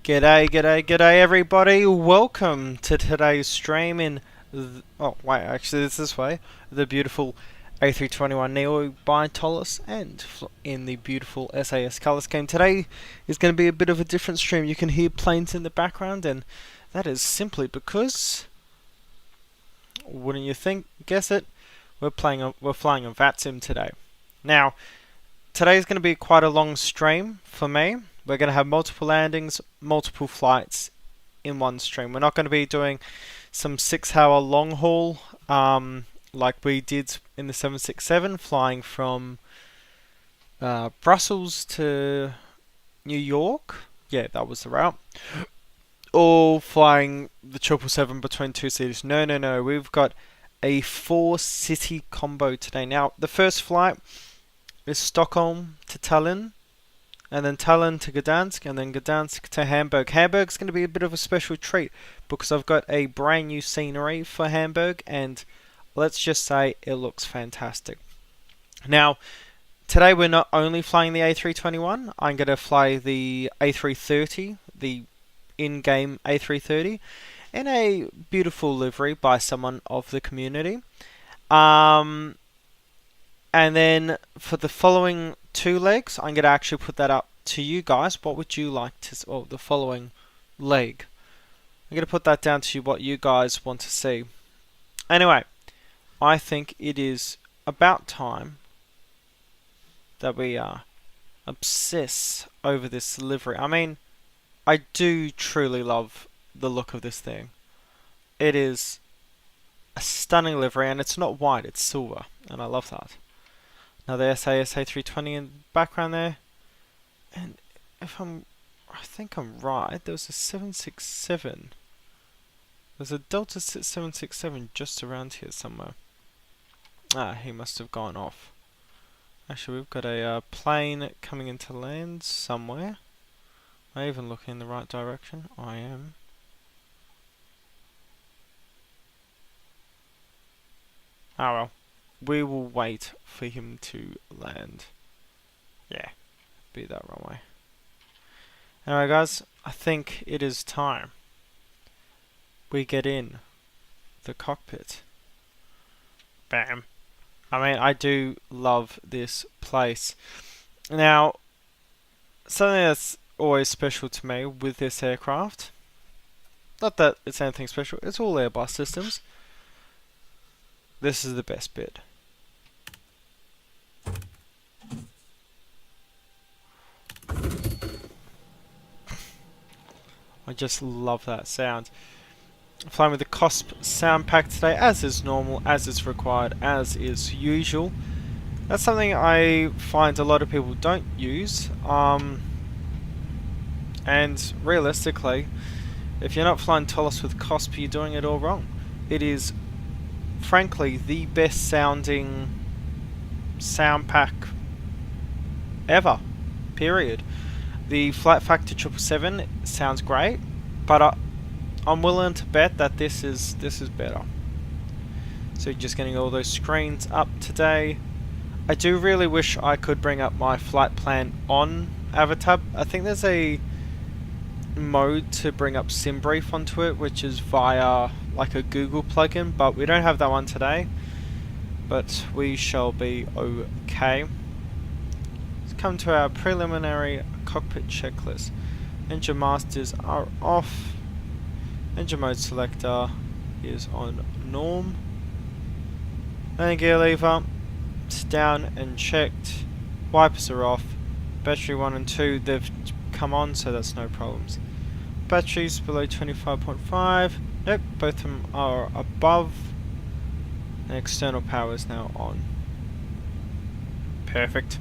G'day everybody. Welcome to today's stream in oh wait, actually it's this way. The beautiful A321 Neo by TOLISS and in the beautiful SAS color scheme. Today is going to be a bit of a different stream. You can hear planes in the background, and that is simply because, wouldn't you think, guess it, we're flying a VATSIM today. Now, today is going to be quite a long stream for me. We're going to have multiple landings, multiple flights in one stream. We're not going to be doing some 6-hour long haul like we did in the 767, flying from Brussels to New York. Yeah, that was the route. Or flying the 777 between two cities. No. We've got a 4-city combo today. Now, the first flight is Stockholm to Tallinn, and then Tallinn to Gdansk, and then Gdansk to Hamburg. Hamburg's going to be a bit of a special treat because I've got a brand new scenery for Hamburg, and let's just say it looks fantastic. Now, today we're not only flying the A321, I'm going to fly the A330, the in-game A330, in a beautiful livery by someone of the community. And then for the following 2 legs, I'm going to actually put that up to you guys. What would you like to, or the following leg? I'm going to put that down to you, what you guys want to see. Anyway, I think it is about time that we obsess over this livery. I mean, I do truly love the look of this thing. It is a stunning livery, and it's not white, it's silver, and I love that. Now the SAS A320 in the background there, and I think I'm right, there was a 767. There's a Delta 767 just around here somewhere. Ah, he must have gone off. Actually, we've got a plane coming into land somewhere. Am I even looking in the right direction? I am. Ah well. We will wait for him to land. Yeah, be that runway. Anyway guys, I think it is time we get in the cockpit. Bam. I mean, I do love this place. Now, something that's always special to me with this aircraft, not that it's anything special, it's all Airbus systems. This is the best bit. I just love that sound. I'm flying with the COSP sound pack today, as is normal, as is required, as is usual. That's something I find a lot of people don't use. And realistically, if you're not flying TOLISS with COSP, you're doing it all wrong. It is, frankly, the best sounding sound pack ever. Period. The flat factor 777 sounds great, but I'm willing to bet that this is better. So just getting all those screens up today. I do really wish I could bring up my flight plan on Avatar. I think there's a mode to bring up SimBrief onto it, which is via like a Google plugin, but we don't have that one today. But we shall be okay. Let's come to our preliminary cockpit checklist. Engine masters are off. Engine mode selector is on norm. Landing gear lever, it's down and checked. Wipers are off. Battery 1 and 2, they've come on, so that's no problems. Batteries below 25.5. Nope, both of them are above. And external power is now on. Perfect.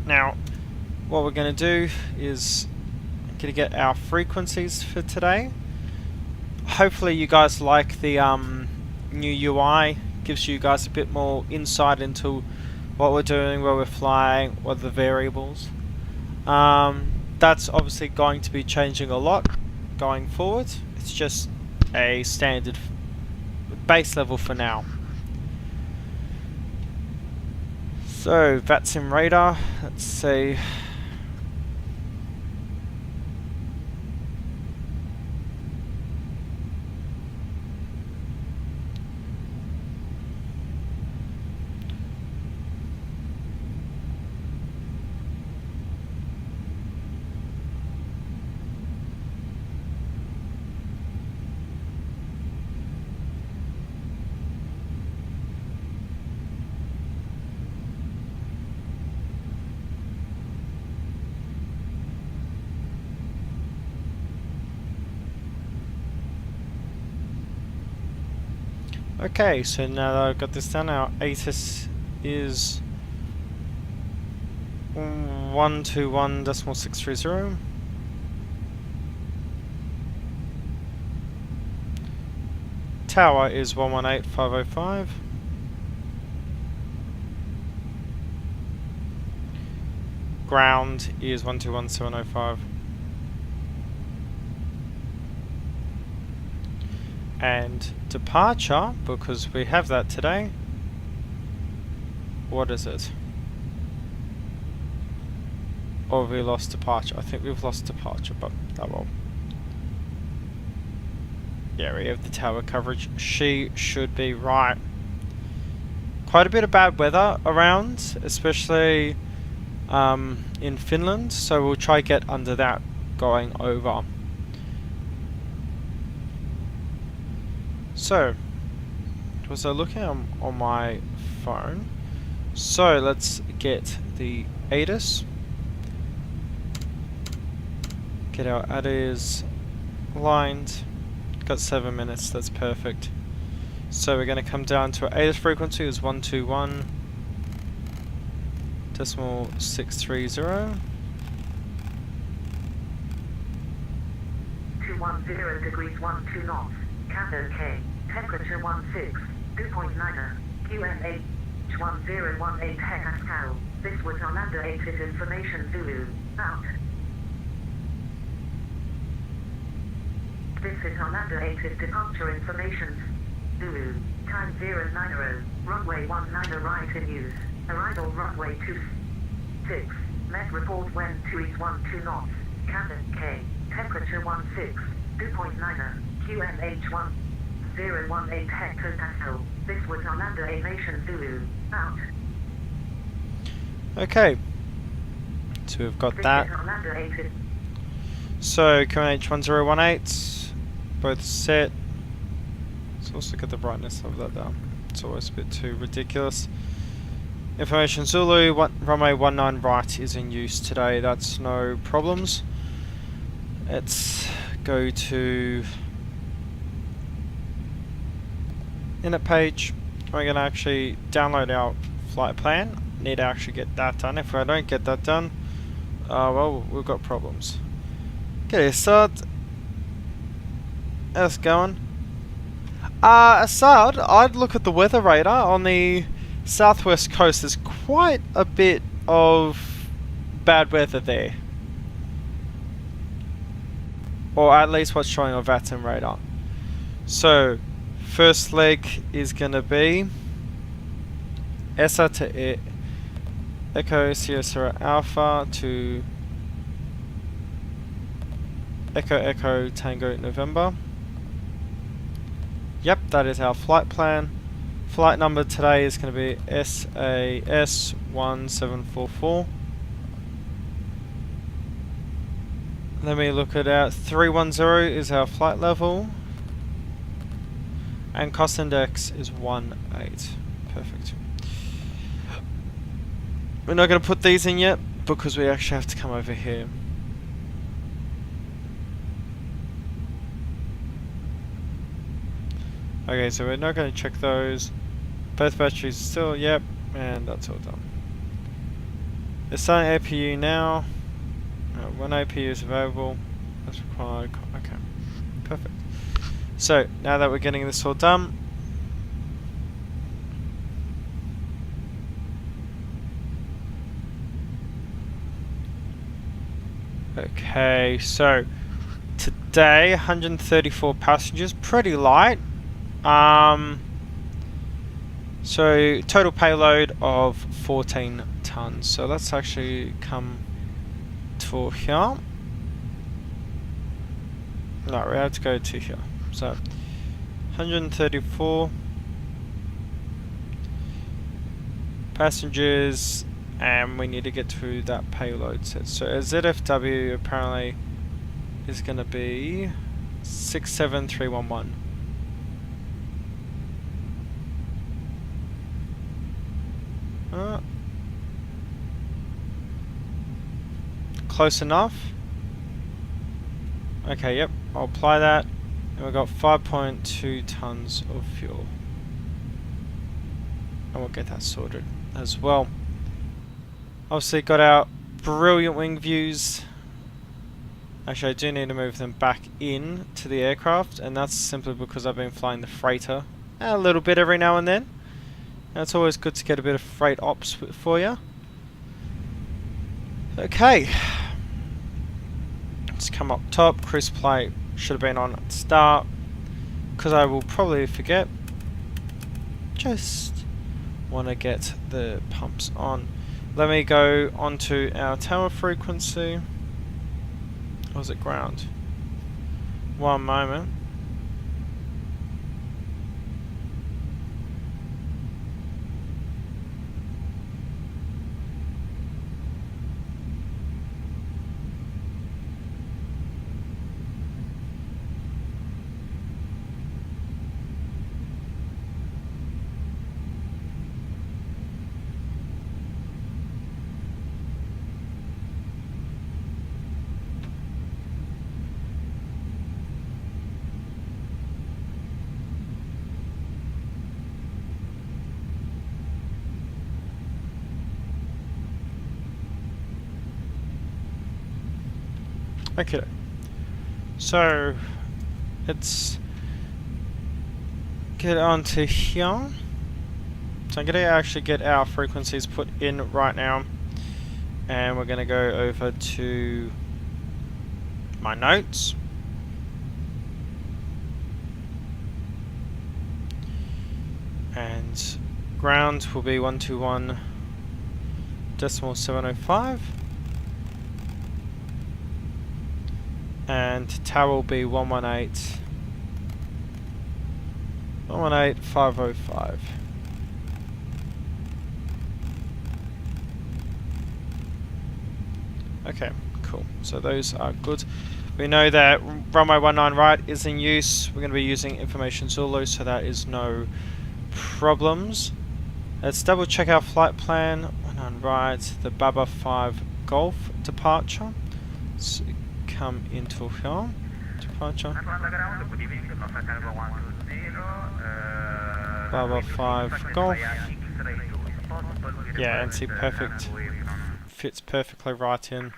Now, what we're going to do is going to get our frequencies for today. Hopefully you guys like the new UI. Gives you guys a bit more insight into what we're doing, where we're flying, what are the variables. That's obviously going to be changing a lot going forward. It's just a standard base level for now. So VATSIM radar, let's see. Okay, so now that I've got this done, our ATIS is 121.630. Tower is 118.505. Ground is 121.705. And departure, because we have that today, what is it? Or have we lost departure? I think we've lost departure, but oh well. Yeah, we have the tower coverage. She should be right. Quite a bit of bad weather around, especially in Finland, so we'll try to get under that going over. So, was I looking on my phone? So let's get the ATIS. Get our ATIS lined. Got 7 minutes, that's perfect. So we're going to come down to our ATIS frequency is 121.630. 210 degrees 12 knots. Cathode K. Temperature 2.9. QNH 1018 hectopascal. This was Arlanda ATIS information Zulu. Out. This is Arlanda ATIS departure information. Zulu. Time 090. Runway 19 right in use. Arrival runway 26. Met report when 2 is 12 knots. Cathode K. Temperature 2.9. QNH 1018 hectopascal. This was Arlanda Aviation Zulu. Out. Okay. So we've got that. So QNH 1018, both set. Let's also get the brightness of that down. It's always a bit too ridiculous. Information Zulu, runway 19 right is in use today. That's no problems. Let's go to init page. We're going to actually download our flight plan. Need to actually get that done. If I don't get that done, well, we've got problems. Okay, Assad. How's it going? Assad, I'd look at the weather radar on the southwest coast. There's quite a bit of bad weather there. Or at least what's showing on VATSIM radar. So, first leg is going to be ESSA to Echo Sierra Alpha to Echo Echo Tango November. Yep, that is our flight plan. Flight number today is going to be SAS 1744. Let me look at our 310 is our flight level. And cost index is 18. Perfect. We're not going to put these in yet because we actually have to come over here. Okay, so we're not going to check those. Both batteries still, yep, and that's all done. It's starting APU now. One APU is available. That's required. Okay, perfect. So now that we're getting this all done, okay, so today 134 passengers, pretty light. So total payload of 14 tons. So let's actually come to here. No, we have to go to here. So 134 passengers, and we need to get to that payload set. So a ZFW apparently is going to be 67311. Close enough. Okay, yep, I'll apply that. And we've got 5.2 tons of fuel. and we'll get that sorted as well. Obviously got our brilliant wing views. Actually, I do need to move them back in to the aircraft, and that's simply because I've been flying the freighter a little bit every now and then. And it's always good to get a bit of freight ops for you. Okay. Let's come up top. Cruise plate should have been on at the start, because I will probably forget. Just want to get the pumps on. Let me go onto our tower frequency. Or is it ground? One moment. Okay, so let's get onto here. So I'm going to actually get our frequencies put in right now, and we're going to go over to my notes. And ground will be 121.705. And tower will be 118.505. Okay, cool. So those are good. We know that runway 19 right is in use. We're going to be using information Zulu, so that is no problems. Let's double check our flight plan. 19 right, the Baba 5 Golf departure. Let's come into here. Departure. Baba 5 Golf. Yeah, and see, perfect. Fits perfectly right in.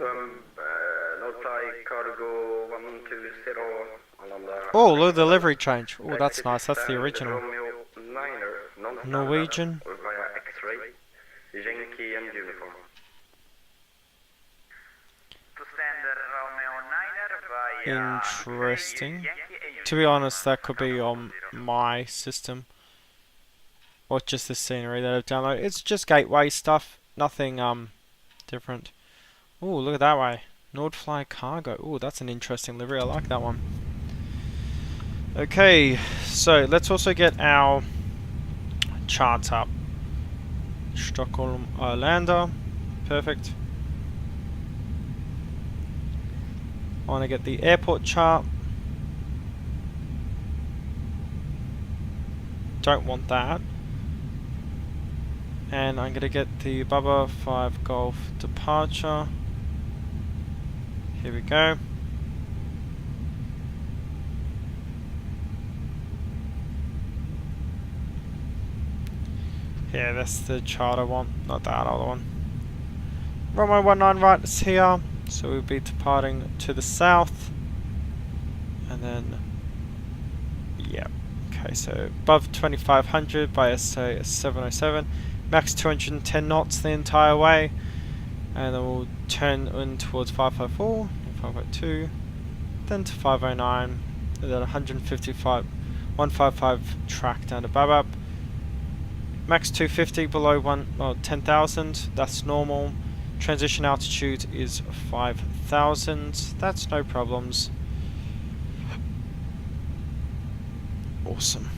Oh, look, the livery change. Oh, that's nice. That's the original. Norwegian. Interesting. To be honest, that could be on my system, or just the scenery that I've downloaded. It's just gateway stuff, nothing different. Oh, look at that way. Nordfly Cargo. Oh, that's an interesting livery. I like that one. Okay, so let's also get our charts up. Stockholm Arlanda. Perfect. I want to get the airport chart. Don't want that. And I'm going to get the Baba 5 Golf departure. Here we go. Yeah, that's the chart I want, not that other one. Runway 19 right is here, so we'll be departing to the south. And then, yeah, okay, so above 2500 by ESSA 707, max 210 knots the entire way. And then we'll turn in towards 554, 552, then to 509, and then 155 track down to Babab. Max 250 below 10,000, that's normal. Transition altitude is 5,000, that's no problems. Awesome.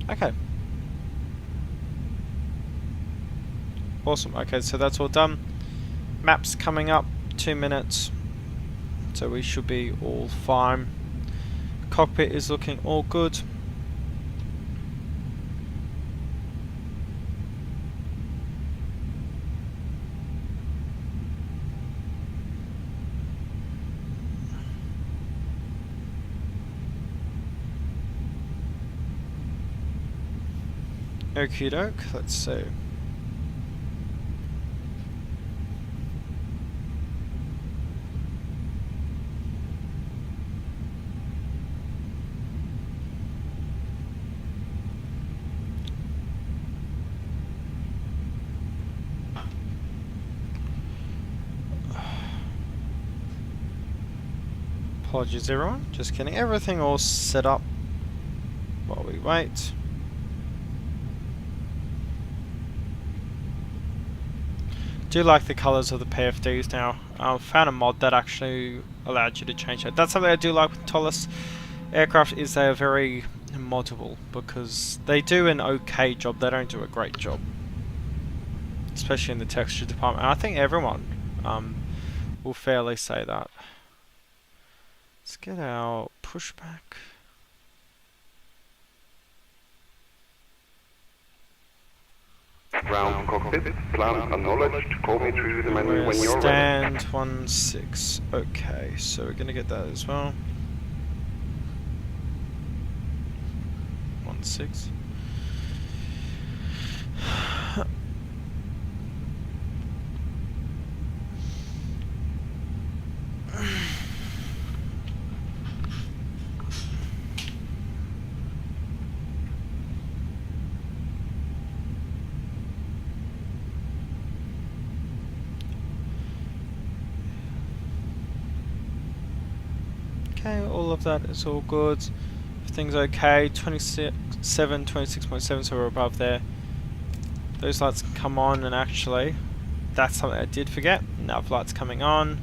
Okay. Awesome, okay, so that's all done. Maps coming up, 2 minutes, so we should be all fine. Cockpit is looking all good. Okie doke, let's see. Apologies everyone, just getting everything all set up while we wait. Do like the colours of the PFDs now. I found a mod that actually allowed you to change that. That's something I do like with TOLISS aircraft, is they are very moddable, because they do an okay job, they don't do a great job. Especially in the texture department. And I think everyone will fairly say that. Let's get our pushback. Ground cockpit, plan acknowledged. Call me through the menu when you're ready. Stand 16. Okay, so we're gonna get that as well. 16. Okay, all of that is all good. Everything's okay. 26.7, so we're above there. Those lights can come on, and actually, that's something I did forget. Nav lights coming on.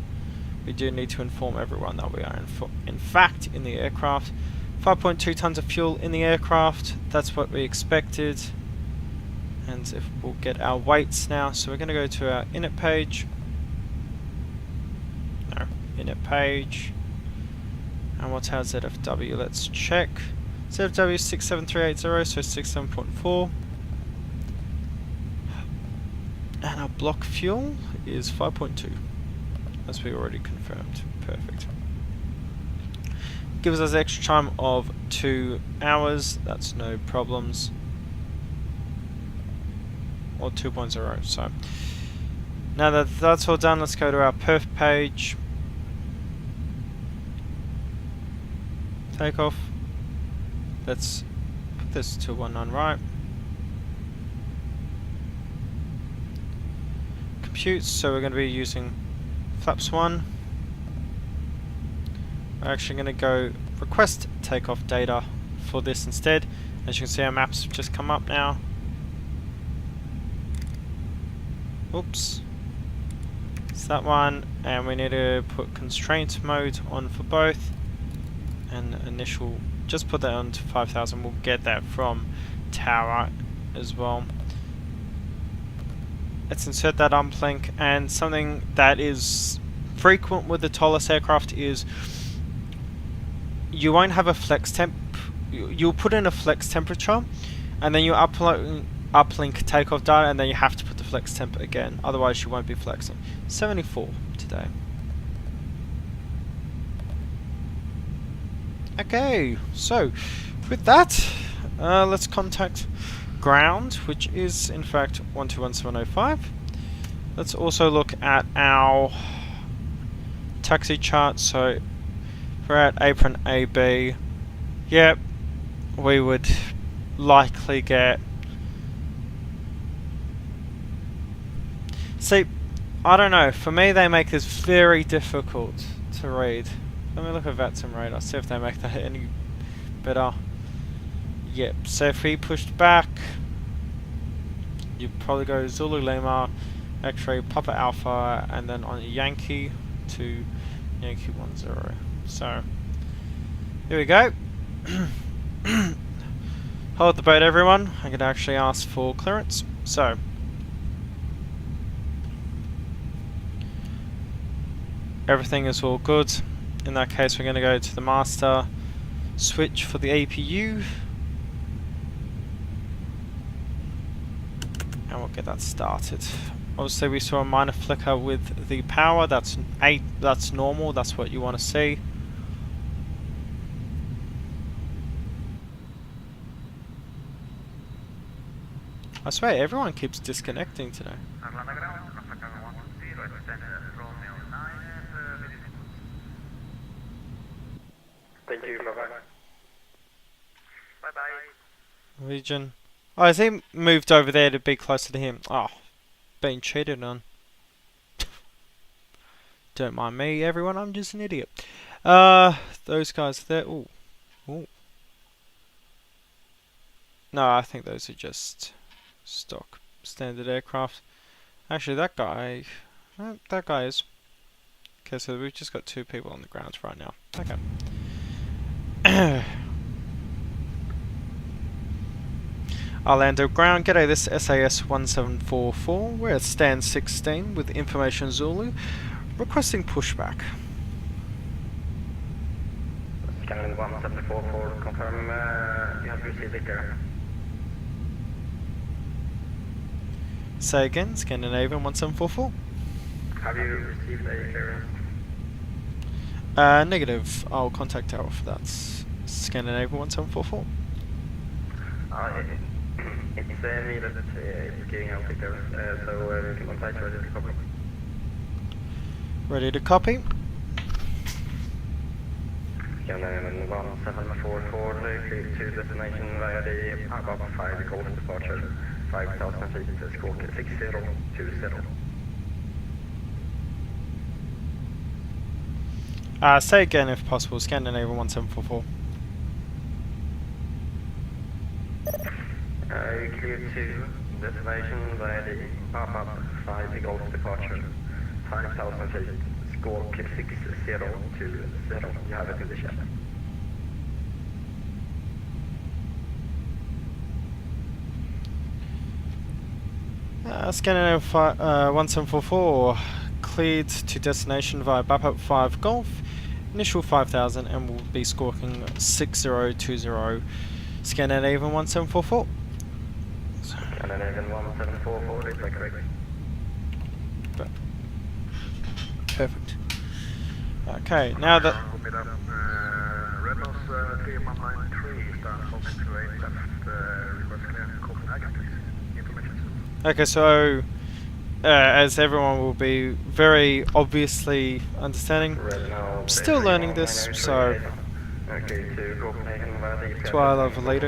We do need to inform everyone that we are in fact in the aircraft. 5.2 tons of fuel in the aircraft. That's what we expected. And if we'll get our weights now, so we're going to go to our init page. No, init page. And what's our ZFW? Let's check. ZFW 67380, so 67.4. And our block fuel is 5.2, as we already confirmed. Perfect. Gives us extra time of 2 hours. That's no problems. Or 2.0. So now that that's all done, let's go to our perf page. Takeoff. Let's put this to 19 right. Compute, so we're going to be using flaps 1. We're actually going to go request takeoff data for this instead. As you can see, our maps have just come up now. Oops. It's that one, and we need to put constraint mode on for both. And initial, just put that on to 5,000. We'll get that from tower as well. Let's insert that uplink. And something that is frequent with the TOLISS aircraft is you won't have a flex temp. You'll put in a flex temperature, and then you uplink takeoff data, and then you have to put the flex temp again. Otherwise, you won't be flexing. 74 today. Okay, so with that, let's contact ground, which is in fact 121705. Let's also look at our taxi chart. So we're at apron AB. Yep, we would likely get. See, I don't know. For me, they make this very difficult to read. Let me look at VATSIM radar, see if they make that any better. Yep, so if we pushed back, you'd probably go Zulu Lima, X-ray Papa Alpha, and then on Yankee to Yankee 10. So, here we go. Hold the boat, everyone. I can actually ask for clearance. So, everything is all good. In that case, we're going to go to the master switch for the APU, and we'll get that started. Obviously, we saw a minor flicker with the power. That's normal. That's what you want to see. I swear, everyone keeps disconnecting today. Thank you, bye-bye. Bye-bye. Region. Oh, has he moved over there to be closer to him? Oh, being cheated on. Don't mind me, everyone. I'm just an idiot. Those guys there. Ooh, ooh. No, I think those are just stock standard aircraft. Actually, that guy is. Okay, so we've just got 2 people on the ground right now. Okay. Arlanda ground. G'day, this SAS 1744. We're at stand 16 with information Zulu. Requesting pushback. Scanning 1744, confirm you have received it there. Say again, Scandinavian 1744. Have you received a clearance? Negative. I'll contact Tower for that. Scandinavian 1744. It's needed, it's giving out the clearance, so keep on tight, ready to copy. Ready to copy. Scanning 1744, clear to destination via the above 5 Gulf departure, 5,000 feet, squawk 6020. Say again if possible, Scandinavian 1744. Clear to destination via the above 5 Gulf departure, 5,000 feet, squawk 6020. You have it in the chat. Scandinavian 1744, cleared to destination via BAPAP 5 Golf, initial 5,000 and will be squawking 6020. Scandinavian 1744. Scandinavian 1744, is that correct? Perfect. Okay, now that... Rebels 3193, Stockholm Arlanda, left, request clearance Copenhagen, please. Information. Okay, so as everyone will be very obviously understanding, I'm still learning this, so that's why I love Lido.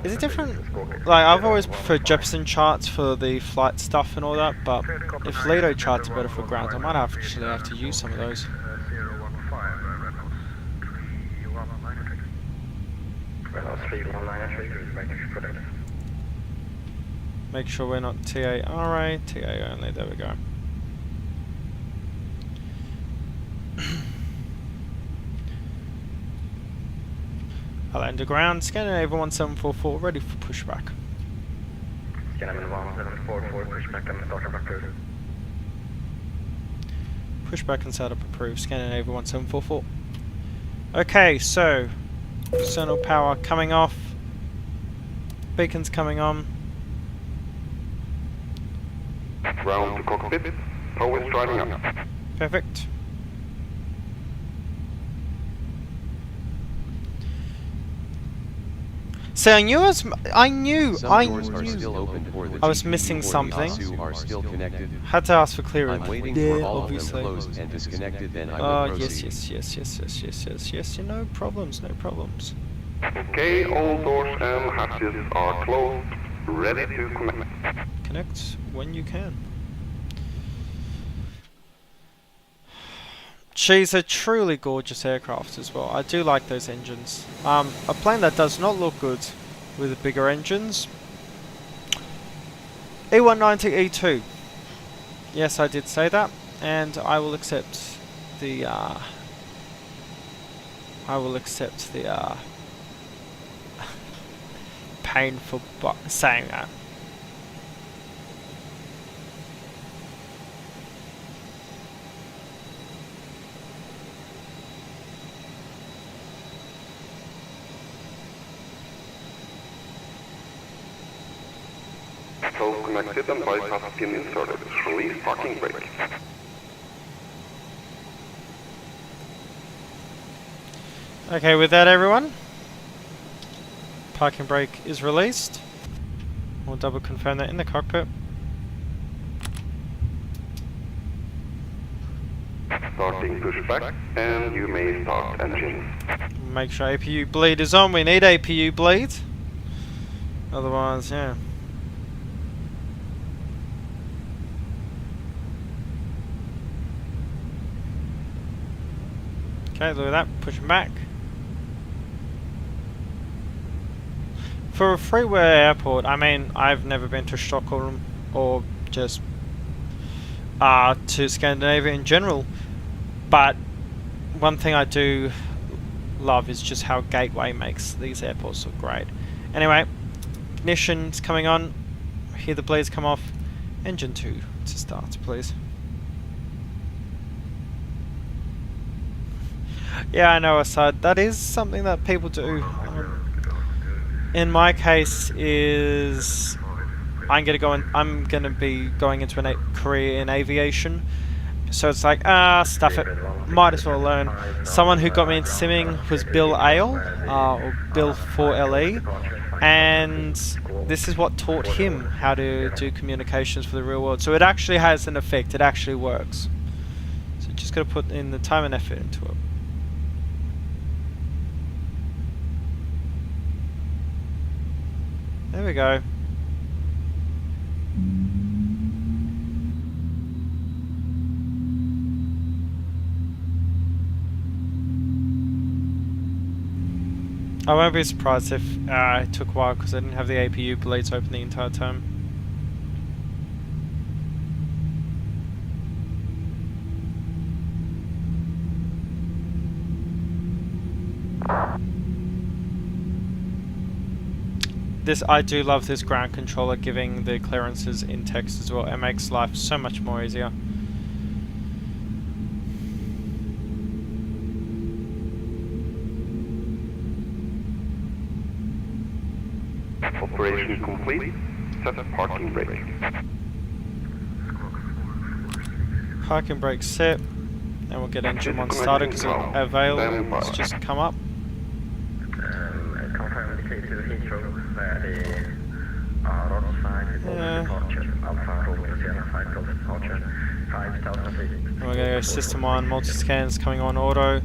Is it different? Like, I've always preferred Jefferson charts for the flight stuff and all that, but if Lido charts are better for ground, I might actually have to use some of those. 3193, Make sure we're not TARA, TA only, there we go. I'll underground, Scandinavian 1744, ready for pushback. Scandinavian 1744, pushback and startup approved. Pushback and setup approved, Scandinavian 1744. Okay, so external power coming off, beacons coming on. Ground to cockpit. Tow is driving up. Perfect. See, I knew I was missing something. Had to ask for clearance. I'm waiting Yeah, for all obviously. of them closed and disconnected, then I will proceed. yes, no problems. Okay, all doors and hatches are closed. Ready to connect. Connect when you can. She's a truly gorgeous aircraft as well. I do like those engines. A plane that does not look good with the bigger engines. E190E2. Yes, I did say that, and I will accept the. Pain for saying that. So connected and bypass pin inserted. Release parking brake. Okay, with that, everyone, parking brake is released. We'll double confirm that in the cockpit. Starting pushback, and you may start engine. Make sure APU bleed is on. We need APU bleed. Otherwise, yeah. Okay, look at that. Pushing back. For a freeway airport, I mean, I've never been to Stockholm or just to Scandinavia in general, but one thing I do love is just how Gateway makes these airports look great. Anyway, ignition's coming on. Hear the blades come off. Engine 2 to start, please. Yeah, I know, Assad. That is something that people do. In my case, is I'm gonna be going into a career in aviation. So it's like, stuff it. Might as well learn. Someone who got me into simming was Bill Ale, or Bill 4LE, and this is what taught him how to do communications for the real world. So it actually has an effect. It actually works. So just gotta put in the time and effort into it. There we go. I won't be surprised if it took a while because I didn't have the APU blades open the entire time. I do love this ground controller giving the clearances in text as well. It makes life so much more easier. Operation complete. Set parking brake. Parking brake set. And we'll get engine 1 started because avail has just come up. Confirm the to Heathrow where the roadside is departure. Alpha Romeo Sierra 5 Golf departure. 5,000 feet. And we're going to go system 1, multi-scans coming on auto,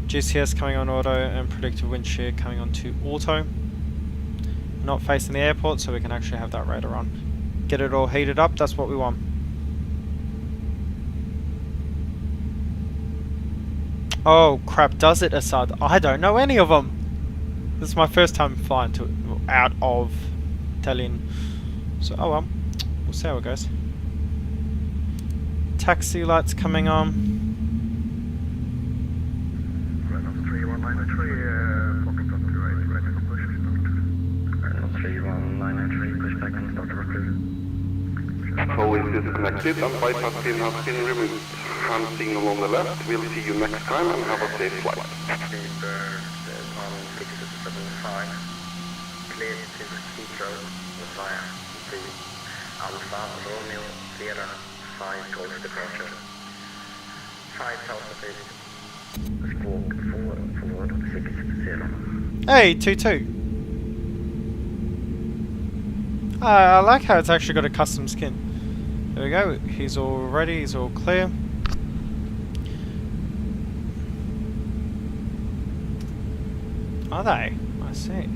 GCS coming on auto, and predictive wind shear coming on to auto. Not facing the airport, so we can actually have that radar on. Get it all heated up, that's what we want. Oh crap, does it, Assad? I don't know any of them! This is my first time flying out of Tallinn. So, oh well, we'll see how it goes. Taxi lights coming on. Reynolds 31993, pocket up to right, ready for push start. Reynolds 31993, push back and start to recruit. TOLISS is connected and bypass pin has been removed. Hand signal on the left. We'll see you next time and have a safe flight. Paper 1675. Clear to Heathrow via the Alpha Romeo Sierra 5 Golf departure. 5,000 feet. Squawk forward 60. Hey, 2-2. I like how it's actually got a custom skin. There we go, he's all ready, he's all clear. Are they? I see.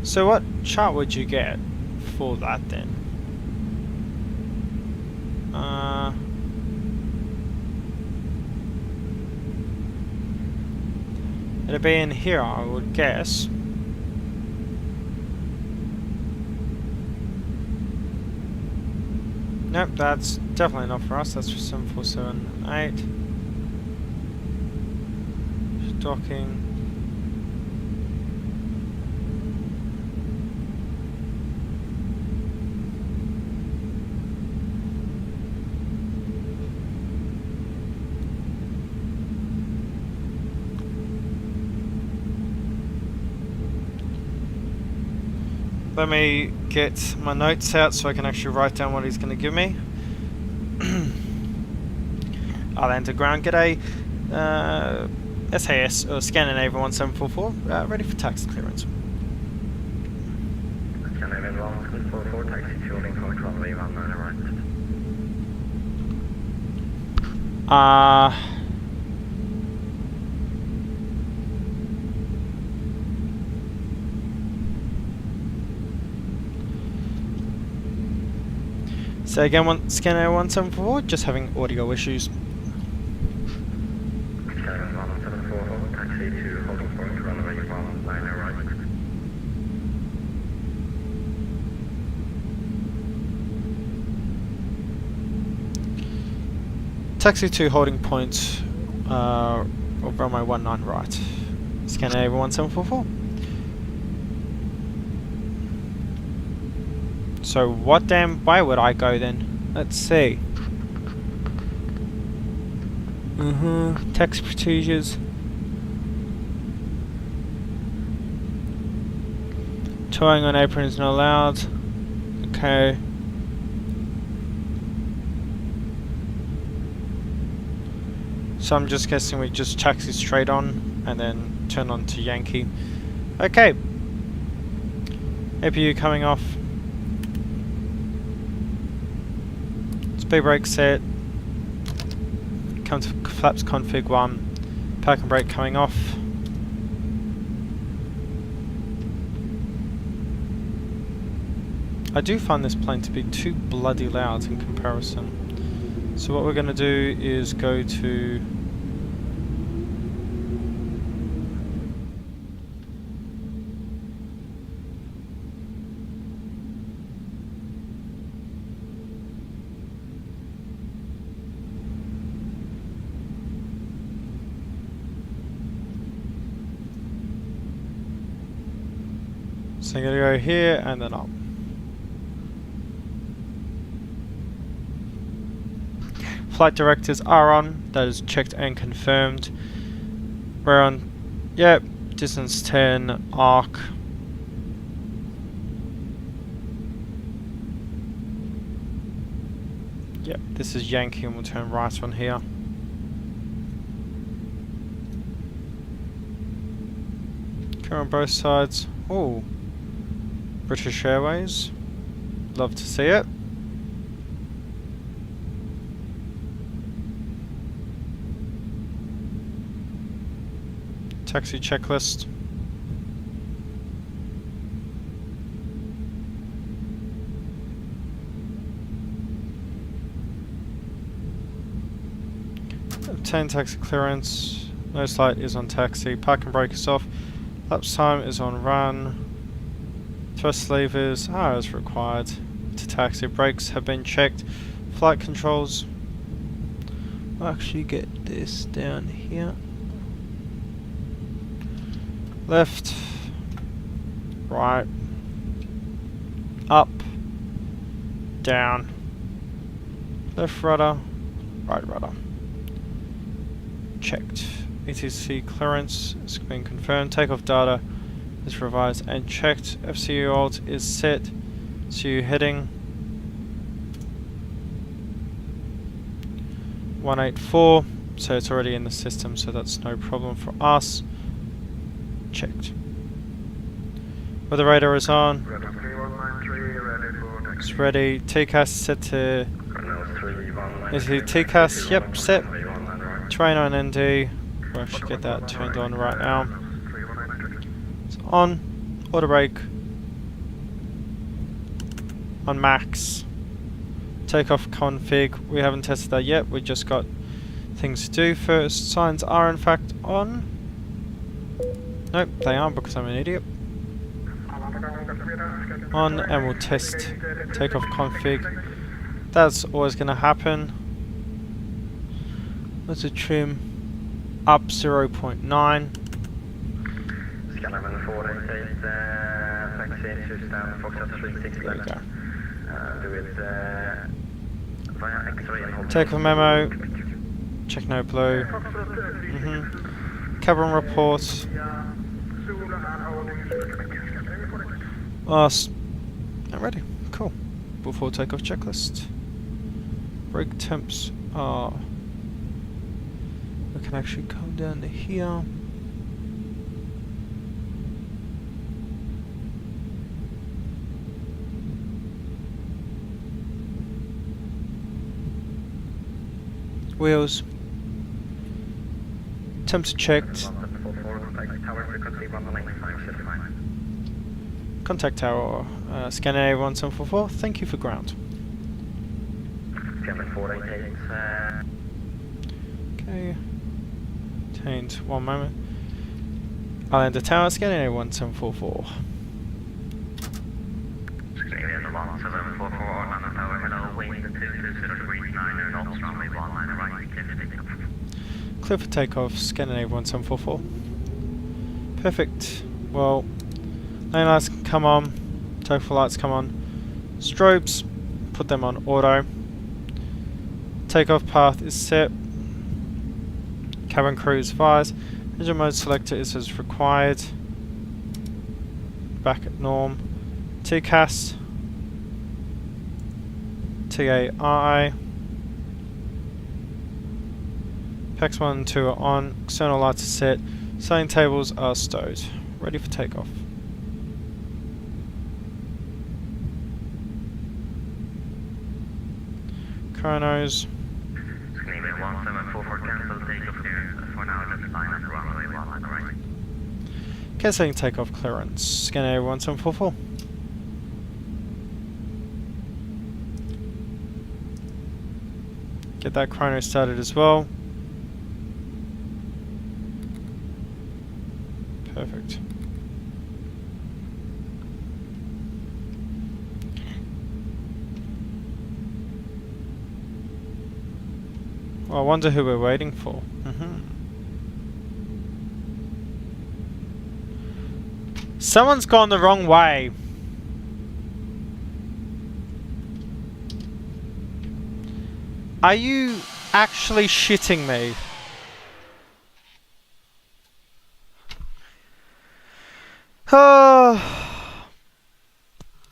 So what chart would you get for that then? It'd be in here, I would guess. Nope, that's definitely not for us. That's for 7478. Docking. Let me get my notes out so I can actually write down what he's going to give me. I'll enter ground. G'day. SAS, or Scandinavia 1744, ready for taxi clearance. Scandinavia 1744, taxi fueling point runway 19 right. So again, scanner 1744, just having audio issues. Scanner 174, taxi to holding point, runway 19 right. Taxi to holding point, of runway 19 right. Scanner 1744. So what damn way would I go then? Let's see. Taxi procedures. Towing on apron is not allowed. Okay. So I'm just guessing we just taxi straight on and then turn on to Yankee. Okay. APU coming off. Speed brake set. Come to flaps config 1. Park and brake coming off. I do find this plane to be too bloody loud in comparison. So what we're going to do is go to so I'm going to go here and then up. Flight directives are on, that is checked and confirmed. We're on, yep, distance 10, arc. Yep, this is Yankee and we'll turn right on here. Camera on both sides. Oh, British Airways. Love to see it. Taxi checklist. Obtain taxi clearance. Nose light is on taxi. Park and brake is off. Lapse time is on run. Thrust levers are as required to taxi. Brakes have been checked. Flight controls. I'll actually get this down here. Left, right, up, down, left rudder, right rudder. Checked. ATC clearance has been confirmed. Takeoff data is revised and checked. FCU alt is set. CU heading 184. So it's already in the system, so that's no problem for us. Checked. Weather radar is on. It's ready. TCAS set to. Is the TCAS? Yep, set. Terrain on ND. We'll actually get that turned on right now. It's on. Auto brake. On max. Takeoff config. We haven't tested that yet. We just got things to do first. Signs are in fact on. Nope, they aren't because I'm an idiot. On, and we'll test takeoff config. That's always going to happen. Let's trim up 0.9. Scanner 488, taxi to stand Foxtrot 36 There we go. Do it via X-ray and hold. Takeoff memo. Check no blue. Cabin report. I'm ready. Cool. Before takeoff checklist. Brake temps are. We can actually come down to here. Wheels. Temps checked. Contact tower, scanner 1744, thank you for ground. Kevin 488. Okay. Taint, one moment. Arlanda Tower, scanning A1744. Scandinavian 1744, Arlanda Tower, hello, wind 220 degrees 9 knots, runway 19 right, clear for takeoff. Clear for takeoff, scanning A1744. Perfect. Well, lane lights come on, TOFA lights come on, strobes, put them on auto. Takeoff path is set. Cabin crew is advised. Engine mode selector is as required. Back at norm. TCAS. TAI. PAX 1 and 2 are on. External lights are set. Sailing tables are stowed. Ready for takeoff. Chronos. Scandinavian 1744, cancel takeoff here. For now, just line at runway 19 right. Cancelling takeoff clearance. Scanner 1744. Get that chrono started as well. Perfect. Well, I wonder who we're waiting for. Someone's gone the wrong way. Are you actually shitting me?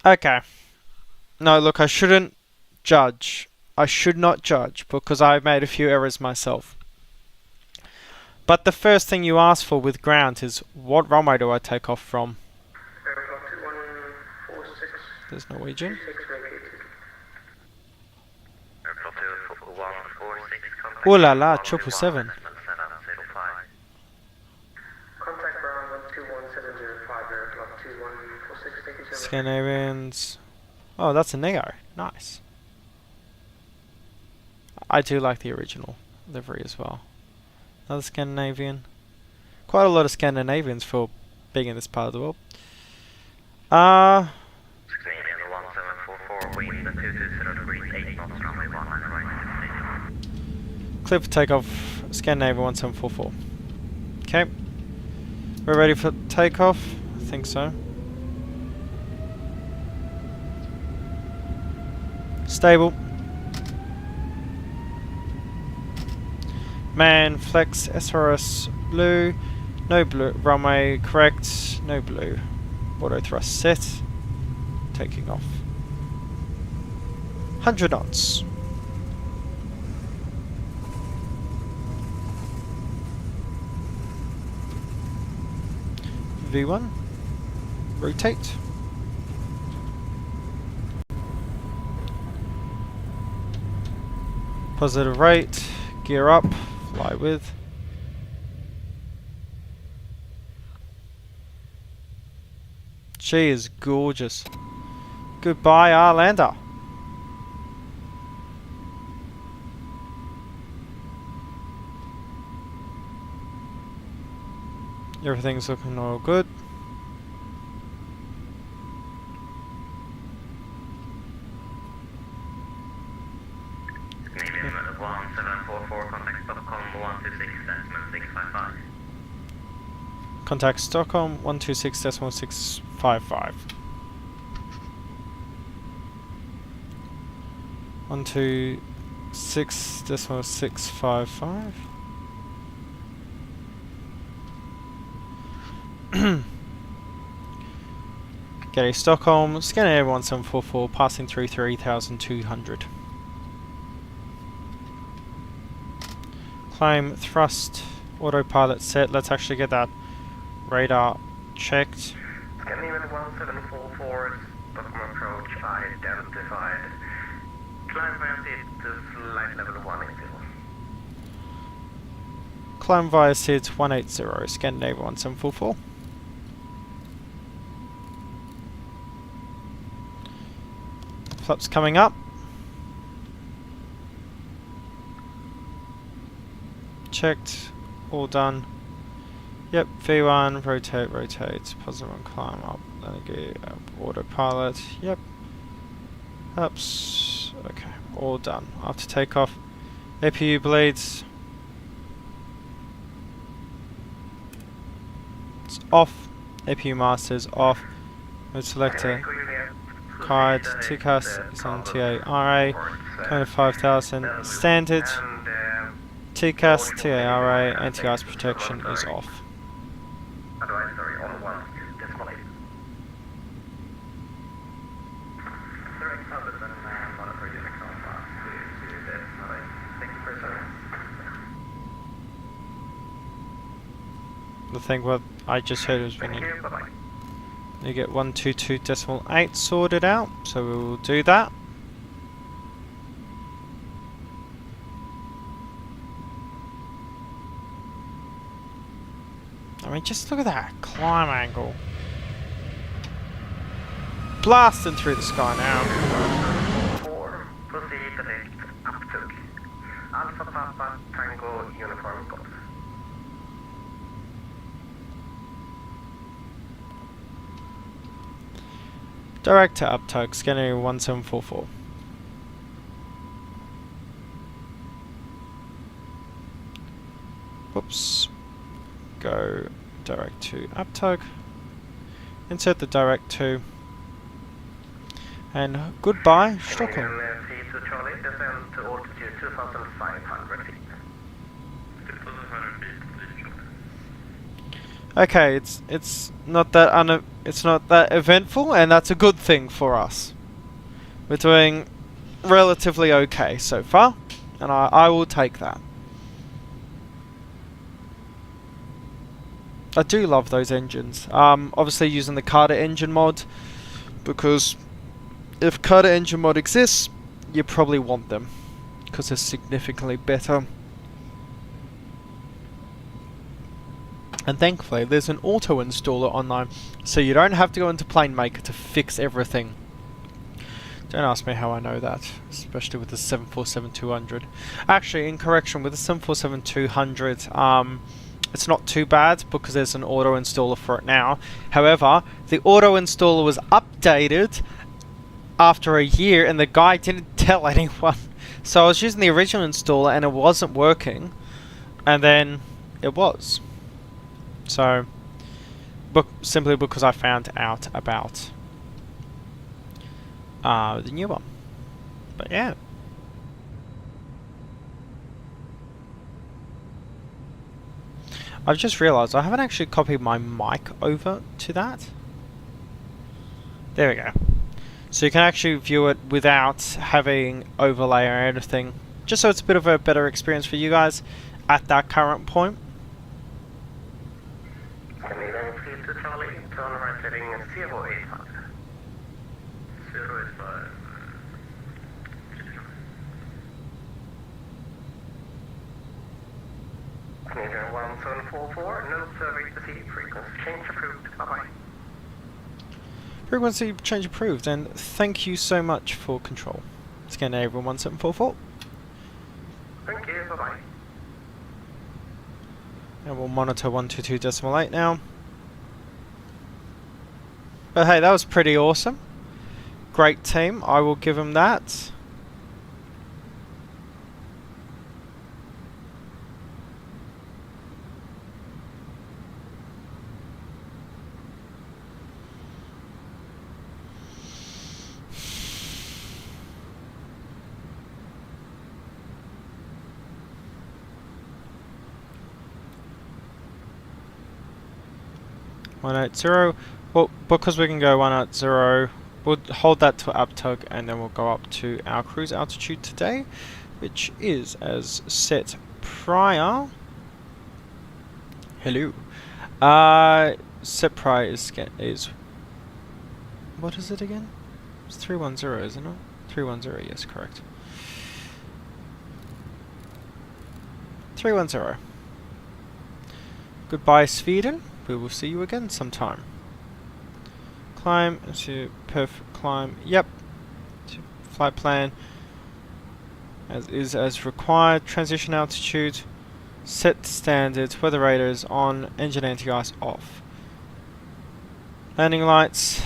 Okay. No, look, I shouldn't judge. I should not judge because I've made a few errors myself. But the first thing you ask for with ground is, what runway do I take off from? Aircraft 2146. There's Norwegian. 6 vacated. Aircraft 2146, contact. Ooh la la, 777. Contact ground 12170, aircraft 2146, thank you so much. Scandinavians. Oh, that's a Neo. Nice. I do like the original livery as well. Another Scandinavian. Quite a lot of Scandinavians for being in this part of the world. Scandinavian 1744, wind 220 degrees 8 knots, runway 19 right. Clear for takeoff. Scandinavia 1744. Okay. We're ready for takeoff? I think so. Stable. Man, flex, SRS, blue. No blue. Runway, correct. No blue. Auto thrust set. Taking off. 100 knots. V1. Rotate. Positive rate. Gear up. Fly with. She is gorgeous. Goodbye, Arlanda. Everything's looking all good. Canadian 1744, contact Stockholm 126.655. Contact Stockholm 126.655. 126.655. Getting Stockholm, Scandinavia 1744, passing through 3,200. Climb, thrust, autopilot set. Let's actually get that radar checked. Scandinavian 1744, Stockholm approach identified. Climb via seat to flight level 180. Climb via SIDS 180, Scandinavia 1744. Flaps coming up. checked, all done. Yep, V1, rotate, positive on climb up, then go autopilot, yep. Ups, okay, all done. After takeoff, APU blades, it's off, APU masters off, mode selector, guide, TCAS is on TARA, kind of 5000, standard, TCAS, TARA, anti-ice protection is off. Advisory on 1 decimal 8. Direct service and monitor unit alpha to the decimal 8. Thank you for your service. The thing what I just heard was we Thank need you, bye-bye. to get 122.8 sorted out, so we will do that. I mean, just look at that climb angle. Blasting through the sky now. 4, proceed direct uptook. Alpha Papa Tango Uniform Golf. Direct to uptug, scanning 1744. Whoops. Go direct to uptug. Insert the direct to. And goodbye, Stockholm. C2 Charlie, descend to altitude 2,500 feet. 2,500 feet, please. Okay, it's not that eventful, and that's a good thing for us. We're doing relatively okay so far, and I will take that. I do love those engines. Obviously using the Carter engine mod, because if Carter engine mod exists, you probably want them, because they're significantly better. And thankfully there's an auto installer online, so you don't have to go into PlaneMaker to fix everything. Don't ask me how I know that, especially with the 747-200. Actually, in correction, with the 747-200, it's not too bad because there's an auto installer for it now. However, the auto installer was updated after a year and the guy didn't tell anyone. So I was using the original installer and it wasn't working, and then it was. So, simply because I found out about the new one. But yeah. I've just realised I haven't actually copied my mic over to that. There we go. So you can actually view it without having overlay or anything, just so it's a bit of a better experience for you guys at that current point. C2 Charlie, turn right heading 085. 085. Canadian 1744, no survey to see, frequency change approved, bye-bye. Frequency change approved, and thank you so much for control. Scandinavian 1744. Thank you, bye-bye. And we'll monitor 122.8 now. But hey, that was pretty awesome. Great team, I will give him that. Well, because we can go 180, we'll hold that to uptug and then we'll go up to our cruise altitude today, which is as set prior. Hello. Set prior is what is it again? It's 310, isn't it? 310, yes, correct. 310. Goodbye, Sweden. We will see you again sometime. Climb to perfect climb. Yep. To flight plan as required. Transition altitude Set standards. Weather radar is on. Engine anti-ice off. Landing lights.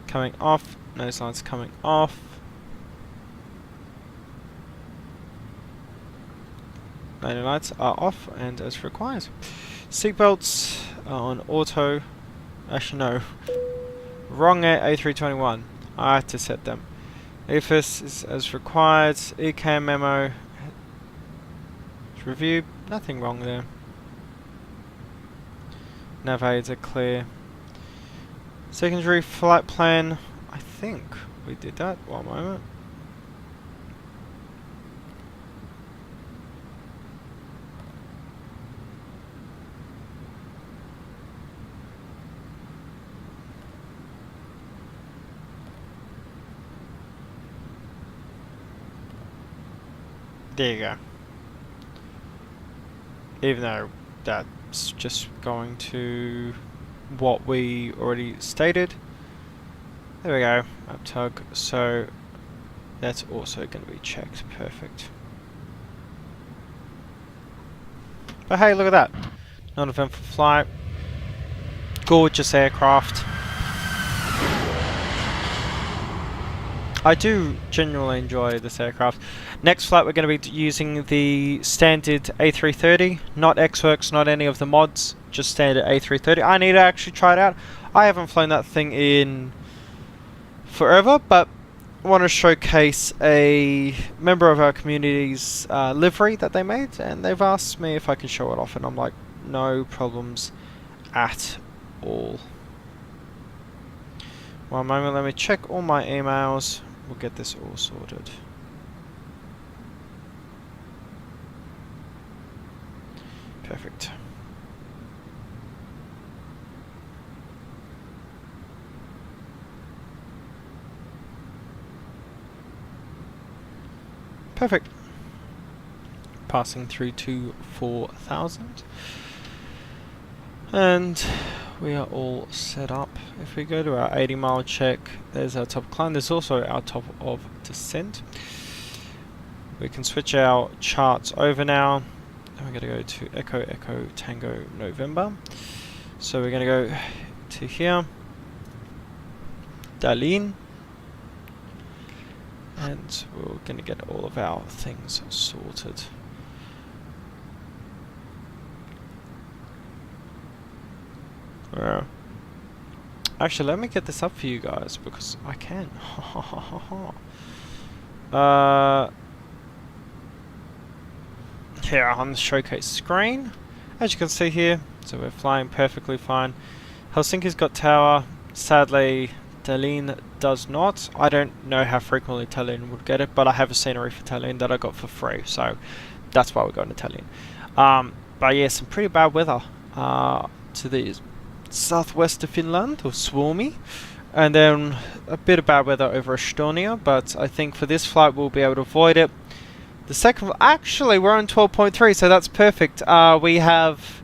Coming off. Nose lights coming off. Landing lights are off and as required. Seatbelts are on auto. Actually no. Wrong A321. I had to set them. EFS is as required. ECAM memo. Review. Nothing wrong there. Nav aids are clear. Secondary flight plan. I think we did that. One moment. There you go. Even though that's just going to what we already stated. There we go, up tug. So that's also going to be checked. Perfect. But hey, look at that. Non-eventful flight. Gorgeous aircraft. I do genuinely enjoy this aircraft. Next flight we're going to be using the standard A330, not X-Works, not any of the mods, just standard A330. I need to actually try it out. I haven't flown that thing in forever, but I want to showcase a member of our community's livery that they made, and they've asked me if I can show it off, and I'm like, no problems at all. One moment, let me check all my emails. We'll get this all sorted. Perfect. Perfect. Passing through to 4,000. And we are all set up. If we go to our 80-mile check, there's our top climb. There's also our top of descent. We can switch our charts over now. And we're going to go to Echo Echo Tango November. So we're going to go to here, Tallinn, and we're going to get all of our things sorted. Actually, let me get this up for you guys because I can. Here on the showcase screen, as you can see here, so we're flying perfectly fine. Helsinki's got tower. Sadly, Tallinn does not. I don't know how frequently Tallinn would get it, but I have a scenery for Tallinn that I got for free, so that's why we're going to Tallinn. But yeah, some pretty bad weather to the southwest of Finland, or Suomi, and then a bit of bad weather over Estonia, but I think for this flight we'll be able to avoid it. The second, actually we're on 12.3, so that's perfect. We have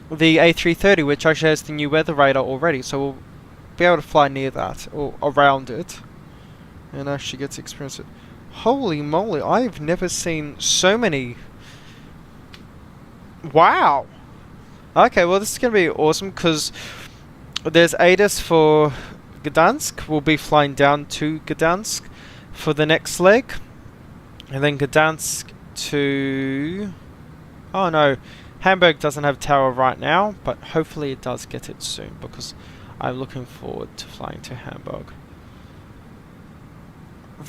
the A330, which actually has the new weather radar already, so we'll be able to fly near that, or around it, and actually get to experience it. Holy moly, I've never seen so many. Wow. Okay, well this is going to be awesome because there's ATIS for Gdansk. We'll be flying down to Gdansk for the next leg. And then Gdansk to... Oh no, Hamburg doesn't have tower right now, but hopefully it does get it soon because I'm looking forward to flying to Hamburg.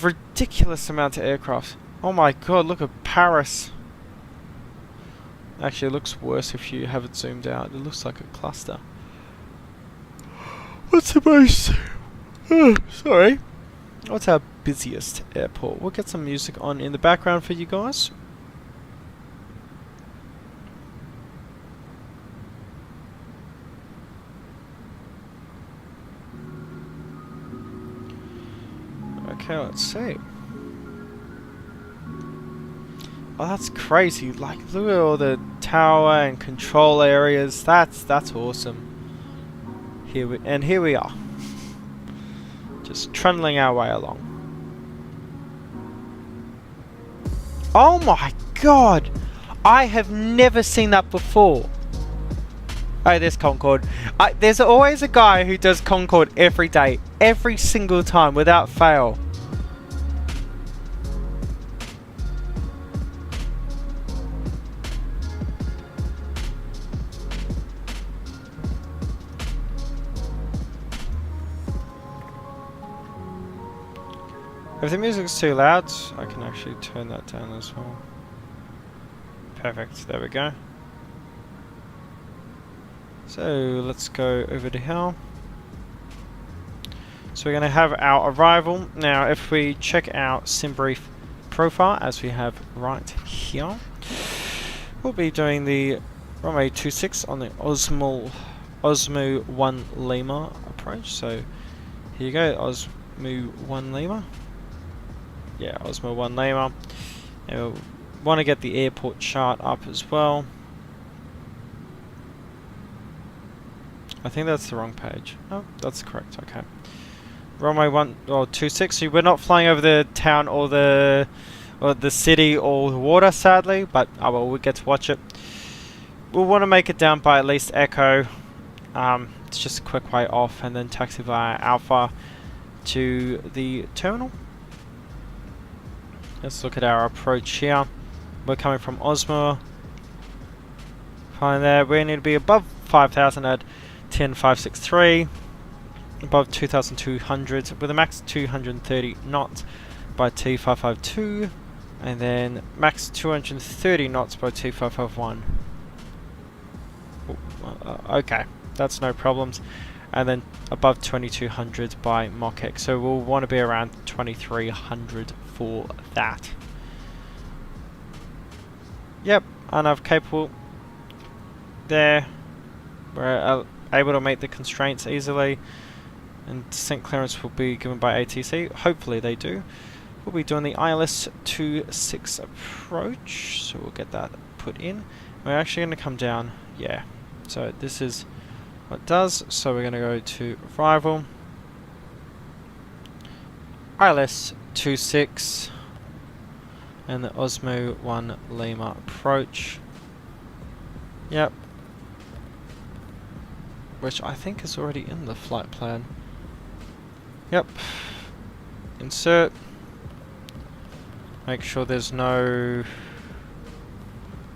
Ridiculous amount of aircraft. Oh my god, look at Paris. Actually, it looks worse if you have it zoomed out. It looks like a cluster. What's the most... sorry. What's our busiest airport? We'll get some music on in the background for you guys. Okay, let's see. Oh, that's crazy. Like, look at all the tower and control areas. That's awesome. Here we are. Just trundling our way along. Oh my god! I have never seen that before. Oh, there's Concorde. There's always a guy who does Concorde every day, every single time, without fail. If the music's too loud, I can actually turn that down as well. Perfect, there we go. So let's go over to here. So we're going to have our arrival. Now if we check our sim brief profile as we have right here, we'll be doing the runway 26 on the Osmo 1 Lima approach. So here you go, Osmo 1 Lima. Yeah, Osmo 1 Lima. And we'll want to get the airport chart up as well. I think that's the wrong page. Oh, that's correct. Okay. Runway 26. So we're not flying over the town or the city or the water, sadly, but oh well, we get to watch it. We'll want to make it down by at least Echo. It's just a quick way off, and then taxi via Alpha to the terminal. Let's look at our approach here. We're coming from Osmo. Fine there. We need to be above 5,000 at 10,563. Above 2,200 with a max 230 knots by T552. And then max 230 knots by T551. Okay, that's no problems. And then above 2200 by Mach X. So we'll want to be around 2300 for that. Yep, enough capable there. We're able to meet the constraints easily, and descent clearance will be given by ATC. Hopefully they do. We'll be doing the ILS 26 approach, so we'll get that put in. We're actually going to come down, yeah. So this is what it does. So we're going to go to arrival, ILS 26, and the Osmo 1 Lima approach. Yep. Which I think is already in the flight plan. Yep. Insert. Make sure there's no...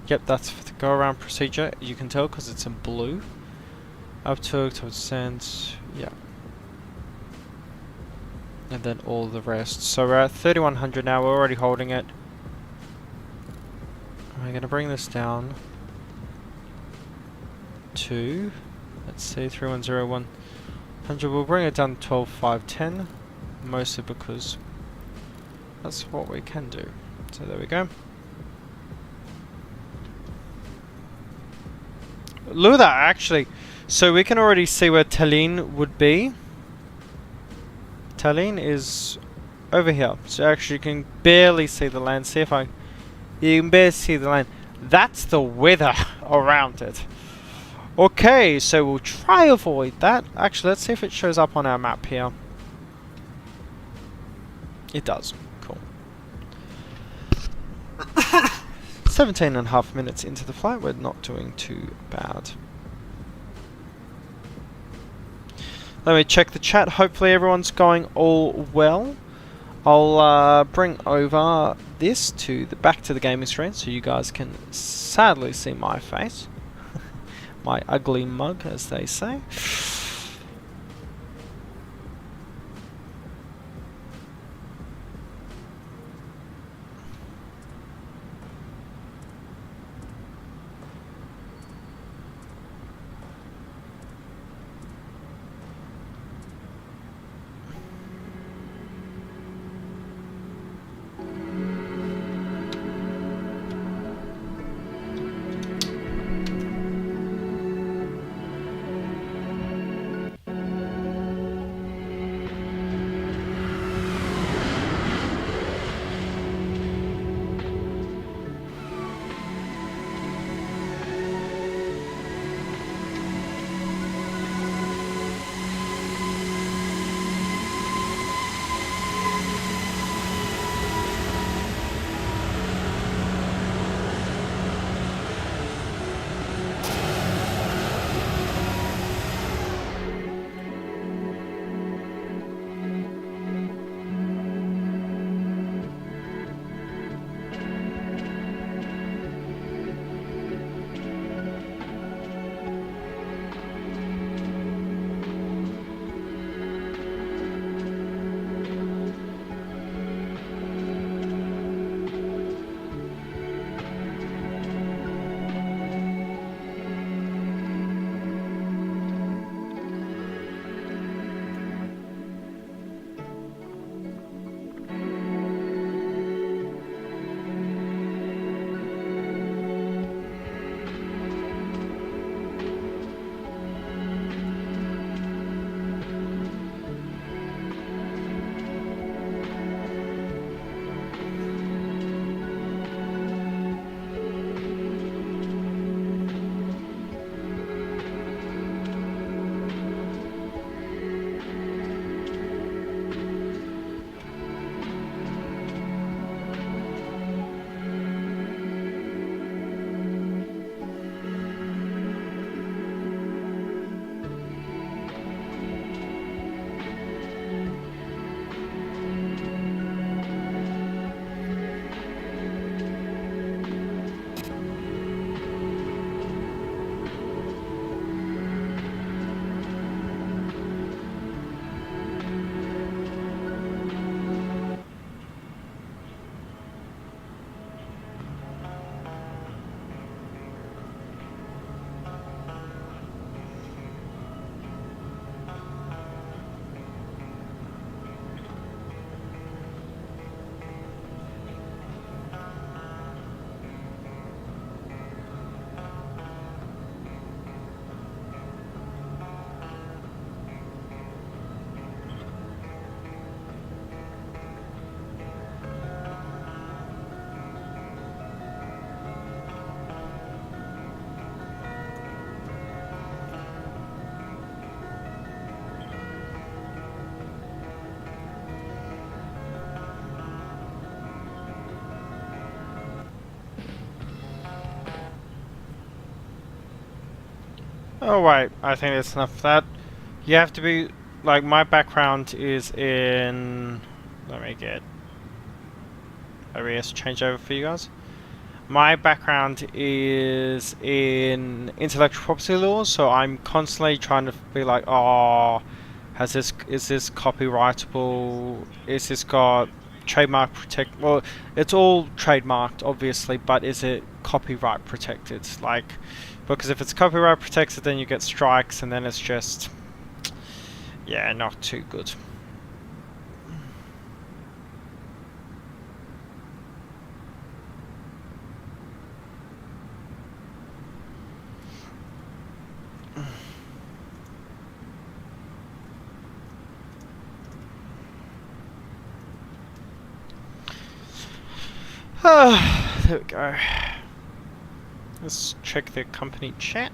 Yep, that's the go around procedure. You can tell because it's in blue. Up to descent. Yeah. And then all the rest. So we're at 3100 now. We're already holding it. We're going to bring this down to... Let's see, 3101 100. We'll bring it down to 12,510, mostly because that's what we can do. So there we go. Look at that, actually. So we can already see where Tallinn would be. Tallinn is over here. So actually you can barely see the land. See if I... You can barely see the land. That's the weather around it. Okay, so we'll try avoid that. Actually, let's see if it shows up on our map here. It does. Cool. 17.5 minutes into the flight. We're not doing too bad. Let me check the chat. Hopefully everyone's going all well. I'll bring over this to the back to the gaming screen so you guys can sadly see my face. My ugly mug, as they say. Oh wait, I think that's enough of that. You have to be, like, my background is in, let me get OBS change over for you guys. My background is in intellectual property laws, so I'm constantly trying to be like, oh, is this copyrightable? Is this got trademark protect? Well, it's all trademarked, obviously, but is it copyright protected? Like, because if it's copyright protected, then you get strikes, and then it's just, yeah, not too good. There we go. Let's check the company chat.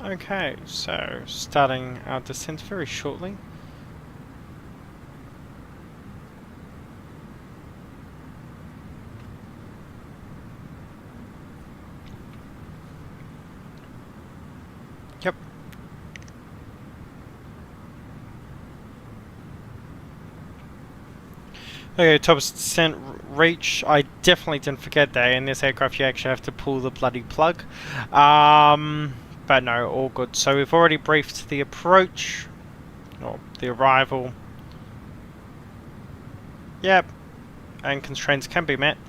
Okay, so starting our descent very shortly. Yep. Okay, top descent reach. I definitely didn't forget that in this aircraft you actually have to pull the bloody plug. But no, all good. So we've already briefed the approach, or the arrival. Yep, and constraints can be met.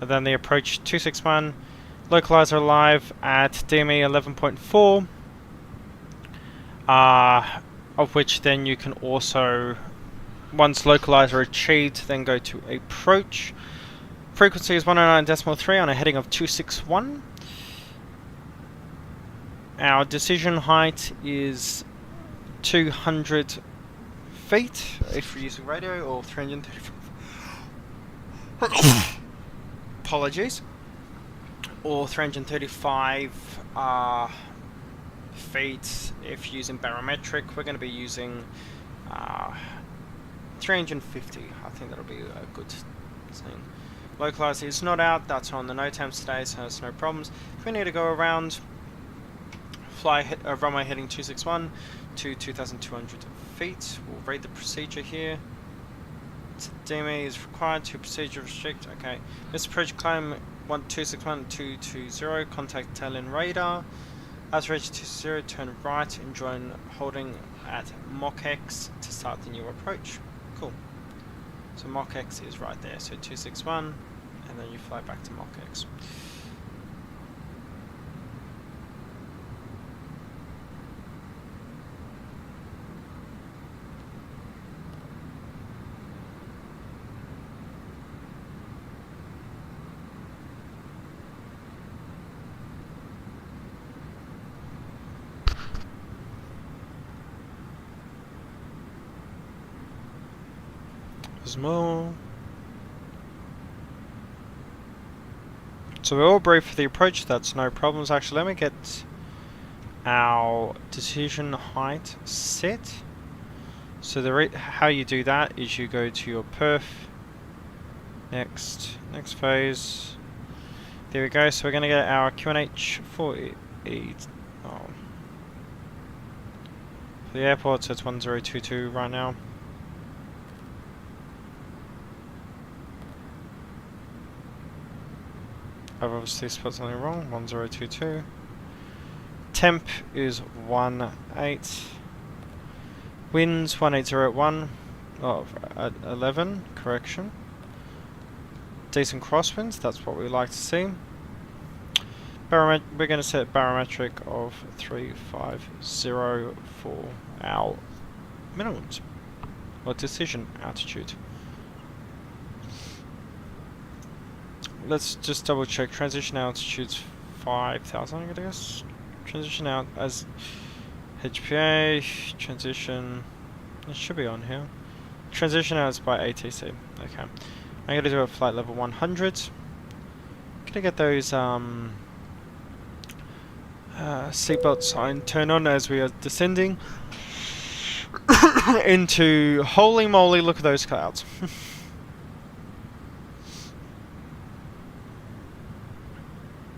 And then the approach 261, localizer live at DME 11.4, of which then you can also, once localizer achieved, then go to approach. Frequency is 109.3 on a heading of 261. Our decision height is 200 feet if we're using radio, or 335. Apologies. Or 335 feet if using barometric. We're going to be using 350. I think that'll be a good thing. Localizer is not out. That's on the NOTAMs today, so there's no problems. If we need to go around, fly runway heading 261 to 2,200 feet. We'll read the procedure here. DME is required to procedure restrict. Okay. This approach climb 261-220. Contact Tallinn radar. As reached 20, turn right and join holding at Mach X to start the new approach. Cool. So Mach X is right there. So 261, and then you fly back to Mach X. More. So we're all briefed for the approach, that's no problems. Actually, let me get our decision height set. So how you do that is you go to your perf, next phase. There we go. So we're going to get our QNH for for the airport, so it's 1022 right now. I've obviously spelled something wrong. 1022. Temp is 18. Winds 1801. Oh, 11, correction. Decent crosswinds, that's what we like to see. We're going to set barometric of 350 for our minimums, or decision altitude. Let's just double check. Transition altitude's 5,000, I guess. Transition out as HPA. Transition. It should be on here. Transition out is by ATC. Okay. I'm going to do a flight level 100. Gonna get those seatbelt sign turned on as we are descending into, holy moly, look at those clouds.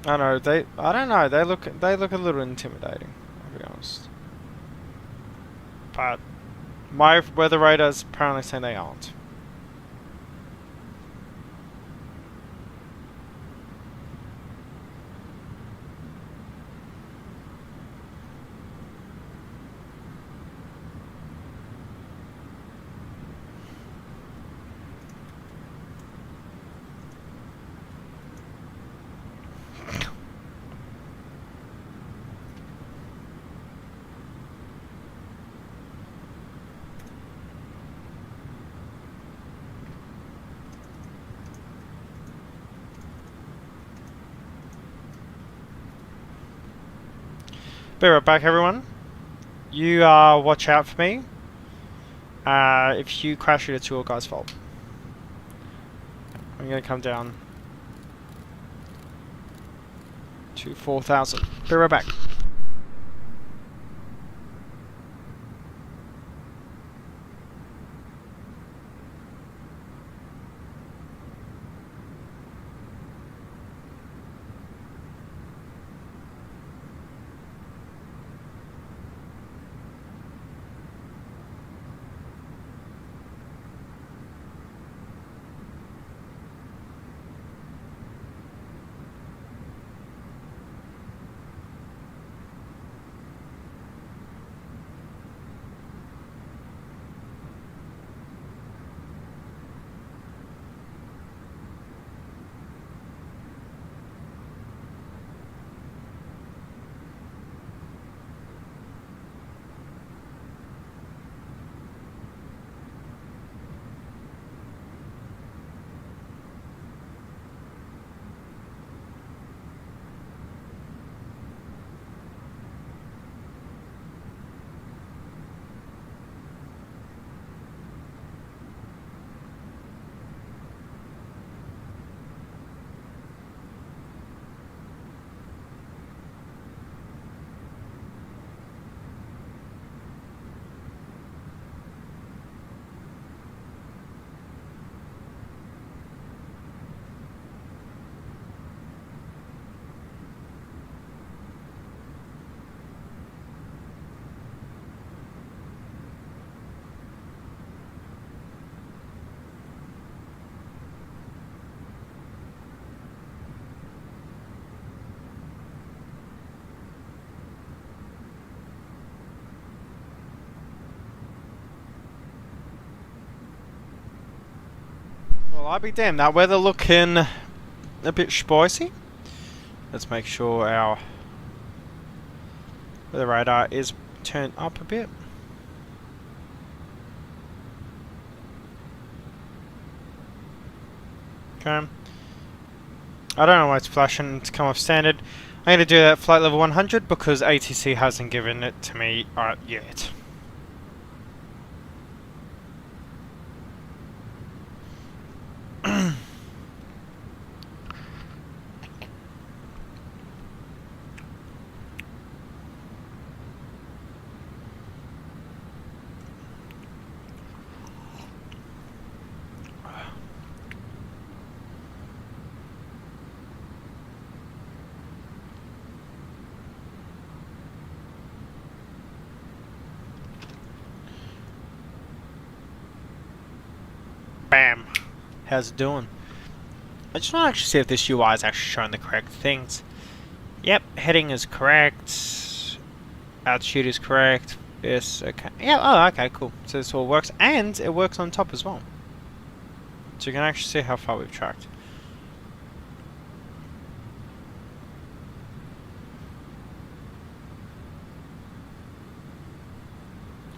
I know I don't know, they look a little intimidating, I'll be honest. But my weather radar's apparently saying they aren't. Be right back, everyone. You watch out for me. If you crash it's your guy's fault. I'm gonna come down to 4,000. Be right back. Well, I'll be damned. That weather looking a bit spicy. Let's make sure our weather radar is turned up a bit. Okay. I don't know why it's flashing to come off standard. I'm going to do that flight level 100 because ATC hasn't given it to me yet. Bam. How's it doing? I just want to actually see if this UI is actually showing the correct things. Yep, heading is correct. Altitude is correct. Yes, okay. Yeah, oh, okay, cool. So this all works, and it works on top as well. So you can actually see how far we've tracked.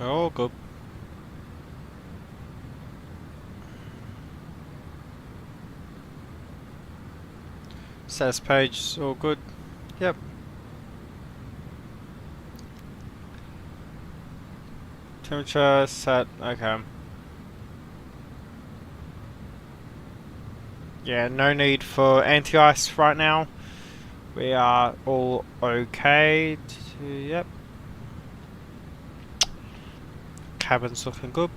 Oh, good. Status page is all good. Yep. Temperature set, okay. Yeah, no need for anti-ice right now. We are all okay. Yep. Cabin's looking good.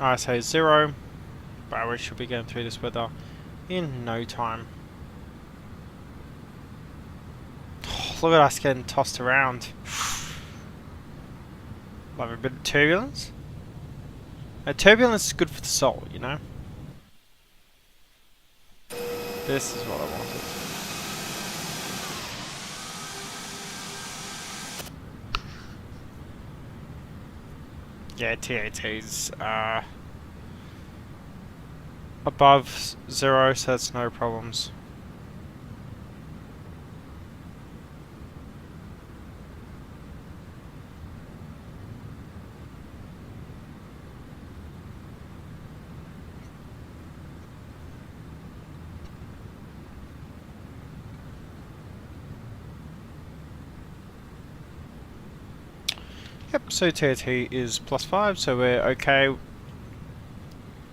ISA 0. But we should be getting through this weather in no time. Look at us getting tossed around. Like a bit of turbulence. Turbulence is good for the soul, you know? This is what I wanted. Yeah, TAT's above 0, so that's no problems. Yep, so TAT is +5, so we're okay.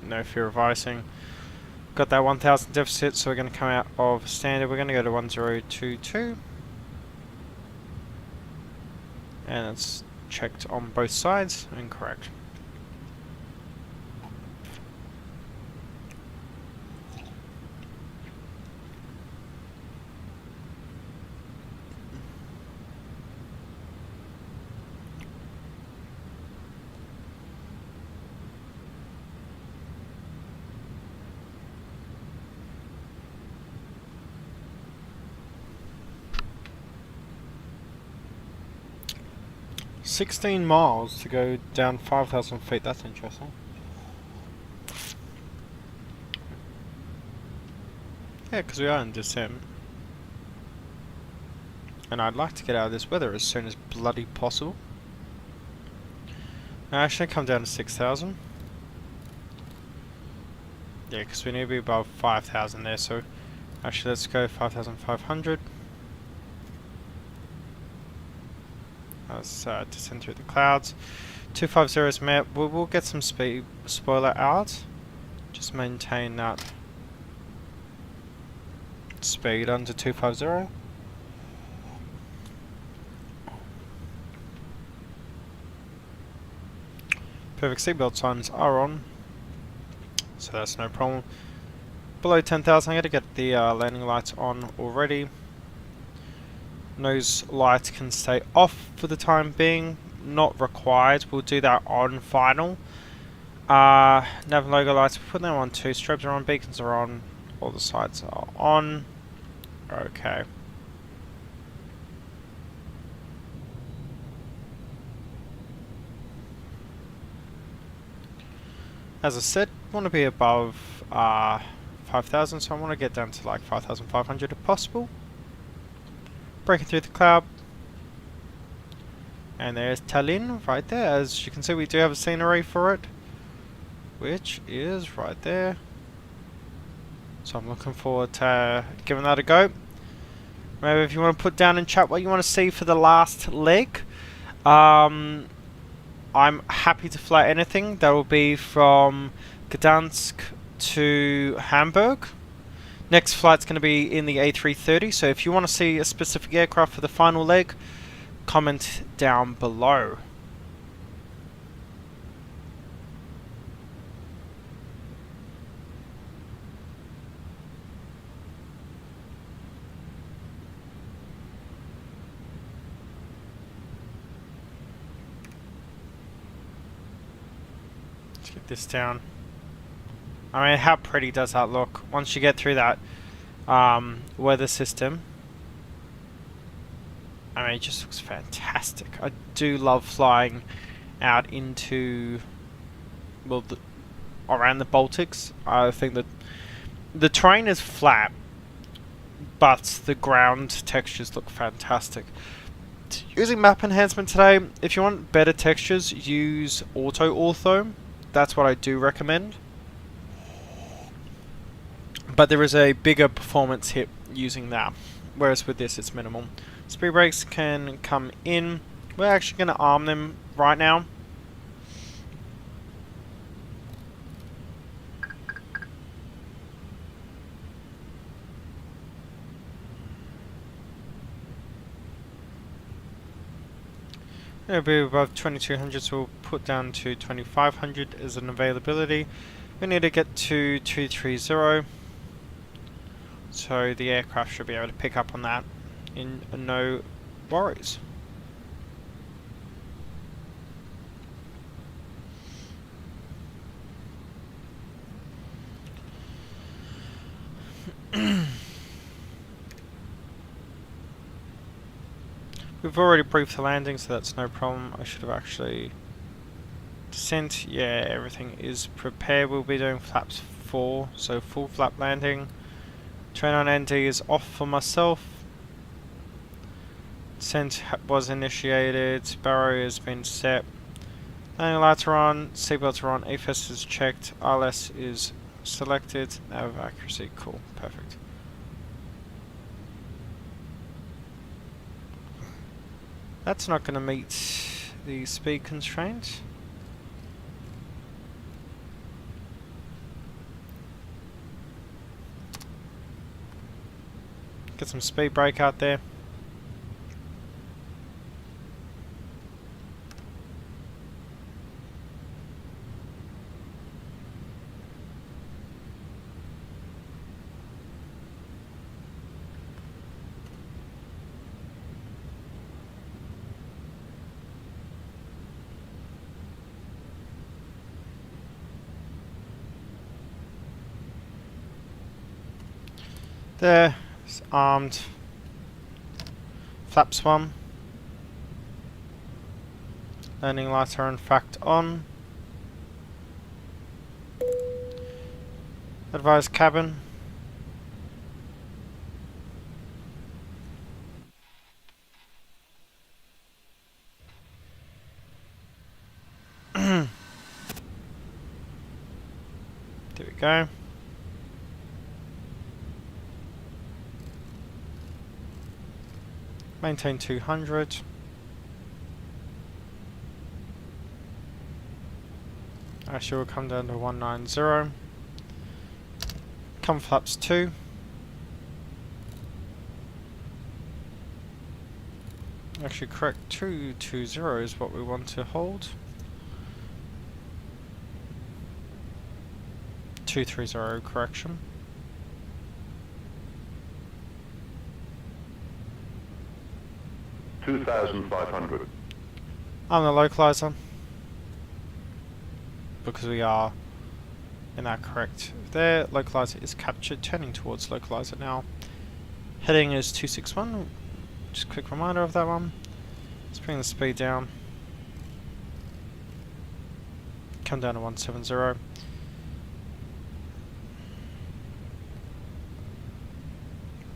No fear of icing. Got that 1000 deficit, so we're going to come out of standard. We're going to go to 1022. And it's checked on both sides. Incorrect. $16 miles to go down 5,000 feet. That's interesting. Yeah, because we are in December. And I'd like to get out of this weather as soon as bloody possible. Now, actually come down to 6,000. Yeah, because we need to be above 5,000 there, so actually let's go 5,500. Let's descend through the clouds. 250 is met. We'll get some speed spoiler out. Just maintain that speed under 250. Perfect seatbelt signs are on, so that's no problem. Below 10,000, I'm going to get the landing lights on already. Nose lights can stay off for the time being, not required. We'll do that on final. Nav logo lights, we'll put them on too. Strobes are on, beacons are on, all the sides are on. Okay. As I said, I want to be above 5,000, so I want to get down to like 5,500 if possible. Breaking through the cloud. And there's Tallinn right there. As you can see, we do have a scenery for it, which is right there. So I'm looking forward to giving that a go. Maybe if you want to put down in chat what you want to see for the last leg. I'm happy to fly anything. That will be from Gdansk to Hamburg. Next flight's going to be in the A330, so if you want to see a specific aircraft for the final leg, comment down below. Let's get this down. I mean, how pretty does that look once you get through that weather system? I mean, it just looks fantastic. I do love flying out into, well, around the Baltics. I think that the terrain is flat, but the ground textures look fantastic. Using map enhancement today, if you want better textures, use auto ortho. That's what I do recommend. But there is a bigger performance hit using that, whereas with this it's minimal. Speed brakes can come in. We're actually going to arm them right now. It'll be above 2200, so we'll put down to 2500 as an availability. We need to get to 230, so the aircraft should be able to pick up on that in no worries. We've already briefed the landing, so that's no problem. I should have actually descent. Yeah, everything is prepared. We'll be doing flaps 4, so full flap landing. Train on ND is off for myself. Descent was initiated. Barrow has been set. Landing lights are on. Seatbelts are on. AFS is checked. RLS is selected. Nav accuracy. Cool. Perfect. That's not going to meet the speed constraint. Get some speed brake out there. There, it's armed. Flaps 1. Landing lights are in fact on. Advised cabin. There we go. Maintain 200. Actually, we'll come down to 190. Come flaps 2. Actually, correct, 220 is what we want to hold. 230, correction. $2,500. I'm the localizer, because we are in that correct there. Localizer is captured, turning towards localizer now. Heading is 261. Just a quick reminder of that one. Let's bring the speed down. Come down to 170.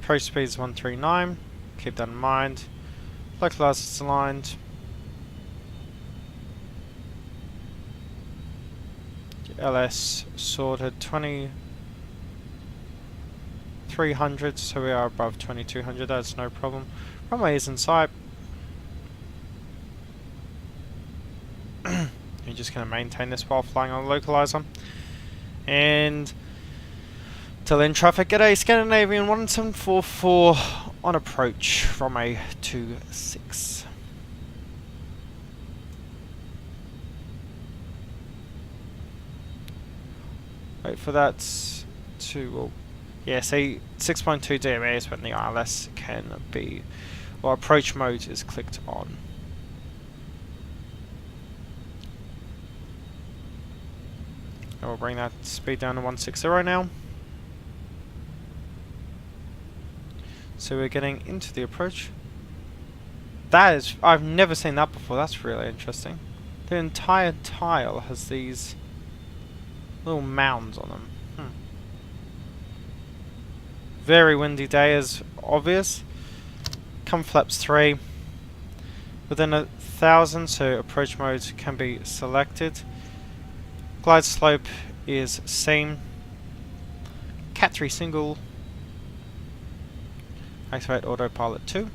Approach speed is 139. Keep that in mind. Localizer is aligned. LS sorted 2300, so we are above 2200. That's no problem. Runway is in sight. You're just going to maintain this while flying on the localizer. And Tallinn traffic, g'day Scandinavian 1744 on approach, runway 26. Wait for that to, well, yeah, see 6.2 DMA is when the ILS can be, or approach mode is clicked on. And we'll bring that speed down to 160 now. So we're getting into the approach. That is, I've never seen that before. That's really interesting. The entire tile has these little mounds on them. Very windy day is obvious. Come flaps 3. Within 1,000, so approach mode can be selected. Glide slope is seen. Cat 3 single. Activate autopilot 2.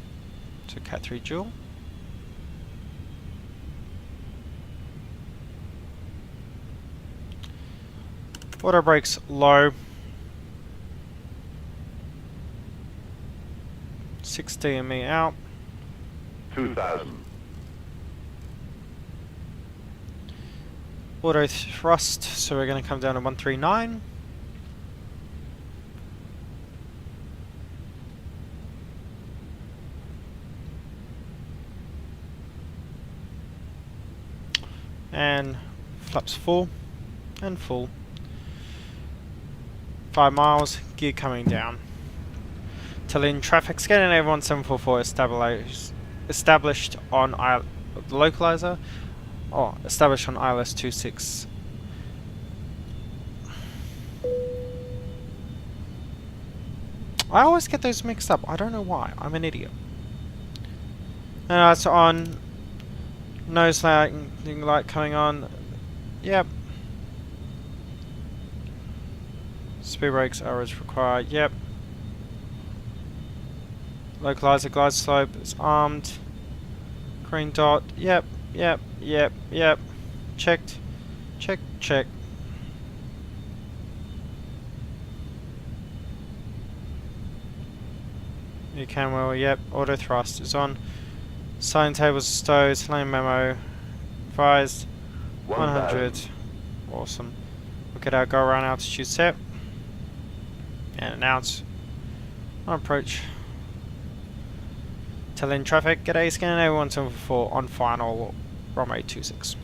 So Cat 3 dual. Auto brakes low. 6 DME out. 2,000. Auto thrust, so we're going to come down to 139. And flaps full and full. 5 miles, gear coming down. Tallinn traffic scanning everyone 744 established on the localizer. Oh, established on ILS 26. I always get those mixed up. I don't know why. I'm an idiot. And it's on. Nose landing light coming on. Yep. Speed brakes are as required. Yep. Localizer glide slope is armed. Green dot. Yep. Yep. Yep. Yep. Checked. Check. Check. You can well. Yep. Auto thrust is on. Sign tables stowed. Lane memo. Advised. 100. Awesome. Look at our go around altitude set. And announce. On approach. Tallinn traffic. G'day, scanning everyone 744 on final runway 26.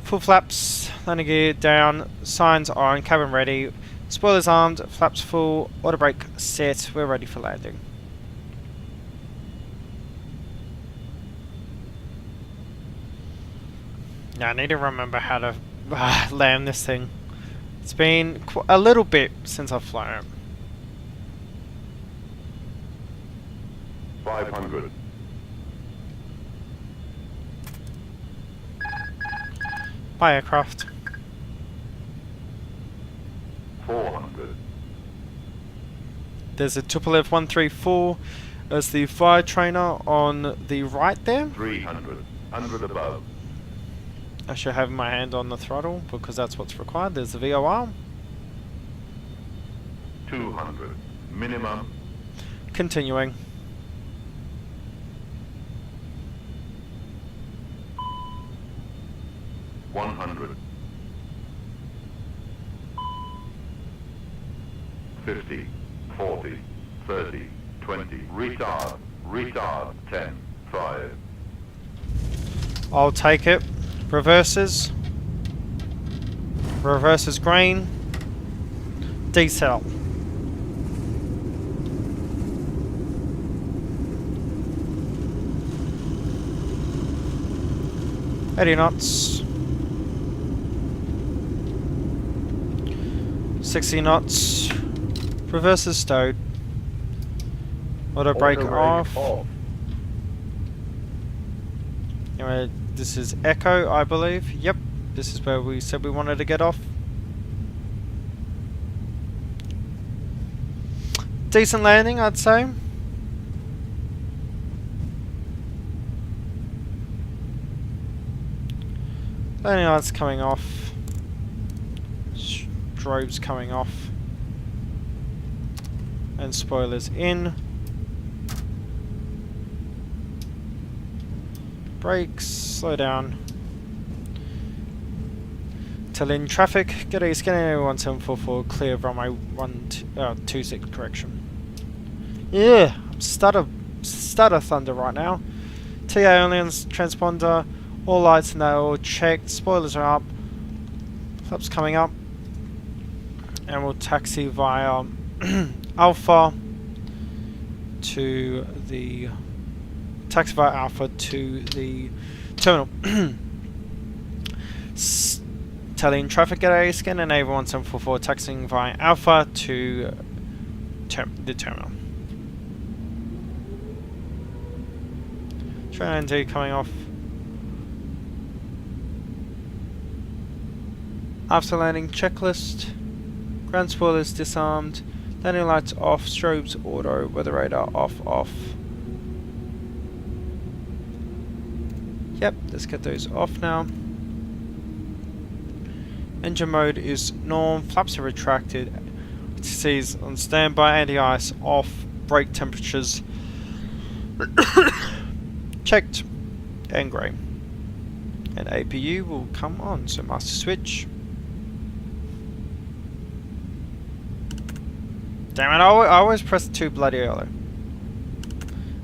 Full flaps. Landing gear down. Signs on. Cabin ready. Spoilers armed. Flaps full. Auto brake set. We're ready for landing. Now I need to remember how to land this thing. It's been a little bit since I've flown it. 500. By aircraft. 400. There's a Tupolev 134 as the fire trainer on the right there. 300. 100 above. I should have my hand on the throttle because that's what's required. There's the VOR. 200. Minimum. Continuing. $100. 50, 40, 30, 20. Retard. Retard. 10, 5. I'll take it. Reverses. Reverses green. Decel. $80 knots. 60 knots. Reverses stowed. Auto brake off. Anyway, this is Echo, I believe. Yep, this is where we said we wanted to get off. Decent landing, I'd say. Landing lights coming off. Strobes coming off. And spoilers in. Brakes, slow down. Tallinn traffic, G'day, scanning 1744, clear of runway 26, correction. Yeah, I'm stutter thunder right now. TA only on transponder, all lights and they're all checked, spoilers are up, flaps coming up, and we'll taxi via Alpha to the taxi via Alpha to the terminal. Tallinn traffic gate scan and A1744 taxiing via Alpha to the terminal. Train ND coming off. After landing checklist. Ground spoilers disarmed. Landing lights off. Strobes auto. Weather radar off. Yep, let's get those off now. Engine mode is norm. Flaps are retracted. Seas on standby. Anti-ice off. Brake temperatures checked and grey. And APU will come on. So master switch. Damn it! I always press 2 bloody early.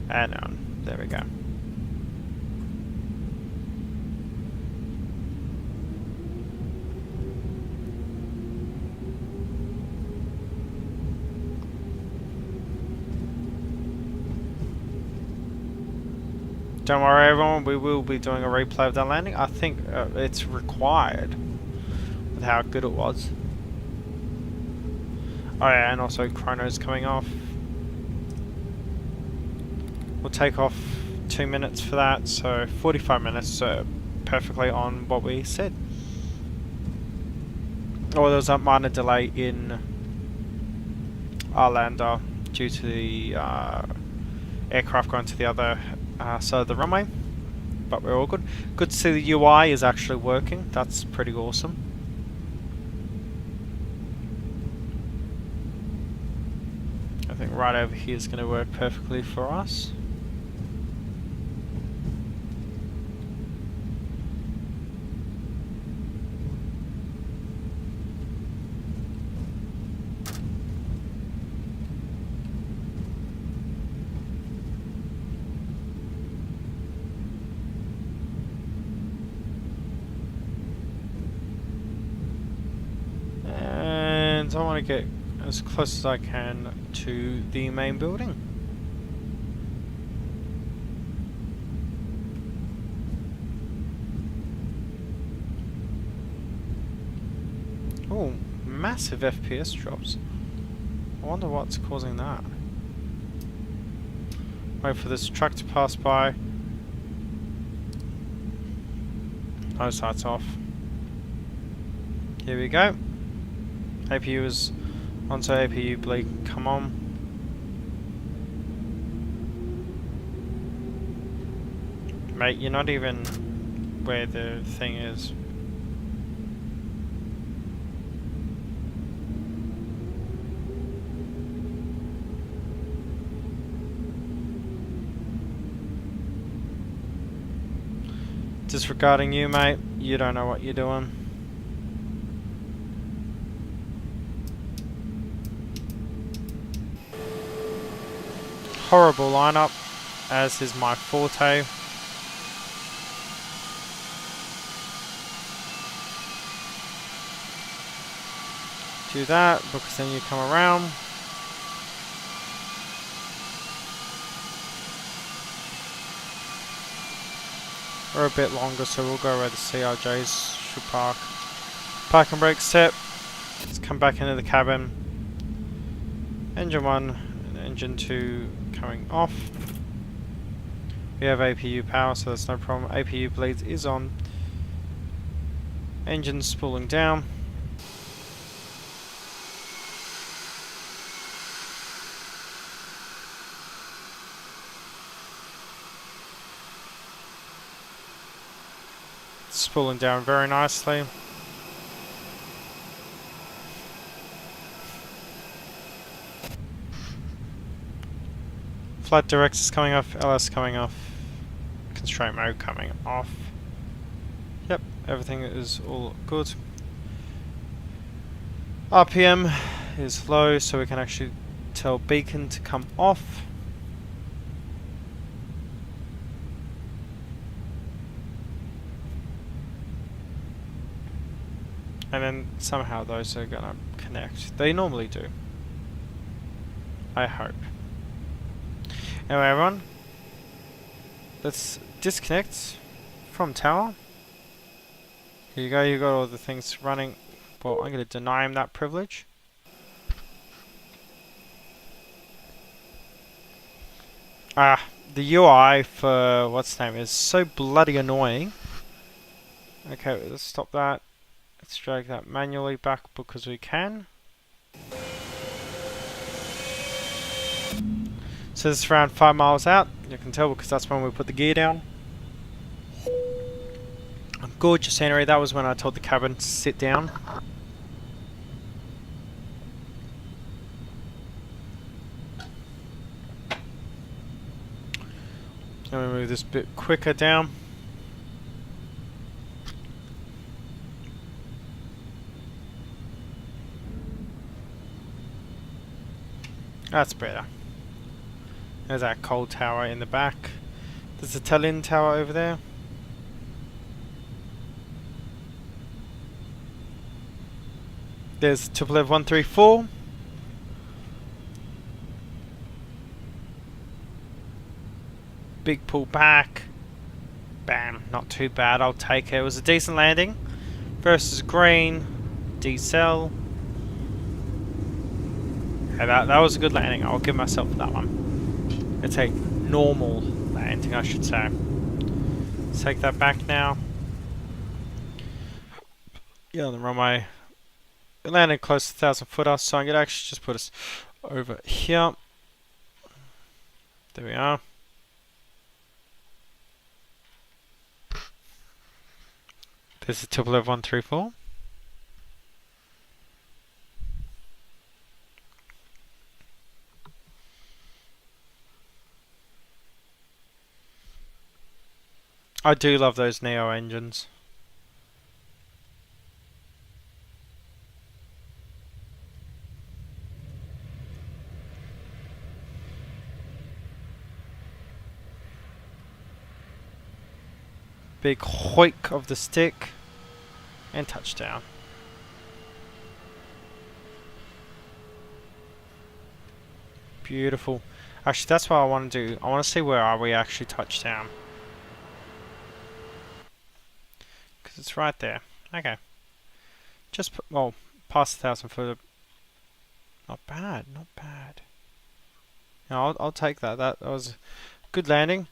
And on. There we go. Don't worry everyone, we will be doing a replay of that landing. I think it's required with how good it was. Oh yeah, and also chrono's coming off. We'll take off 2 minutes for that, so 45 minutes, so perfectly on what we said. Oh, there was a minor delay in Arlanda due to the aircraft going to the other side of the runway, but we're all good. Good to see the UI is actually working. That's pretty awesome. I think right over here is going to work perfectly for us. I want to get as close as I can to the main building. Oh, massive FPS drops. I wonder what's causing that. Wait for this truck to pass by. Nose lights off. Here we go. APU is onto APU bleak, come on. Mate, you're not even where the thing is. Disregarding you, mate, you don't know what you're doing. Horrible lineup, as is my forte. Do that, because then you come around. We're a bit longer, so we'll go where the CRJs should park. Park and brake set. Let's come back into the cabin. Engine 1 and engine 2 coming off. We have APU power, so that's no problem. APU bleeds is on. Engine spooling down. Spooling down very nicely. Flight directs is coming off, LS coming off, constraint mode coming off. Yep, everything is all good. RPM is low, so we can actually tell beacon to come off. And then somehow those are gonna connect. They normally do. I hope. Anyway, everyone, let's disconnect from tower. Here you go, you got all the things running. Well, I'm going to deny him that privilege. The UI for what's the name is so bloody annoying. Okay, let's stop that. Let's drag that manually back because we can. So this is around 5 miles out. You can tell because that's when we put the gear down. Gorgeous scenery. That was when I told the cabin to sit down. Let me move this a bit quicker down. That's better. There's that cold tower in the back. There's the Tallinn tower over there. There's Tupolev 134. Big pull back. Bam, not too bad, I'll take it. It was a decent landing. Versus green. Decel. Okay, that was a good landing. I'll give myself that one. It's a normal landing, I should say. Let's take that back now. Yeah, on the runway. It landed close to 1,000 footer, so I'm going to actually just put us over here. There we are. There's the Tupolev 134. I do love those Neo engines. Big hoik of the stick and touchdown. Beautiful. Actually, that's what I want to do. I want to see where are we actually touchdown. Because it's right there. Okay. Just put, well, past 1,000 foot. Not bad, not bad. No, I'll take that. That was a good landing.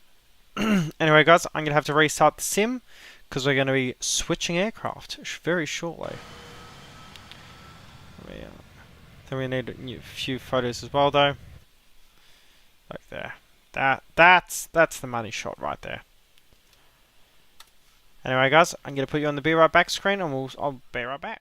Anyway, guys, I'm going to have to restart the sim because we're going to be switching aircraft very shortly. Then we need a few photos as well, though. Like there. That's the money shot right there. Anyway, guys, I'm going to put you on the be right back screen, and I'll be right back.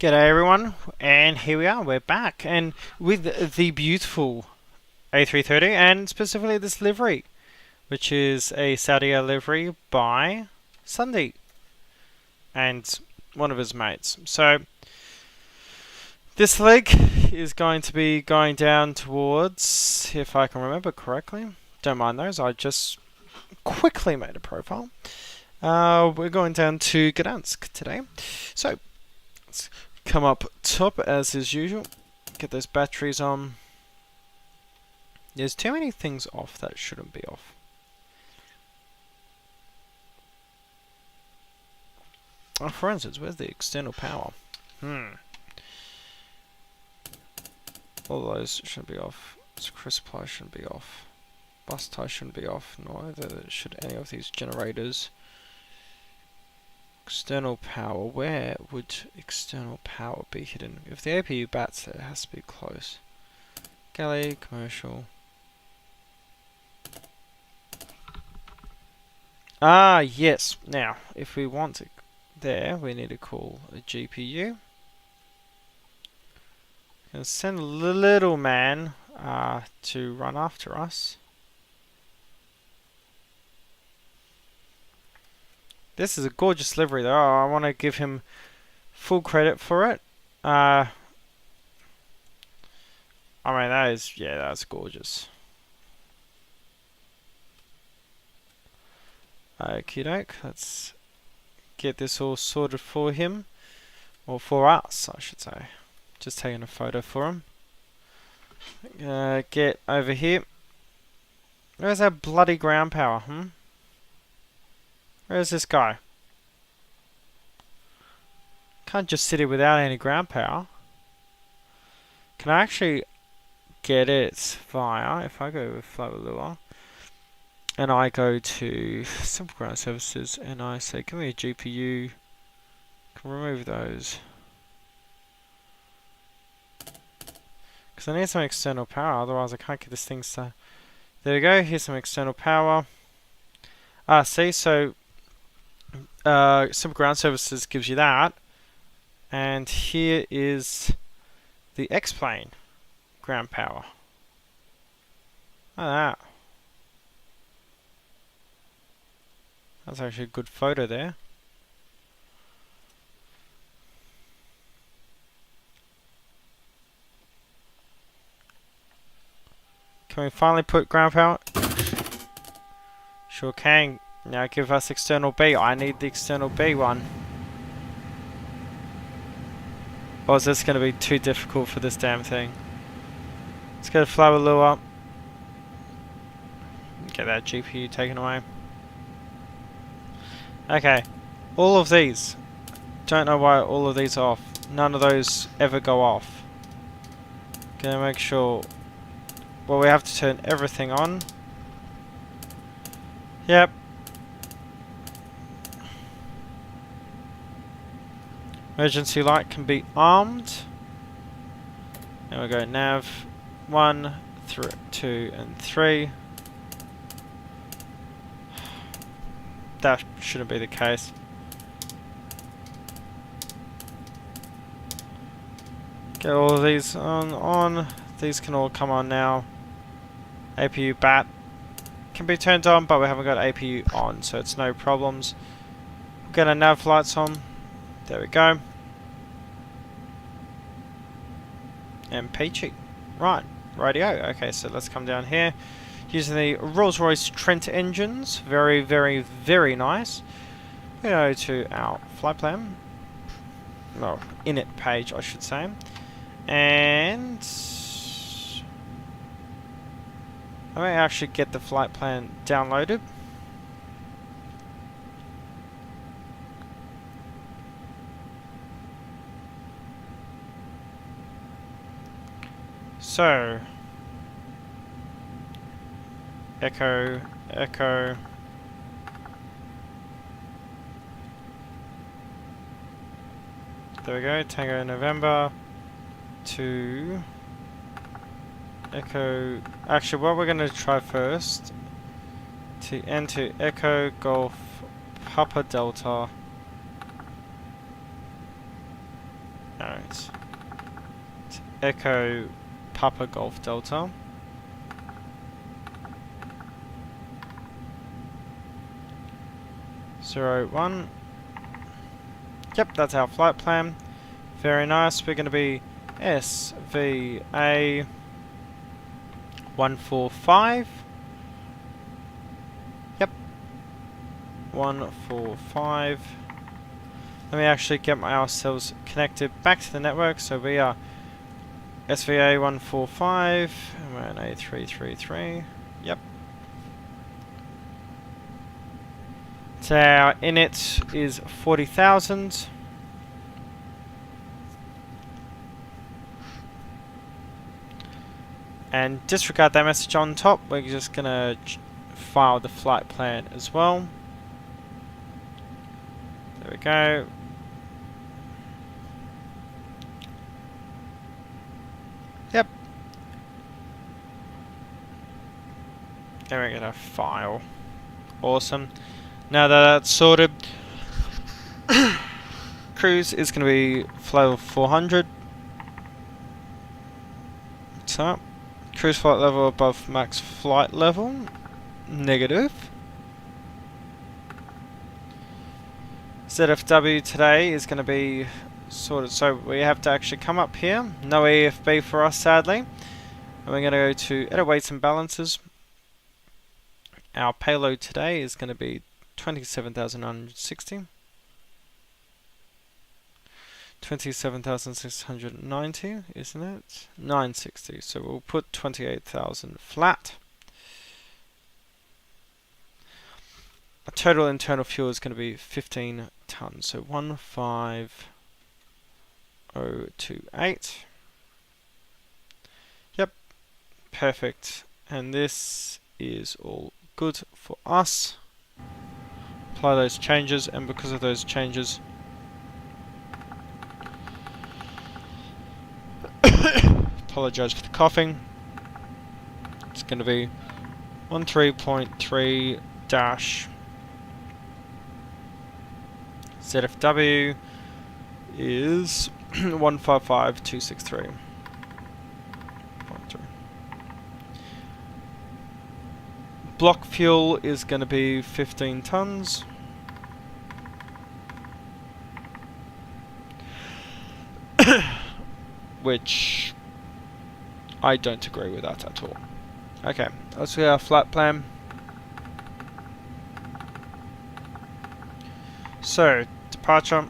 G'day everyone, and here we are, we're back, and with the beautiful A330, and specifically this livery, which is a Saudi Air livery by Sunday, and one of his mates. So, this leg is going to be going down towards, if I can remember correctly, don't mind those, I just quickly made a profile. We're going down to Gdansk today, so let's come up top as is usual, get those batteries on. There's too many things off that shouldn't be off. Oh, for instance, where's the external power? All those shouldn't be off. Screw supply shouldn't be off. Bus tie shouldn't be off, neither should any of these generators. External power, where would external power be hidden? If the APU bats there, it has to be close. Galley, commercial. Ah, yes. Now, if we want it there, we need to call a GPU. And send a little man to run after us. This is a gorgeous livery though. I want to give him full credit for it. I mean, that's gorgeous. Okie doke, let's get this all sorted for him. Or for us, I should say. Just taking a photo for him. Get over here. Where's that bloody ground power, Where's this guy? Can't just sit here without any ground power. Can I actually get it via, if I go with Flavalua, and I go to Simple Ground Services, and I say, give me a GPU, can remove those. Because I need some external power, otherwise I can't get this thing to... There we go, here's some external power. See, so Simple Ground Services gives you that, and here is the X-Plane ground power. Look at that. That's actually a good photo there. Can we finally put ground power? Sure can. Now give us external B. I need the external B one. Or is this going to be too difficult for this damn thing? Let's go to Flower Lure. Get that GPU taken away. Okay. All of these. Don't know why all of these are off. None of those ever go off. Gonna make sure... Well, we have to turn everything on. Yep. Emergency light can be armed. There we go, nav 1, 2 and 3. That shouldn't be the case. Get all of these on. These can all come on now. APU bat can be turned on, but we haven't got APU on, so it's no problems. We'll get our nav lights on. There we go. And peachy. Right, radio. Okay, so let's come down here. Using the Rolls-Royce Trent engines. Very, very, very nice. We go to our flight plan. Well, init page, I should say. And... I may actually get the flight plan downloaded. So, echo, echo. There we go, Tango November to Echo. Actually, what we're going to try first to enter Echo Golf Papa Delta Alright. Echo Papa Golf Delta. Zero one. Yep, that's our flight plan. Very nice. We're going to be SVA 145. Yep. 145. Let me actually get ourselves connected back to the network. So we are SVA 145. And we're on A333. Yep. So our init is 40,000. And disregard that message on top. We're just gonna file the flight plan as well. There we go. Yep. And we're gonna file. Awesome. Now that that's sorted, cruise is going to be flow 400. So, cruise flight level above max flight level. Negative. ZFW today is going to be sorted, so we have to actually come up here. No EFB for us, sadly. And we're going to go to edit weights and balances. Our payload today is going to be 27,960, 27,690, isn't it? 960. So we'll put 28,000 flat. Our total internal fuel is going to be 15 tons. So 15028. Yep, perfect. And this is all good for us. Apply those changes, and because of those changes, apologize for the coughing. It's going to be 13.3 dash ZFW is 155263. Block fuel is going to be 15 tons. Which I don't agree with that at all. Okay, let's get our flight plan. So, departure.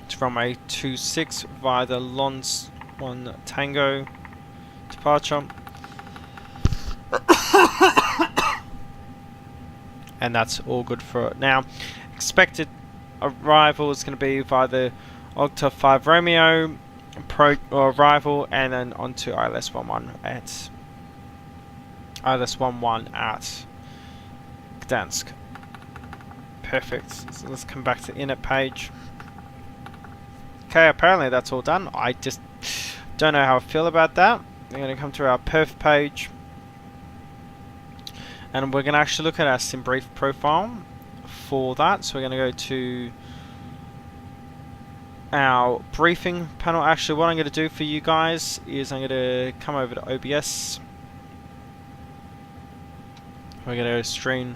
It's from A26 via the Lons 1 Tango. Departure. And that's all good for it. Now, expected arrival is going to be via the Octa 5 Romeo arrival, and then onto ILS 11 at Gdansk. Perfect. So let's come back to the init page. Okay, apparently that's all done. I just don't know how I feel about that. We're going to come to our perf page, and we're going to actually look at our sim brief profile for that. So we're going to go to our briefing panel. Actually, what I'm going to do for you guys is I'm going to come over to OBS. We're going to stream.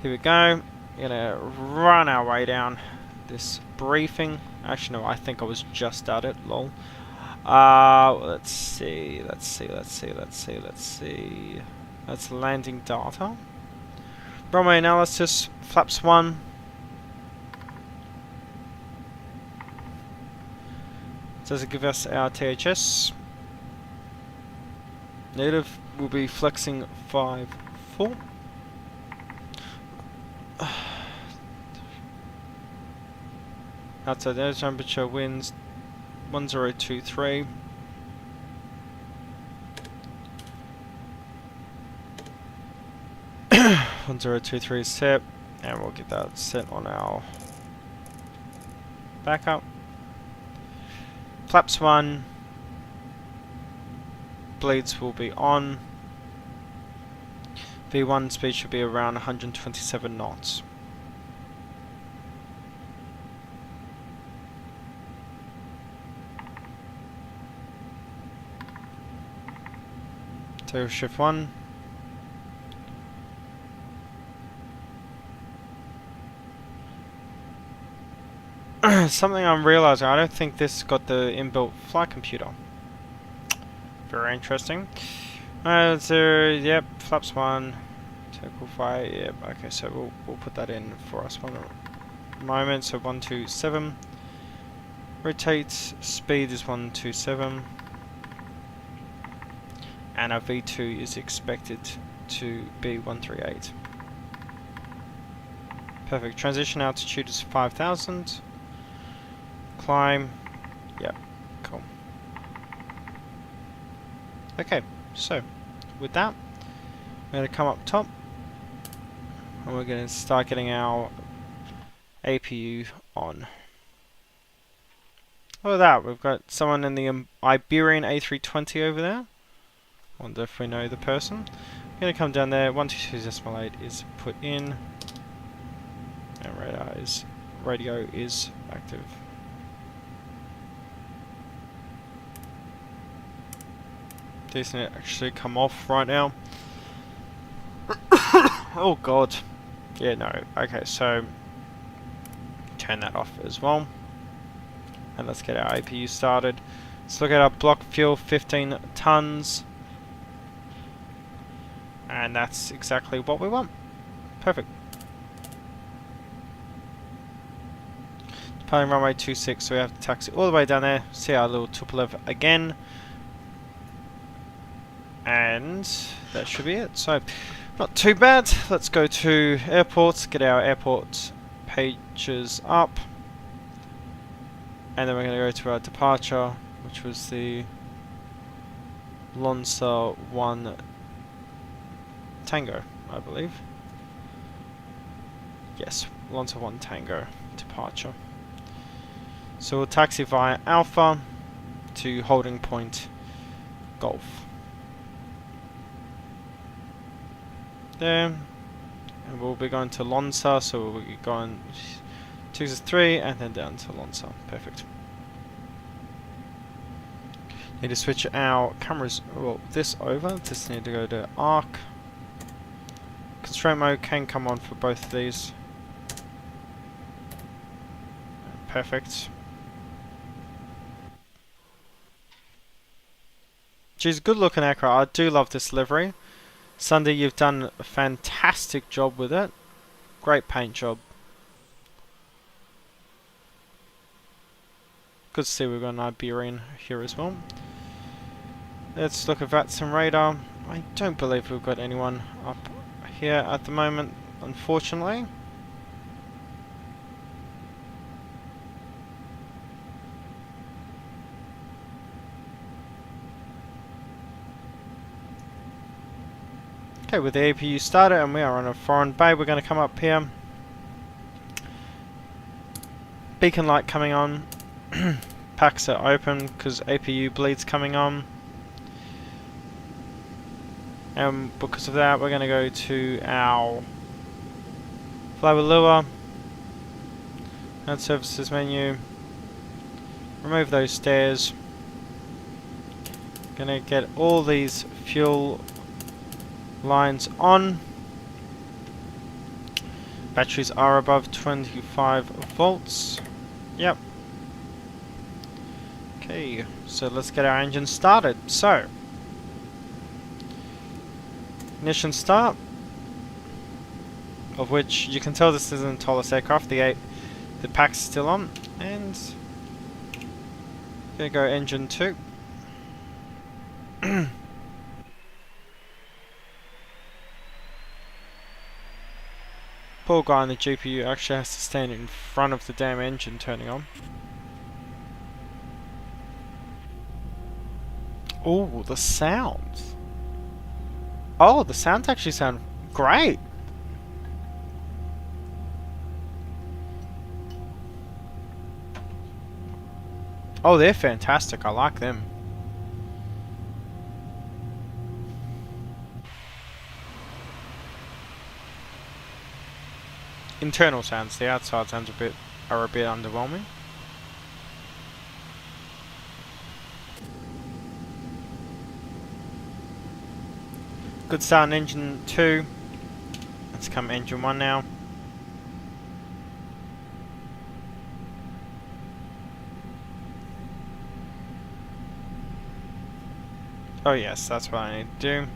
Here we go. We're going to run our way down this briefing. Actually, no, I think I was just at it. Lol. Let's see. That's landing data. Runway analysis. Flaps 1. Does it give us our THS? Native will be flexing 5-4. Outside air temperature, winds 1023. (1023) set, and we'll get that set on our backup. Flaps 1. Bleeds will be on. V1 speed should be around 127 knots. So shift 1. Something I'm realizing, I don't think this got the inbuilt flight computer. Very interesting. So yep, flaps 1, tackle fire, yep, okay, so we'll put that in for us one moment. So 127. Rotate, speed is 127. And our V2 is expected to be 138. Perfect. Transition altitude is 5,000. Climb. Yep. Cool. Okay. So, with that, we're going to come up top. And we're going to start getting our APU on. Look at that. We've got someone in the Iberian A320 over there. Wonder if we know the person. I'm going to come down there. 122.8 is put in. And radio is active. Decent, it actually come off right now. Oh god. Yeah, no. Okay, so turn that off as well. And let's get our APU started. Let's look at our block fuel, 15 tons. And that's exactly what we want. Perfect. Departing runway 26, so we have to taxi all the way down there. See our little Tupolev again. And that should be it. So, not too bad. Let's go to airports, get our airport pages up. And then we're going to go to our departure, which was the Lonza 1 Tango, I believe. Yes, Lonza 1 Tango departure. So we'll taxi via Alpha to holding point Golf. There, and we'll be going to Lonza, so we'll be going 263 and then down to Lonza. Perfect. Need to switch our cameras, well, this over. Just need to go to arc. Constraint mode can come on for both of these. Perfect. She's a good looking aircraft. I do love this livery. Sunday, you've done a fantastic job with it. Great paint job. Good to see we've got an Iberian here as well. Let's look at VATSIM radar. I don't believe we've got anyone up here at the moment, unfortunately. Okay, with the APU started and we are on a foreign bay, we're going to come up here. Beacon light coming on. Packs are open because APU bleed's coming on. And because of that, we're going to go to our fly with lure. Add services menu. Remove those stairs. Gonna get all these fuel lines on. Batteries are above 25 volts. Yep. Okay, so let's get our engine started. So, ignition start, of which you can tell this isn't a TOLISS aircraft. The pack's still on, and gonna go engine 2. Poor guy on the GPU actually has to stand in front of the damn engine turning on. Oh, the sounds. Oh, the sounds actually sound great. Oh, they're fantastic. I like them. Internal sounds. The outside sounds are a bit underwhelming. Good start on engine 2. Let's come engine 1 now. Oh yes, that's what I need to do.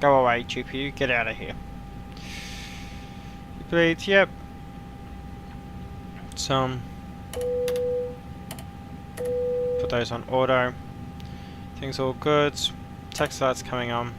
Go away, GPU, get out of here. Please, yep. Some. Put those on auto. Things all good. Text lights coming on.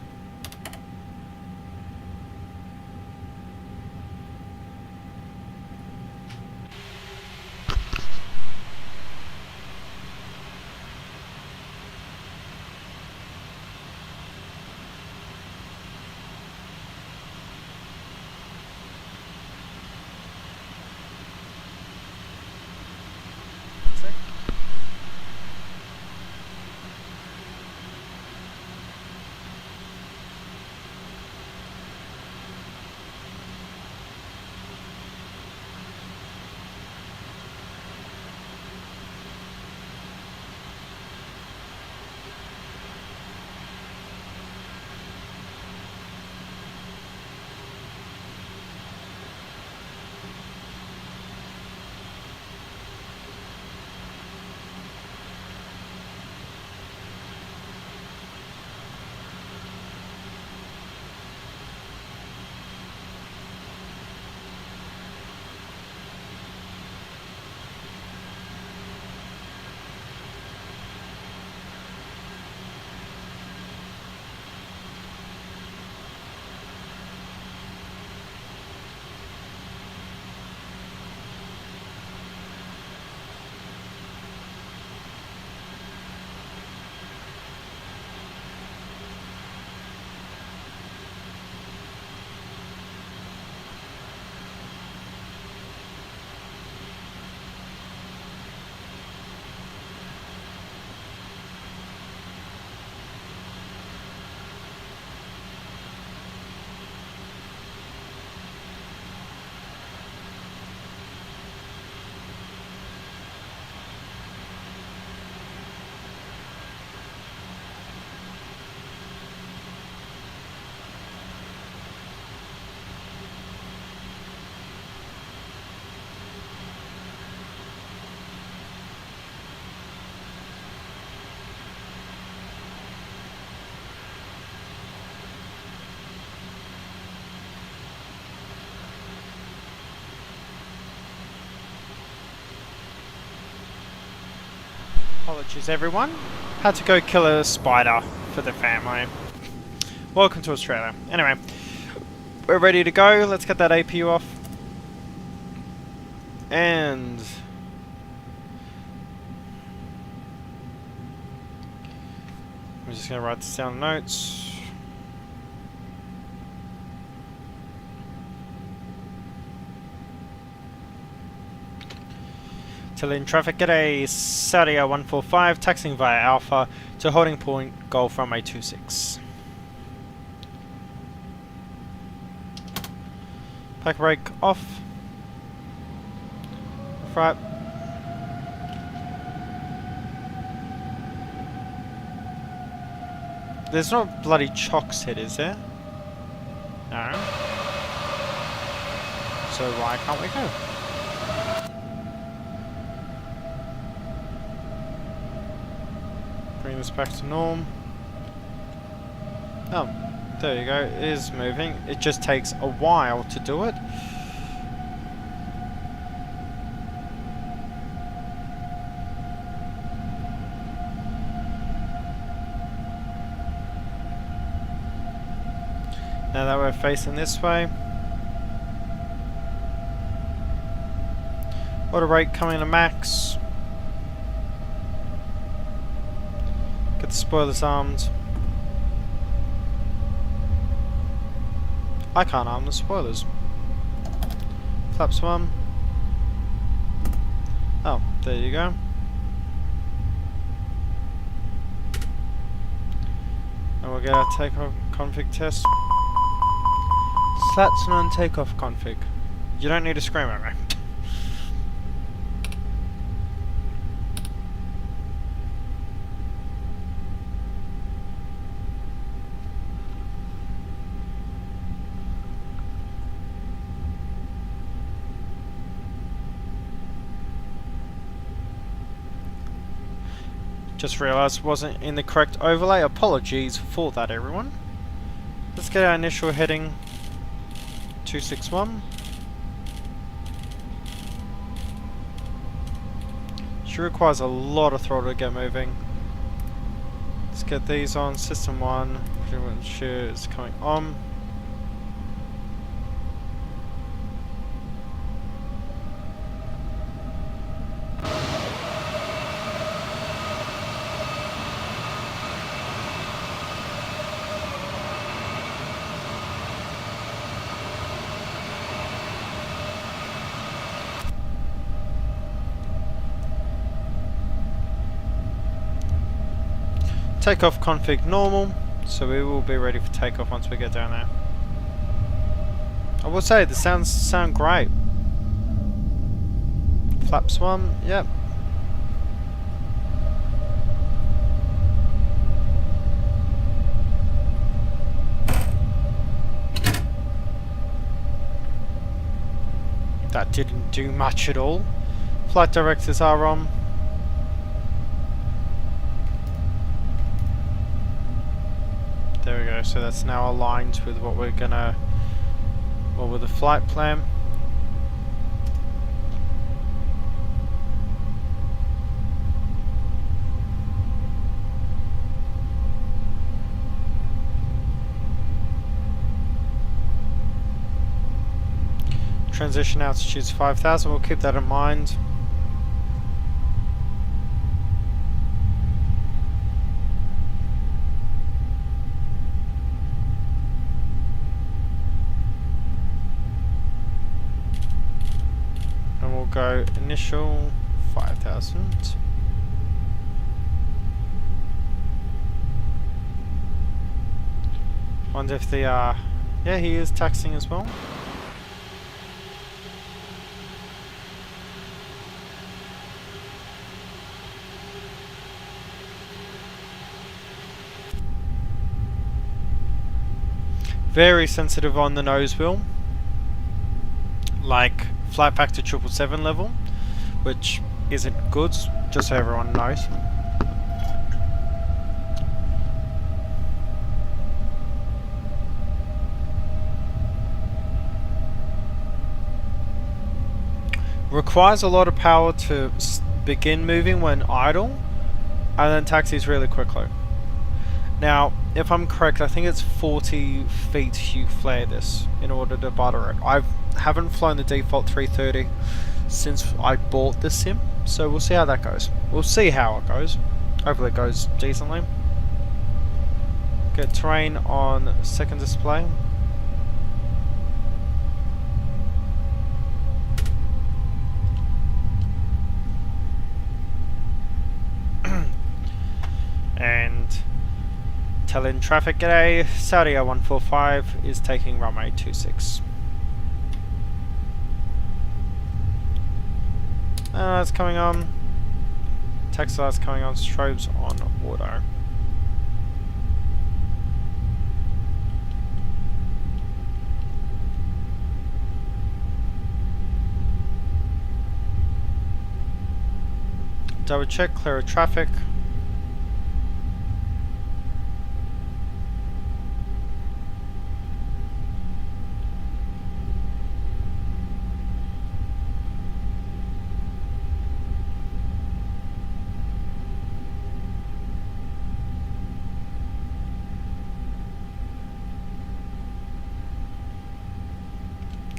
Apologies everyone. Had to go kill a spider for the family. Welcome to Australia. Anyway, we're ready to go. Let's get that APU off. And I'm just going to write this down in notes. Tallinn traffic, get a Saudia 145 taxiing via Alpha to holding point Golf runway 26. Park brake off. Right. There's no bloody chocks hit, is there? No. So why can't we go? Bring this back to norm. Oh, there you go. It is moving. It just takes a while to do it. Now that we're facing this way. Auto rate coming to max. Get the spoilers armed. I can't arm the spoilers. Flaps 1. Oh, there you go. And we'll get our takeoff config test. Slats non takeoff config. You don't need to scream at me. Just realised wasn't in the correct overlay. Apologies for that, everyone. Let's get our initial heading 261. She requires a lot of throttle to get moving. Let's get these on. System 1. Pretty much is coming on. Takeoff config normal, so we will be ready for takeoff once we get down there. I will say the sounds sound great. Flaps 1, yep. That didn't do much at all. Flight directors are on. There we go, so that's now aligned with what we're gonna, or with the flight plan. Transition altitude's 5,000, we'll keep that in mind. Go initial 5,000. Wonder if the yeah, he is taxing as well. Very sensitive on the nose wheel, like flight pack to 777 level, which isn't good, just so everyone knows. Requires a lot of power to begin moving when idle, and then taxis really quickly. Now, if I'm correct, I think it's 40 feet you flare this in order to butter it. I haven't flown the default 330 since I bought the sim, so we'll see how that goes. We'll see how it goes. Hopefully it goes decently. Get terrain on second display. And Tallinn traffic, g'day. Saudi 145 is taking runway 26. That's coming on. Text light's coming on. Strobes on auto. Double check, clear of traffic.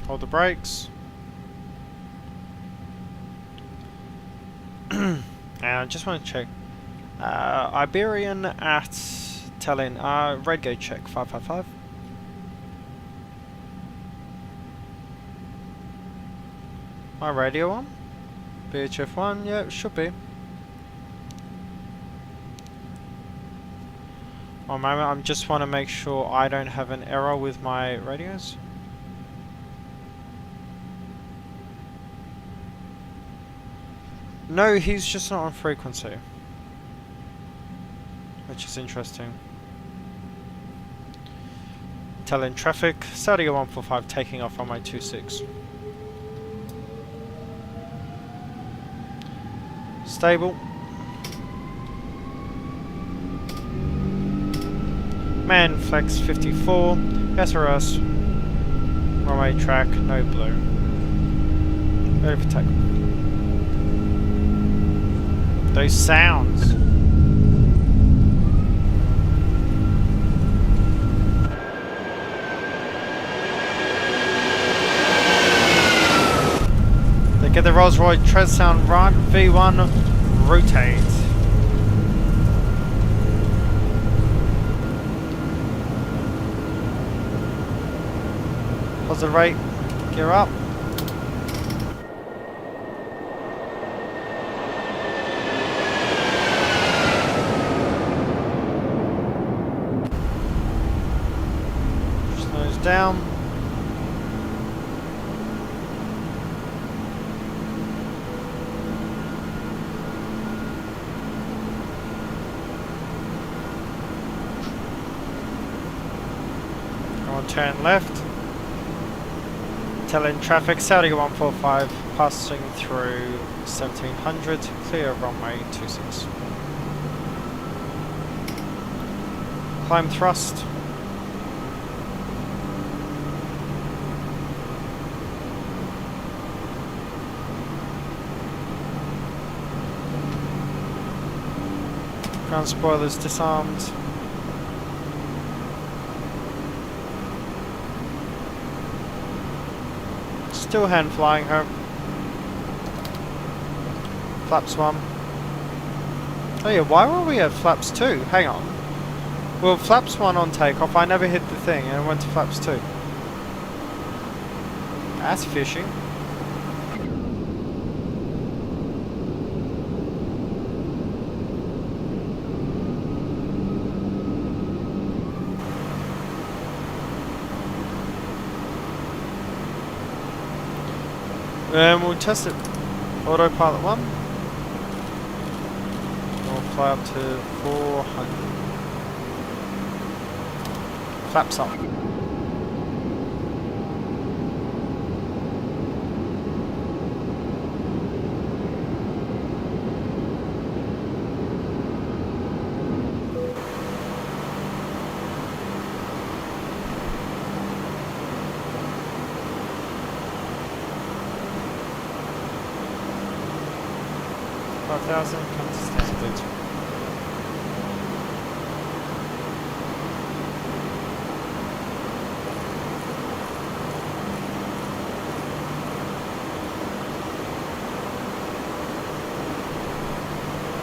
Hold the brakes. And I just want to check. Iberian at Tallinn. Red gate check 555. My radio on? BHF 1, yeah, it should be. One moment, I just want to make sure I don't have an error with my radios. No, he's just not on frequency. Which is interesting. Tallinn traffic, Saudi 145 taking off runway 26. Stable. Man flex 54. SRS. Runway track, no blue. Ready for takeoff. Those sounds. They get the Rolls-Royce tread sound right. V1 rotate. Positive rate. Gear up. Slows down. Go on, turn left. Tallinn traffic, Saudi 145, passing through 1700, clear runway 26. Climb thrust. Ground spoilers disarmed. Still hand flying her. Flaps 1. Oh yeah, why were we at flaps 2? Hang on. Well, flaps 1 on takeoff, I never hit the thing and it went to flaps 2. That's fishy. We'll test it. Autopilot 1. We'll fly up to 400. Flaps up. Come to standard.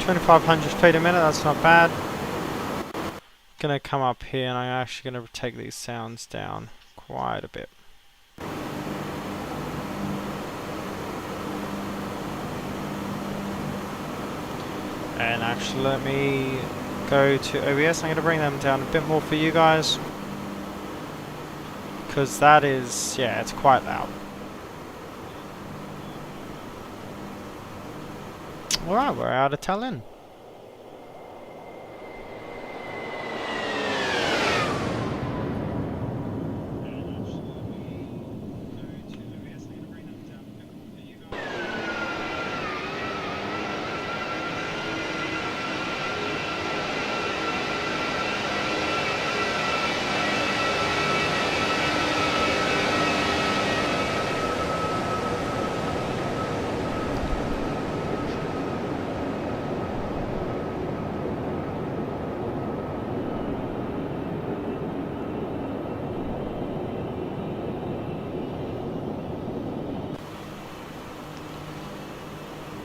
$2,500 a minute, that's not bad. Gonna come up here and I'm actually gonna take these sounds down quite a bit. And actually let me go to OBS. I'm going to bring them down a bit more for you guys. Because that is, yeah, it's quite loud. Alright, we're out of Tallinn.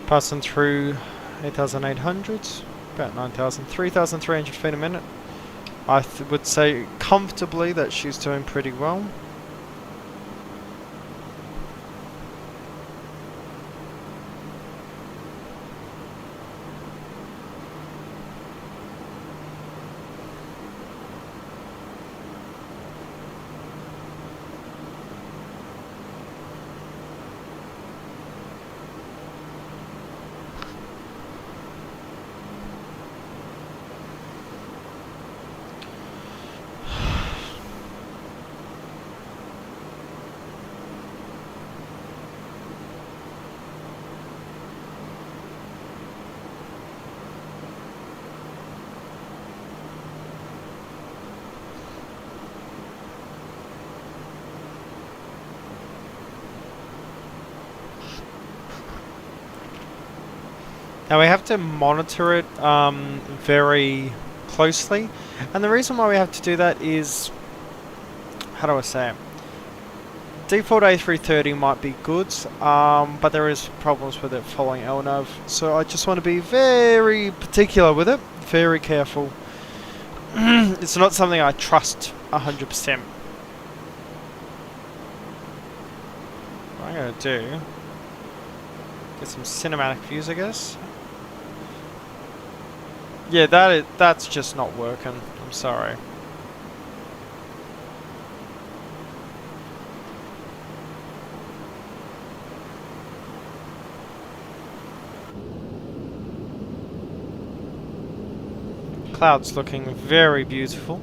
Passing through 8,800, about 9,000, 3,300 feet a minute. I would say comfortably that she's doing pretty well. Now we have to monitor it very closely, and the reason why we have to do that is, how do I say it? Default A330 might be good, but there is problems with it following LNAV, so I just want to be very particular with it, very careful. It's not something I trust 100%. What I'm going to do, get some cinematic views, I guess. Yeah, that's just not working. I'm sorry. Clouds looking very beautiful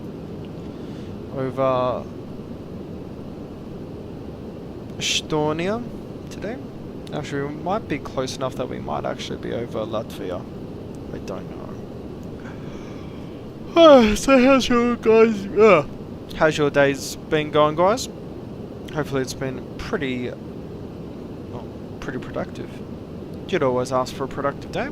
over Estonia today. Actually, we might be close enough that we might actually be over Latvia. I don't know. So how's your guys? How's your days been going, guys? Hopefully it's been pretty productive. You'd always ask for a productive day.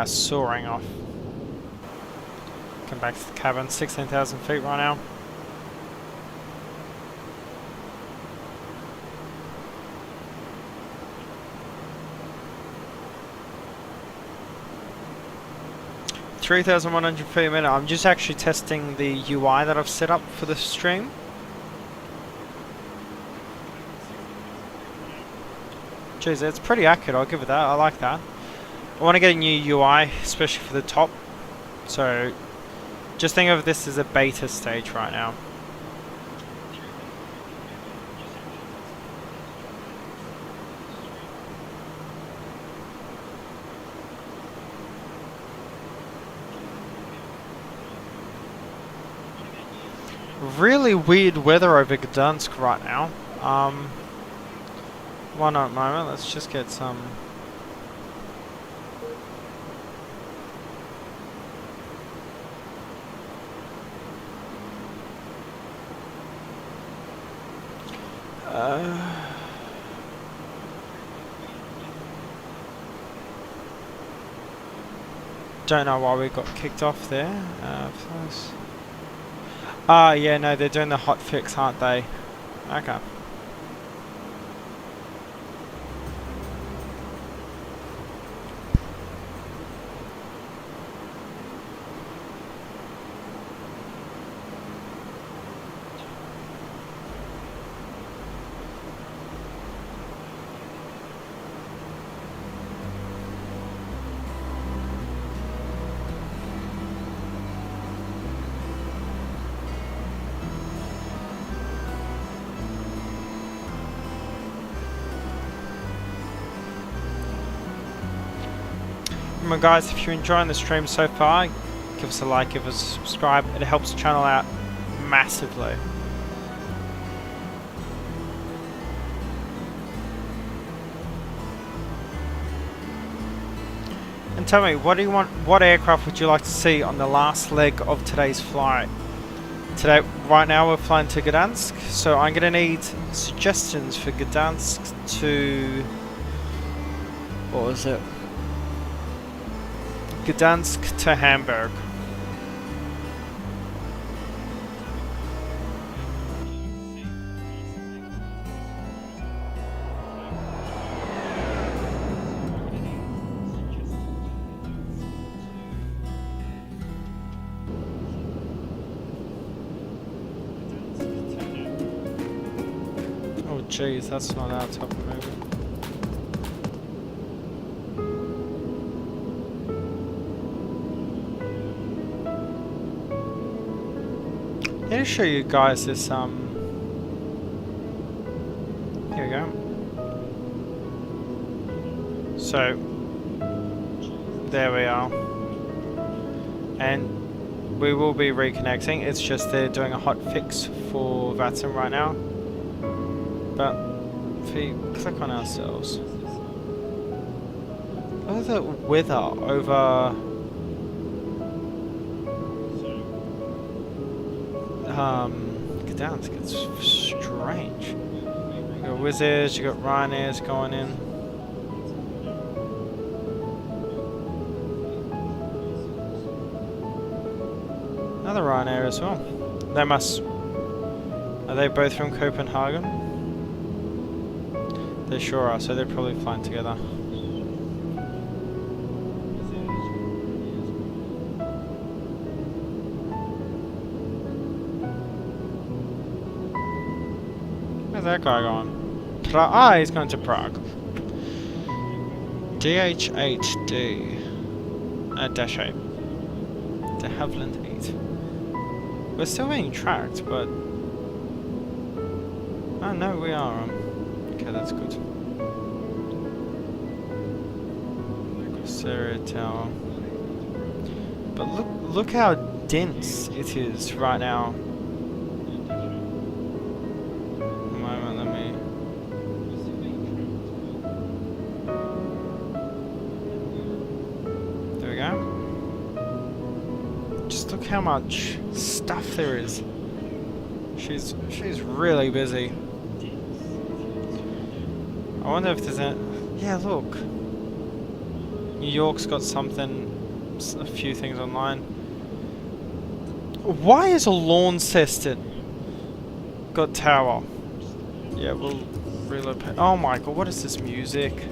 Soaring off. Come back to the cabin, 16,000 feet right now. (3,100 feet a minute). I'm just actually testing the UI that I've set up for the stream. Jeez, it's pretty accurate, I'll give it that, I like that. I want to get a new UI, especially for the top. So, just think of this as a beta stage right now. Really weird weather over Gdansk right now. One moment, let's just get some... don't know why we got kicked off there. Yeah, no, they're doing the hot fix, aren't they? Okay. Remember guys, if you're enjoying the stream so far, give us a like, give us a subscribe, it helps the channel out massively. And tell me, what do you want? What aircraft would you like to see on the last leg of today's flight? Today, right now, we're flying to Gdansk, so I'm going to need suggestions for Gdansk to... what was it? Gdansk to Hamburg. Oh jeez, that's not our top movie. I'm going to show you guys this, here we go. So, there we are. And we will be reconnecting. It's just they're doing a hot fix for VATSIM right now. But if we click on ourselves, look at the weather over Gdansk. It's strange. You got Wizz Airs, you got Ryanair's going in. Another Ryanair as well. They must. Are they both from Copenhagen? They sure are, so they're probably flying together. Where's that guy going? He's going to Prague. DH8D. Dash 8. De Havilland 8. We're still being tracked, but... Oh no, we are. Okay, that's good. Stereo Tower. But look how dense it is right now. Look how much stuff there is. She's really busy. I wonder if there's a... Yeah, look. New York's got something, a few things online. Why is Launceston got tower? Yeah, we'll relocate. Oh my god, what is this music?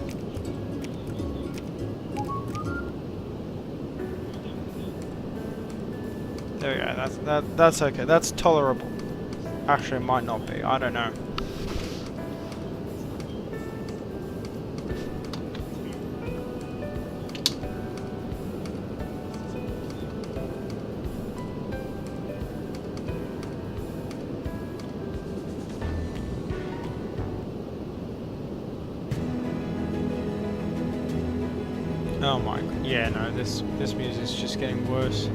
There we go, that's okay, that's tolerable. Actually, it might not be, I don't know. Oh my god, yeah, no, this music's just getting worse.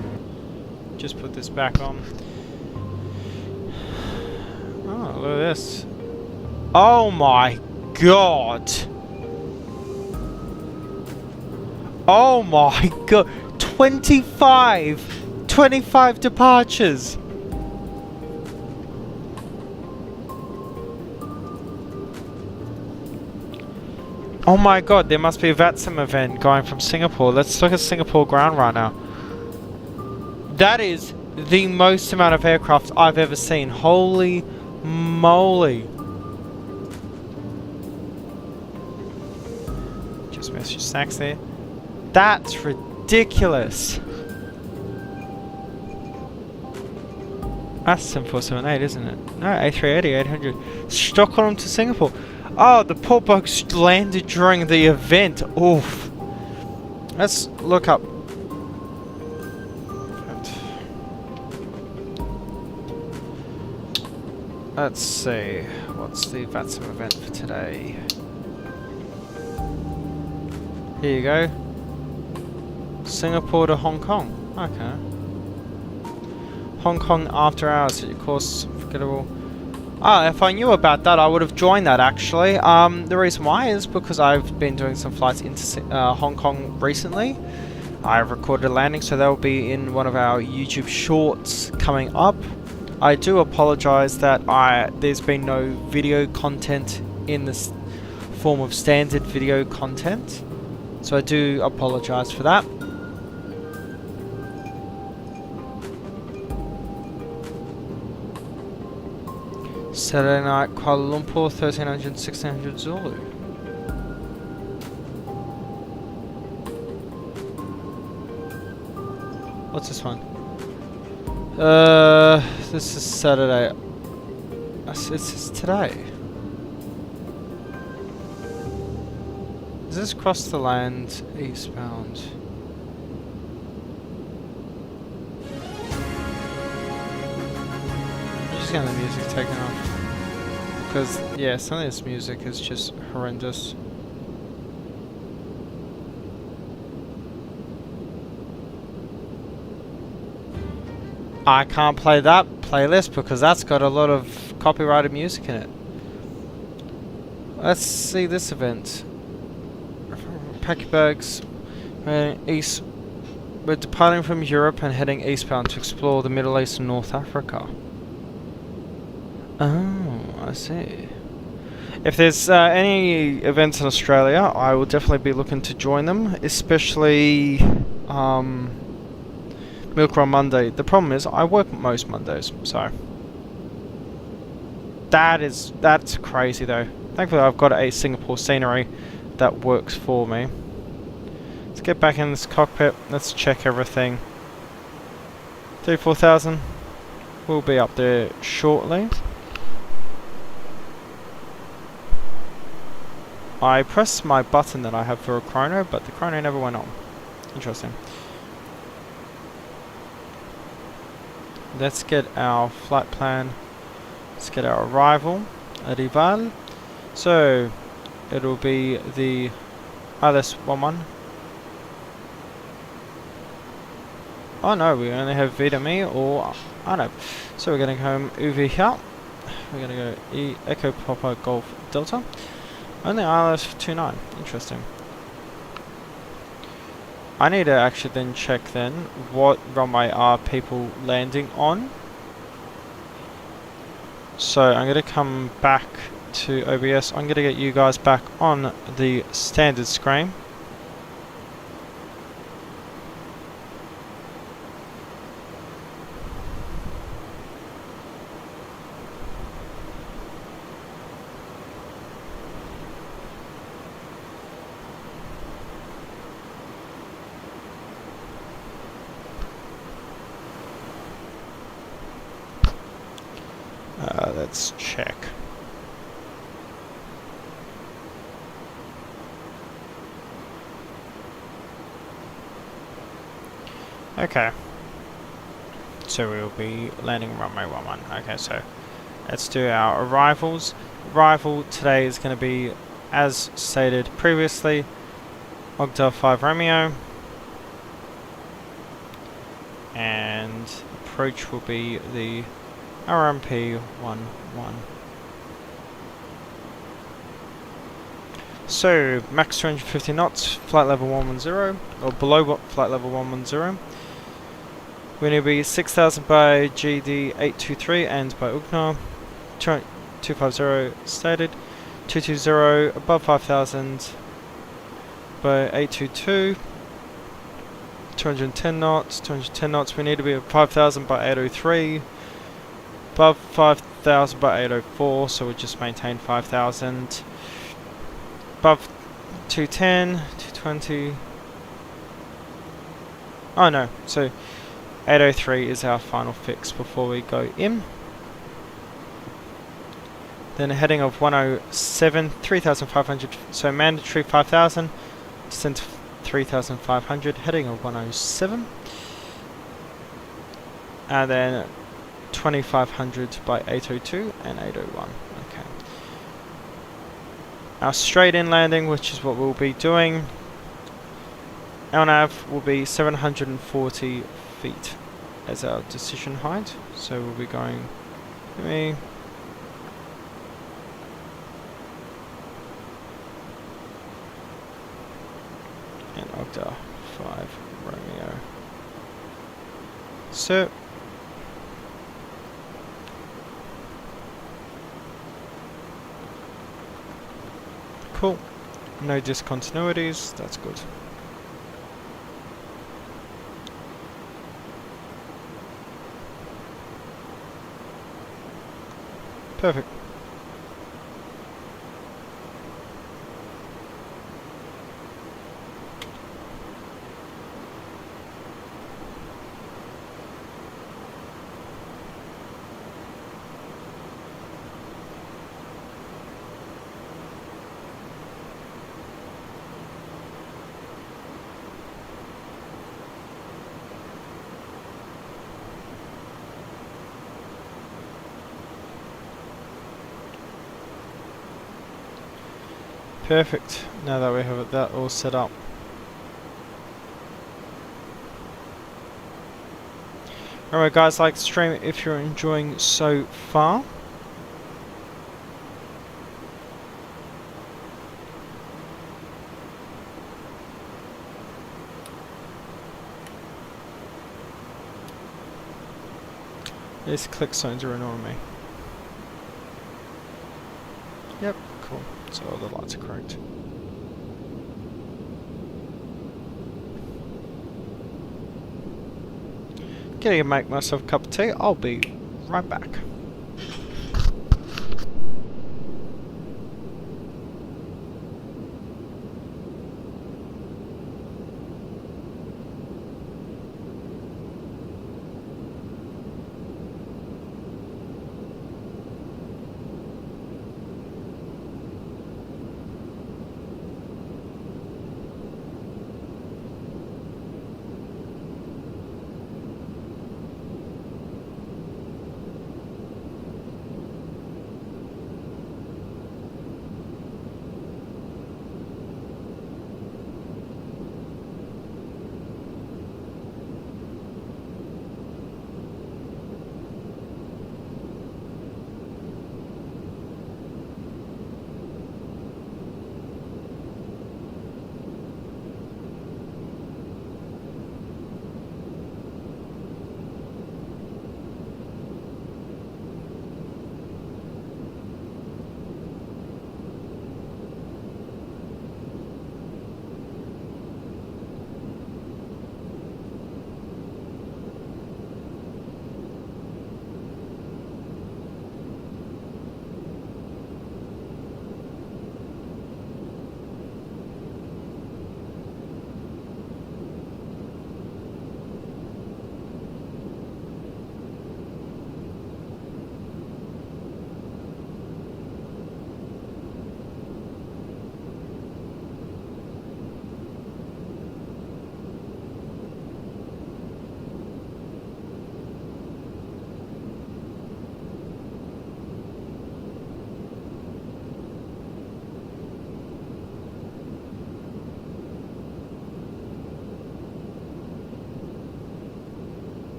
Just put this back on. Oh, look at this. Oh my god. Oh my god. 25 departures. Oh my god, there must be a VATSIM event going from Singapore. Let's look at Singapore ground right now. That is the most amount of aircraft I've ever seen. Holy moly. Just missed your snacks there. That's ridiculous. That's 7478, isn't it? No, A380, 800. Stockholm to Singapore. Oh, the poor bugs landed during the event. Oof. Let's look up. Let's see, what's the VATSIM event for today? Here you go. Singapore to Hong Kong. Okay. Hong Kong after hours at your course, forgettable. Ah, if I knew about that, I would have joined that actually. The reason why is because I've been doing some flights into Hong Kong recently. I've recorded a landing, so they'll be in one of our YouTube shorts coming up. I do apologize that there's been no video content in this form of standard video content, so I do apologize for that. Saturday night, Kuala Lumpur, 1300, 1600 Zulu. What's this one? This is Saturday. This is today. Is this cross the land eastbound? I'm just getting the music taken off. Because, yeah, some of this music is just horrendous. I can't play that playlist because that's got a lot of copyrighted music in it. Let's see this event. Pack your bags. East. We're departing from Europe and heading eastbound to explore the Middle East and North Africa. Oh, I see. If there's any events in Australia, I will definitely be looking to join them, especially Milk Run Monday. The problem is I work most Mondays, so that's crazy though. Thankfully I've got a Singapore scenery that works for me. Let's get back in this cockpit. Let's check everything. 34,000. We'll be up there shortly. I pressed my button that I have for a chrono, but the chrono never went on. Interesting. Let's get our flight plan. Let's get our arrival at Ival. So it'll be the ILS-11. Oh no, we only have Vietnamese or I don't know. So we're gonna go over here. We're gonna go Echo Papa Golf Delta. Only ILS-29. Interesting. I need to actually then check then what runway are people landing on. So I'm going to come back to OBS. I'm going to get you guys back on the standard screen. Let's check. Okay. So we'll be landing runway 11. Okay, so let's do our arrivals. Arrival today is going to be, as stated previously, Ogda 5 Romeo. And approach will be the RMP 11. So max 250 knots, flight level 110, or below flight level 110. We're going to be 6,000 by GD 823 and by UGNA. 250 stated. 220 above 5,000 by 822. 210 knots. 210 knots. We need to be at 5,000 by 803. Above 5,000 by 804, so we just maintain 5,000. Above 210, 220. Oh no, so 803 is our final fix before we go in. Then a heading of 107, 3,500, so mandatory 5,000, descent to 3,500, heading of 107. And then 2,500 by 802 and 801. Okay. Our straight in landing, which is what we'll be doing. Our nav will be 740 feet as our decision height. So we'll be going me. And Ogda 5 Romeo. So cool. No discontinuities, that's good. Perfect. Perfect. Now that we have that all set up. Alright guys, like the stream if you're enjoying so far. These click zones are annoying me. Yep, cool. So all the lights are correct. Gonna make myself a cup of tea. I'll be right back.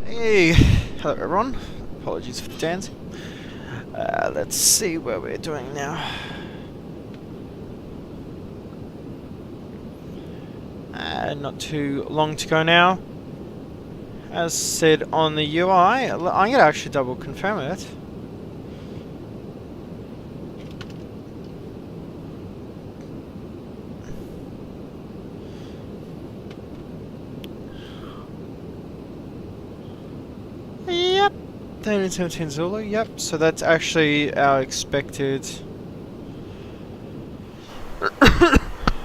Hey, hello everyone. Apologies for the dancing. Let's see what we're doing now. Not too long to go now. As said on the UI, I'm going to actually double confirm it. Yep, 1317 Zulu, yep, so that's actually our expected...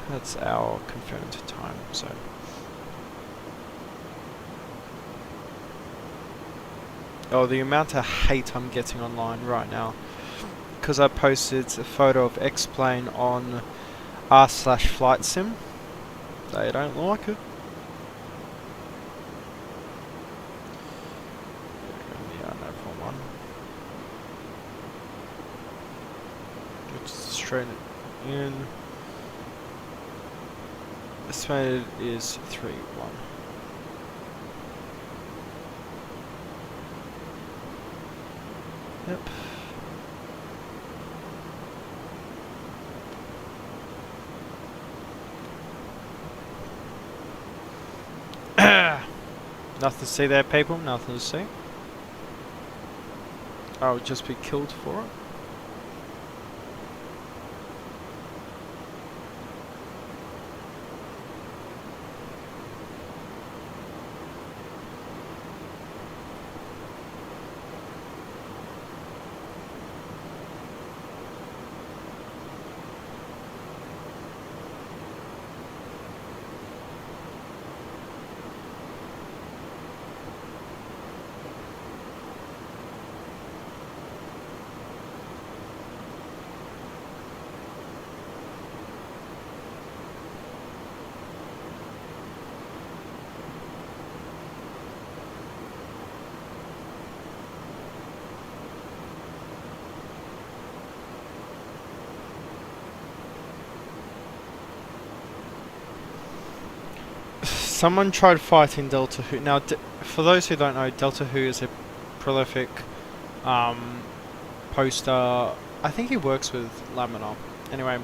that's our confirmed time, so... Oh, the amount of hate I'm getting online right now. Because I posted a photo of X-Plane on r/flight sim. They don't like it. Yeah, no problem. Just straight in. Estimated is 3-1. Yep. Nothing to see there, people. Nothing to see. I would just be killed for it. Someone tried fighting Delta Who. Now, for those who don't know, Delta Who is a prolific poster. I think he works with Laminar. Anyway,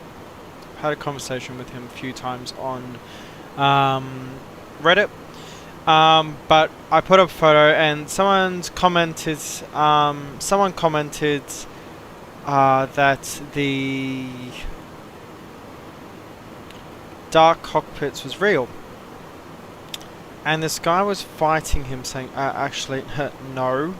had a conversation with him a few times on Reddit. But I put up a photo and someone commented that the dark cockpits was real. And this guy was fighting him saying, actually, no.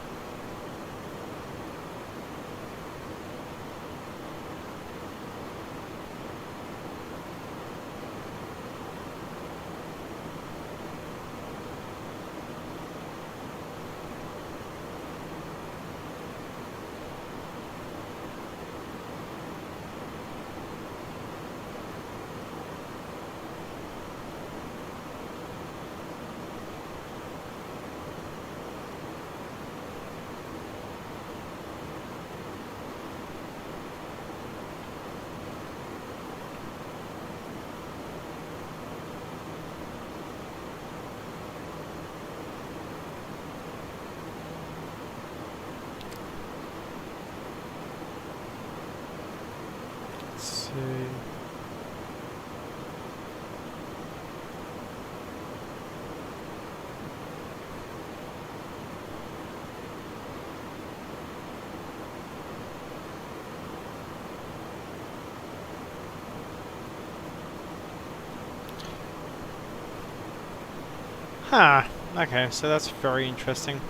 Huh, okay, so that's very interesting.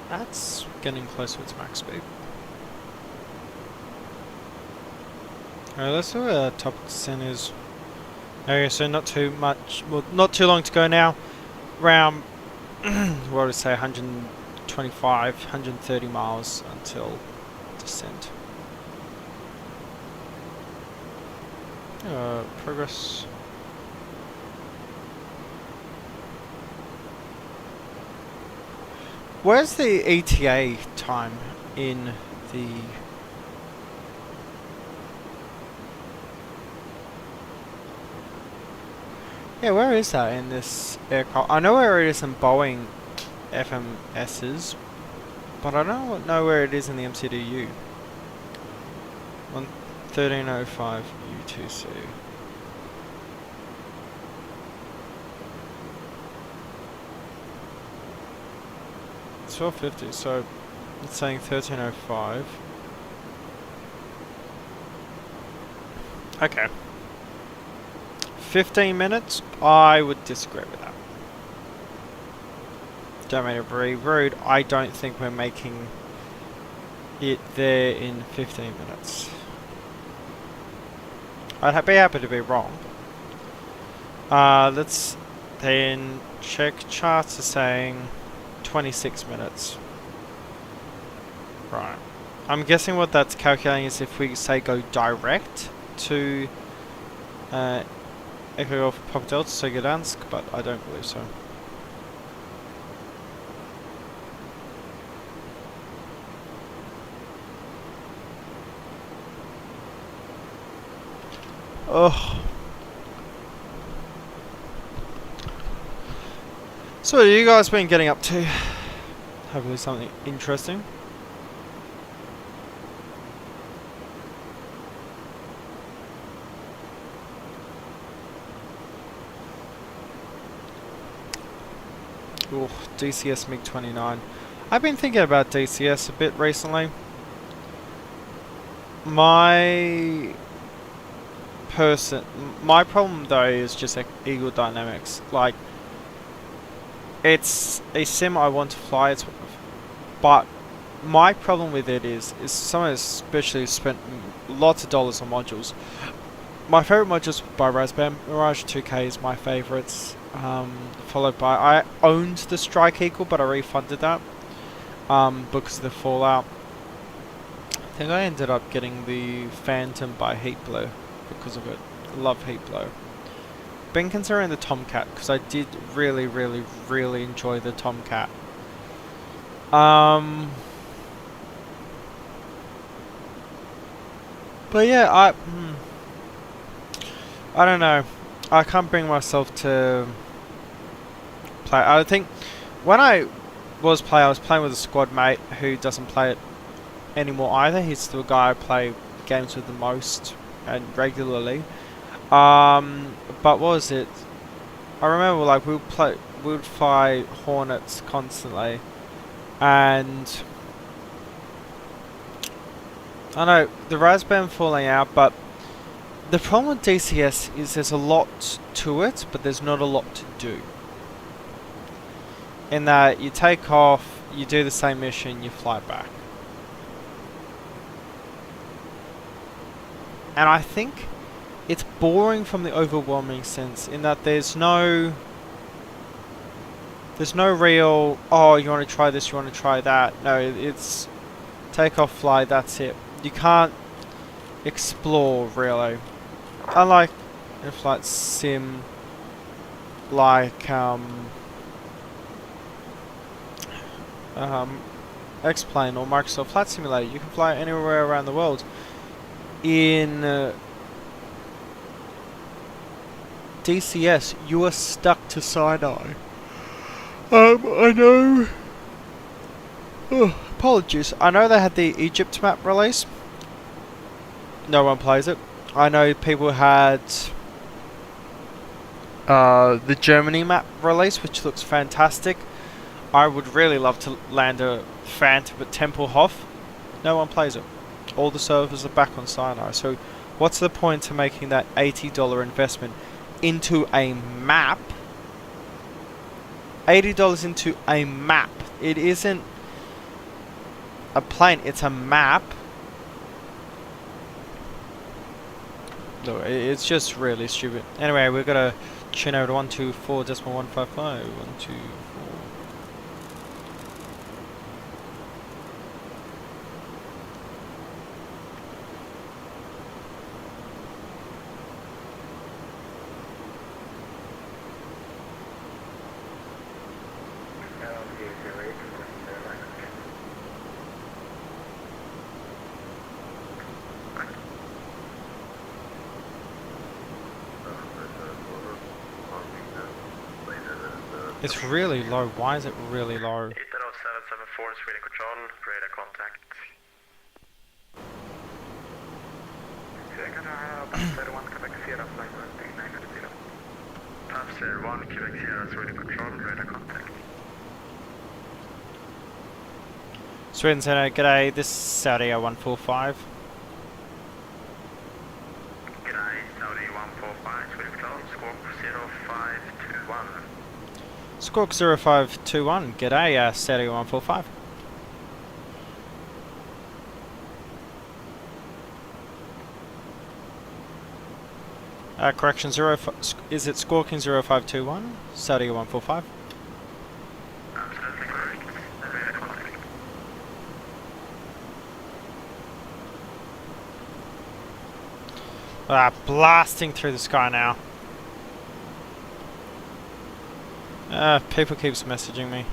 That's getting close to its max speed. Alright, let's see where top descent is. Okay, so not too much, well, not too long to go now. Around, what would I say, 125, 130 miles until descent. Progress. Where's the ETA time in the... Yeah, where is that in this aircraft? I know where it is in Boeing FMSs, but I don't know where it is in the MCDU. 1305 U2C. It's 1250, so it's saying 1305. Okay. 15 minutes? I would disagree with that. Don't mean to be rude. I don't think we're making it there in 15 minutes. I'd be happy to be wrong. Let's then check. Charts are saying 26 minutes. Right. I'm guessing what that's calculating is if we say go direct, to Echo Golf Papa Delta, so Gdansk, but I don't believe so. Oh. So what have you guys been getting up to? Hopefully something interesting. Ooh, DCS MiG-29. I've been thinking about DCS a bit recently. My problem though is just like Eagle Dynamics. Like, it's a sim I want to fly, but my problem with it is someone especially spent lots of dollars on modules. My favorite modules by Razbam, Mirage 2K is my favorites. Followed by, I owned the Strike Eagle, but I refunded that because of the Fallout. I think I ended up getting the Phantom by Heatblow because of it. I love Heatblow. Been considering the Tomcat because I did really enjoy the Tomcat. But yeah, I don't know. I can't bring myself to play. I think when I was playing with a squad mate who doesn't play it anymore either. He's still a guy I play games with the most and regularly. But what was it? I remember like we would fly Hornets constantly, and I know the Razbam falling out, but the problem with DCS is there's a lot to it, but there's not a lot to do. In that you take off, you do the same mission, you fly back. And I think it's boring from the overwhelming sense in that there's no real, oh, you want to try this, you want to try that. No, it's take off, fly, that's it. You can't explore really. Unlike in a flight sim like X-Plane or Microsoft Flight Simulator, you can fly anywhere around the world. In DCS, you are stuck to Sinai. I know. Oh, apologies. I know they had the Egypt map release. No one plays it. I know people had the Germany map release, which looks fantastic. I would really love to land a Phantom at Tempelhof. No one plays it. All the servers are back on Sinai. So what's the point to making that $80 investment into a map? $80 into a map. It isn't a plane, it's a map. No, it's just really stupid. Anyway, we're gonna tune over to 124.155. 124. It's really low. Why is it really low? 774 Sweden Control, radar contact. Passer 1, Quebec Sierra, Sweden Control, radar contact. Sweden Center, g'day, this is Saudi 145. G'day, Saudi 145, Sweden Control, squawk 0521. Squawk 0521, g'day, Saudi 145. Correction, is it squawking 0521? Saudi 145. Absolutely correct. Radar contact. Blasting through the sky now. People keeps messaging me.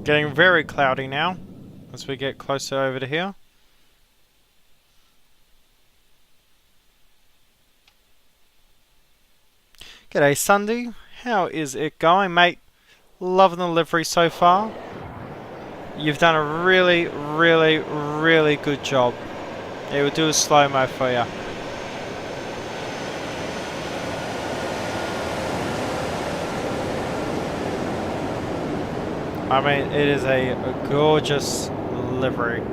Getting very cloudy now as we get closer over to here. G'day Sunday, how is it going, mate? Loving the livery so far. You've done a really, really, really good job. Yeah, we'll do a slow-mo for you. I mean, it is a gorgeous livery.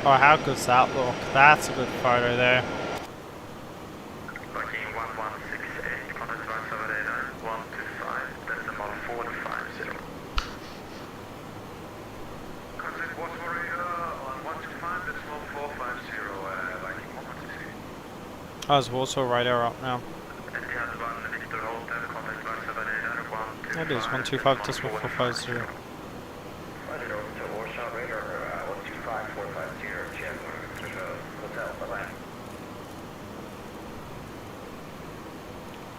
Oh, how good's that look? That's a good photo there. Booking 1168, contact 1789, 125, decimal 450. Contact Water Radar on 125, decimal 450, Viking 116. Oh, is Warsaw radar up now? Etihad 1, Victor Hotel, contact 1789, 125. That is 125.450. Roger, to Warsaw Radar, 125, 450, Chip, Hotel, bye-bye.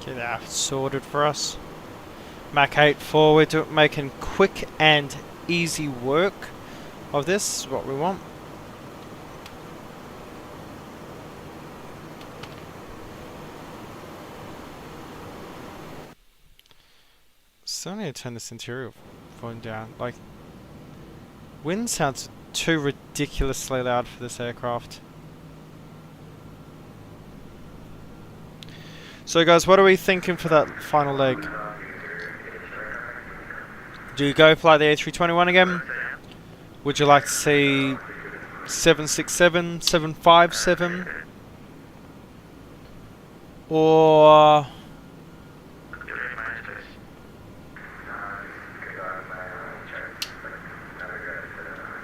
Get that sorted for us. Mach 8 forward, making quick and easy work of this is what we want. Still need to turn this interior phone down. Like, wind sounds too ridiculously loud for this aircraft. So guys, what are we thinking for that final leg? Do you go fly the A321 again? Would you like to see 767, 757? Or...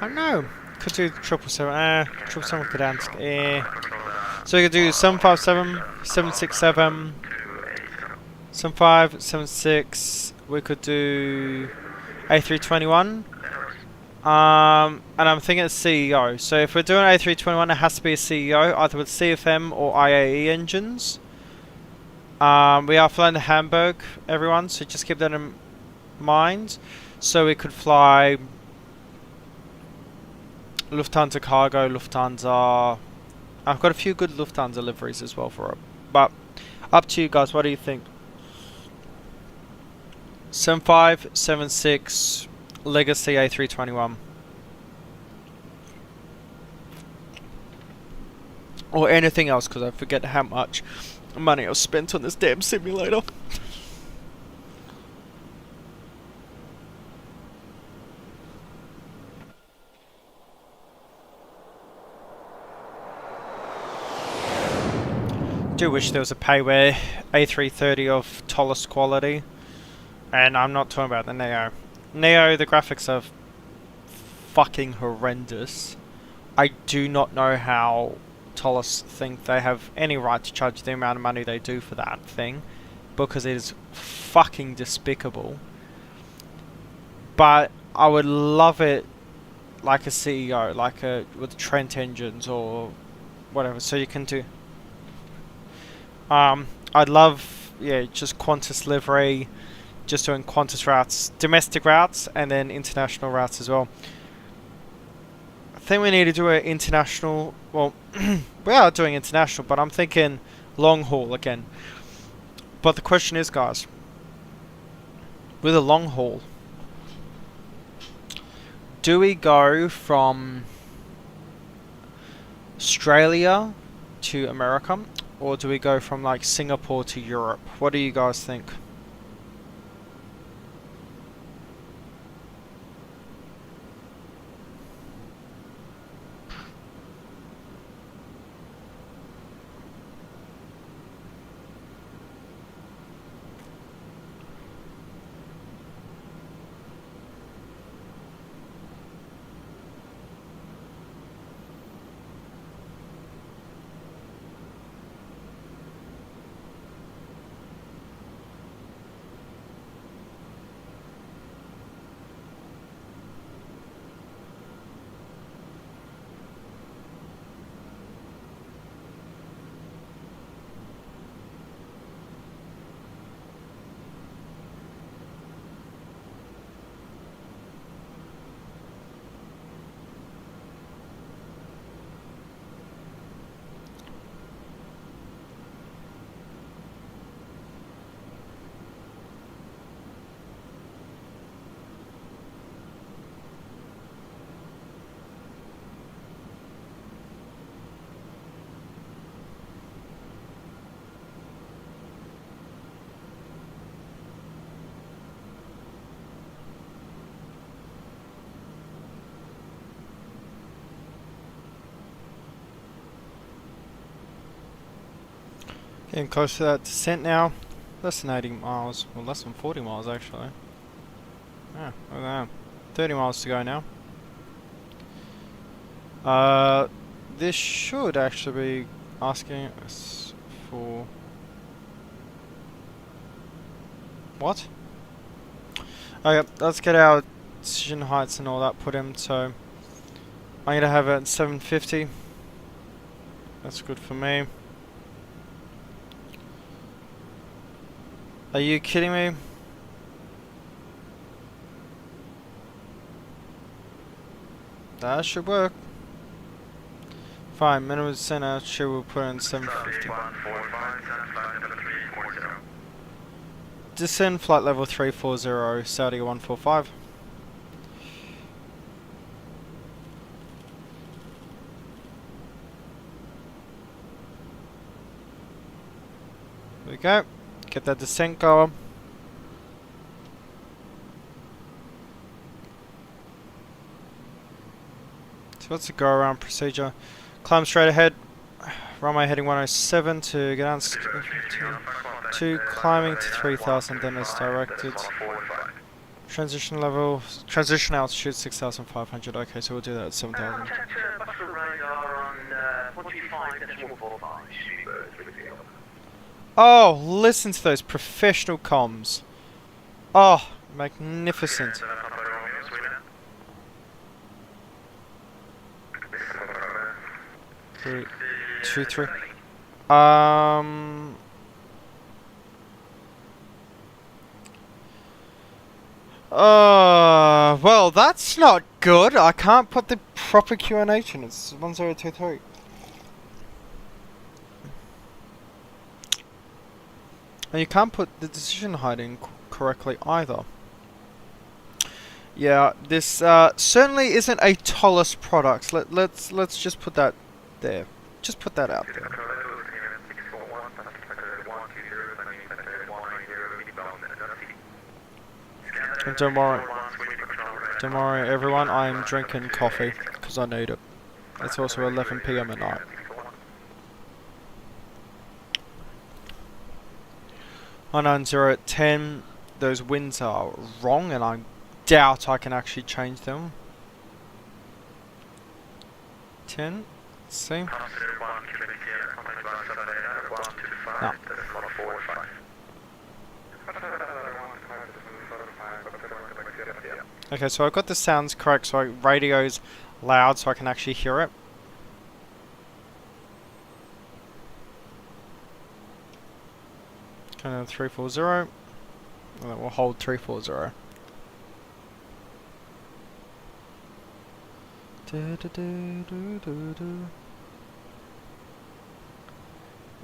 I don't know. Could do 777. 777 Gdansk. So we could do 757, 767, 75, 76. We could do A321. And I'm thinking it's CEO. So if we're doing A321, it has to be a CEO, either with CFM or IAE engines. We are flying to Hamburg, everyone, so just keep that in mind. So we could fly Lufthansa Cargo, Lufthansa. I've got a few good Lufthansa liveries as well for it. But up to you guys, what do you think? 75, 76, Legacy A321. Or anything else, because I forget how much money I've spent on this damn simulator. Do wish there was a payware A330 of TOLISS quality, and I'm not talking about the Neo. Neo, the graphics are fucking horrendous. I do not know how TOLISS think they have any right to charge the amount of money they do for that thing, because it is fucking despicable. But I would love it like a CEO, like with Trent engines or whatever, so you can do. I'd love, yeah, just Qantas livery, just doing Qantas routes, domestic routes, and then international routes as well. I think we need to do an international. Well, we are doing international, but I'm thinking long haul again. But the question is, guys, with a long haul, do we go from Australia to America, or do we go from like Singapore to Europe? What do you guys think? Getting close to that descent now. Less than 80 miles. Well, less than 40 miles actually. Yeah, look at that. 30 miles to go now. This should actually be asking us for... What? Okay, let's get our decision heights and all that put in. So I'm going to have it at 750. That's good for me. Are you kidding me? That should work. Fine, minimum center should we'll put in 750. Descend flight level 340, Saudi 145. There we go. Get that descent going. So what's the go around procedure? Climb straight ahead. Runway heading 107 to Gdansk. To climbing to 3000, then as directed. Transition level, transition altitude 6500. Okay, so we'll do that at 7000. Oh, listen to those professional comms. Oh, magnificent. 3, 2, 3. Well, that's not good. I can't put the proper QNH in. It's 1023. And you can't put the decision height in correctly either. Yeah, this certainly isn't a TOLISS product. Let's just put that there. Just put that out there. And don't worry everyone, I'm drinking coffee because I need it. It's also 11 PM at night. 190 those winds are wrong, and I doubt I can actually change them. 10, let's see. No. Okay, so I've got the sounds correct, so radio's loud so I can actually hear it. Kind of 340, and then we'll hold 340.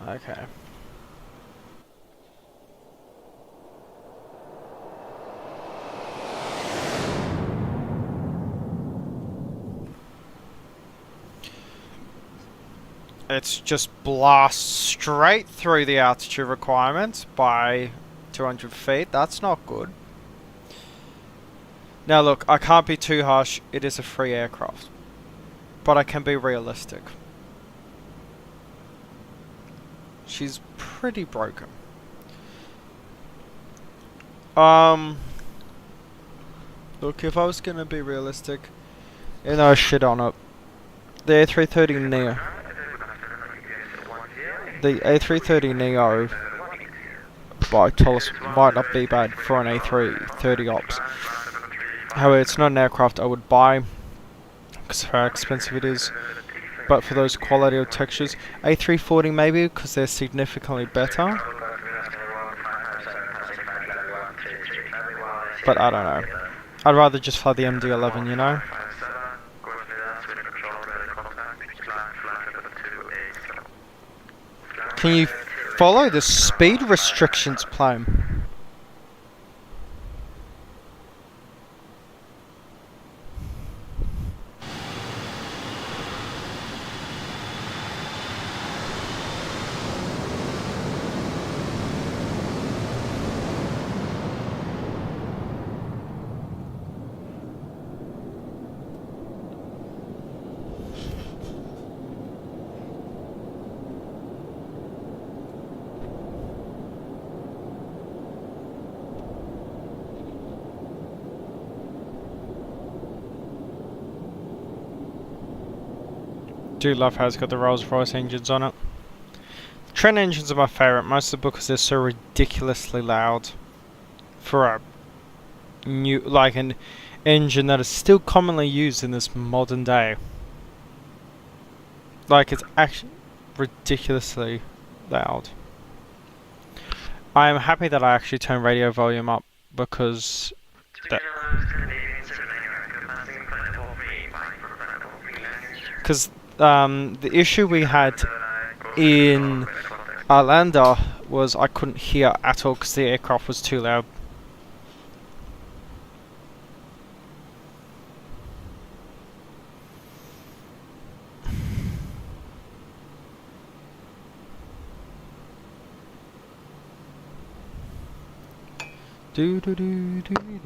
Okay. It's just blast straight through the altitude requirement by 200 feet. That's not good. Now look, I can't be too harsh. It is a free aircraft. But I can be realistic. She's pretty broken. Look, if I was gonna be realistic, you know, shit on it. The A330neo. The A330neo by TOLISS might not be bad for an A330 ops. However, it's not an aircraft I would buy because of how expensive it is. But for those quality of textures, A340 maybe because they're significantly better. But I don't know. I'd rather just fly the MD-11, you know? Can you follow the speed restrictions, plane? Do love how it's got the Rolls Royce engines on it. Trent engines are my favourite, mostly because they're so ridiculously loud for a new, like an engine that is still commonly used in this modern day. Like, it's actually ridiculously loud. I am happy that I actually turned radio volume up because the issue we had in Arlanda was I couldn't hear at all because the aircraft was too loud. Do do do do do.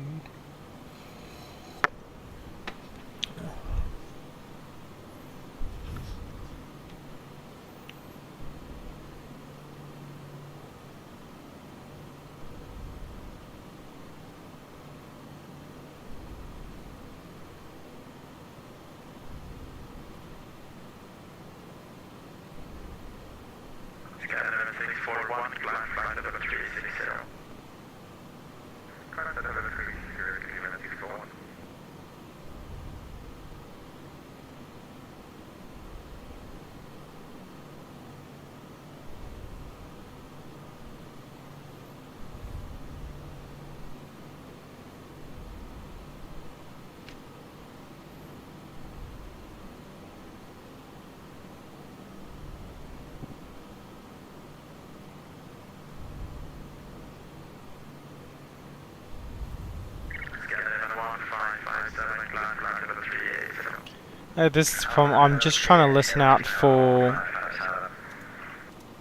This is from, I'm just trying to listen out for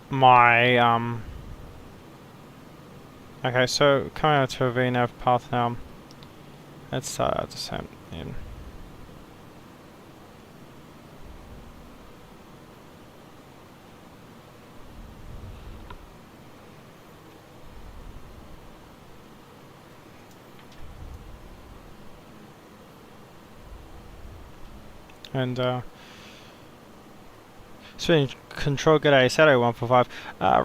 my, okay, so coming out to a VNAV path now. Let's start at the same in. And Swing Control, g'day, Saturday 145.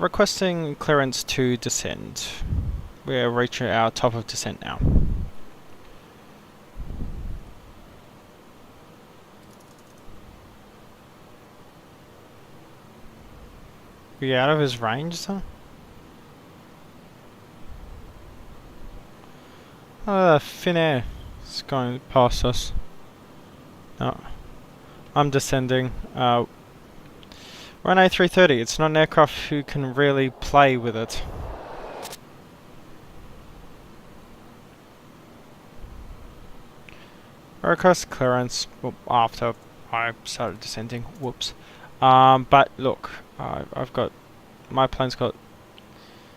Requesting clearance to descend. We're reaching our top of descent now. Are you out of his range, though? Finnair is going past us. No. I'm descending. We're on A330. It's not an aircraft who can really play with it. I request clearance after I started descending. Whoops. But look, I've got my plane's got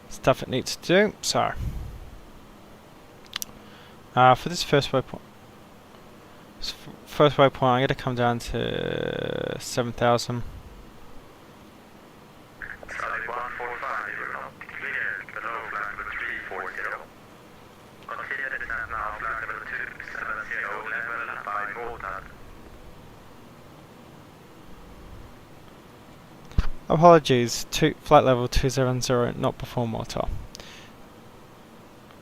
stuff it needs to do. So for this first waypoint, I'm going to come down to 7,000. Solid 145, you're not clear below flight level 340. Continue descent now, flight level 270, level by Gotland. Apologies, flight level 270, not before motor.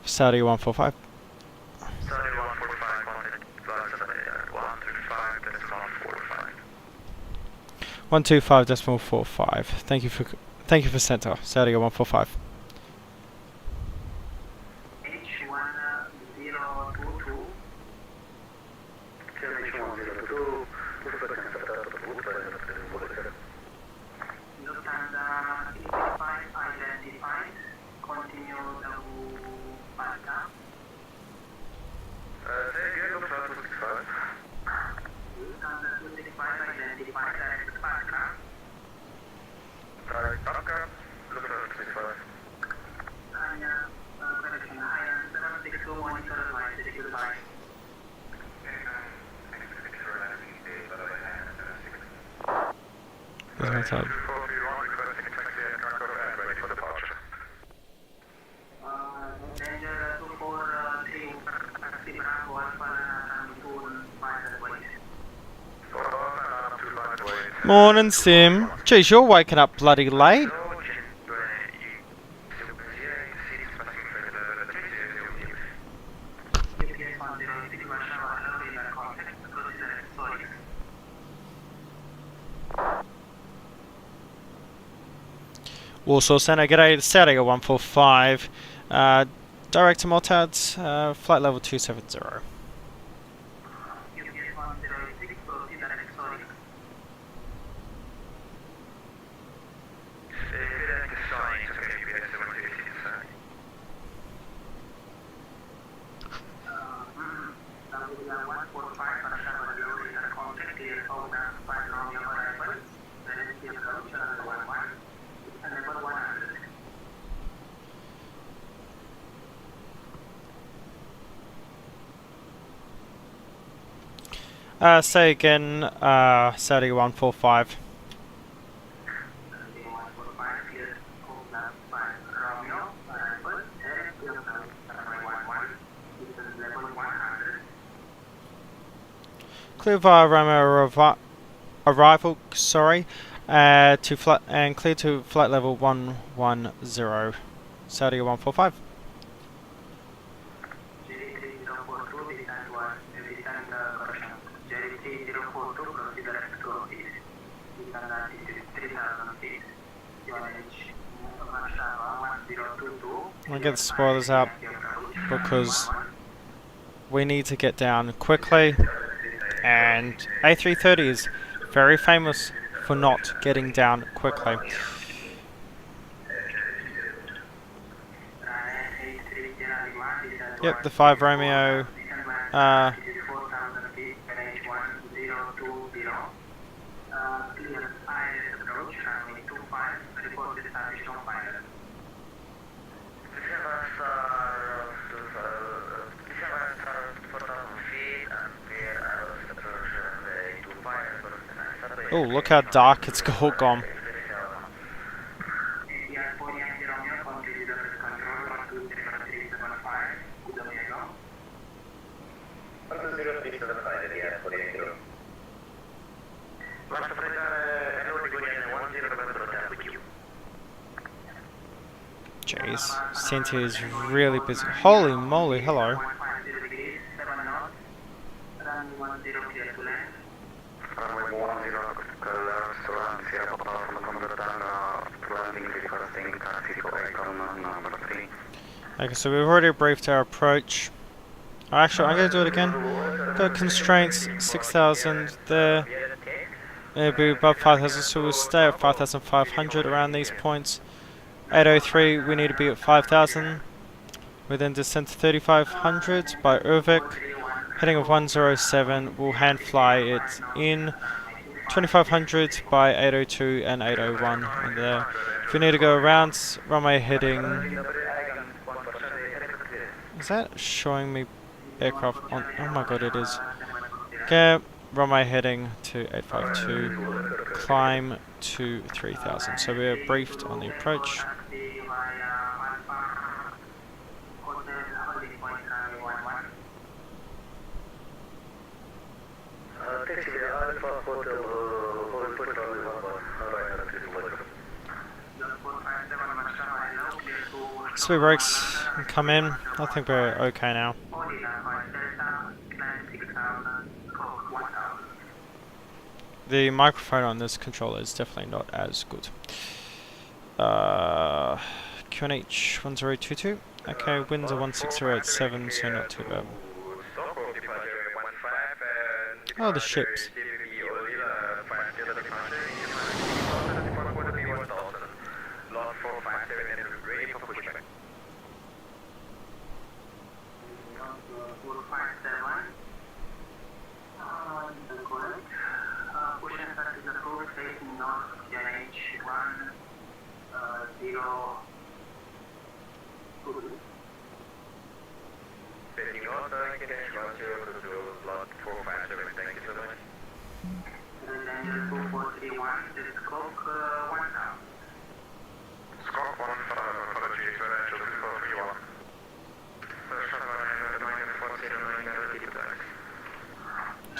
Saudi 145. Solid 145, wanted flight level 135, that's 145. 125.45. Thank you for center. Saudi 145. H1022. Lufthansa 65 identified. Continue the Malta. Lufthansa 265 identified direct Malta. Correction, IAN 762 monitor line, secure line. There's no time. Danger 243, Sibran 1 Morning, Sim. Geez, you're waking up bloody late. Warsaw Centre, g'day, Saturday 145. Direct to Maltads, flight level 270. Say again, Saturday 145. Clear via Roma arrival, sorry, to flight and clear to flight level 110. Saudi 145. I'll get the spoilers out because we need to get down quickly, and A330 is very famous for not getting down quickly. Yep, the 5 Romeo. Oh, look how dark it's all gone. Jeez, Cynthia is really busy. Holy moly, hello. Okay, so we've already briefed our approach. Actually, I'm going to do it again. Got constraints, 6,000 there. It'll be above 5,000, so we'll stay at 5,500 around these points. 803, we need to be at 5,000. We then descend to 3,500 by Urvik. Heading of 107, we'll hand fly it in. 2,500 by 802 and 801 in there. If we need to go around, runway heading... Is that showing me aircraft on... Oh my god, it is. Okay, runway heading to 852, climb to 3,000. So we are briefed on the approach. Speed brakes come in. I think we're okay now. The microphone on this controller is definitely not as good. QNH 1022. Okay, winds are 16087, so not too bad. Oh, the ships.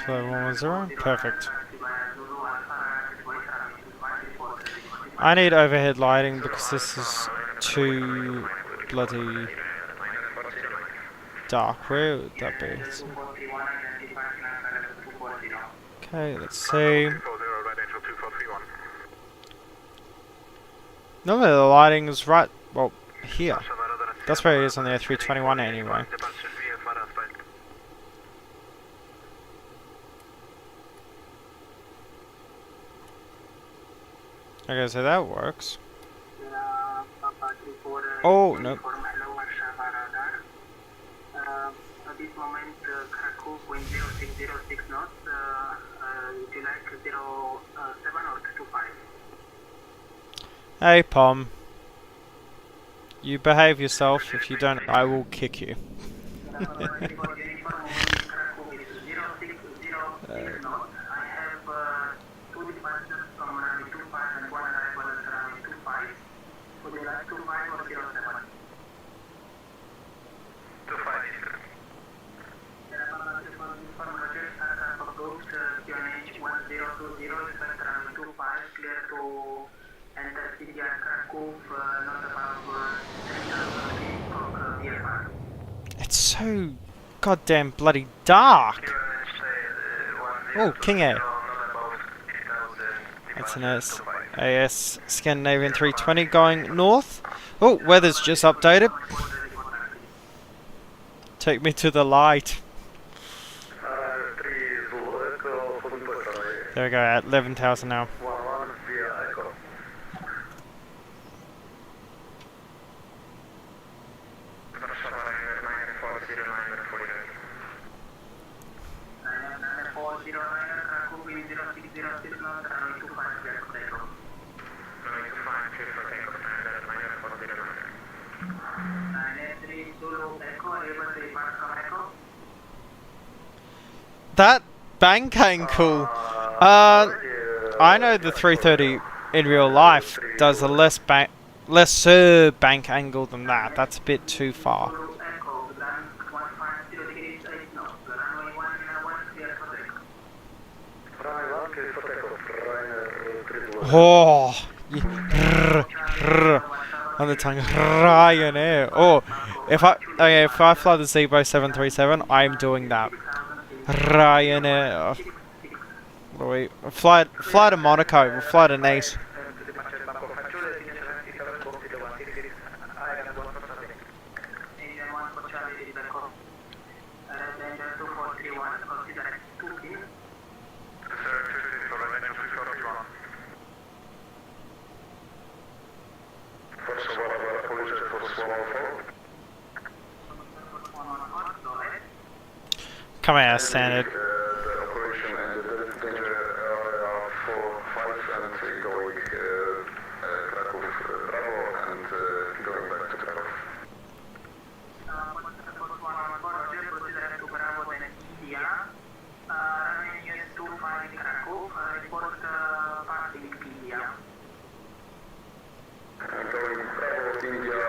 So 110, perfect. I need overhead lighting because this is too bloody dark. Where would that be? Okay, let's see. Normally the lighting is right, well, here. That's where it is on the A321 anyway. Okay, so that works. Oh, no. At this moment, Krakow wind 0606 knots. Would you like 07 or 25? Hey, Pom. You behave yourself. If you don't, I will kick you. It's so goddamn bloody dark. Oh, King Air. That's an AS Scandinavian 320 going north. Oh, weather's just updated. Take me to the light. There we go, at 11,000 now. That bank angle. I know the 330 in real life does a lesser bank angle than that. That's a bit too far. Oh. on the tongue. Ryanair. Or if I fly the Zebo 737, I'm doing that. Ryanair. Wait, fly to Monaco. We'll fly to Nice. Come here, standard. The operation and the danger area 4, 5 and going Krakow Bravo and going back to Krakow. And going Bravo India,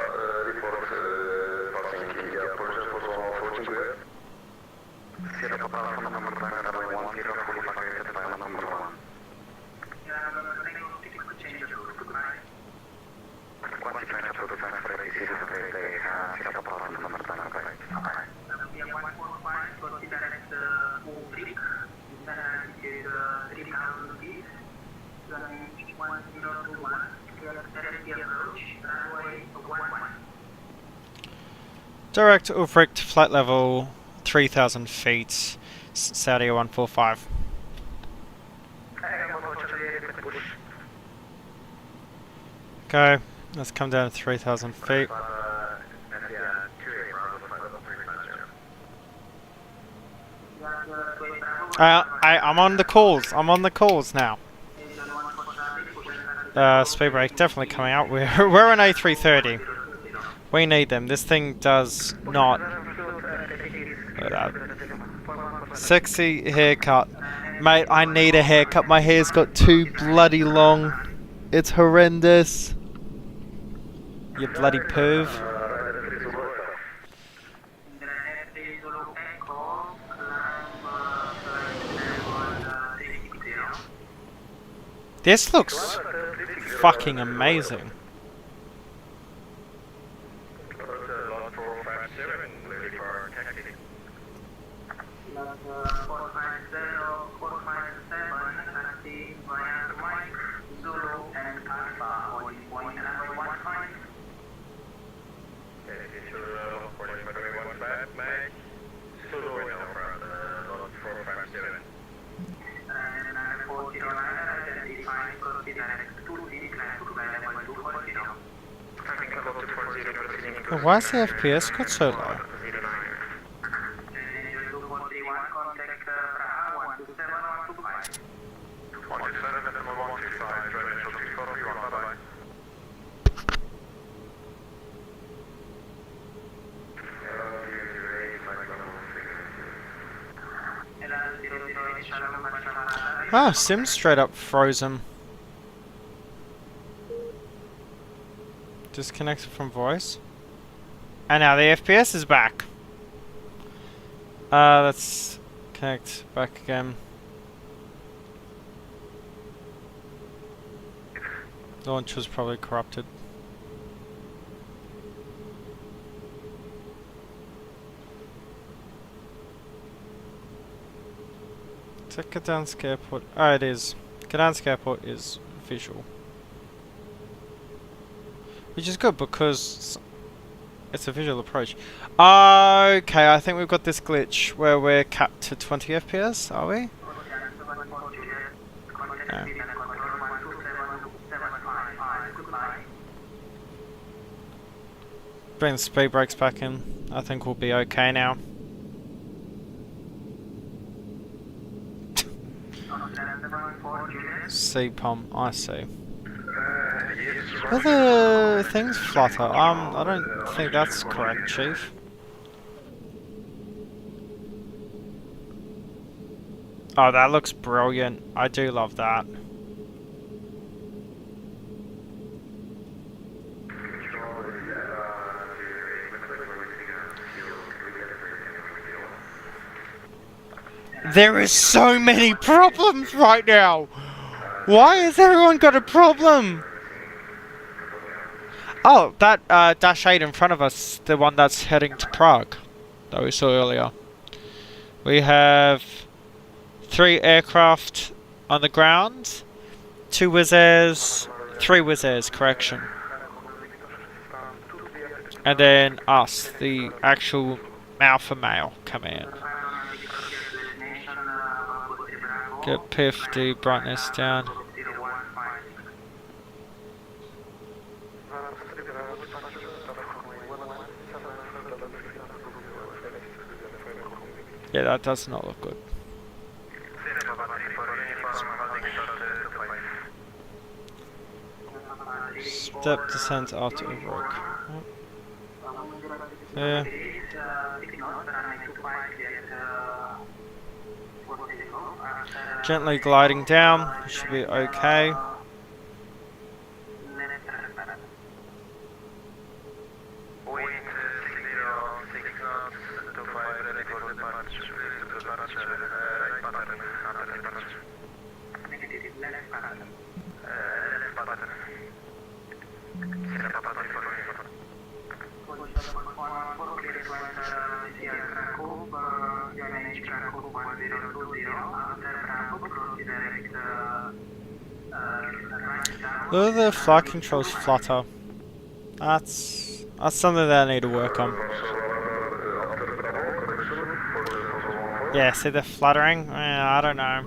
report passing India. Polish for 142. Sierra Papa from number 9, runway 10, fully vacated by number 1. Quantifying to the time for ATC, they have Sierra Papa from number 9, okay. Direct Ulfric to flight level 3,000 feet, Saudi 145. Go. Let's come down to 3,000 feet. I'm on the calls. I'm on the calls now. Speed brake definitely coming out. We're an A330. We need them. This thing does not. Sexy haircut. Mate, I need a haircut. My hair's got too bloody long. It's horrendous. You bloody perv. This looks fucking amazing. Why is the FPS got so low? Ah, Sim's straight up frozen. Disconnected from voice. And now the FPS is back. Let's connect back again. The launch was probably corrupted. Is that Gdansk Airport? Oh, it is. Gdansk Airport is visual. Which is good because it's a visual approach. Okay, I think we've got this glitch where we're capped to 20 FPS, are we? Yeah. Bring the speed brakes back in. I think we'll be okay now. C-POM, I see. Where the things flutter? I don't think that's correct, Chief. Oh, that looks brilliant. I do love that. There is so many problems right now! Why has everyone got a problem? Oh, that Dash 8 in front of us, the one that's heading to Prague, that we saw earlier. We have 3 aircraft on the ground, 2 Wizz Airs, 3 Wizz Airs, correction. And then us, the actual Alpha Male command. Get P50 brightness down. Yeah, that does not look good. Step descent after overwork. Yeah. Gently gliding down, should be okay. Look at the flight controls flutter. That's something that I need to work on. Yeah, see the fluttering? I don't know.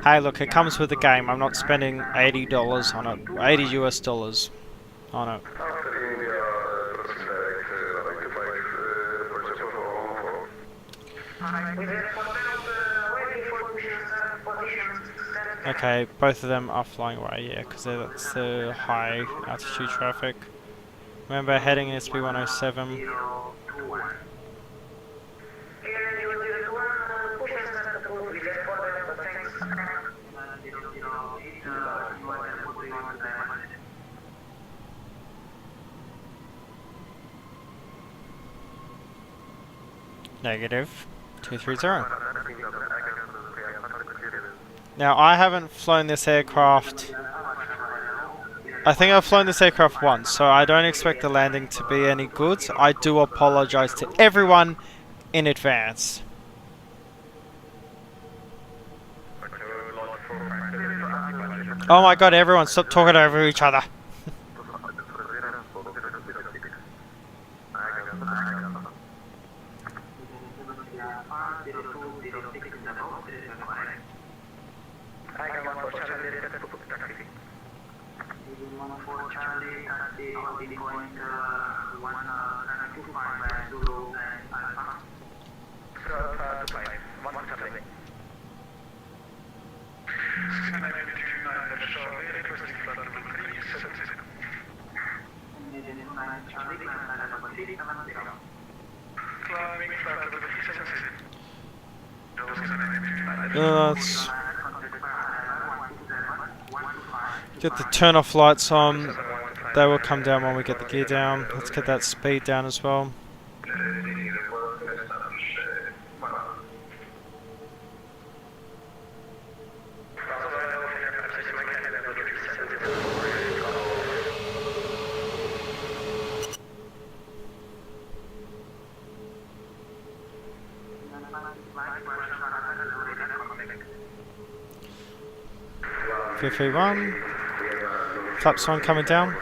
Hey, look, it comes with the game. I'm not spending $80 on it. 80 US dollars on it. Okay, both of them are flying away, yeah, because that's the high altitude traffic. Remember, heading SB 107. Negative 230. Now, I haven't flown this aircraft. I think I've flown this aircraft once, so I don't expect the landing to be any good. I do apologize to everyone in advance. Oh my god, everyone, stop talking over each other. Let's get the turn off lights on. They will come down when we get the gear down. Let's get that speed down as well. One. Flaps on coming down.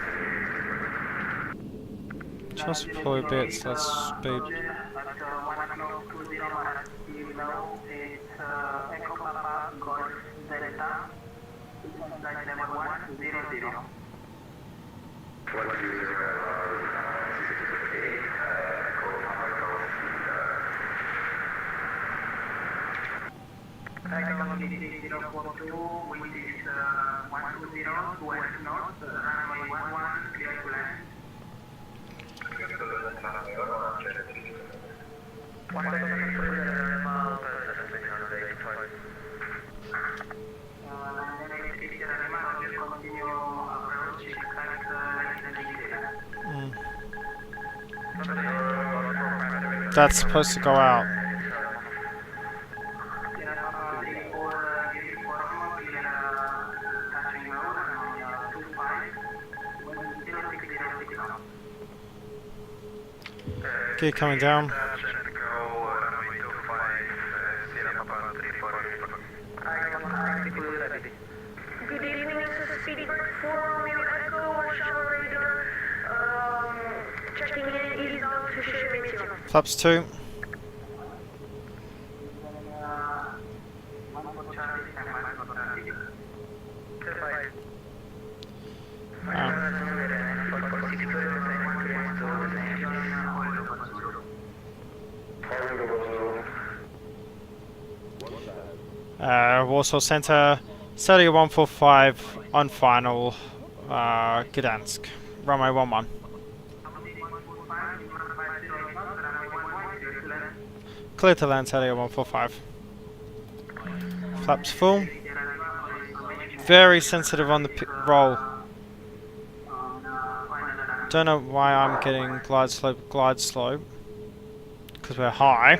Just deploy bits, let's speed. That's supposed to go out. Gear coming down. Good evening, this is Speedybird 4 Romeo Echo, shower radar. Checking in, ease out to Sheremetyevo. Flaps 2. Warsaw Center, Saturday 145 on final, Gdansk, runway 11. Clear to land, Saturday 145. Flaps full. Very sensitive on the roll. Don't know why I'm getting glide slope, because we're high.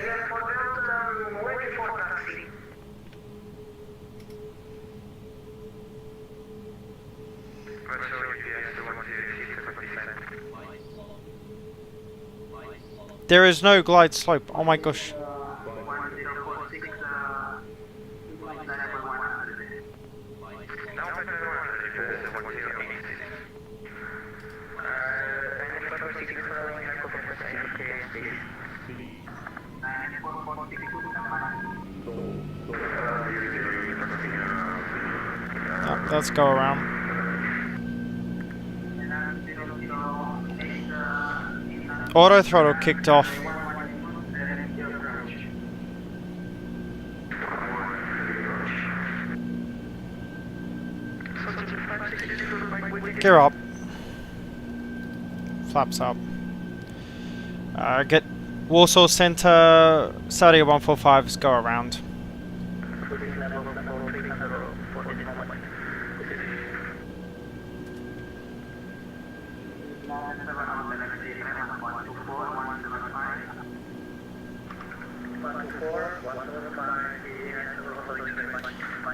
There is no glide slope. Oh my gosh. Let's go around. Auto throttle kicked off. Gear up. Flaps up. Get Warsaw Center, Saudi 145s, go around.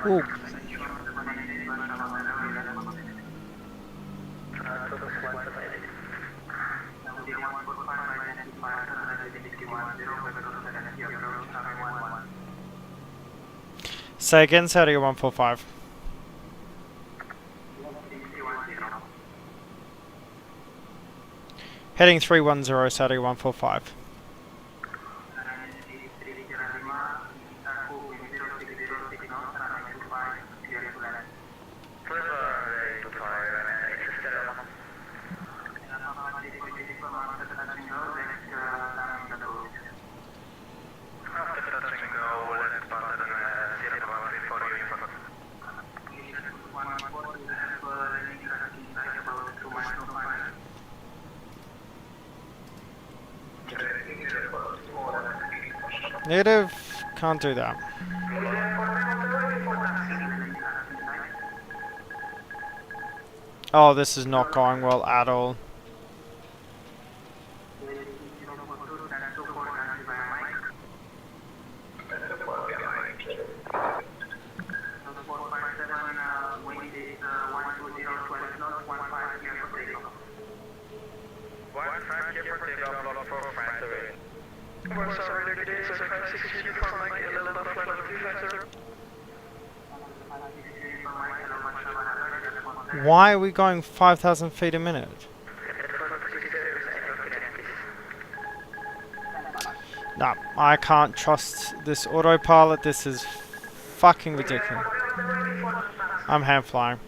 Ooh. Say again, Saudi 145. Heading 310, Saudi 145. Negative, can't do that. Oh, this is not going well at all. Why are we going 5,000 feet a minute? No, I can't trust this autopilot. This is fucking ridiculous. I'm hand flying.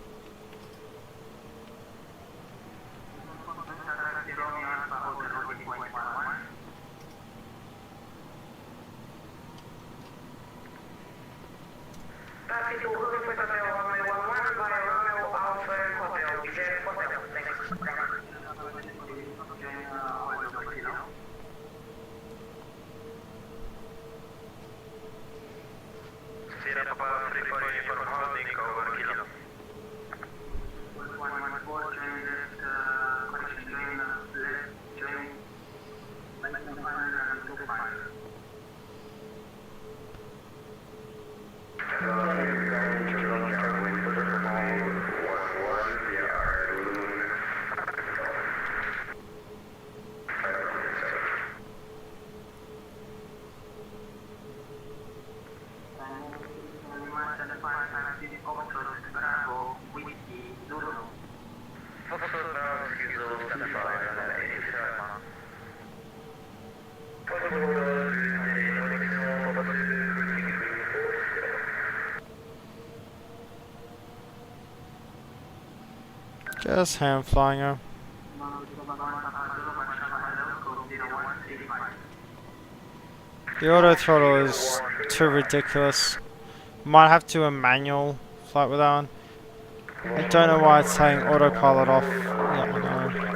Just hand flying her. The auto throttle is too ridiculous. Might have to do a manual flight with that one. I don't know why it's saying autopilot off. Yeah, I know.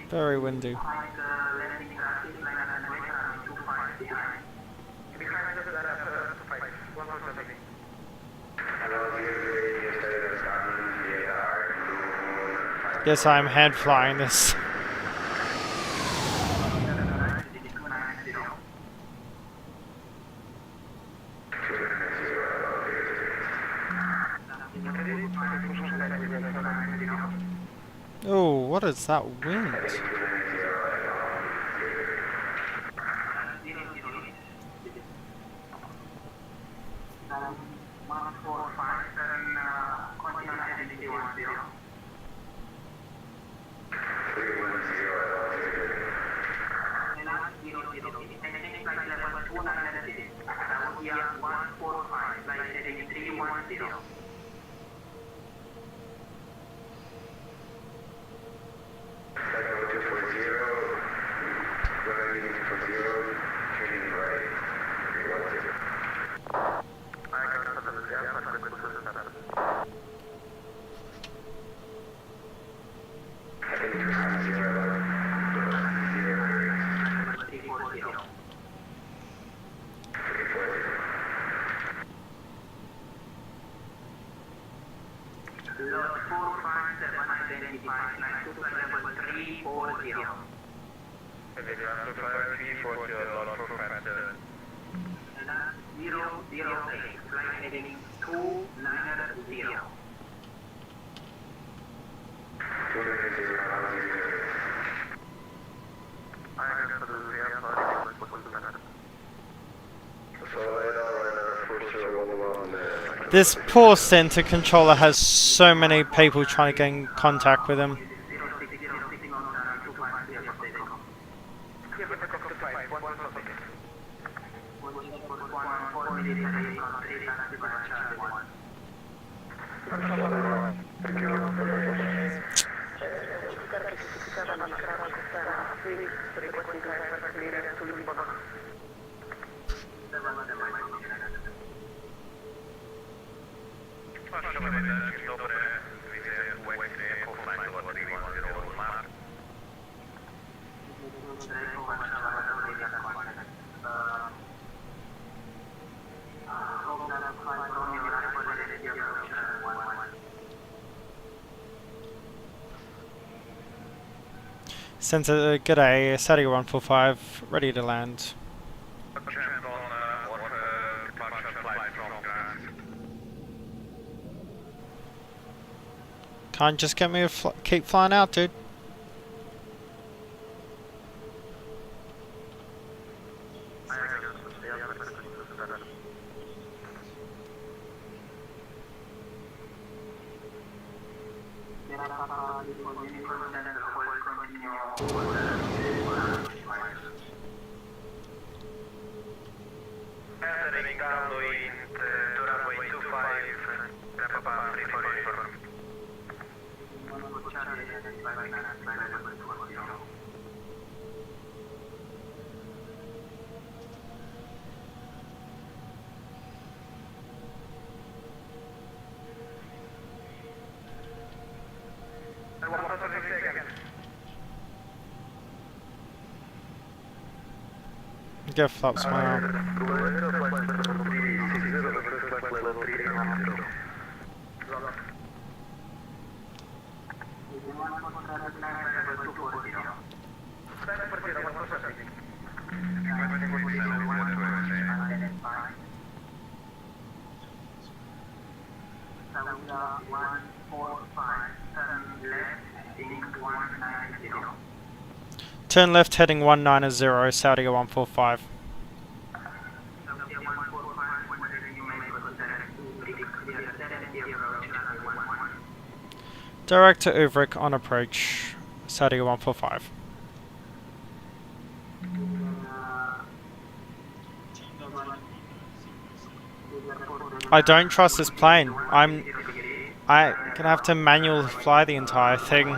Very windy. Yes, I'm hand flying this. Oh, what is that wind? This poor center controller has so many people trying to get in contact with him. Center, g'day, Saturday 145, ready to land. Can't just get me to keep flying out, dude. Get flaps my arm. Turn left heading 190, Saudi 145. Direct to Uvrik on approach. Saudi 145. I don't trust this plane. I'm gonna have to manually fly the entire thing.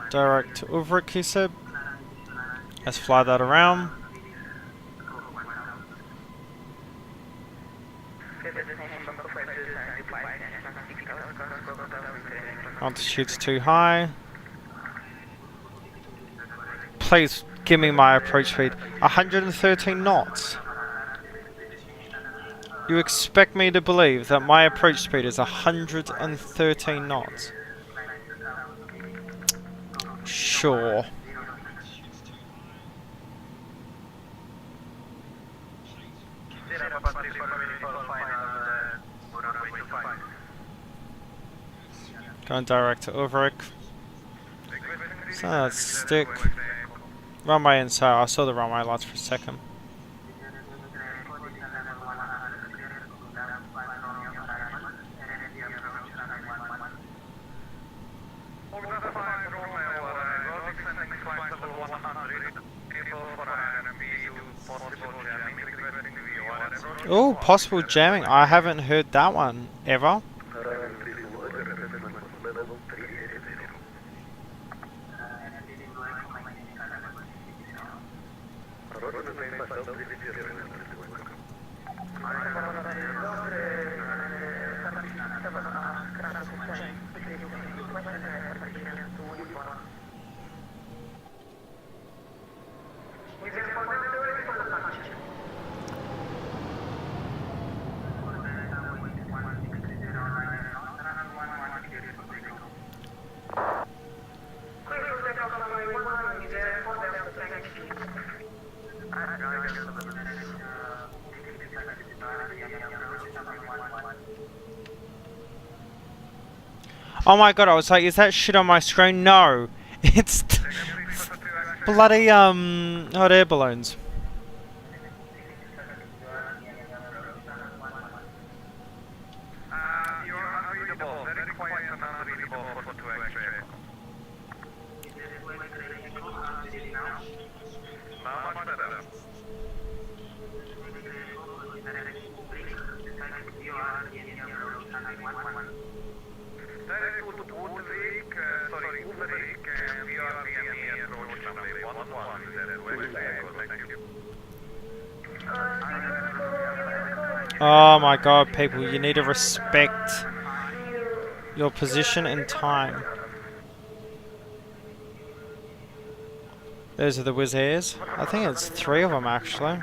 Direct to Uvrik, he said. Let's fly that around. Altitude's too high. Please give me my approach speed. 113 knots. You expect me to believe that my approach speed is 113 knots? Sure. Going direct to Uvrik. So let's stick. Runway inside. I saw the runway lights for a second. Oh, possible jamming. I haven't heard that one ever. Oh my god, I was like, is that shit on my screen? No! It's bloody, hot air balloons. Oh my god, people, you need to respect your position and time. Those are the Wizz Airs. I think it's 3 of them actually.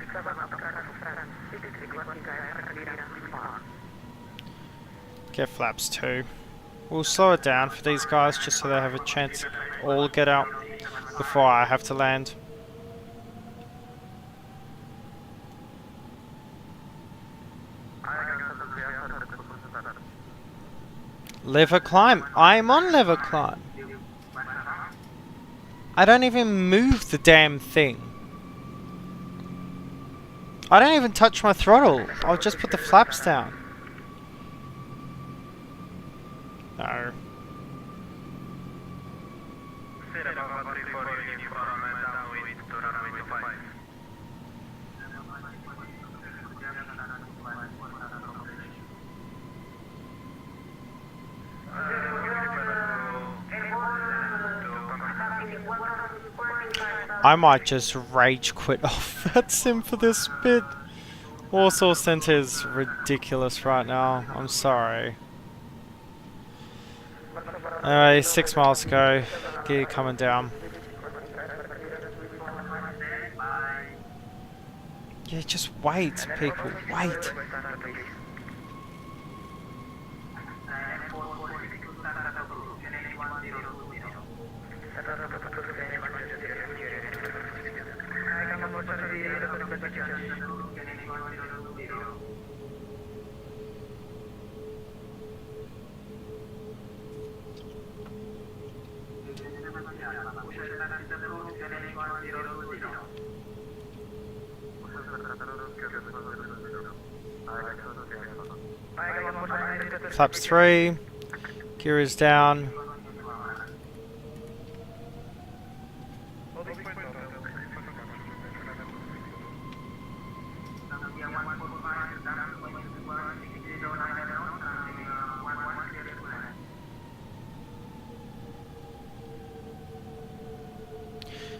Get flaps 2. We'll slow it down for these guys just so they have a chance to all get out before I have to land. Lever climb. I'm on lever climb. I don't even move the damn thing. I don't even touch my throttle. I'll just put the flaps down. No. I might just rage quit off VATSIM for this bit. Warsaw Centre is ridiculous right now. I'm sorry. Anyway, 6 miles to go. Gear coming down. Yeah, just wait, people. Wait. Flaps 3. Gear is down.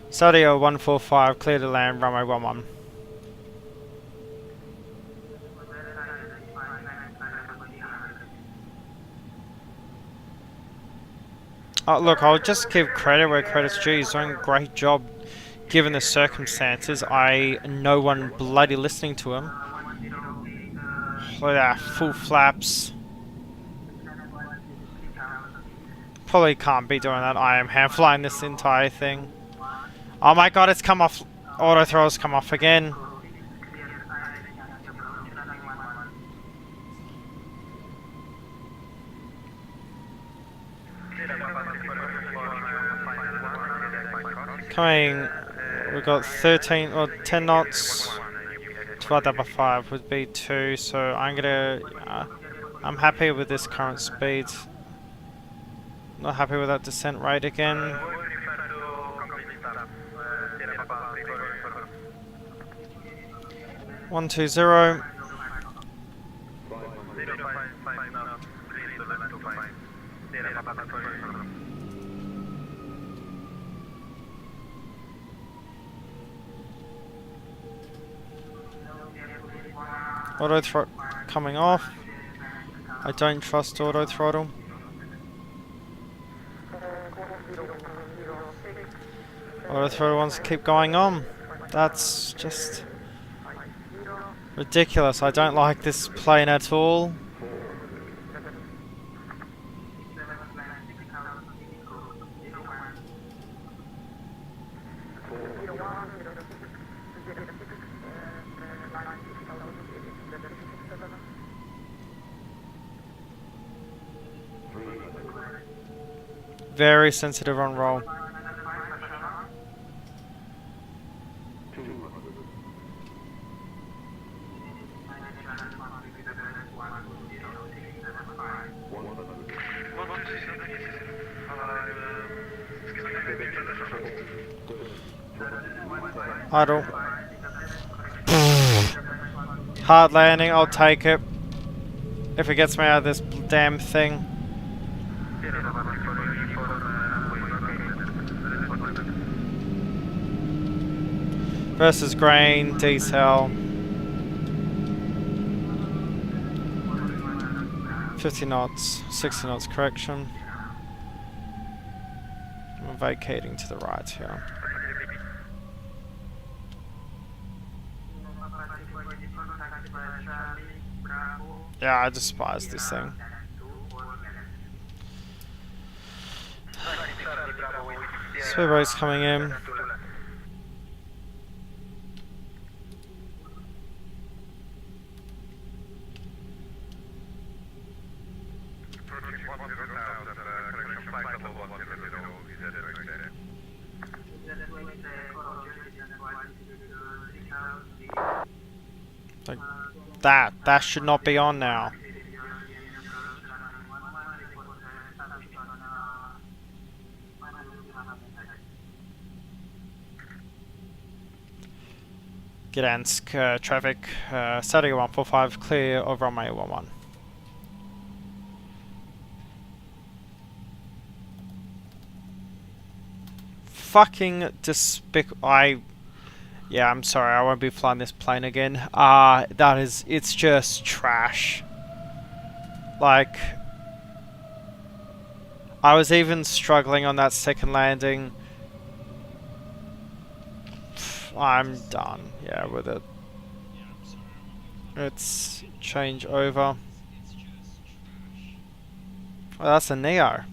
Sadio 145, clear to land, runway 11. Oh, look, I'll just give credit where credit's due. He's doing a great job given the circumstances. No one bloody listening to him. Look at that, full flaps. Probably can't be doing that. I am hand flying this entire thing. Oh my god, it's come off. Auto throttle come off again. Coming, we've got 13 or 10 knots. Divide that by 5 would be 2. So I'm happy with this current speed. Not happy with that descent rate again. 120. Auto throttle coming off. I don't trust auto throttle. Auto throttle wants to keep going on. That's just ridiculous. I don't like this plane at all. Very sensitive on roll. Idle. Hard landing, I'll take it. If it gets me out of this damn thing. Versus grain, decel. 50 knots, 60 knots correction. I'm vacating to the right here. Yeah, I despise this thing. Speedboat's coming in. Like that should not be on now. Gdansk traffic, Saturday 145 clear of runway 11. Fucking despicable. Yeah, I'm sorry, I won't be flying this plane again. It's just trash. Like, I was even struggling on that second landing. I'm done, yeah, with it. Let's change over. Oh, that's a Neo.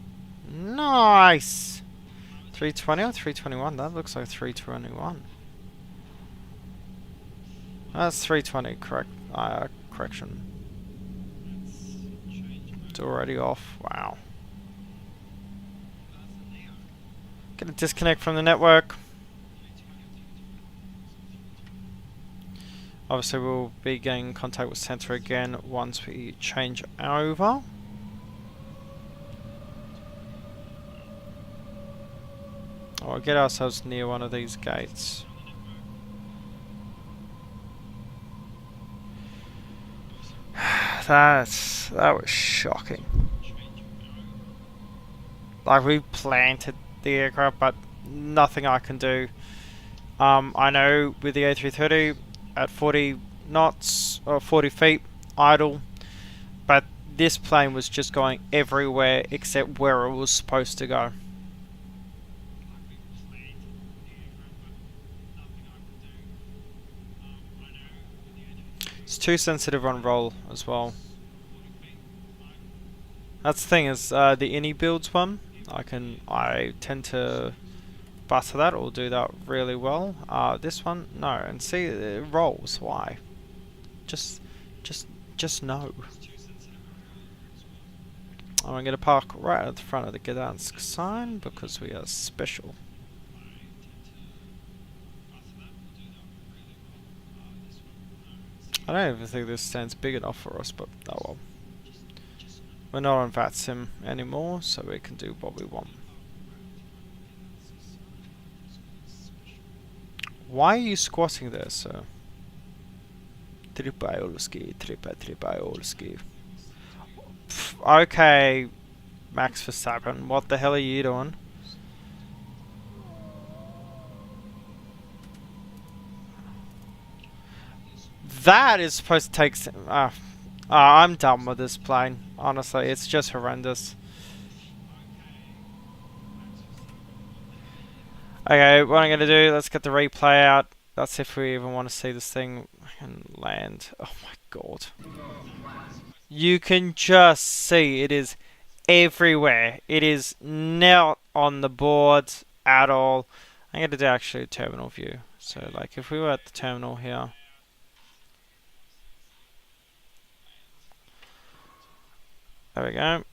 Nice! 320 or 321? That looks like 321. That's 320, correct. Correction. It's already off. Wow. Gonna disconnect from the network. Obviously, we'll be getting in contact with center again once we change over. Or get ourselves near one of these gates. That was shocking. Like, we planted the aircraft, but nothing I can do. I know with the A330 at 40 knots or 40 feet idle, but this plane was just going everywhere except where it was supposed to go. It's too sensitive on roll as well. That's the thing, is the INI builds one. I tend to butter that or do that really well. This one, no. And see, it rolls. Why? Just no. I'm going to park right at the front of the Gdansk sign because we are special. I don't even think this stand's big enough for us, but oh well. We're not on VATSIM anymore, so we can do what we want. Why are you squatting there, sir? Tripajolski. Okay, Max Verstappen, what the hell are you doing? That is supposed to take... I'm done with this plane. Honestly, it's just horrendous. Okay, what I'm going to do, let's get the replay out. Let's see if we even want to see this thing land. Oh my god. You can just see it is everywhere. It is not on the board at all. I'm going to do actually a terminal view. So like if we were at the terminal here. There we go.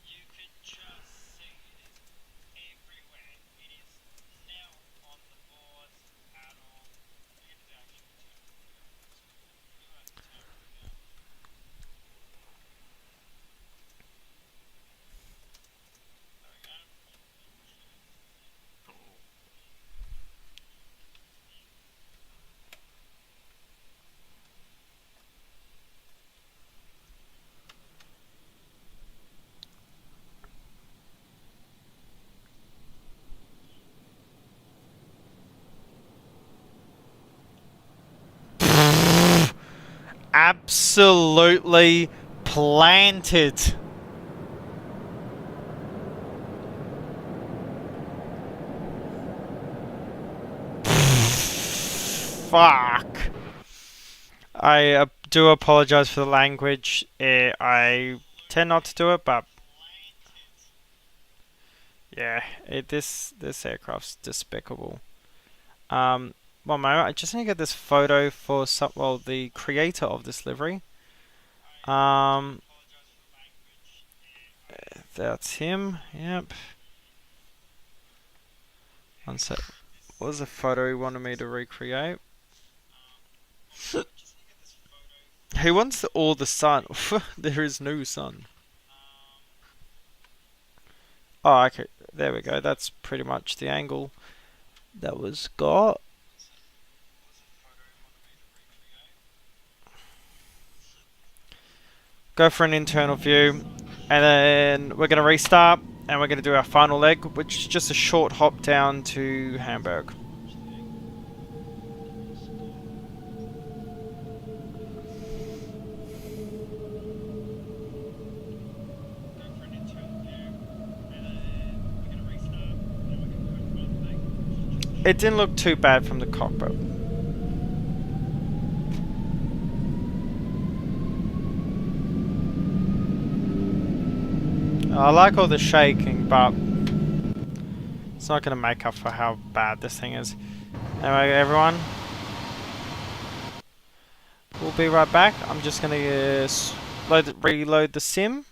Absolutely planted. Fuck. I do apologize for the language. I tend not to do it, but yeah, this aircraft's despicable. One moment, I just need to get this photo for the creator of this livery. That's him. Yep. One sec. What was the photo he wanted me to recreate? He wants all the sun. There is no sun. Oh, okay. There we go. That's pretty much the angle that was got. Go for an internal view, and then we're going to restart, and we're going to do our final leg, which is just a short hop down to Hamburg. It didn't look too bad from the cockpit. I like all the shaking, but it's not going to make up for how bad this thing is. Anyway, everyone, we'll be right back. I'm just going to reload the sim.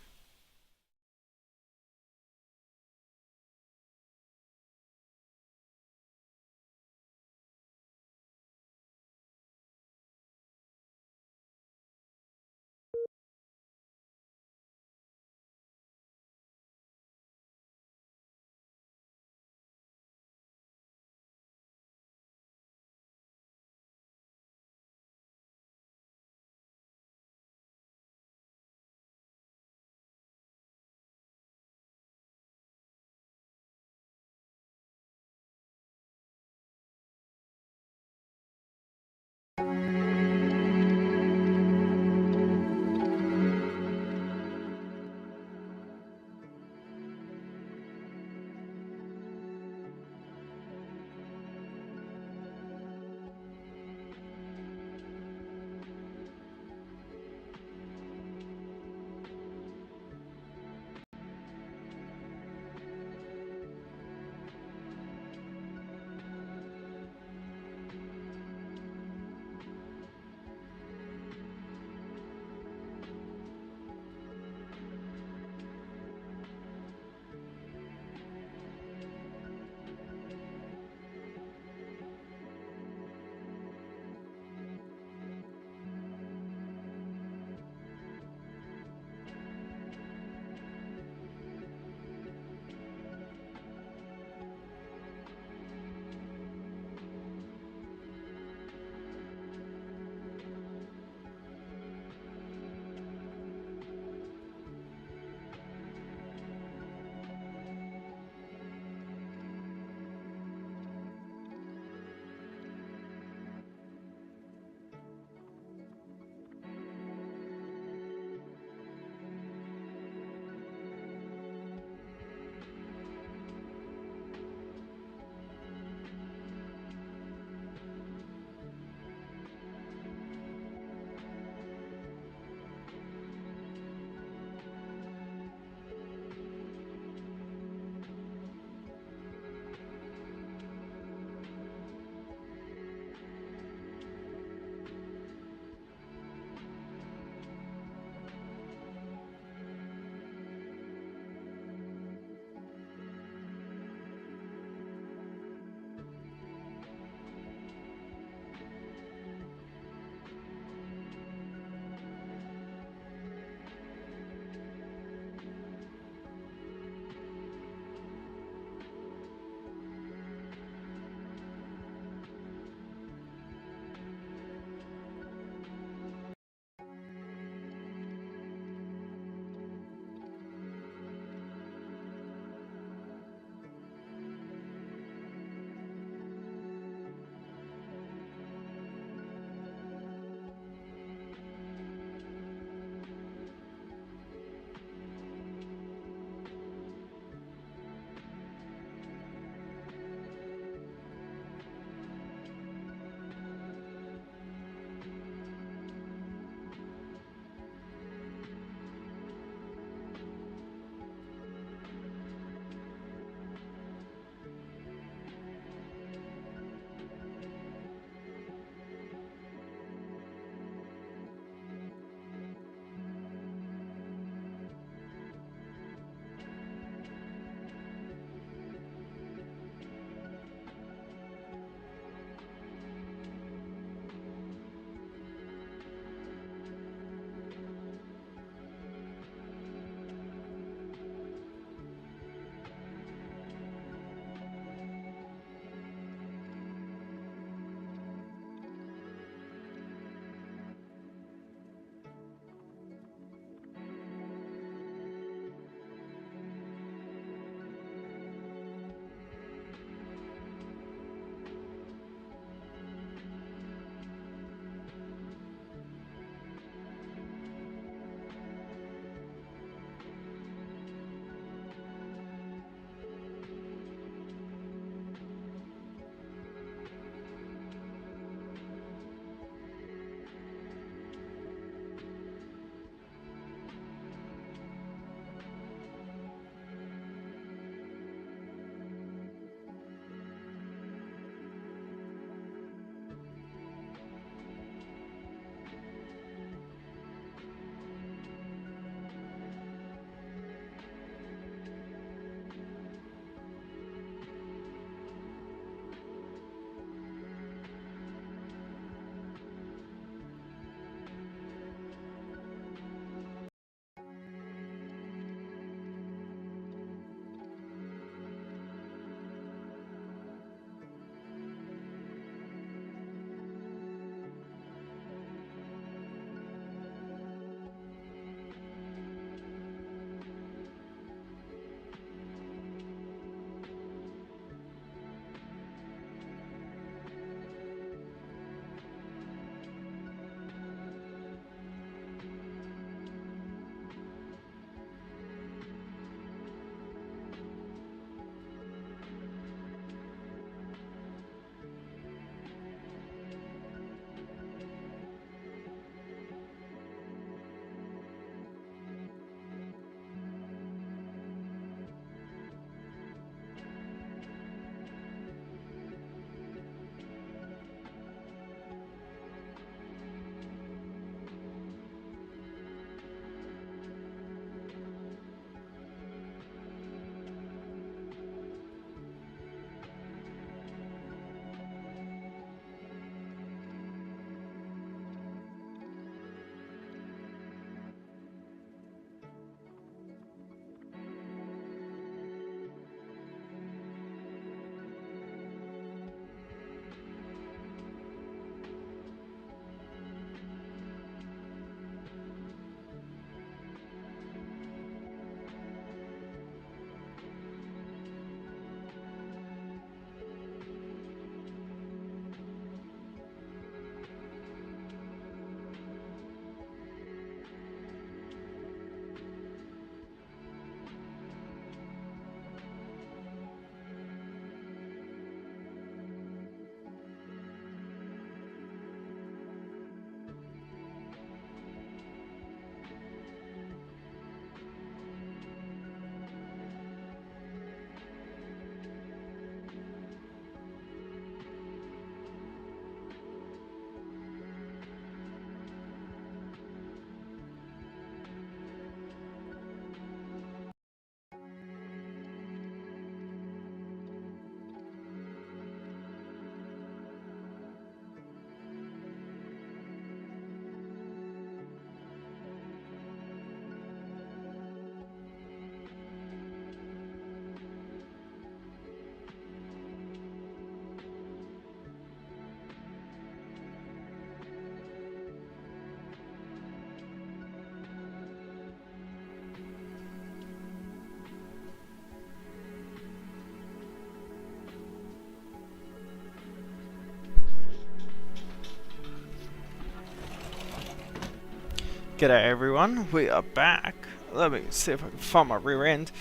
G'day everyone, we are back. Let me see if I can find my rear end.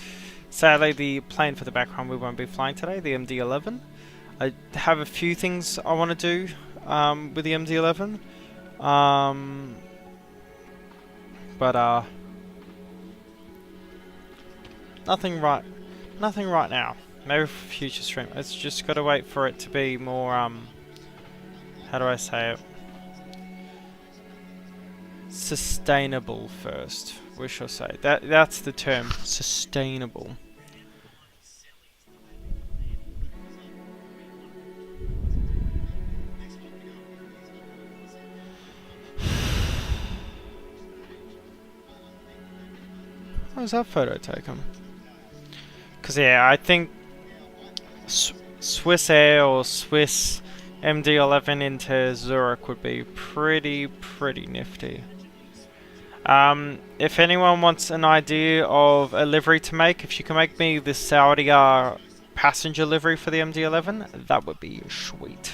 Sadly, the plane for the background we won't be flying today, the MD-11. I have a few things I want to do with the MD-11. But nothing right now. Maybe for future stream. It's just got to wait for it to be more, how do I say it? Sustainable first, we shall say. That's the term, sustainable. How was that photo taken? Because yeah, I think Swiss Air or Swiss MD-11 into Zurich would be pretty nifty. If anyone wants an idea of a livery to make, if you can make me the Saudi passenger livery for the MD-11, that would be sweet.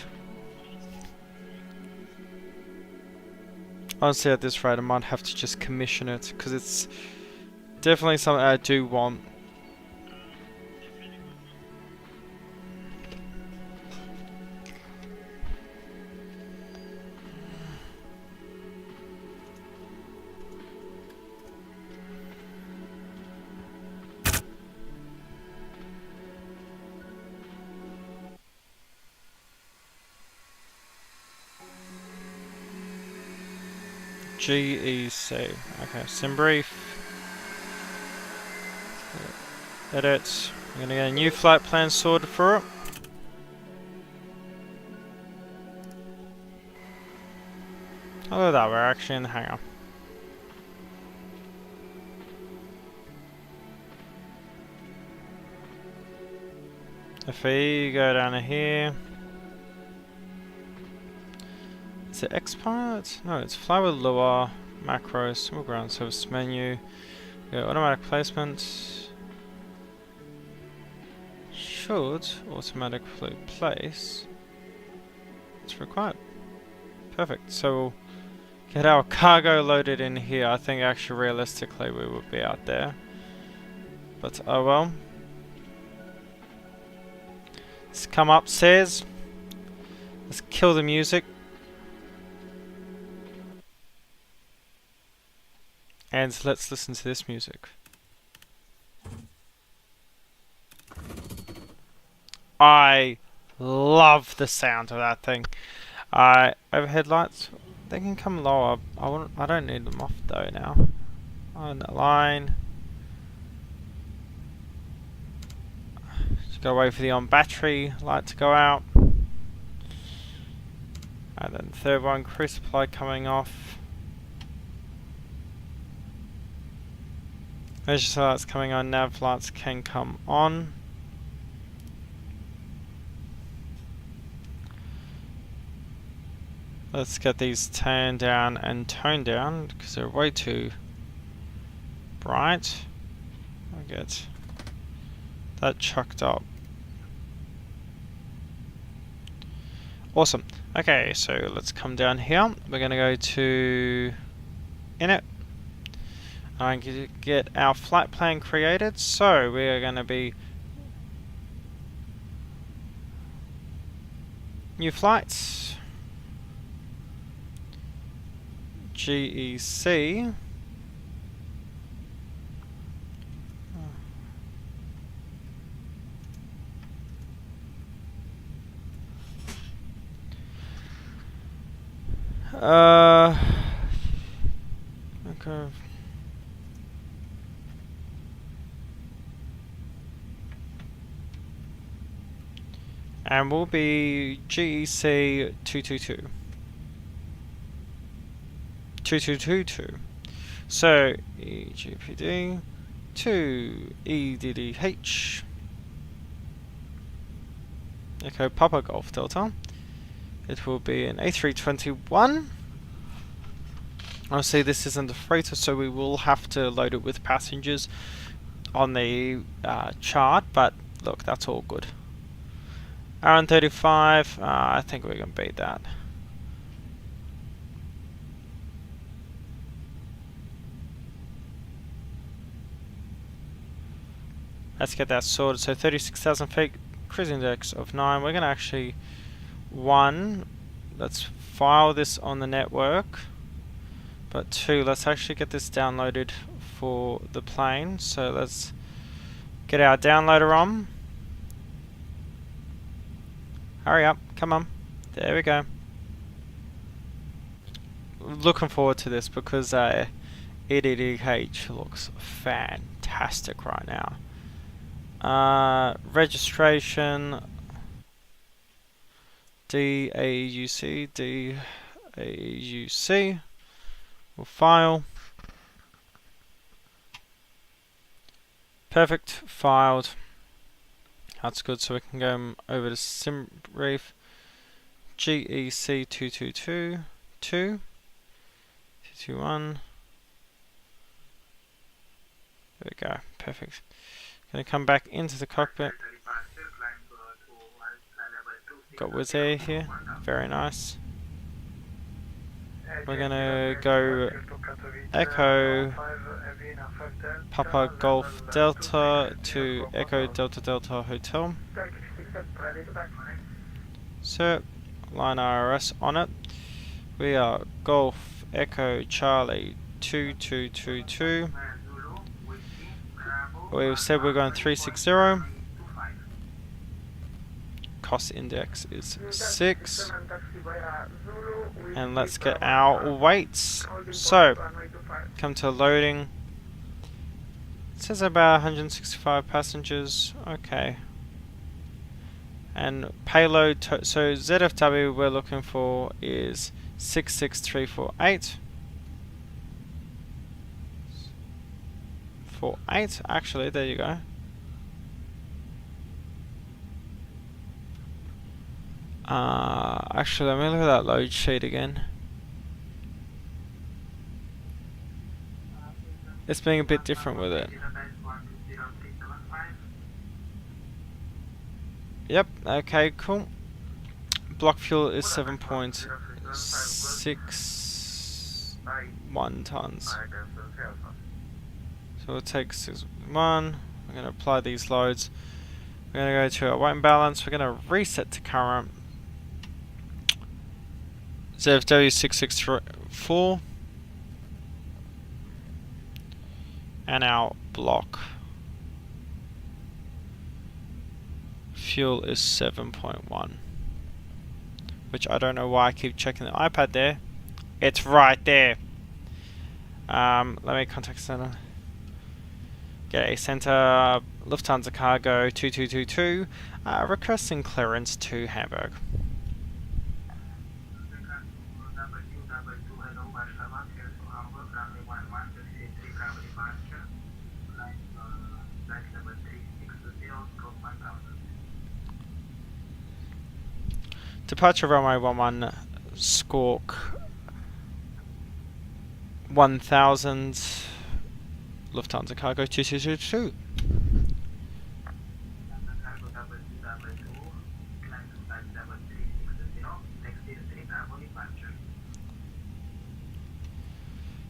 Honestly, at this rate, I might have to just commission it, because it's definitely something I do want. GEC. Okay, sim brief. Edit. I'm gonna get a new flight plan sorted for it. Oh, look at that, we're actually in the hangar. If we go down to here. Is it X-Pilot? No, it's fly with lure, macros, simple ground service menu, automatic placement. Should automatically place. It's required. Perfect. So we'll get our cargo loaded in here. I think actually realistically we would be out there. But oh well. Let's come upstairs. Let's kill the music. And let's listen to this music. I love the sound of that thing. Overhead lights, they can come lower. I don't need them off though now. On that line. Just gotta wait for the on battery light to go out. And then the third one, crew supply coming off. Emergency lights coming on, nav lights can come on. Let's get these turned down and toned down because they're way too bright. I'll get that chucked up. Awesome. Okay, so let's come down here. We're going to go to init. I'm going to get our flight plan created. So we are going to be new flights, GEC, okay. And we'll be GEC 222. 2222. So EPGD to EDDH. Echo Papa Golf Delta. It will be an A321. Obviously this isn't a freighter, so we will have to load it with passengers on the chart, but look, that's all good. RN35, I think we can beat that. Let's get that sorted. So 36,000 feet, cruise index of 9. We're going to actually, let's file this on the network. But 2, let's actually get this downloaded for the plane. So let's get our downloader on. Hurry up, come on. There we go. Looking forward to this because EDDH looks fantastic right now. Registration DAUC. We'll file. Perfect, filed. That's good, so we can go over to SimBrief. GEC 221. There we go, perfect. Gonna come back into the cockpit. Got Wizz Air here, very nice. We're gonna go Echo Papa Golf Delta to Echo Delta Delta Hotel. So, line IRS on it. We are Golf Echo Charlie 2222. We've said we're going 360. Cost index is 6. And let's get our weights. So, come to loading. It says about 165 passengers. Okay. And payload, so ZFW we're looking for is 66348. 48, actually, there you go. Actually, let me look at that load sheet again. It's being a bit different with it. Yep, okay, cool. Block fuel is 7.61 tons. So we'll take 61. We're going to apply these loads. We're going to go to our weight and balance. We're going to reset to current. ZFW 664. And our block fuel is 7.1, which I don't know why I keep checking the iPad there. It's right there. Let me contact center. Get a center. Lufthansa Cargo 2222 requesting clearance to Hamburg. Departure runway 11 squawk 1000 Lufthansa Cargo 2222.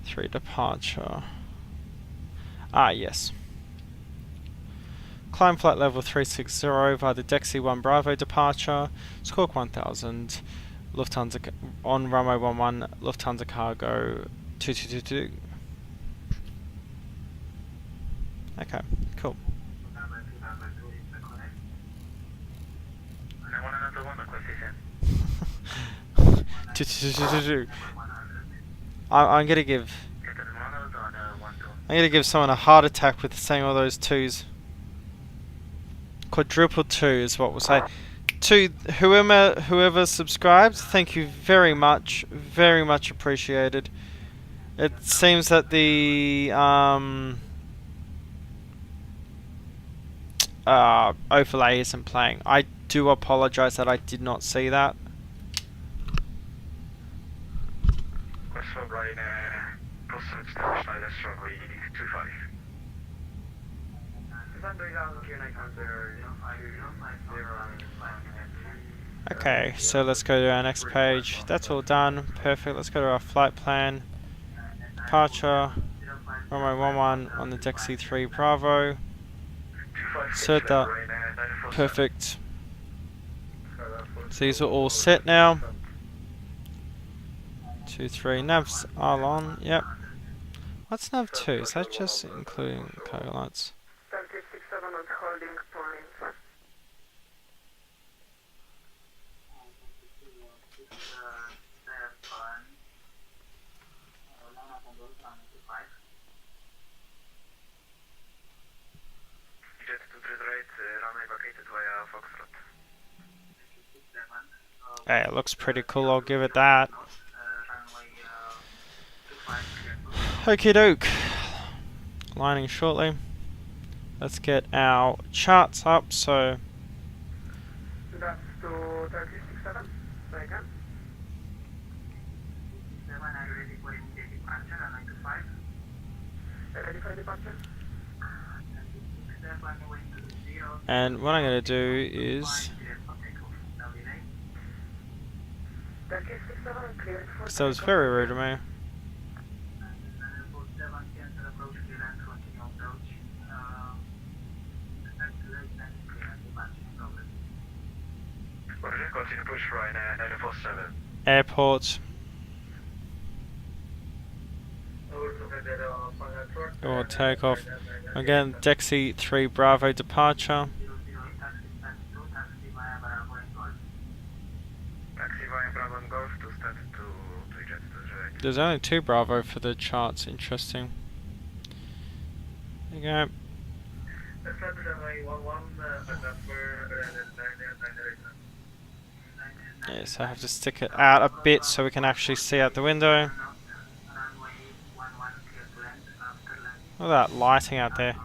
Three departure. Yes. Climb flight level 360 via the Deck C1 Bravo departure. Squawk 1000. Lufthansa on runway 11. Lufthansa Cargo 2222. Okay, cool. I'm gonna give someone a heart attack with saying all those twos. Quadruple 2 is what we'll say. To whoever subscribes, thank you very much appreciated. It seems that the overlay isn't playing. I do apologize that I did not see that. Okay, so let's go to our next page. That's all done. Perfect. Let's go to our flight plan. Departure. Runway 11 on the Deck C3 Bravo. Set that. Perfect. So these are all set now. 2, 3. Navs are on. Yep. What's nav 2? Is that just including cargo lights? 767 at holding point. Jet 238, runway vacated via Foxtrot. Hey, it looks pretty cool, I'll give it that. Okie doke. Lining shortly. Let's get our charts up, so... That's to 367. Second. 7, are you ready for immediate departure? Runway 25. Ready for departure? And what I'm going to do is... because that was very rude of me. Continue push right 947. Airport. Or takeoff. Again, Dexy 3 Bravo departure. Taxi via Bravo and Golf to start to jet to There's only 2 Bravo for the charts, interesting. There you go. Yes, I have to stick it out a bit so we can actually see out the window. Look at that lighting out there.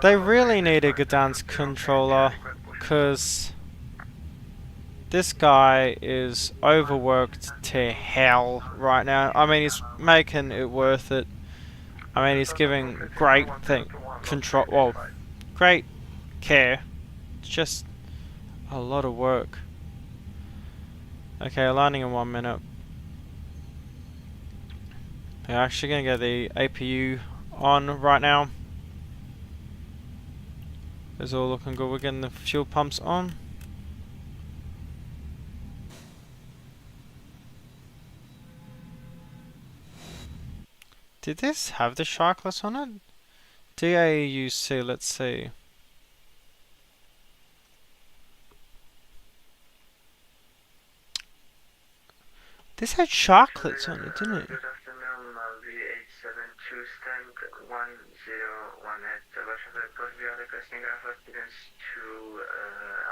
They really need a Gdansk controller, because this guy is overworked to hell right now. I mean, he's making it worth it. I mean, he's giving great great care. It's just a lot of work. Okay, landing in 1 minute. We're actually going to get the APU on right now. It's all looking good. We're getting the fuel pumps on. Did this have the sharkless on it? DAUC, let's see. This had sharklets on it, didn't it? Good afternoon, VH72 stand 101 at Warszawa Airport. We are requesting our students to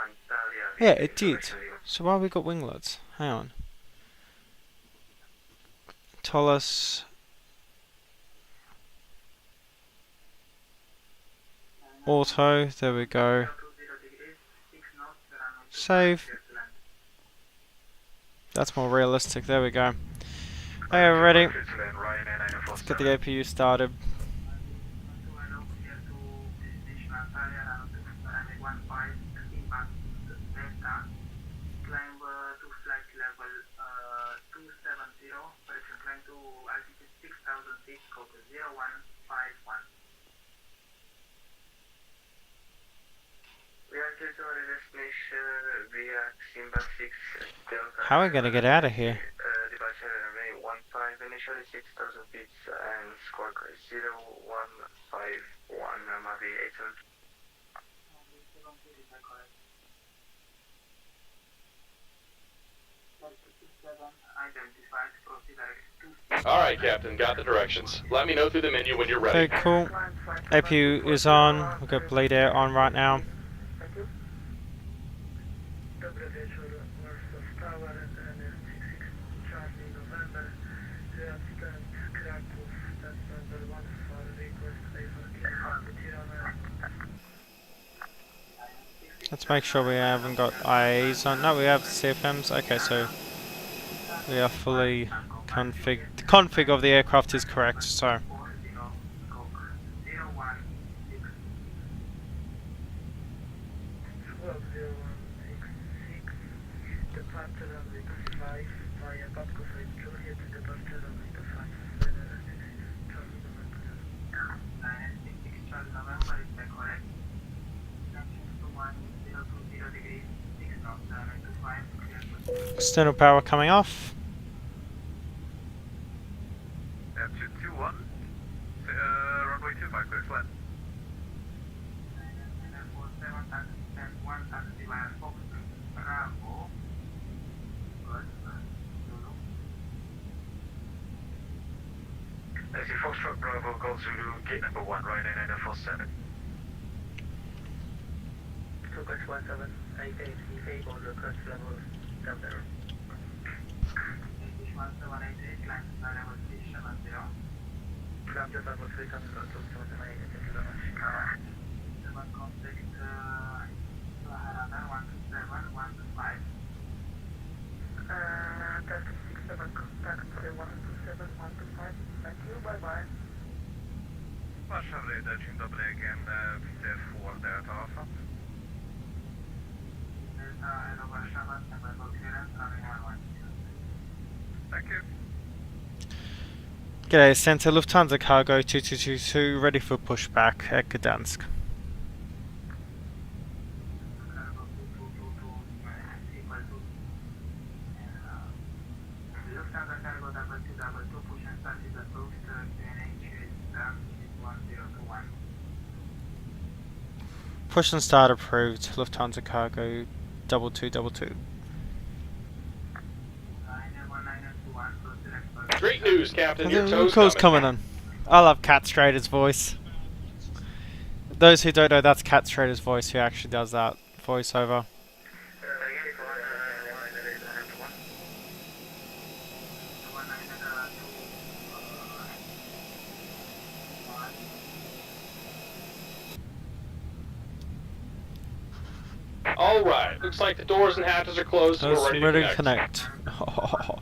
Antalya. Yeah, it did. So why we got winglets? Hang on. TOLISS. Auto, there we go. Save. That's more realistic, there we go. Okay, we're ready. Let's get the APU started. How are we gonna get out of here? Departure runway 15, initially 6,000 feet and squawk 0151, Mavi 87. Alright, Captain, got the directions. Let me know through the menu when you're ready. Okay, cool. APU is on. We've got bleed air on right now. Let's make sure we haven't got IAs on. No, we have CFMs. Okay, so we are fully configured. The config of the aircraft is correct, so. External power coming off. 221, runway 25, clear flat. Taxi Foxtrot Bravo, Gold Zulu, gate number 1, right in and full 7. 26178, disabled, request level 70. 26178, land level 370. Grab your level 370, 278, thank you very much. Seven contact, Arlanda, 127, 125. 37 contact, 127, 125. Thank you, bye-bye. Warszawa radar, dzień dobry, again, widzę forward at avfart. Thank you. G'day, Centre Lufthansa Cargo 2222, ready for pushback at Gdansk. Push and start approved, Lufthansa Cargo 2222. Great news, Captain. Your tow's Call's coming. coming on. I love Cat Strader's voice. Those who don't know, that's Cat Strader's voice who actually does that voiceover. Alright, looks like the doors and hatches are closed, so Those we're ready to ready connect. to connect.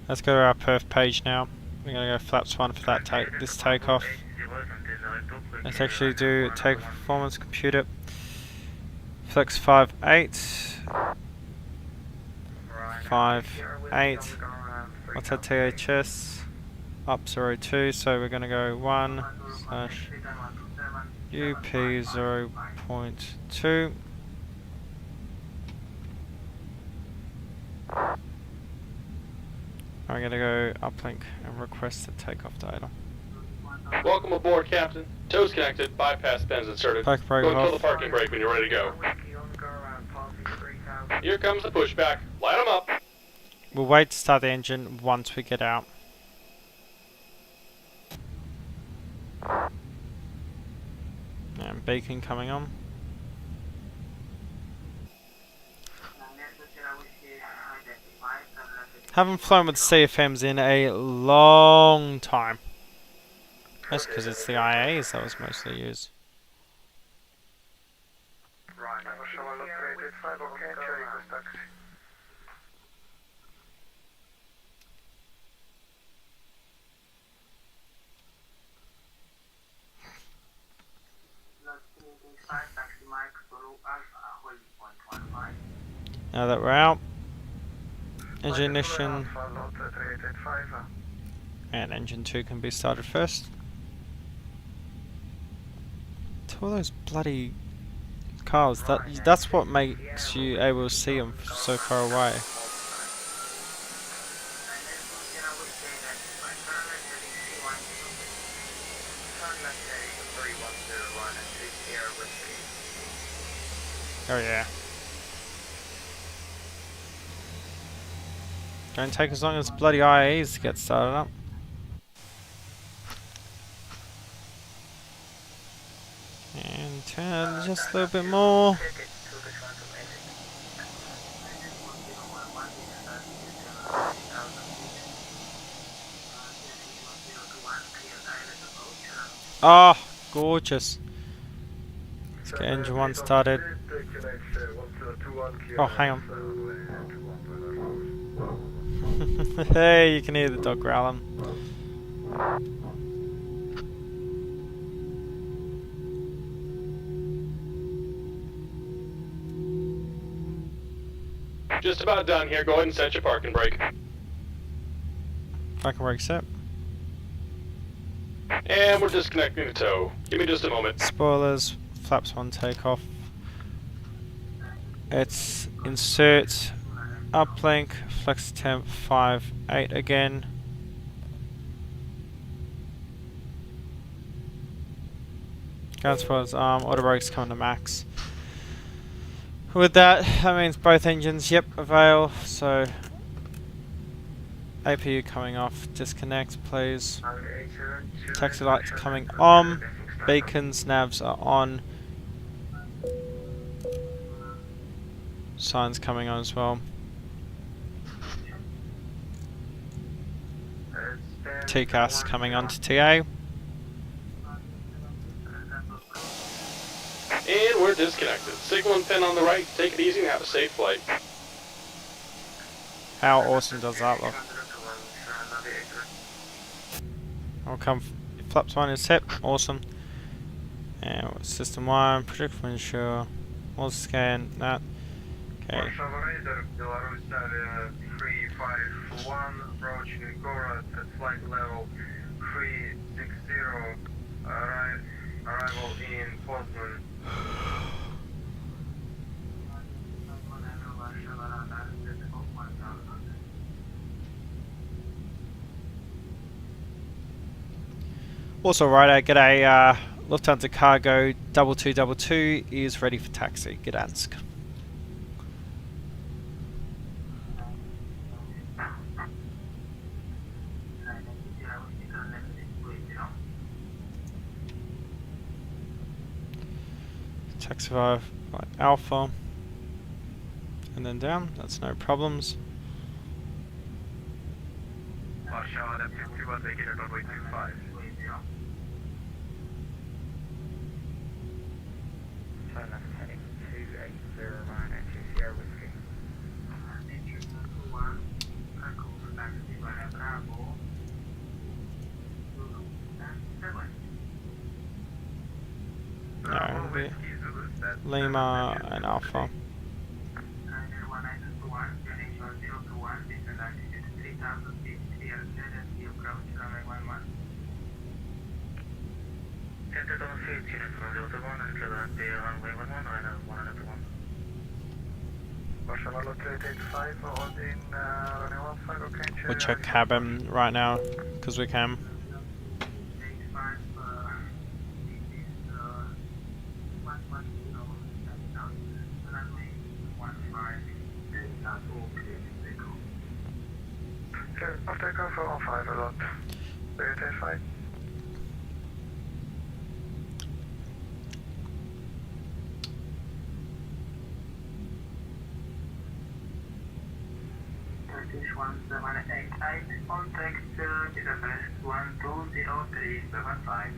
Let's go to our perf page now. We're going to go flaps 1 for that this takeoff. Let's actually do take performance computer. Flex 5-8. 5-8. What's that THS? Up 02, so we're going to go 1 slash UP 0.2. I'm going to go uplink and request the takeoff data. Welcome aboard, Captain. Tows connected, bypass pins inserted. Park brake Go and kill off. the parking brake when you're ready to go. Here comes the pushback. Light them up. We'll wait to start the engine once we get out. And beacon coming on. Haven't flown with CFMs in a long time. That's because it's the IAs that was mostly used. Now that we're out, engine ignition, and engine 2 can be started first. To all those bloody cars, that's what makes you able to see them so far away. Oh yeah. Don't take as long as bloody IAs to get started up. And turn just a little bit more. Ah, gorgeous. Let's get engine 1 started. Oh, hang on. Hey, you can hear the dog growling. Just about done here. Go ahead and set your parking brake. Parking brake set. And we're disconnecting the tow. Give me just a moment. Spoilers. Flaps 1 takeoff. It's insert uplink flex temp 5.8 again. Gun spoilers arm. Auto brakes coming to max. With that means both engines, yep, avail. So APU coming off. Disconnect, please. Taxi lights coming on. Beacons, navs are on. Signs coming on as well. TCAS coming on to TA. And we're disconnected. Signal and pin on the right. Take it easy and have a safe flight. How awesome does that look? I'll come. Flaps 1 is set. Awesome. And system 1, project windshield. We'll scan that. Okay. 351, approaching Gorat at flight level 360, arrival in Poznan. Also, right, I get a Lufthansa Cargo 2222 is ready for taxi, Gdansk. Taxi 5 like Alpha, and then down, that's no problems. Warsaw, adaptive 2, vacated runway 25. Heading 280 Sierra Whiskey. No, it'll be Lima and Alpha. We'll check cabin right now, because we can. After takeoff on 5 a lot. Very fine. British 1788, contact Budapest 120375.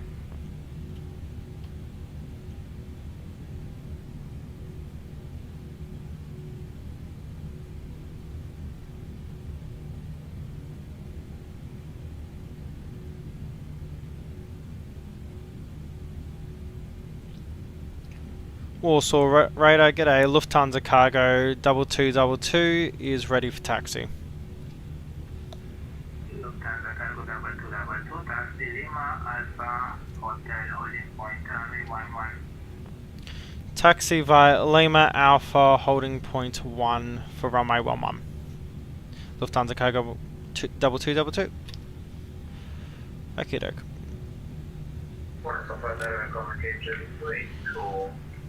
Warsaw radar, get a Lufthansa Cargo 2222 is ready for taxi. Lufthansa Cargo 2222, taxi Lima Alpha, hotel holding point runway 11. Taxi via Lima Alpha holding point 1 for runway 11. Lufthansa Cargo 2222. Okay, doke.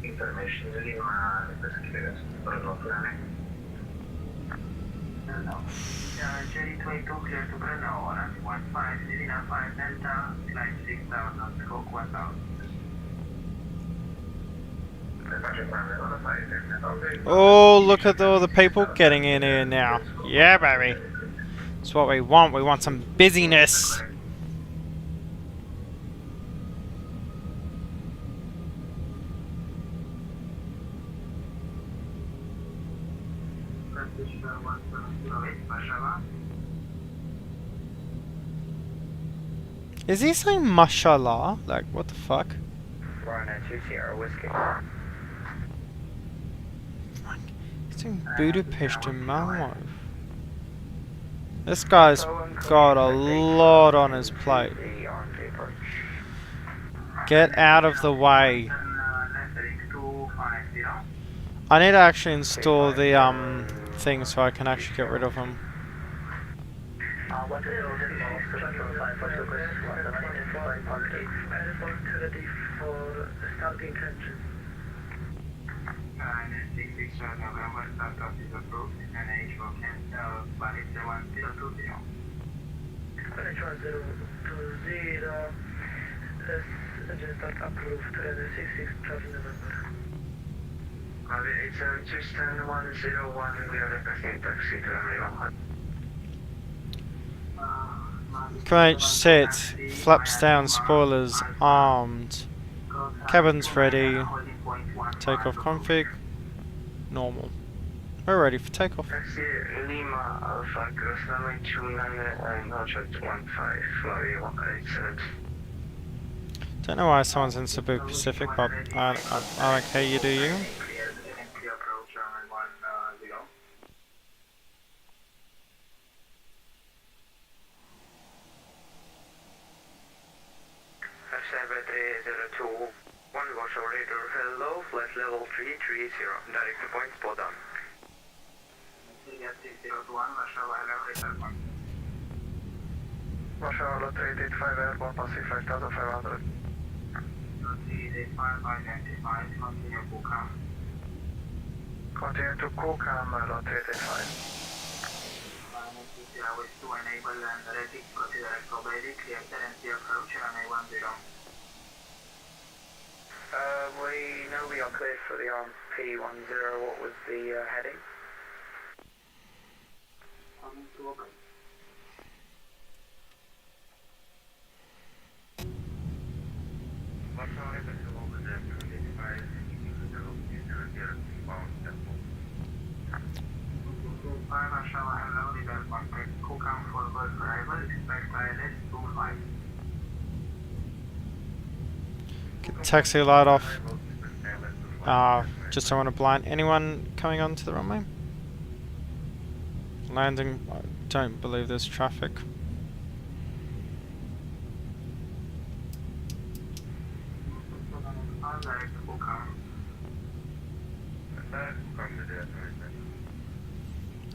Information Lima representatives Brno planning. Cherry 22 clear to Brno, runway 15, Lina 5 Delta, flight 6000, stroke 1000. Oh, look at all the people getting in here now. Yeah, baby. That's what we want. We want some busyness. Is he saying mashallah? Like, what the fuck? Ryan 2 Sierra Whiskey. Connecting Budapest to Malmo. This guy's got a lot on his plate. Get out of the way. I need to actually install the thing so I can actually get rid of him. Command set, flaps down, spoilers armed, cabins ready, takeoff config, normal. We're ready for takeoff. Lima Alpha Cross runway 29 and Object 15 Florida 187. Don't know why someone's in Cebu Pacific, but I don't care, you do you. Hello, flight level 330, direct to point, spot on. Warsaw 385 airport, passing 5500. 385 identified, continue Kukam. Continue to Kukam, 385. With to enable and ready, proceed direct obey, clear currency approach, runway 10. We know we are cleared for the RP10. What was the heading? Get the taxi light off. Just don't want to blind anyone coming onto the runway. Landing, I don't believe there's traffic.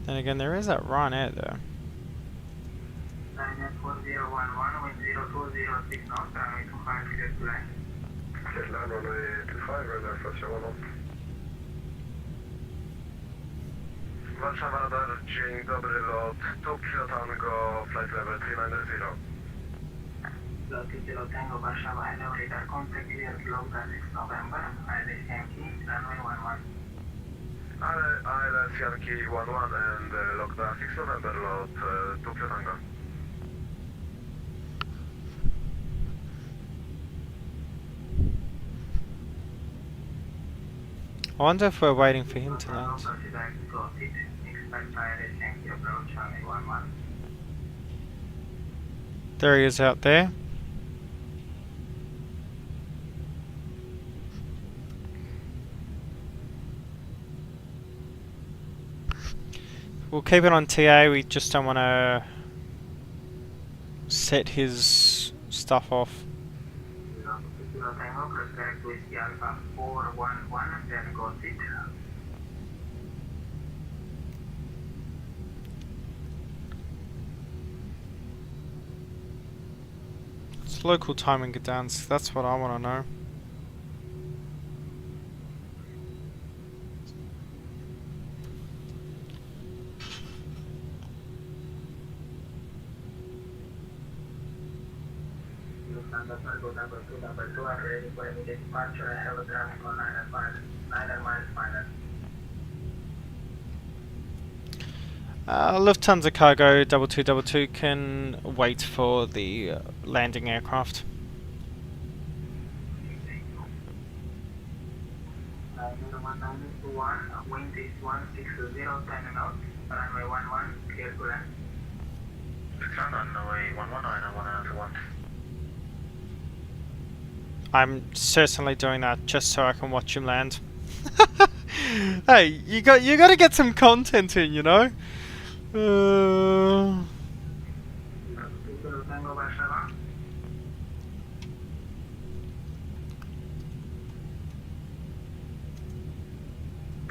Then again, there is that Ryanair there. Warszawa Radar, dzień dobry lot, tu Kilo Tango, flight level 390. Lot Kilo Tango, Warszawa, hello, radar contact, clear, load 6 November, ILS Yankee, runway 11. ILS Yankee 11 and lockdown 6 November, lot 2 Kilo Tango. I wonder if we're waiting for him to land. There he is out there. We'll keep it on TA, we just don't want to set his stuff off. It's local time in Gdansk, that's what I want to know. Lufthansa Cargo 2222 can wait for the landing aircraft. Wind is 160, 10 knots, runway 11, clear to land. Runway 11, I want. I'm certainly doing that just so I can watch him land. Hey, you got to get some content in, you know. Tango Warszawa.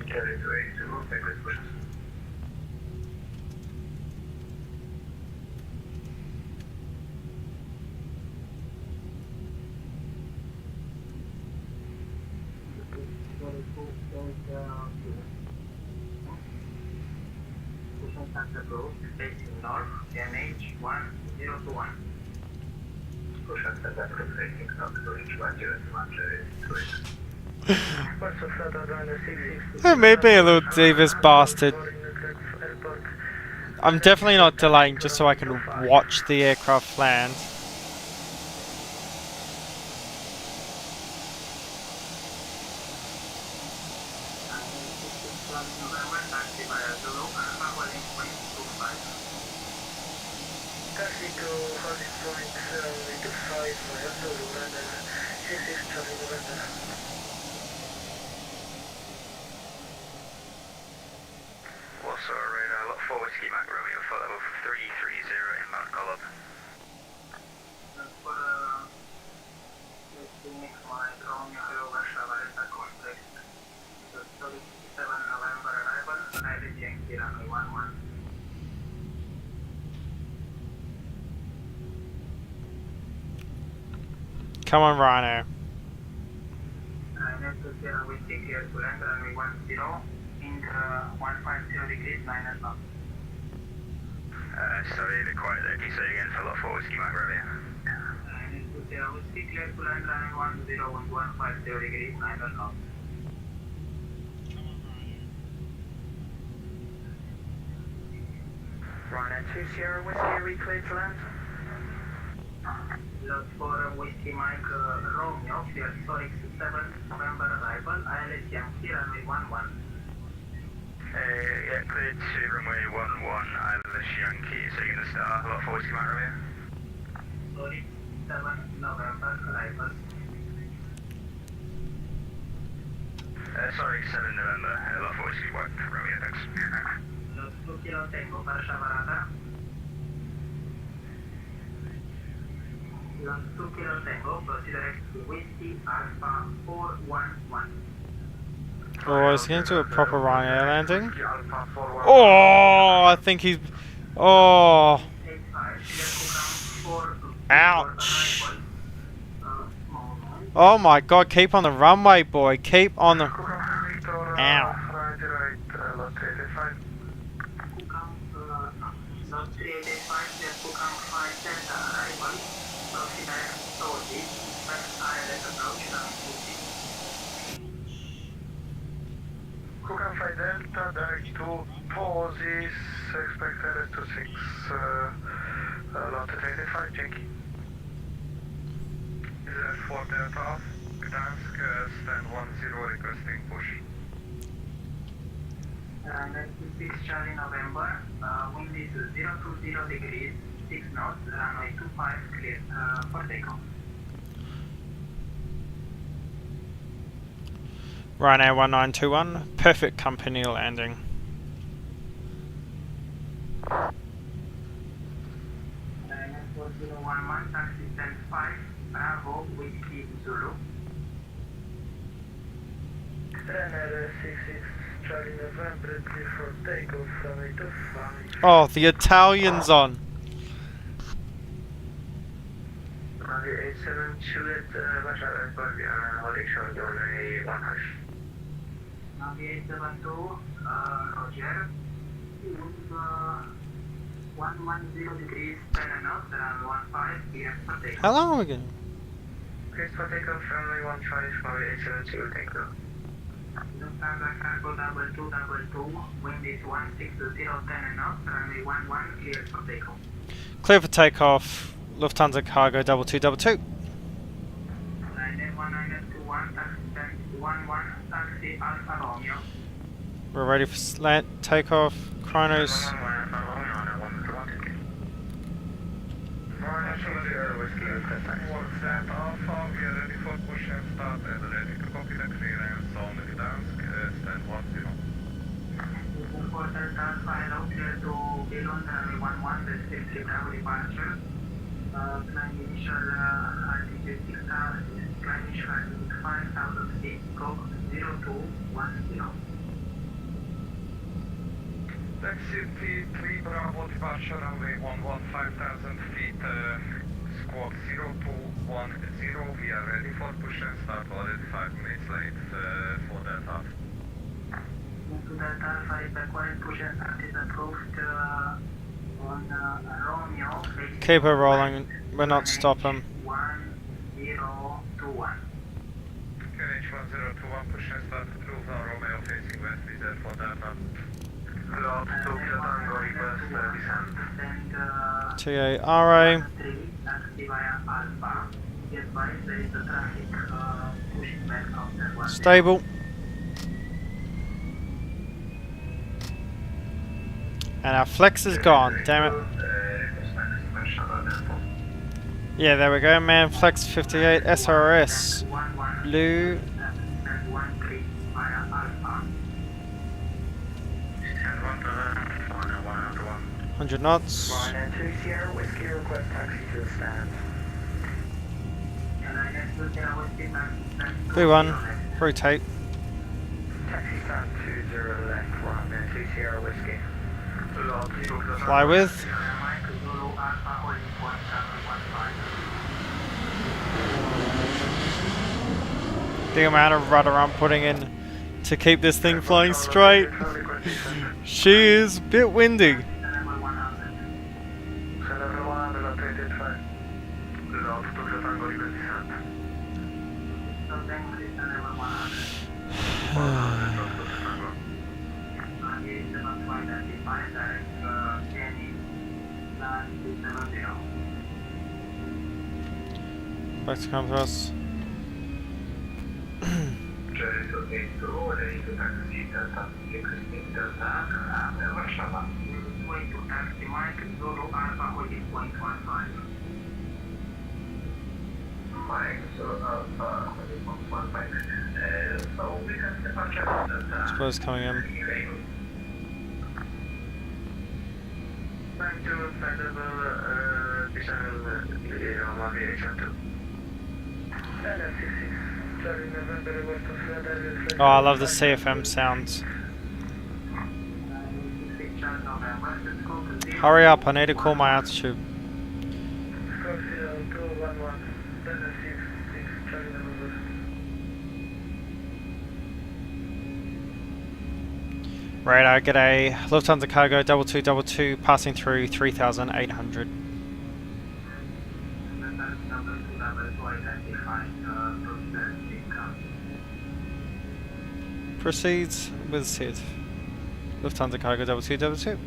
Carry to 82, take this push. Santa Cruz, facing north, NH 1021. Push up Santa Cruz, facing north, to reach 1021. That may be a little Davis bastard. I'm definitely not delaying just so I can watch the aircraft land. Warsaw radar, lot 4 whiskey Mac Romeo for level 330 inbound call up. Come on, Rhino. Sorry, a bit quiet there. Can you say again for lot 4 whiskey Mac Romeo? Whiskey clear to land runway 10 with 150 degrees, 9 knots. Ryanair 2 Sierra Whiskey, are we cleared to land? Lot 4 Whiskey Mike Romeo, clear Storix 7, November arrival, ILS Yankee, runway 11. Yeah, cleared to runway 11, ILS Yankee. So you're going to start lot 4 whiskey Mac Romeo? Storix 7, November arrival. Sorry, 7 November, lot 4 whiskey Mac Romeo, thanks. Lot 2 Kilo Tango, Warszawa radar. Lot 2 Kilo Tango, proceed direct to Whiskey Alpha 411. Oh, is he going to do a proper Ryanair landing? Oh, I think he's... Oh. Ouch. Oh my god, keep on the runway, boy. Keep on the... Ow. Kukan 5 Delta, direct to pauses, expected to 6, lot 85, Yankee. Is it 4 Delta off, Gdansk, stand 10, requesting push. 96 Charlie November, wind is 020 degrees, 6 knots, runway 25 clear for takeoff. Ryanair 1921, perfect company landing. Ryanair 4011, taxi stand 5, Bravo, Whiskey Zulu. Ryanair 66 Charlie November, clear for takeoff from 825. Oh, the Italian's on. Runway 87 Juliet, Warszawa Airport, we are holding short runway 1 hash. Runway 872, Roger. 110 degrees, 10 knots, runway 15, clear for takeoff. How long are we going? Clear for takeoff, runway 15, runway 872, thank you. Lufthansa Cargo 2222, wind is 160, 10 knots, runway 11, clear for takeoff. Clear for takeoff. Lufthansa Cargo 2222. Ryanair 1921, taxi stand 11, taxi Alfa Romeo. We're ready for slant takeoff. Chronos. Stand Alpha, we are ready for push and start and ready to copy the clearance on Gdansk, stand 10 Delta Alpha, hello, clear to Billon, runway 11, restricted travel departure. Climb initial altitude 6,000, climb initial altitude 5,000 feet, go 0210. Taxi T3 Bravo departure runway 11 5,000 feet, squawk 0210. We are ready for push and start, already 5 minutes late for that half. To Delta Alpha, is the current push and start is approved on Romeo. Keep it rolling. We're not stopping. 1021. KH 1021, push and start approved on Romeo facing west, reserved for that half. Cloud to Tango, request descent. TA RA. Stable. And our flex is gone, damn it. Yeah, there we go, man. Flex 58 SRS. Blue. 100 knots. Line 2 Sierra Whiskey, request taxi to the stand. Blue one. Rotate. Taxi stand 20 left, line 2 Sierra Whiskey. Fly with. The amount of rudder I'm putting in to keep this thing flying straight. She is a bit windy. Back to come to us. Suppose coming in. Oh, I love the CFM sounds. Hurry up, I need to call my altitude. Right, I get a Lufthansa cargo 2222 passing through 3,800. Proceeds with SID. Lufthansa cargo 2222.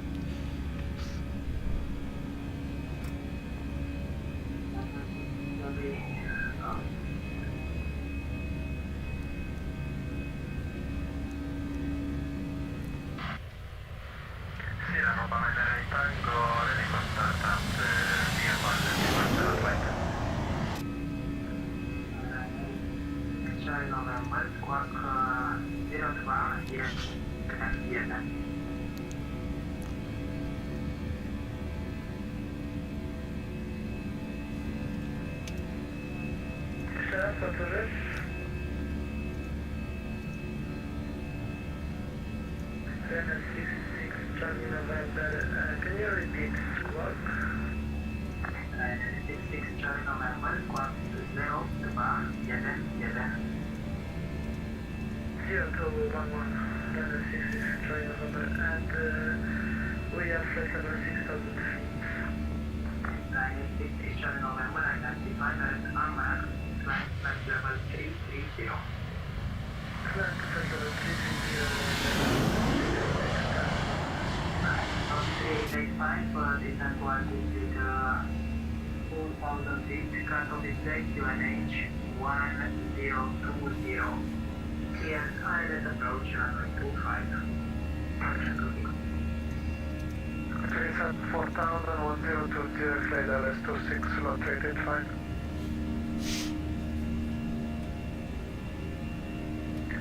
Can you repeat squawk? 66 Charlie November, squawk 0, the bar, Yemen. 0211, 66 Charlie November, and we are flexible 6,000 feet. 66 Charlie November, identified as unmarked, flight level 330. Flight level 330. 385, descent to altitude 4,000 feet, cut-off is QNH 1020. Clear island approach runway 25. Descent 4,000, 1020, flight LS26, slot rated 5.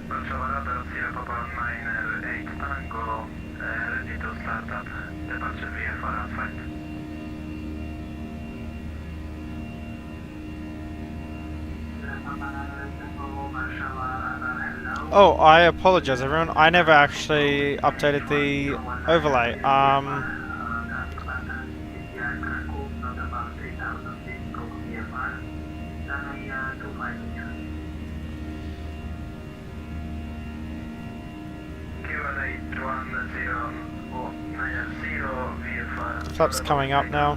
Barcelona, Sierra Papa 9 8 Tango. Ready to start up. Departure VFR outside. Oh, I apologize, everyone. I never actually updated the overlay. Flaps coming up now.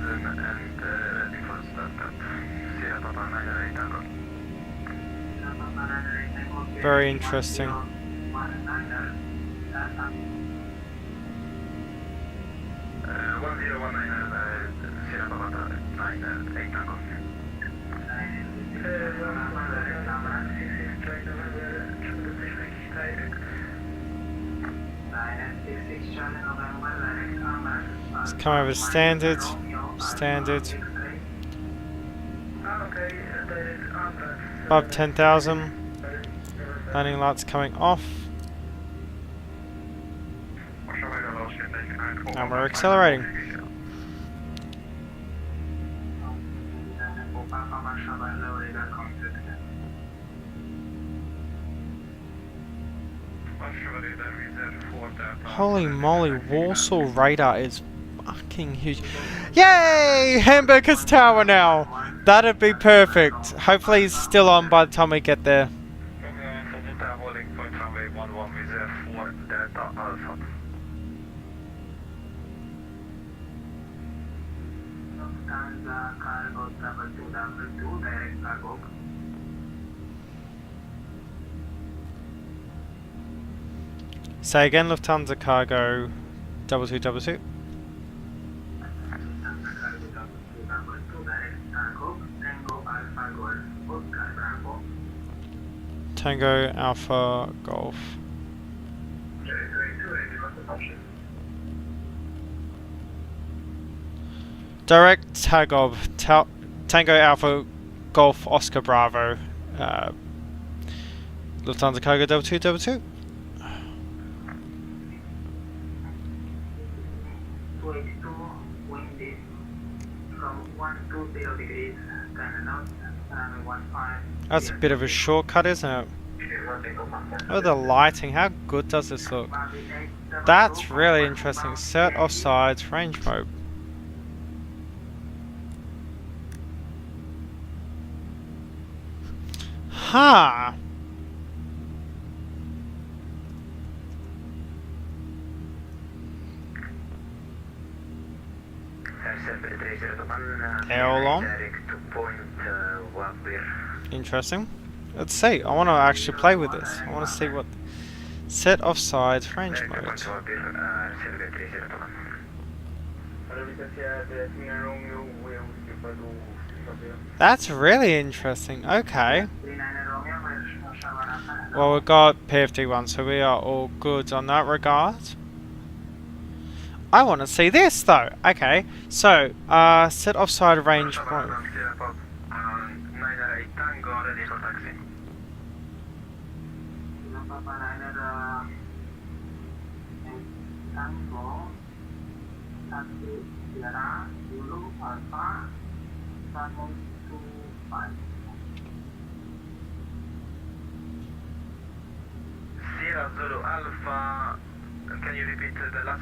Very interesting. Let's come over to standard. Standard. Above 10,000. Landing lights coming off. And we're accelerating. Holy moly, Warsaw radar is fucking huge. Yay! Hamburger's tower now! That'd be perfect. Hopefully he's still on by the time we get there. Say again, Lufthansa Cargo 2222. Tango Alpha Golf. Direct Tagob Tango Alpha Golf Oscar Bravo. Lufthansa Cargo 2222. That's a bit of a shortcut, isn't it? Oh, the lighting. How good does this look? That's really interesting. Set offsides, range mode. Huh. All on. Interesting. Let's see. I want to actually play with this. I want to see what set offsides range mode. That's really interesting. Okay. Well, we've got PFD1, so we are all good on that regard. I want to see this though. Okay, so set offside range mode. Sierra Zulu Alpha, can you repeat the last?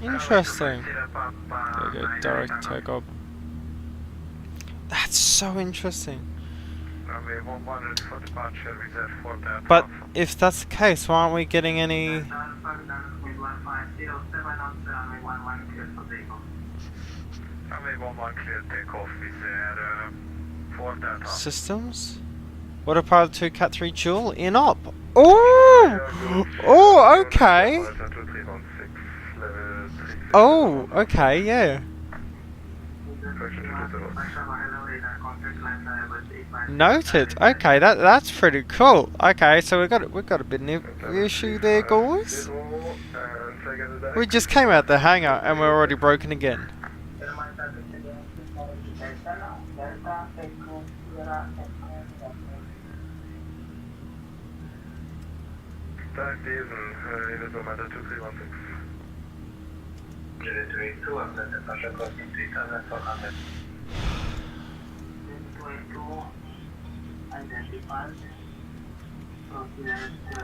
Interesting. There we go, direct takeoff. That's so interesting. But if that's the case, why aren't we getting any systems? What a Pilot 2 Cat 3 Dual in op. Oh! Oh, okay. Oh, okay, yeah. Noted. Okay, that's pretty cool. Okay, so we've got a bit of an issue there, guys. We just came out the hangar and we're already broken again. Start diesel, Liverpool Matter 2316. 332, I'm the departure costing 3,400. 22, identified.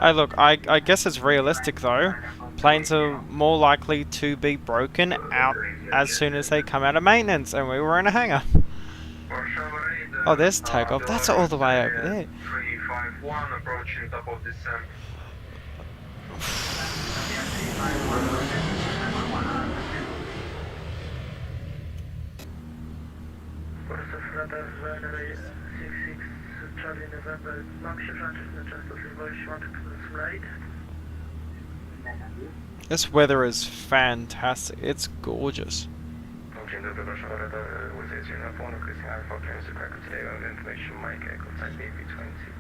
Hey, look, I guess it's realistic though. Planes are more likely to be broken out as soon as they come out of maintenance, and we were in a hangar. Oh, there's takeoff. That's all the way over there. 351 approaching top of descent. Charlie November, mam się na częstotliwość 128. This weather is fantastic. It's gorgeous. Dzień dobry, proszę o radar uzejdzie na phone requesting Alpha clearance to crack today on information Mike Echo type AB20.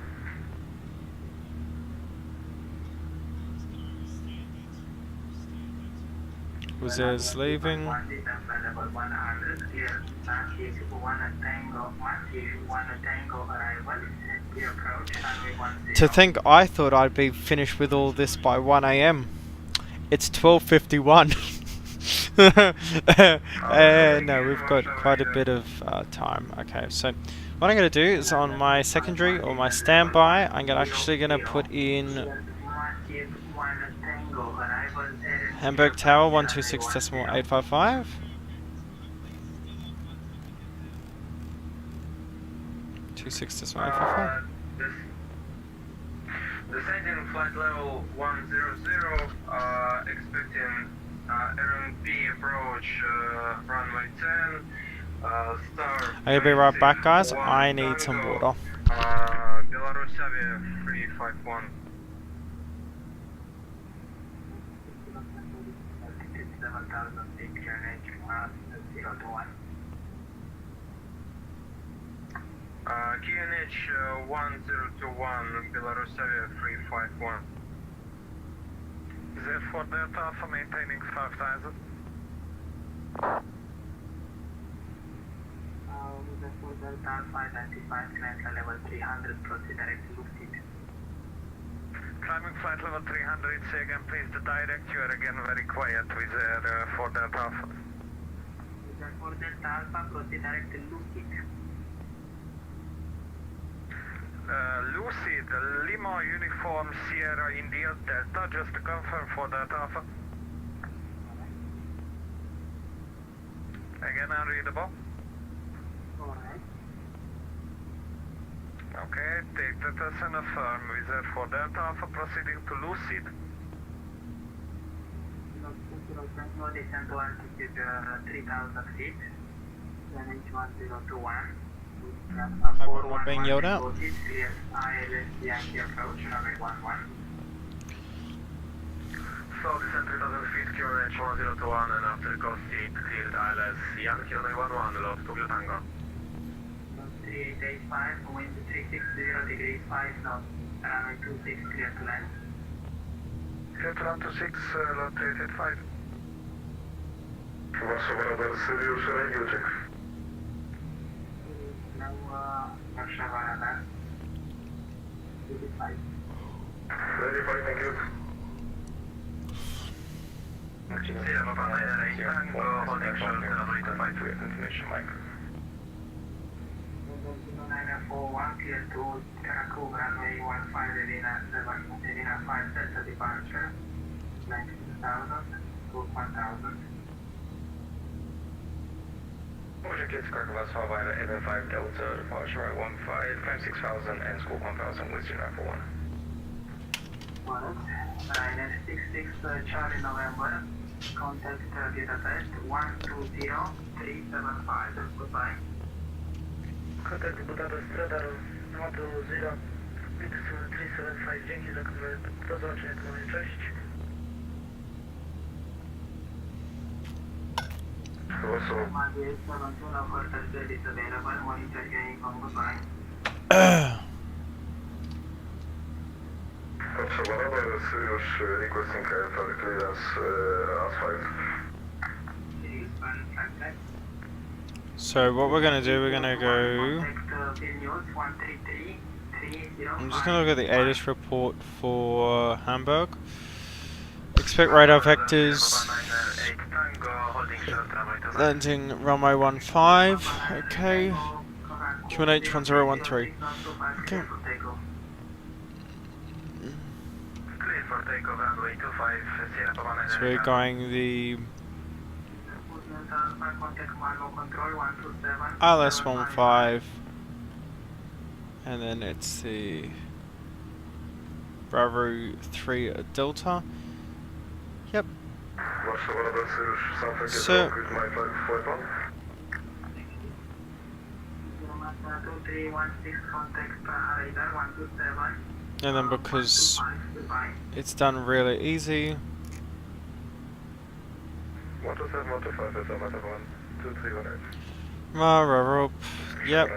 Uzer's leaving. To think I thought I'd be finished with all this by 1 AM. It's 12:51. No, we've got quite a bit of time. Okay, so what I'm going to do is on my secondary or my standby, I'm actually going to put in Hamburg Tower 126.855. Descending flight level 100, expecting R&B approach runway 10, star. I'll be right back, guys. I need some water. Belarusavia 351. QNH 1021, Belarusavia 351. Is that for Delta Alpha maintaining 5000? That for Delta Alpha identified, climb level 300, proceed direct to Lucid. Climbing flight level 300, say again please, the direct, you are again very quiet with for Delta Alpha. Is that for Delta Alpha, proceed direct to Lucid. Lucid, Lima Uniform Sierra India Delta, just to confirm for that Alpha. Again unreadable. Alright. Okay, take that as an affirm. Wizard for Delta Alpha proceeding to Lucid. No descent to altitude 3000 feet. Then H1021. We're being yelled out. So descent 3000 feet, QNH 1021, and after coast 8, cleared ILS Yankee 911, lost to Tango. 3885, wind 360 degrees 5 knots, runway 26, clear to land. Clear to land to 6, lot 3885. Wasza radar Sirius, radio check. Warszawa radar. 35. 35, thank you. Sierra Papa 9 Tango, holding short, runway 25 with information Mike. 941, clear to Karakou, runway 15, Elena 7, Elena 5, Delta departure, 19,000 to 1,000. Project Kids Krakow Survivor 85 Delta, departure at 15, climb 6,000 and scope 1,000 with United for 1. Ryanair 66 Charlie November, contact data test 120375, goodbye. Contact Budapest radar 120 375, dzięki za do zobaczenia, cześć. Radar Sirius requesting for clearance asphalt. So what we're gonna do, we're gonna go I'm just gonna look at the ATIS report for Hamburg. Expect radar vectors. Landing runway 15. Okay. QNH 1013. Okay. So we're going the ILS 15, and then it's the Bravo 3 Delta. Yep. So and then because it's done really easy. 127, yep.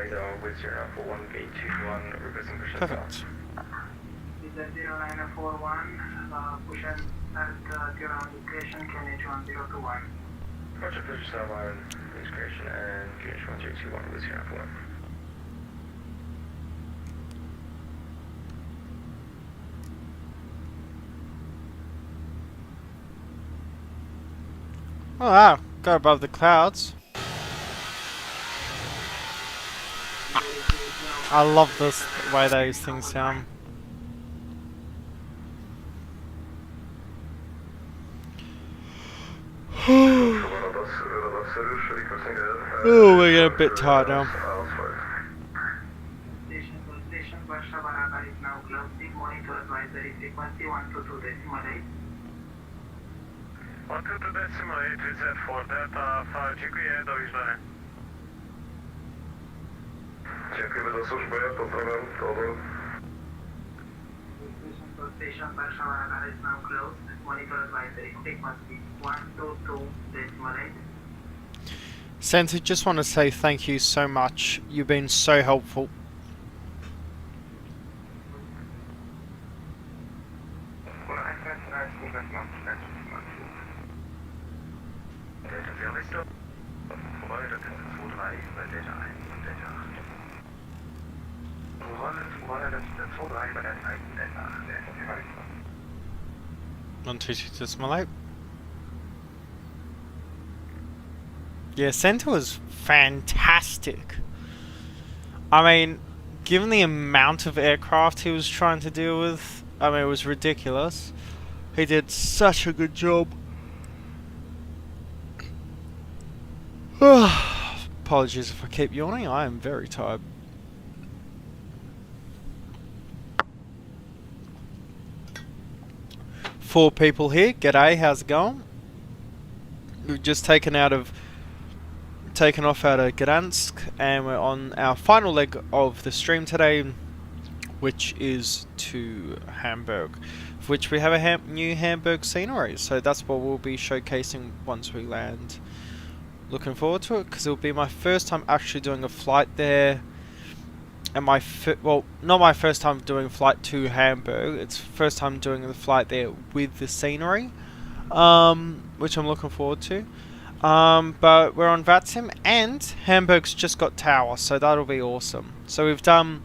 Perfect. Oh wow, go above the clouds. I love this way those things sound. Oh, we're getting a bit tired now. Dziękujemy za służbę, pozdrawiam, Tallinn. Station Warsaw radar is now closed. Monitor advisory frequency 122.8. Santa, just want to say thank you so much. You've been so helpful. On 22.8. Yeah, Santa was fantastic. I mean, given the amount of aircraft he was trying to deal with, I mean, it was ridiculous. He did such a good job. Apologies if I keep yawning, I am very tired. Four people here. G'day, how's it going? We've just taken off out of Gdansk, and we're on our final leg of the stream today, which is to Hamburg, for which we have a new Hamburg scenery. So that's what we'll be showcasing once we land. Looking forward to it, because it'll be my first time actually doing a flight there. And well, not my first time doing a flight to Hamburg. It's first time doing the flight there with the scenery, which I'm looking forward to. But we're on VATSIM, and Hamburg's just got tower, so that'll be awesome. So we've done,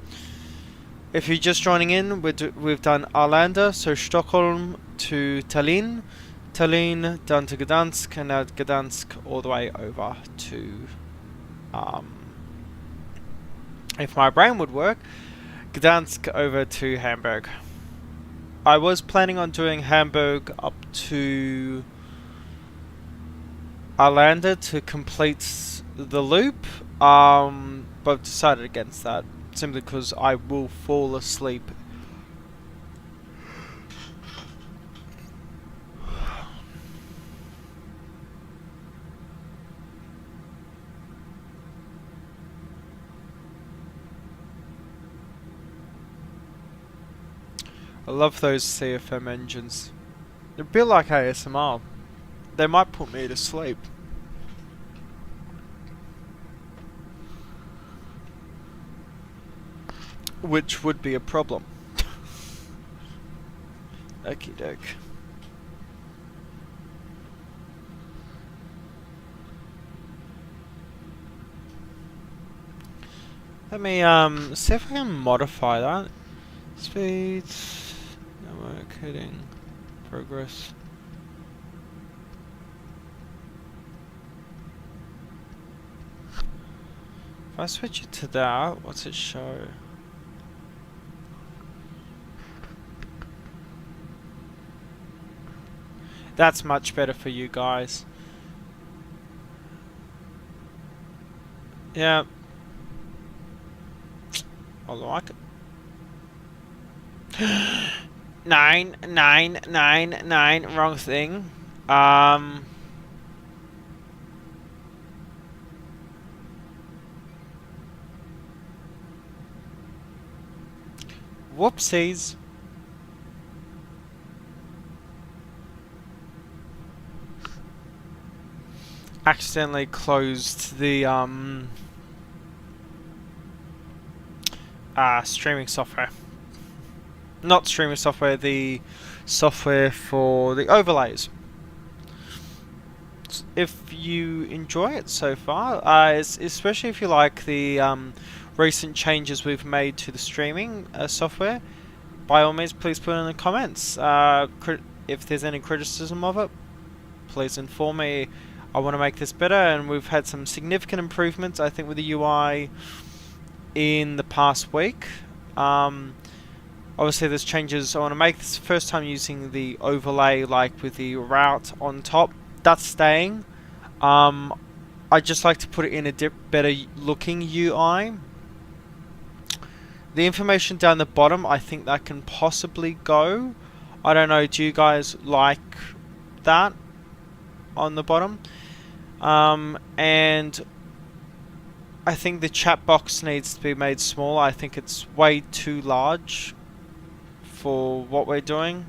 if you're just joining in, we've done Arlanda, so Stockholm to Tallinn, Tallinn down to Gdansk, and now Gdansk all the way over to if my brain would work, Gdansk over to Hamburg. I was planning on doing Hamburg up to Arlanda to complete the loop, but I've decided against that, simply because I will fall asleep. I love those CFM engines. They're a bit like ASMR. They might put me to sleep. Which would be a problem. Okie doke. Let me see if I can modify that. Speed, network heading, progress. If I switch it to that, what's it show? That's much better for you guys. Yeah. I like it. 9999, wrong thing. Whoopsies. Accidentally closed the streaming software. Not streaming software, the software for the overlays. If you enjoy it so far, especially if you like the recent changes we've made to the streaming software, by all means, please put it in the comments. If there's any criticism of it, please inform me. I want to make this better, and we've had some significant improvements, I think, with the UI in the past week. Obviously, there's changes. I want to make this the first time using the overlay, like with the route on top. That's staying. I just like to put it in a better looking UI. The information down the bottom, I think that can possibly go. I don't know, do you guys like that on the bottom? And I think the chat box needs to be made smaller. I think it's way too large for what we're doing.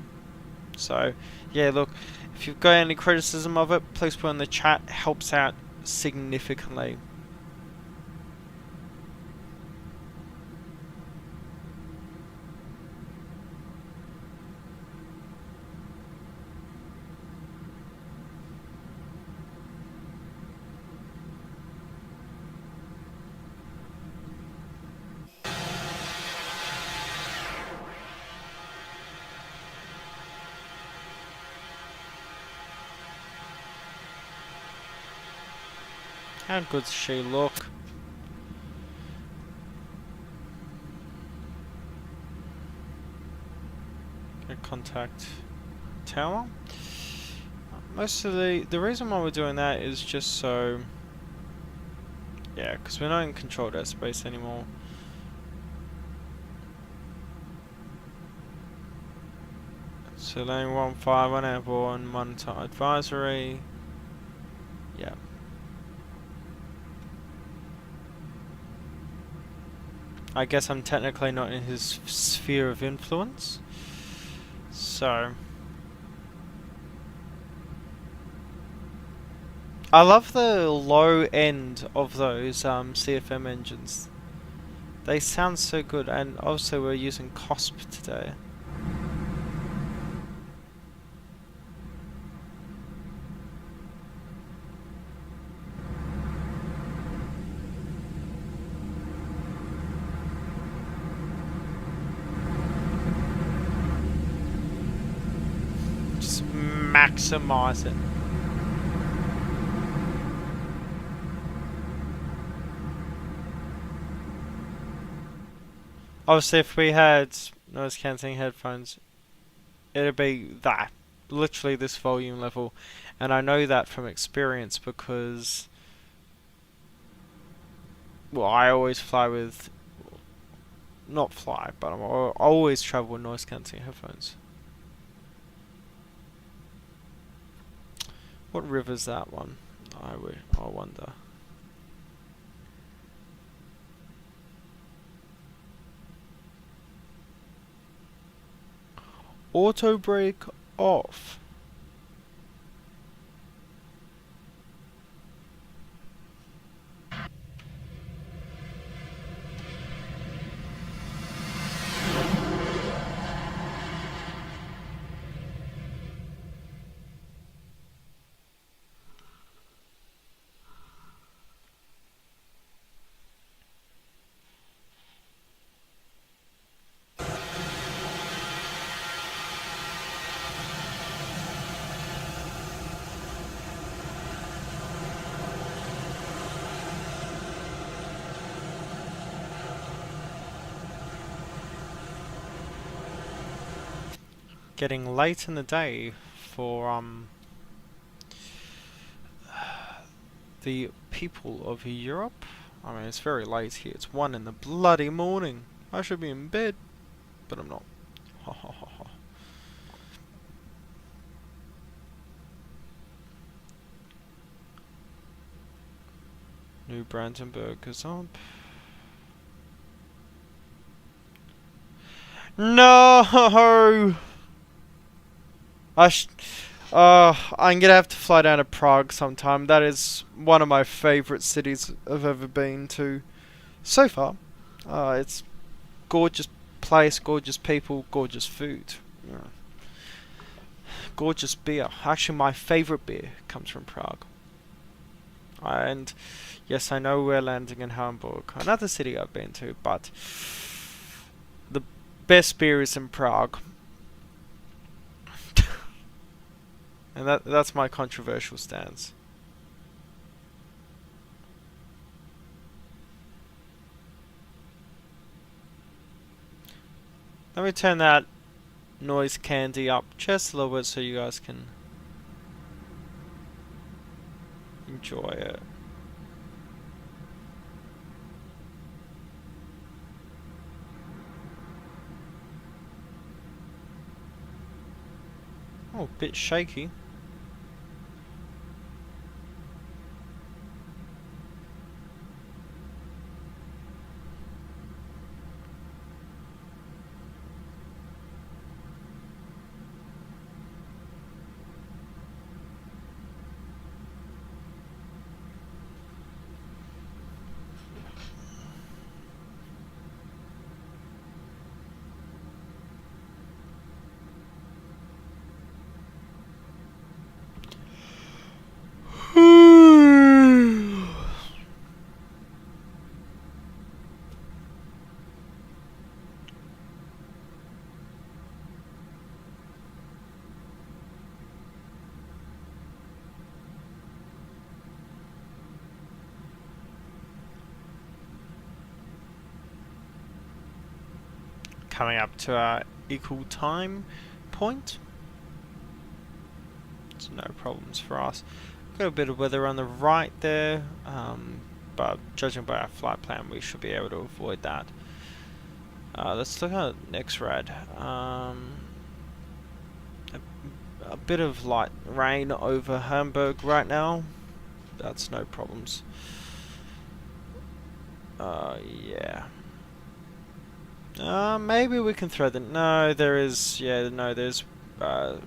So, yeah, look, if you've got any criticism of it, please put in the chat. It helps out significantly. How good does she look? Contact tower. Most of the reason why we're doing that is just so, yeah, because we're not in controlled airspace anymore. So landing 1-5 on airborne, monitor advisory. Yeah. I guess I'm technically not in his sphere of influence. So I love the low end of those CFM engines. They sound so good, and also we're using COSP today. Just maximize it. Obviously, if we had noise cancelling headphones, it'd be that. Literally this volume level. And I know that from experience because, well, I always fly with, not fly, but I always travel with noise cancelling headphones. What river's that one? I wonder. Auto brake off. getting late in the day for the people of Europe. I mean, it's very late here. It's 1 in the bloody morning. I should be in bed, but I'm not. Ha ha ha ha. New Brandenburg is up. No! I'm gonna have to fly down to Prague sometime. That is one of my favorite cities I've ever been to so far. It's gorgeous place, gorgeous people, gorgeous food. Yeah. Gorgeous beer. Actually, my favorite beer comes from Prague. And yes, I know we're landing in Hamburg, another city I've been to, but the best beer is in Prague. And that's my controversial stance. Let me turn that noise candy up just a little bit so you guys can enjoy it. Oh, a bit shaky. Coming up to our equal time point. It's no problems for us. Got a bit of weather on the right there, but judging by our flight plan, we should be able to avoid that. Let's look at next rad. A bit of light rain over Hamburg right now. That's no problems. Yeah. Maybe we can throw the... No, there is... Yeah, no, there's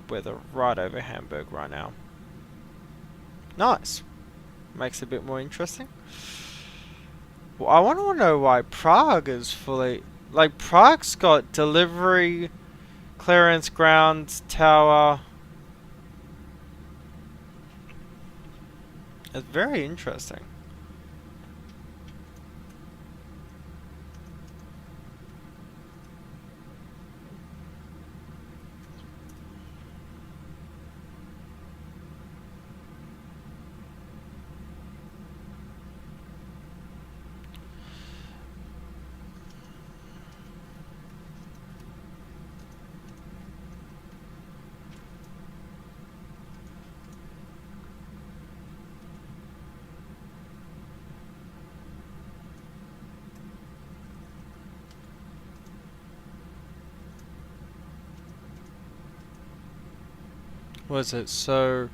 weather right over Hamburg right now. Nice. Makes it a bit more interesting. Well, I want to know why Prague is fully... Like, Prague's got delivery, clearance, ground, tower. It's very interesting. Was it so?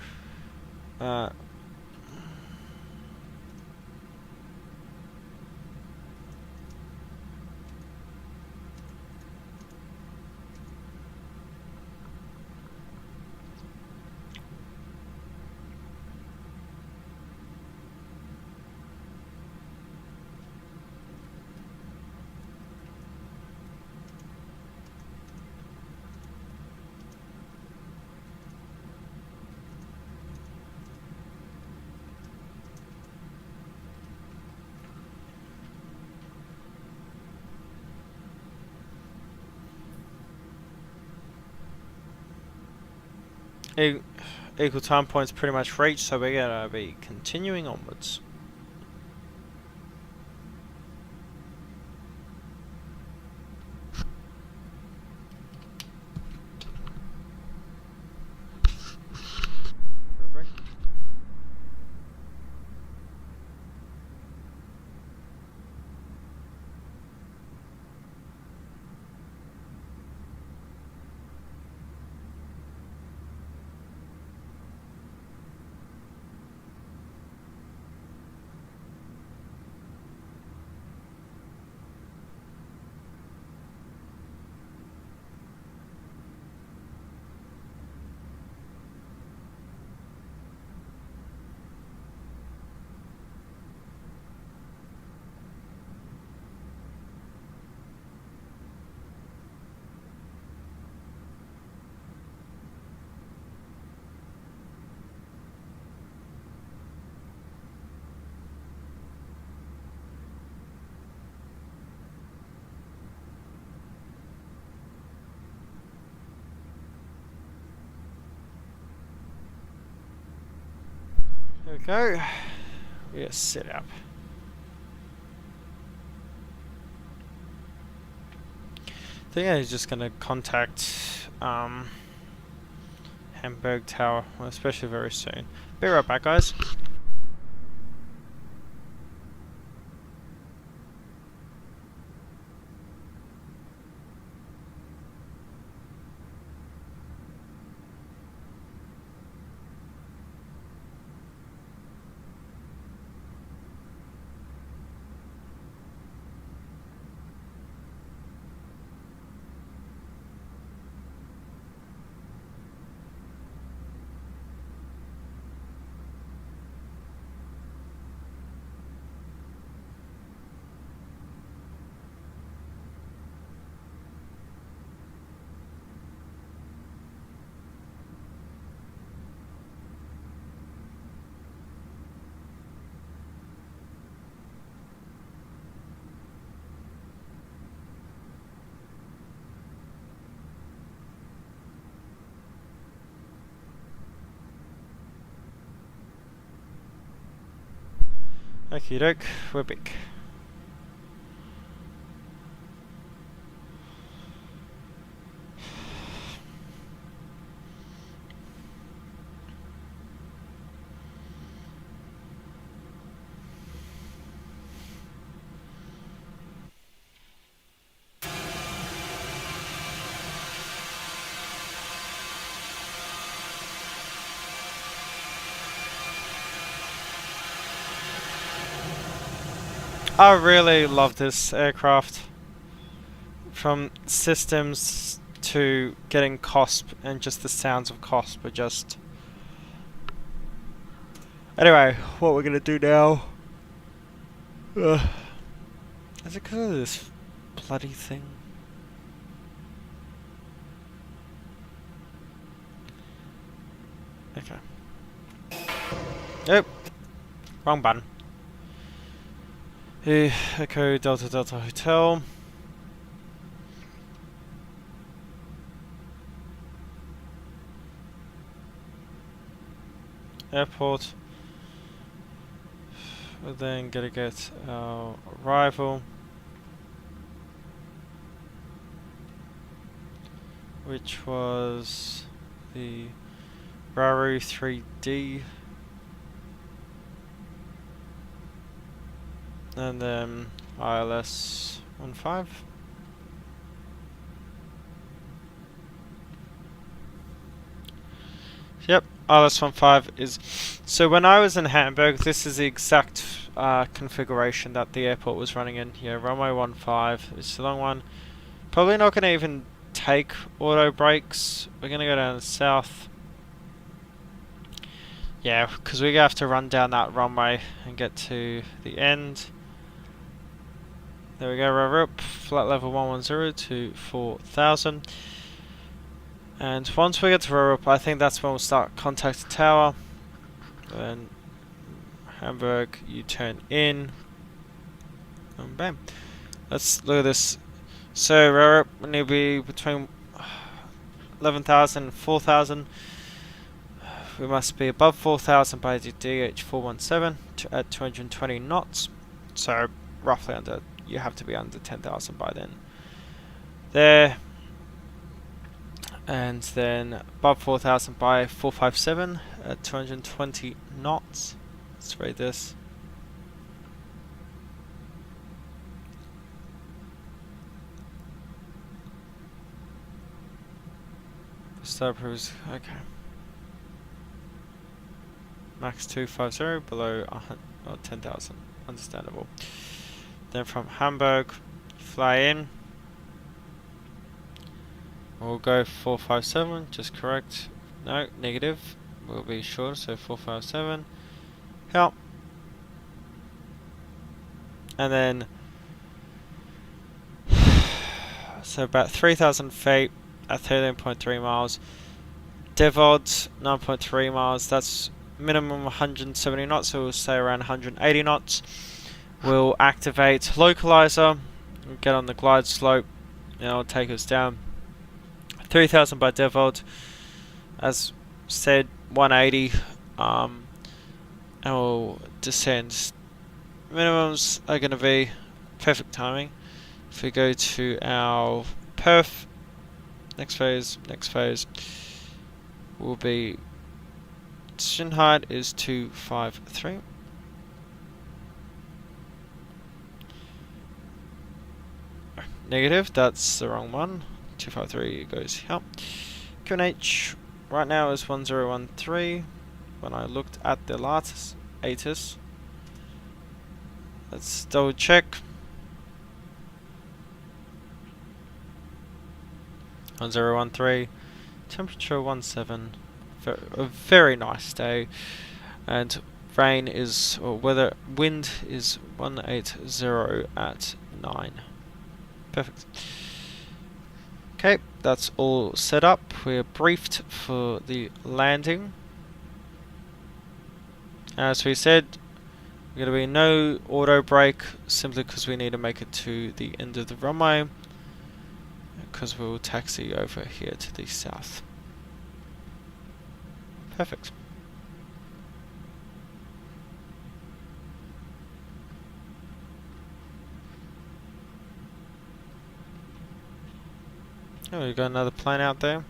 Equal time points pretty much reached, so we're gonna be continuing onwards. we go. We set up. I think I'm just gonna contact Hamburg Tower, especially very soon. Be right back, guys. Okie doke, we're back. I really love this aircraft. From systems to getting COSP, and just the sounds of COSP are just... Anyway, what we're gonna do now... Is it because of this bloody thing? Okay. Nope. Wrong button. Echo Delta Delta Hotel. Airport. We're then gonna get our arrival, which was the Raru 3D. And then ILS 15. Yep, ILS 15 is... So when I was in Hamburg, this is the exact configuration that the airport was running in. Yeah, runway 15 is the long one. Probably not going to even take auto brakes. We're going to go down south. Yeah, because we have to run down that runway and get to the end. There we go, rover up, flight level 110 to 4000. And once we get to rover up, I think that's when we'll start contact the tower. Then Hamburg, you turn in. And bam. Let's look at this. So rover up, we need to be between 11,000 and 4,000. We must be above 4,000 by the EDDH 417 at 220 knots. So roughly under... You have to be under 10,000 by then. There. And then above 4,000 by 457 at 220 knots. Let's rate this. Start proves okay. Max 250 below 10,000. Understandable. Then from Hamburg, fly in. We'll go 457, just correct. No, negative. We'll be shorter, so 457. Help. And then, so about 3,000 feet at 13.3 miles. Devod, 9.3 miles. That's minimum 170 knots, so we'll say around 180 knots. We'll activate localizer, we'll get on the glide slope, and it'll take us down 3,000 by default. As said, 180, and our descent minimums are going to be perfect timing. If we go to our perf, next phase will be decision height is 253. Negative, that's the wrong one. 253 goes here. QNH right now is 1013. When I looked at the latest ATIS, let's double check. 1013, temperature 17. A very nice day, and rain is, or weather, wind is 180 at 9. Perfect. Okay, that's all set up. We're briefed for the landing. As we said, we're going to be no auto brake, simply because we need to make it to the end of the runway, because we will taxi over here to the south. Perfect. Oh, we've got another plane out there.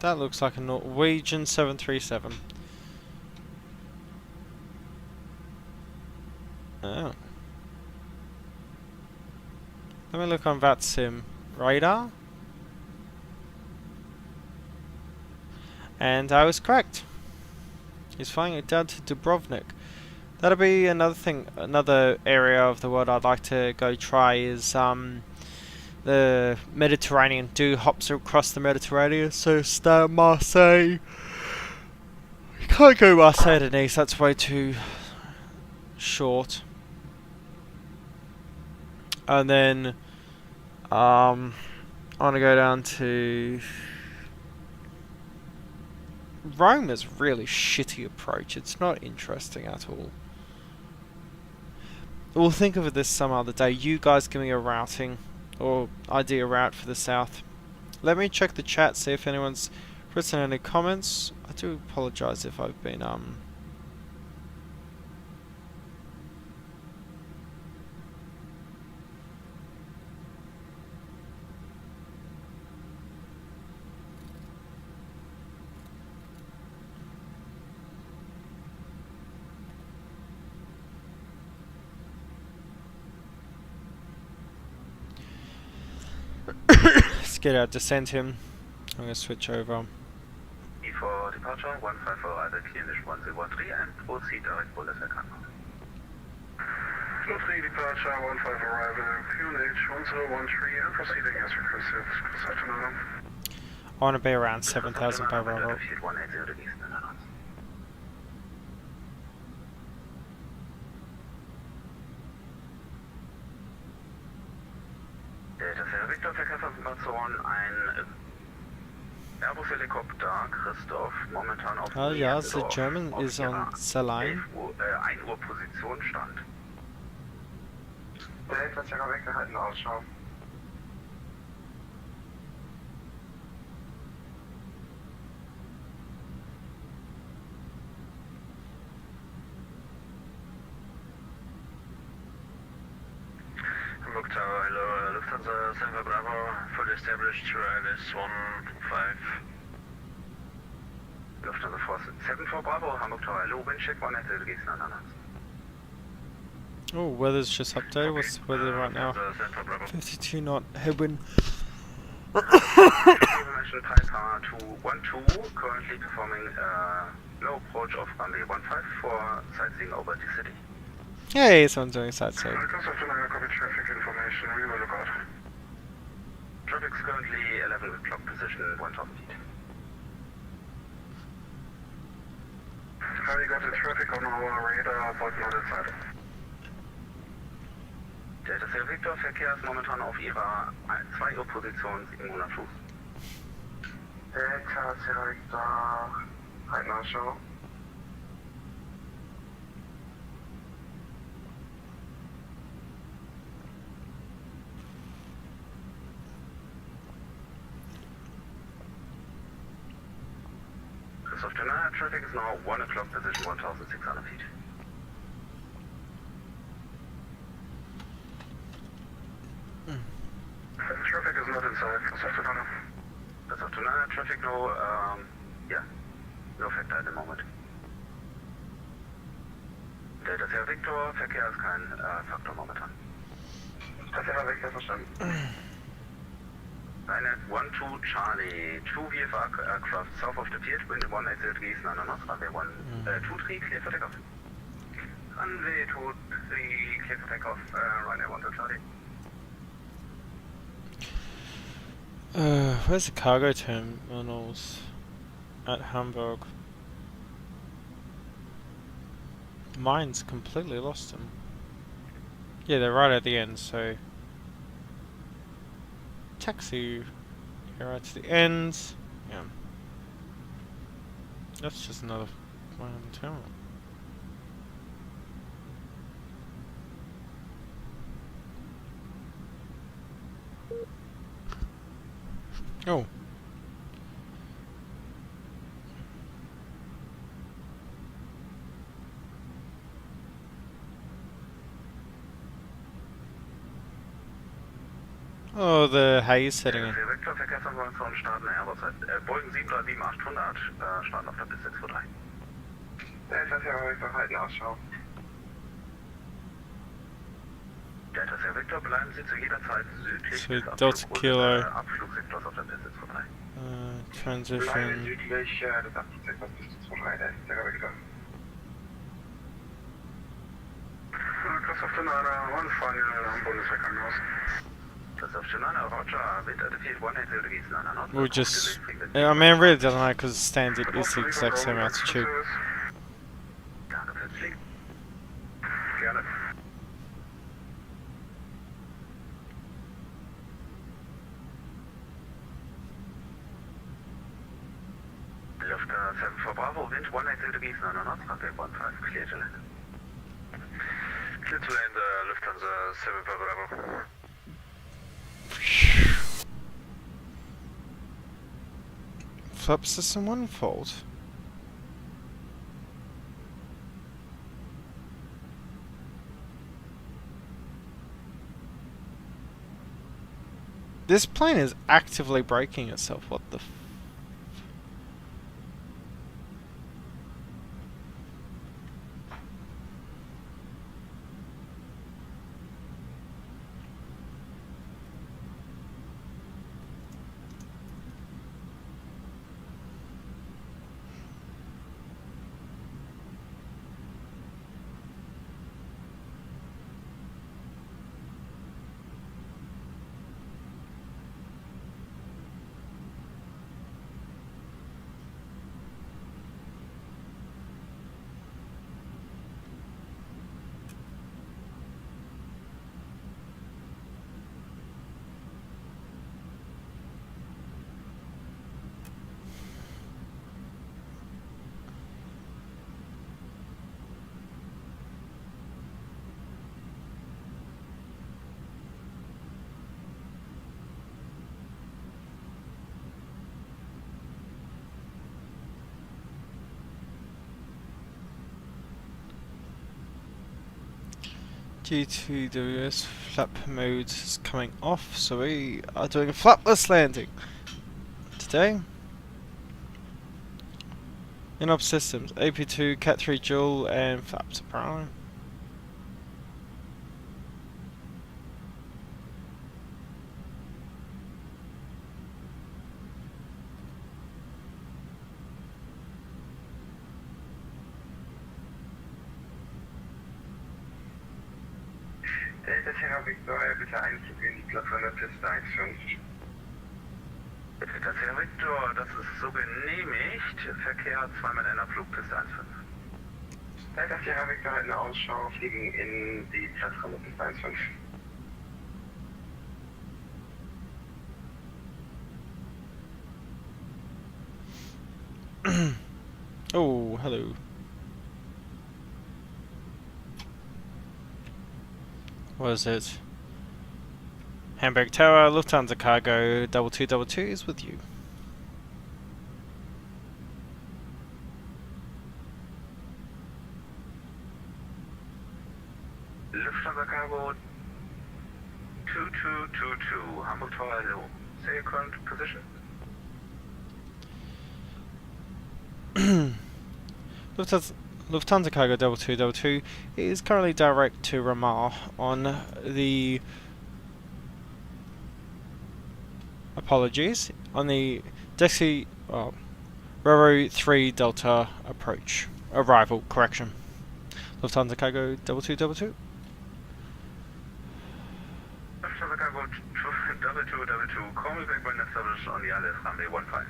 That looks like a Norwegian 737. Oh. Let me look on VATSIM radar. And I was correct. He's flying it down to Dubrovnik. That'll be another thing, another area of the world I'd like to go try is the Mediterranean. Do hops across the Mediterranean, so start at Marseille. You can't go Marseille to Nice, that's way too short. And then I want to go down to Rome. Is really shitty approach. It's not interesting at all. We'll think of this some other day. You guys give me a routing or idea route for the south. Let me check the chat, see if anyone's written any comments. I do apologise if I've been let's get out to send him. I'm gonna switch over. For departure 154 either Klinisch 103 and proceed direct bullet account. 03 departure 15 arrival QNH 1013 and proceeding as requested. I want to be around 7,000 per hour. Delta Victor Verkehrsinformation, ein Airbus Helikopter Christoph, momentan auf Oh yeah, the German is on Saline. 1 Uhr Position stand. Delta Sierra Victor halten Ausschau. Hamburg Tower, hello, Lufthansa, Sanford Bravo, fully established, Riley 15. Lufthansa Force 74 Bravo, Hamburg Tower, hello, wind check 180 degrees, ananas. Oh, weather's just updated. What's the weather right now? 52 knot headwind. Information Piper 212, currently performing no approach of runway 15 for sightseeing over the city. Hey, someone's doing sightseeing. Because of the copy traffic information, we will look out. Traffic's currently 11 o'clock position, 1,000 feet. How you got the traffic on our radar, but not inside? Delta Sierra Victor, Verkehr ist momentan auf ihrer 2 Uhr Position 700 Fuß. Delta Sierra Victor halten Ausschau. Close of tonight, traffic is now 1 o'clock, position 1,600 feet. Traffic is not inside, close of tonight. Close of tonight, traffic no, yeah, no factor at the moment. Delta Sierra Victor, Verkehr ist kein Faktor momentan. Delta Sierra Victor, verstanden. Eine 1-2 Charlie, 2 VFR aircraft south of the pier, wind 180 degrees, runway 1-2-3, clear for takeoff. Runway 2-3, clear for takeoff, runway 1-2 Charlie. Where's the cargo terminals at Hamburg? Mine's completely lost them. Yeah, they're right at the end, so taxi here right to the end. Yeah. That's just another random terminal. Oh. Oh, the haze setting in. Vektor, Verkehrsinformation starten, Airbus, Boeing 737-800, starten auf der Piste 623. Delta Sierra Victor, halten Ausschau. Delta Sierra Victor, bleiben Sie zu jeder Zeit südlich So des Delta Kilo. Abflugsektors auf der Piste 23. Transition. Bleiben südlich des Abflugsektors Piste 23, Delta Sierra Victor. Klasse auf den Radar, one final am Bundeswehrkrankenhaus. We'll just... I mean, it really doesn't matter because standard is the exact same altitude. Lufthansa 7 for Bravo, wind 180 degrees, 9 knots, runway 15, clear to land. Clear to land, Lufthansa 7 for Bravo. Flap system 1 fault. This plane is actively braking itself. What the f... GTWS flap mode is coming off, so we are doing a flapless landing today. In-op systems, AP2, Cat3 dual, and flaps apparently. Delta Sierra Victor, bitte Einzug in die Plattform der Piste 15. Delta Sierra Victor, das ist so genehmigt. Verkehr zweimal in der Flugpiste 15. Delta Sierra Victor, halten Ausschau, fliegen in die Plattform der Piste 15. Oh, hello. What is it? Hamburg Tower, Lufthansa Cargo, 2222 is with you. Lufthansa Cargo 2222, Hamburg Tower Hill. Say your current position. Lufthansa Cargo 2222 is currently direct to Ramah on the on the Dexy Roro 3 Delta approach arrival correction. Lufthansa Cargo 2222. Lufthansa Cargo 2222, call me back when established on the ILS runway 15.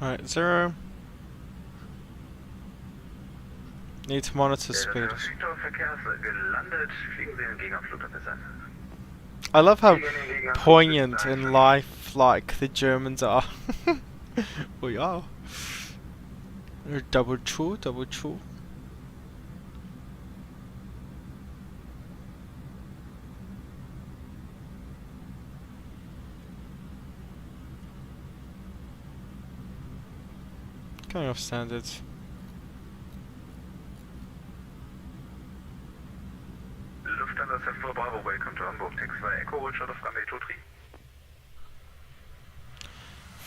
Alright, 0. Need to monitor speed. I love how poignant in life like the Germans are. We are. Double true, double true. Going off standards. Lufthansa 74 Bravo, welcome to Hamburg. Take 2 Echo, hold short of runway 23.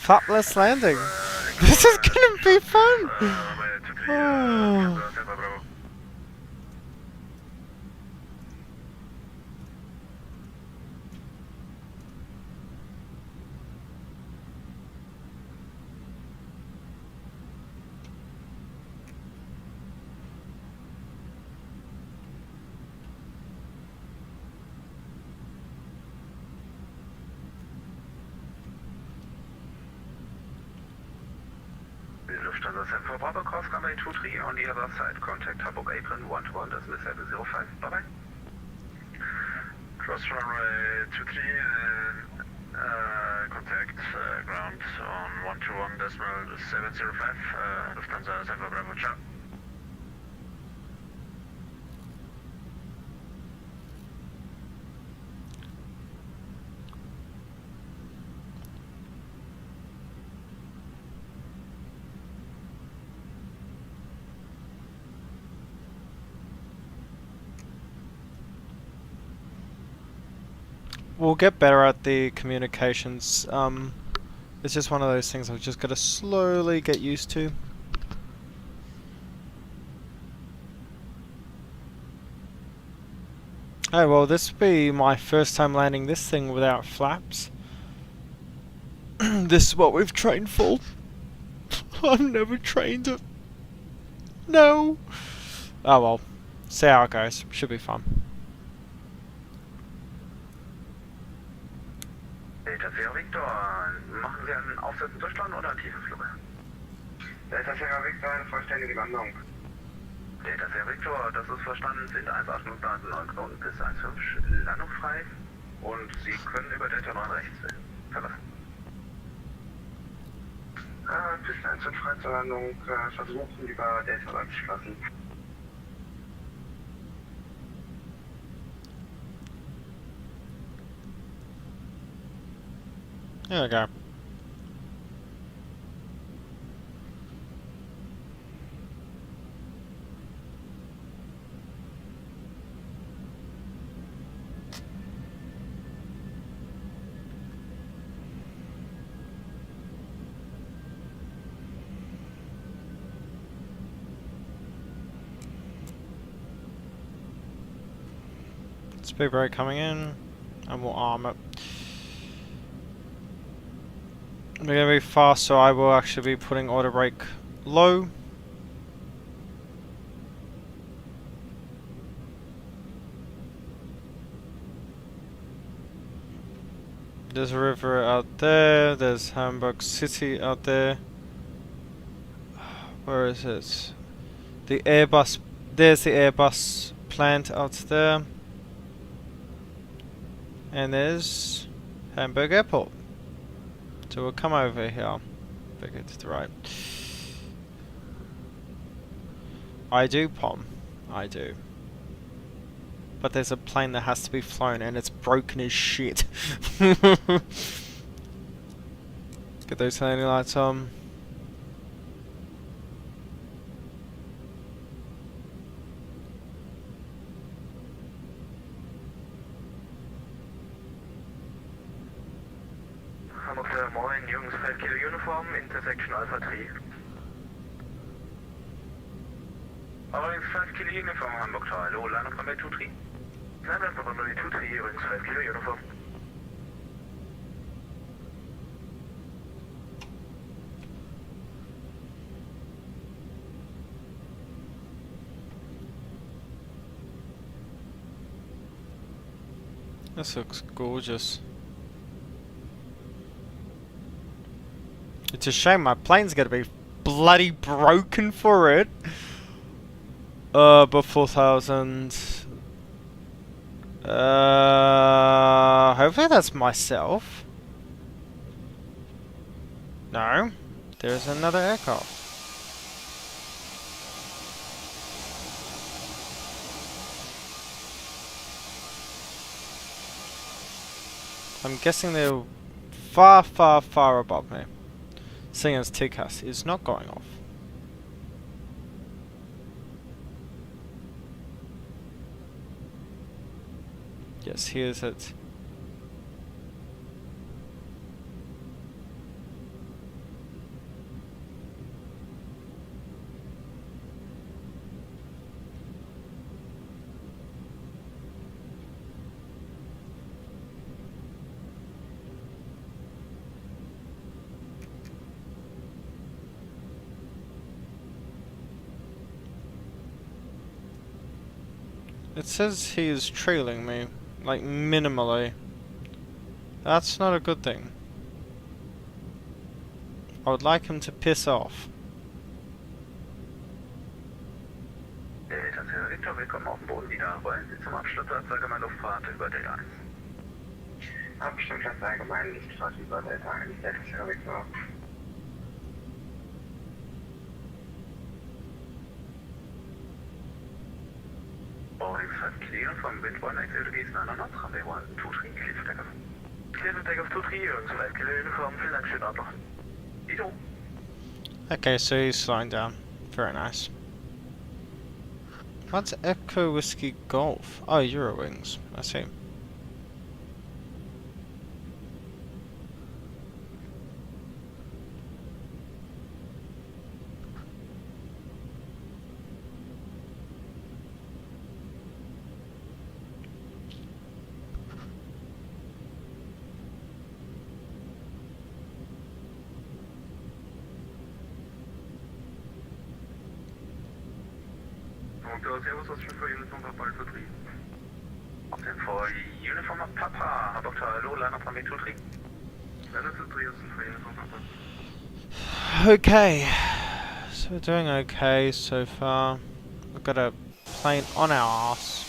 Flapless landing. This is gonna be fun. Oh. Lufthansa 74 Bravo, cross runway 23 on the other side. Contact Hamburg apron 121, decimal 705. Bye bye. Cross runway 23, contact ground on 121, decimal 705. Lufthansa 74 Bravo, ciao. We'll get better at the communications. It's just one of those things I've just got to slowly get used to. Oh well, this will be my first time landing this thing without flaps. This is what we've trained for. I've never trained it. No. Oh well. See how it goes. Should be fun. Delta Sierra Victor, machen Sie einen Aufsetzen Durchstand oder einen Tiefenflug? Delta Sierra Victor, eine vollständige Landung. Delta Sierra Victor, das ist verstanden, sind 1,8 und 9 Knoten bis 1,5 landungsfrei und Sie können über Delta 9 rechts verlassen. Piste 1 und frei zur Landung, versuchen über Delta 9 zu lassen. There we go. Speed brake coming in, and we'll arm it. We're going to be fast, so I will actually be putting auto brake low. There's a river out there, there's Hamburg City out there. Where is it? The Airbus, there's the Airbus plant out there. And there's Hamburg Airport. So we'll come over here. Figure to the right. I do, Pom. I do. But there's a plane that has to be flown and it's broken as shit. Get those landing lights on. Hamburg, moin, Jungs, 5 Kilo Uniform, Intersection Alpha 3. Orange 5 Kilo Uniform, Hamburg, hello, Landung runway 23. Landung runway 23, Orange 5 Kilo Uniform. This looks gorgeous. It's a shame my plane's gonna be bloody broken for it. But 4,000. Hopefully that's myself. No, there's another aircraft. I'm guessing they're far, far, far above me. Seeing as TCAS is not going off. Yes, here's it. It says he is trailing me, like minimally. That's not a good thing. I would like him to piss off. Willkommen auf dem Boden wieder. Wollen Sie zum Abschlussplatz allgemeine Luftfahrt über Delta 1? Abschlussplatz allgemeine Luftfahrt über Delta 1, Delta Sierra Victor. Boeing 5 clear from wind 180 degrees 9 knots, runway 123, clear for takeoff. Clear for takeoff 23, Jungs, 5 Kilo Uniform, vielen Dank, schönen Abend noch. Ido. Okay, so he's slowing down. Very nice. What's Echo Whiskey Golf? Oh, Eurowings. I see. Servus, was for Uniform Papa Alpha 3. Then for Uniform Papa, Hamburg hello, Landung runway 23. Landung 23 for Uniform Papa. Okay. So we're doing okay so far. We've got a plane on our ass.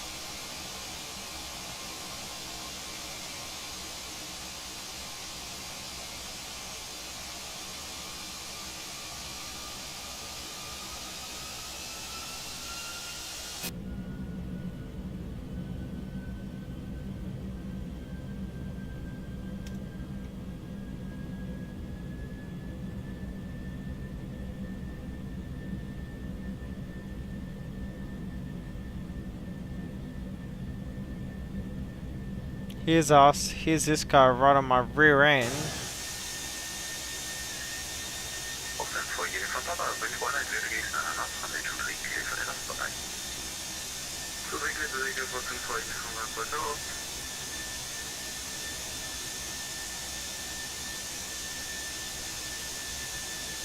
Here's us. Here's this guy right on my rear end.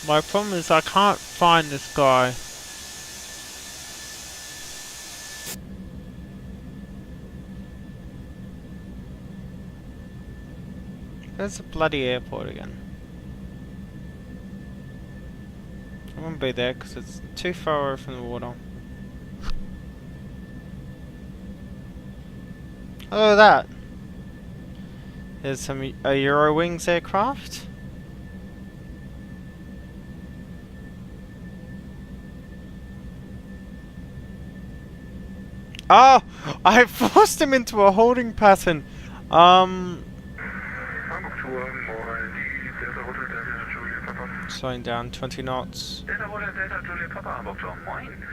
My problem is I can't find this guy. Where's the bloody airport again? I won't be there because it's too far away from the water. Oh, look at that! There's some a Eurowings aircraft. Oh! I forced him into a holding pattern. Hamburg Tour, moin, die Delta Hotel Delta Juliet Papa. Slowing down 20 knots. Delta Hotel Delta Juliet Papa, Hamburg Tour, moin.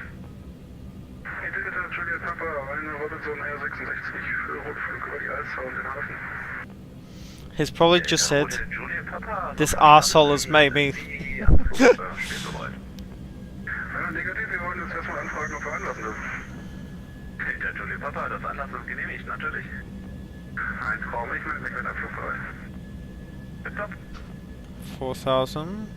Hey, Delta Juliet Papa, eine Robinson Air 66 für Rundflug über die Alster und den Hafen. He's probably just said, Delta Juliet Papa, this arsehole has made me. die Abflug, steht soweit. Negativ, wir wollen uns erstmal anfragen, ob wir anlassen dürfen. Delta Juliet Papa, das Anlass ist genehmigt, natürlich. Ein Traum, ich melde mich mit Abflug bereit. Bitte. 4,000.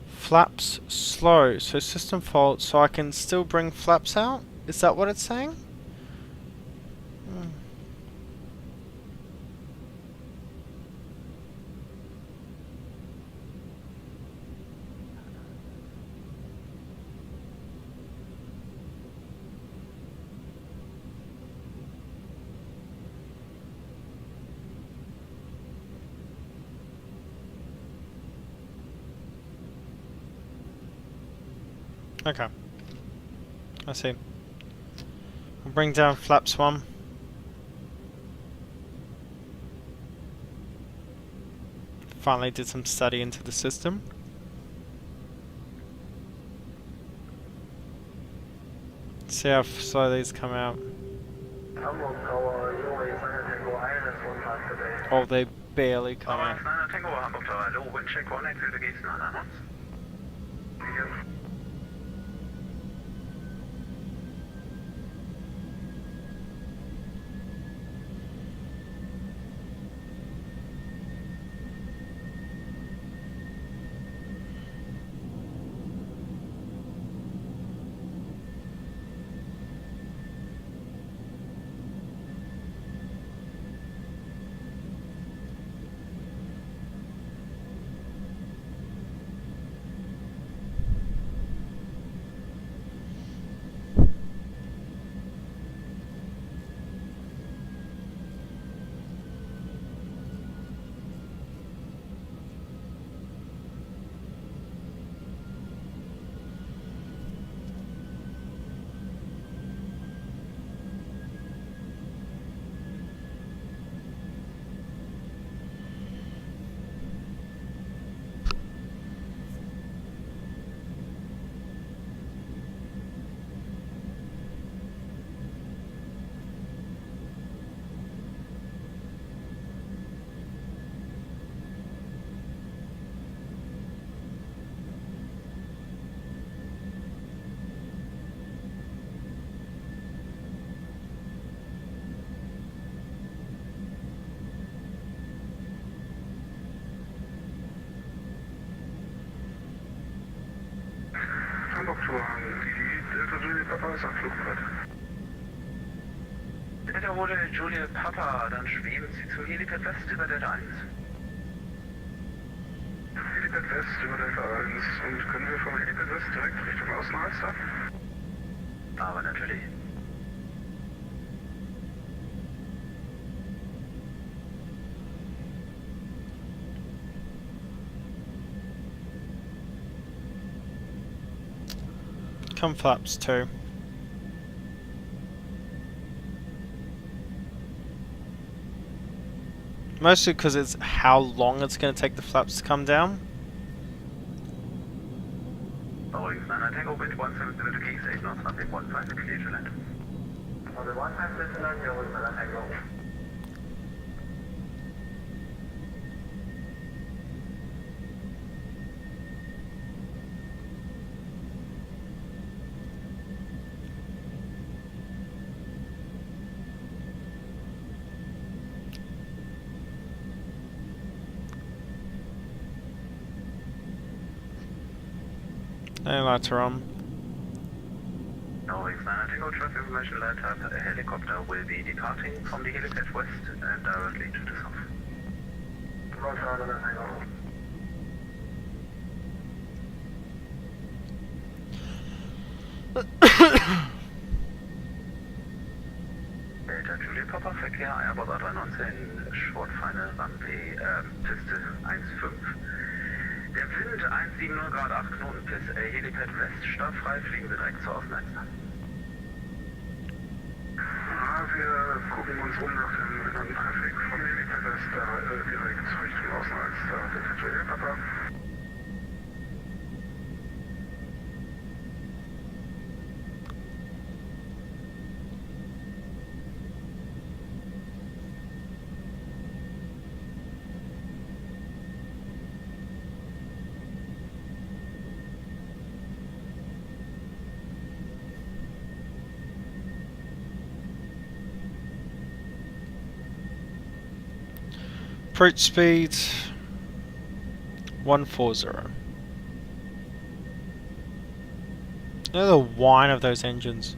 Flaps slow, so system fault, so I can still bring flaps out? Is that what it's saying? Okay. I see. I'll bring down flaps 1. Finally did some study into the system. See how slow these come out. Oh, they barely come out. Tango Hamburg Tower, hallo, Windcheck, Connect, wie geht's denn an uns? Hamburg Tour, die Delta Juliet Papa ist abflugbereit. Delta Hotel Juliet Papa, dann schweben Sie zu Helipad West über Delta 1. Helipad West über Delta 1 und können wir vom Helipad West direkt Richtung Außenalster? Aber natürlich. Come flaps 2. Mostly because it's how long it's going to take the flaps to come down. Übrigens, Tango Wind 170 to Key Station on something 15 to clear to land. Also 15 to land, you're with Tango. Any lights are on. Norway 9 Tango Traffic Information Light Up. A helicopter will be departing from the helipad west and directly to the south. Roger, Tango. Delta Juliet Papa, Verkehr, Airbus A319, Short Final Runway, Piste 1,5. Der Wind 1,70 Grad 8 Knoten, Piste, Helipad West, startfrei, fliegen wir direkt zur Außenleiste. Ja, wir gucken uns um nach dem genannten Traffic vom Helipad West direkt Richtung Außenleiste. Delta Juliet Papa. Approach speed 140. Look at the whine of those engines.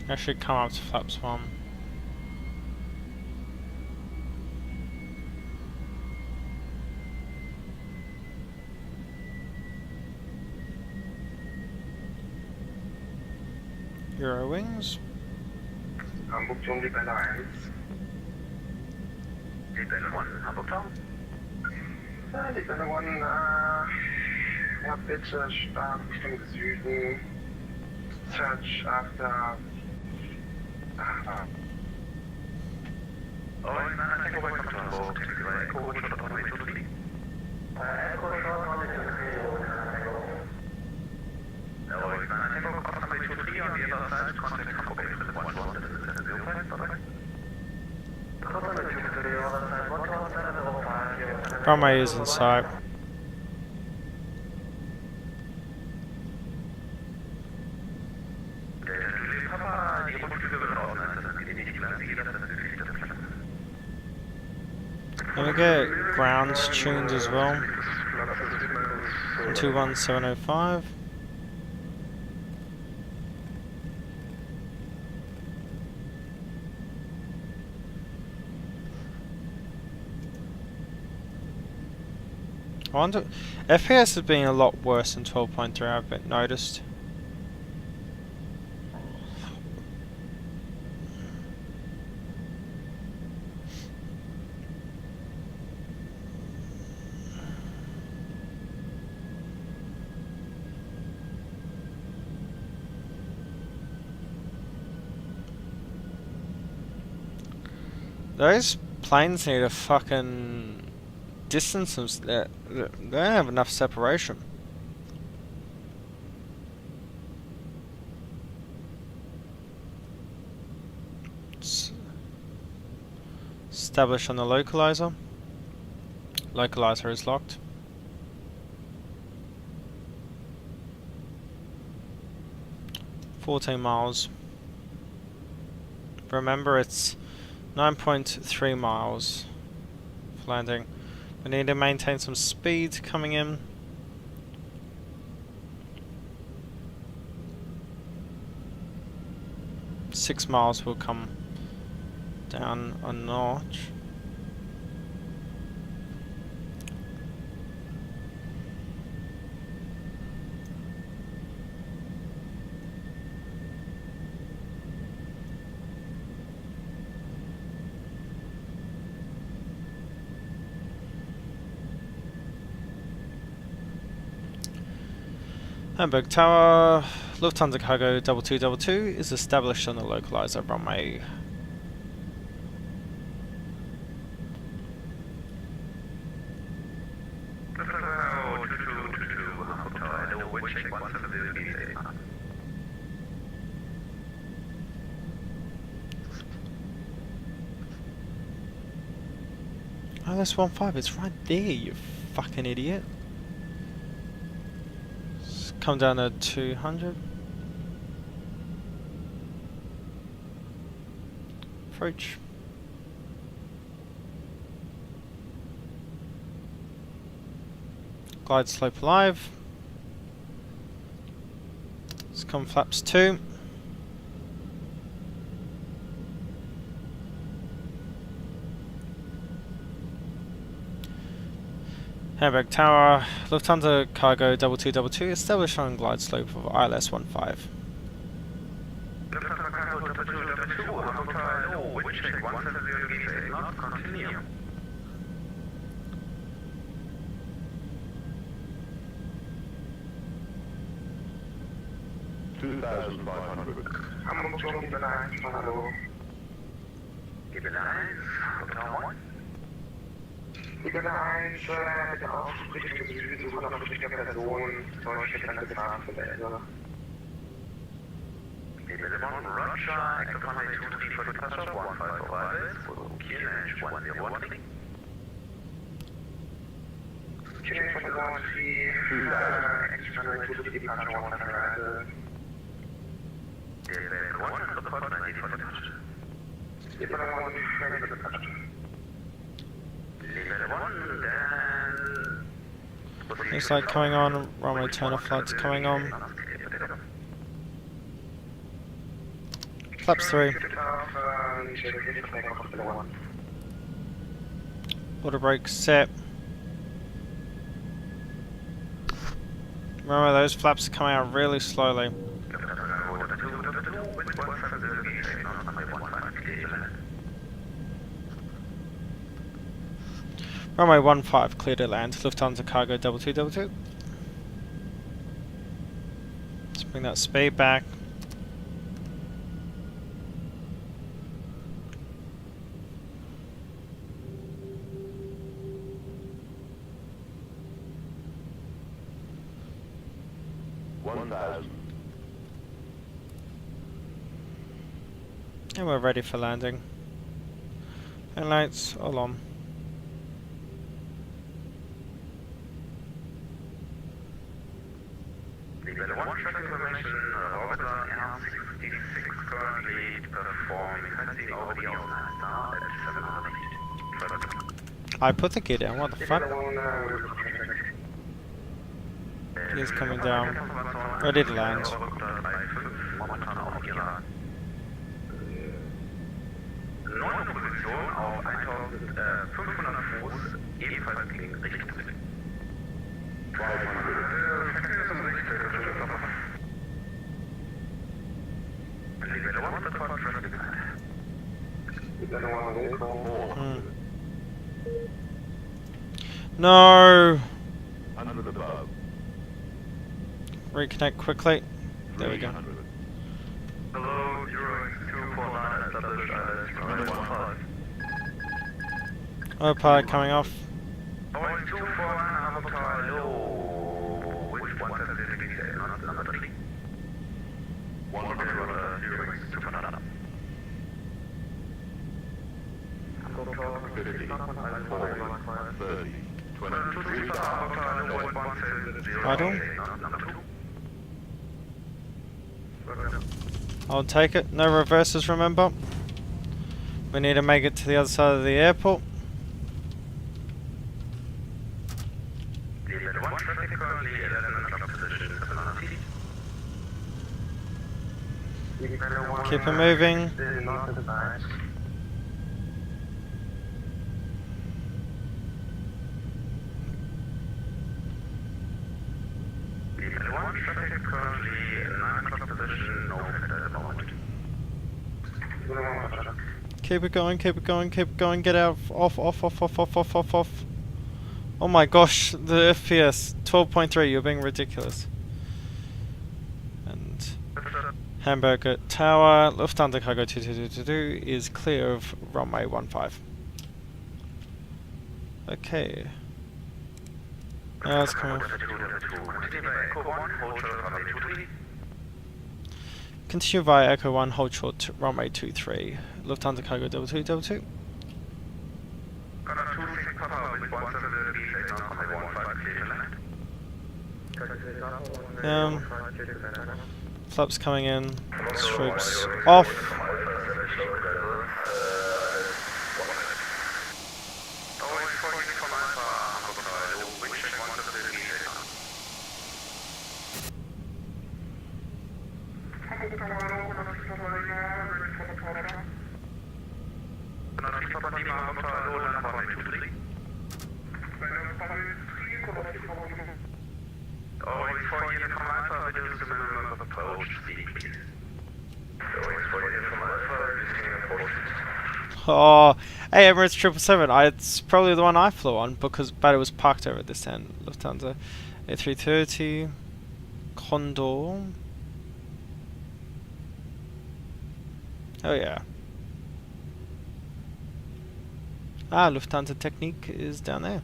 I should come up to flaps 1. Euro wings. Hamburg Turm, Libelle 1. Libelle 1, Hamburg Turm. Libelle 1, ja bitte, Start Richtung Süden. Search after... Oh, ich meine, Tango welcome to Hamburg, taxi by Echo, short runway 23. Echo short runway 23. Oh, ich meine, Tango runway 23 on the other side, contact Hamburg Express 11705, bye-bye. Runway 23, other side 11705. Runway is in sight. Let me get grounds tuned as well. 21705. I wonder, FPS has been a lot worse than 12.3, I've noticed. Those planes need a fucking distance. They don't have enough separation. Establish on the localizer. Localizer is locked. $14 miles. Remember, it's 9.3 miles for landing. We need to maintain some speed coming in. $6 miles will come down a notch. Hamburg Tower, Lufthansa Cargo 2222 is established on the localizer runway. Oh, that's 15, it's right there, you fucking idiot. Let's come down to 200. Approach. Glide slope alive. Let's come flaps 2. Hamburg Tower, Lufthansa Cargo 2222 established on glide slope of ILS 15. Lufthansa Cargo 2222, Hotel wind check 170 not continue. Hamburg John, keep an eye, hello. Keep an eye, Hotel 1. Liebe 1, bitte aufsprechen, wir suchen nach richtiger Person, solche Gefahren für Elsa. Liebe 1, Roger, active runway 23 for departure, 1545, QNH 101. QNH 101, extra runway 23 departure, 1545. Liebe 1, support 90 for departure. Liebe 1, ready for departure. Looks like coming on, runway turner flights coming on. Flaps 3. Water brake set. Remember, those flaps are coming out really slowly. Runway 15, clear to land, Lufthansa Cargo 2222. Let's bring that speed back. And we're ready for landing. And lights all on. Level 1 track information, orbital NR66 currently performing passing over the Alpha Star at 700 feet. I put the gear down, what the fuck? He's coming down. Ready to land. Neue Position auf 1500 Fuß, ebenfalls gegen Richtung. No! Reconnect quickly. There we go. Hello, Euro 249, established ILS 15. Autopilot coming off. Boeing 249, Hotel, which 170 not number 3. 100 Euro 249. Idle. I'll take it. No reverses, remember. We need to make it to the other side of the airport. Keep it moving. Keep it going, keep it going, keep it going, get out, off. Oh my gosh, the FPS, 12.3, you're being ridiculous. Hamburg Tower, Lufthansa Cargo 2222 is clear of runway 15. Okay. Now let's come off. Continue via Echo 1, hold short to runway 23. Lufthansa Cargo 2222. Flaps coming in, strobes off. Oh, hey Emirates 777. It's probably the one I flew on but it was parked over at this end. Lufthansa A330 Condor. Oh yeah. Ah, Lufthansa Technique is down there.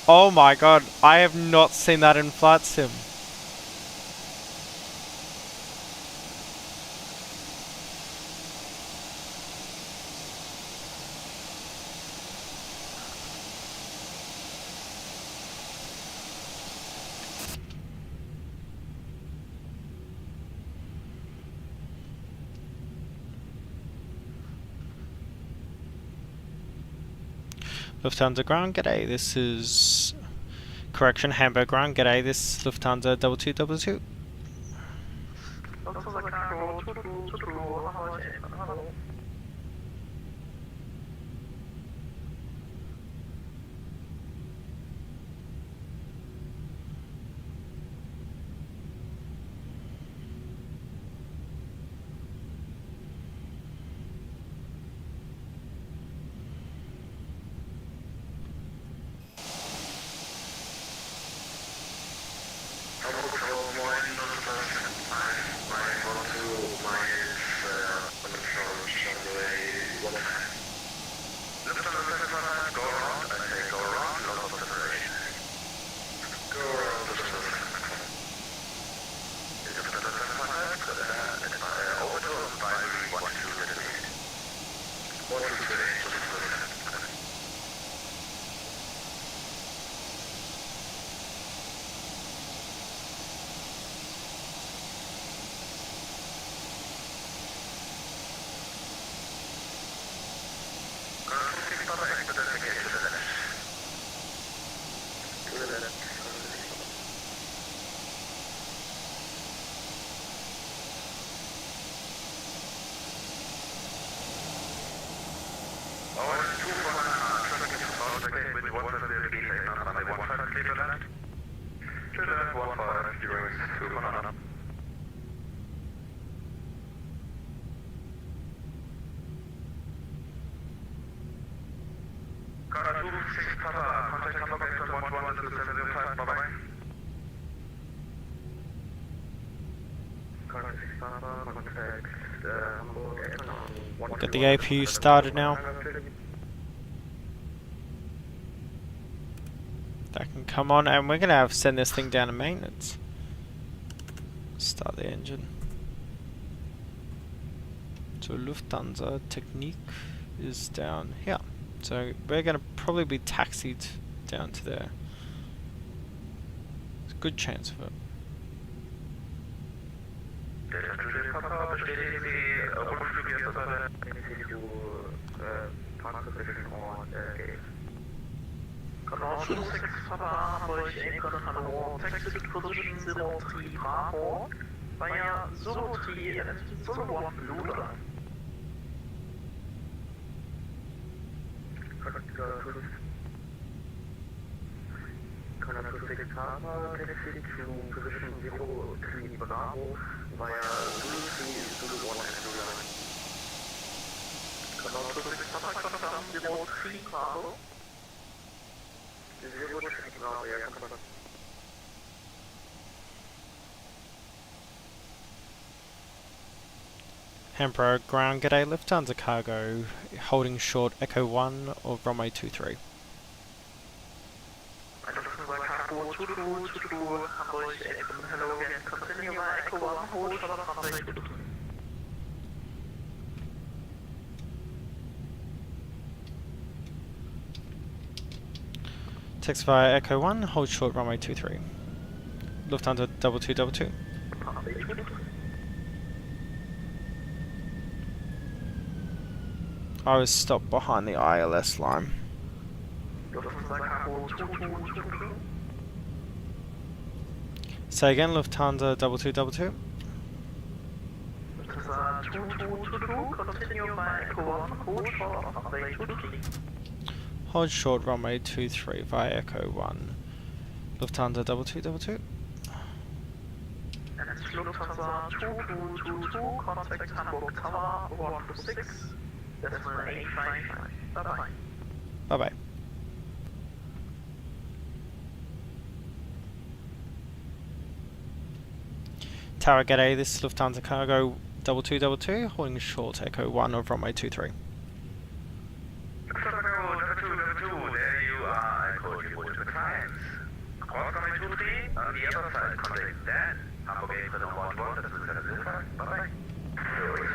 Oh my god, I have not seen that in VATSIM. Lufthansa Ground, g'day, this is... Correction, Hamburg Ground, g'day, this is Lufthansa 2222. Get the APU started now. That can come on, and we're gonna send this thing down to maintenance. Start the engine. So Lufthansa Technique is down here. So we're gonna probably be taxied down to there. There's a good chance of it. Hamburg ground, g'day, Lufthansa cargo, holding short Echo 1 or runway 23. Text via Echo 1, hold short runway 23. Lufthansa 2222. I was stopped behind the ILS line. Say again, Lufthansa 2222. Hold short runway 23 via Echo 1. Lufthansa 2222. And it's Lufthansa 2222, contact Hamburg Tower 126. That's my 855. Bye-bye. Bye-bye. Tower g'day, this is Lufthansa cargo 2222, holding short Echo 1 of runway 23. Lufthansa cargo 2222, there you are. I called you with the clients. Cross runway 23, on the other side, contact Dan. Hamburg 811, das ist der Silber. Bye-bye.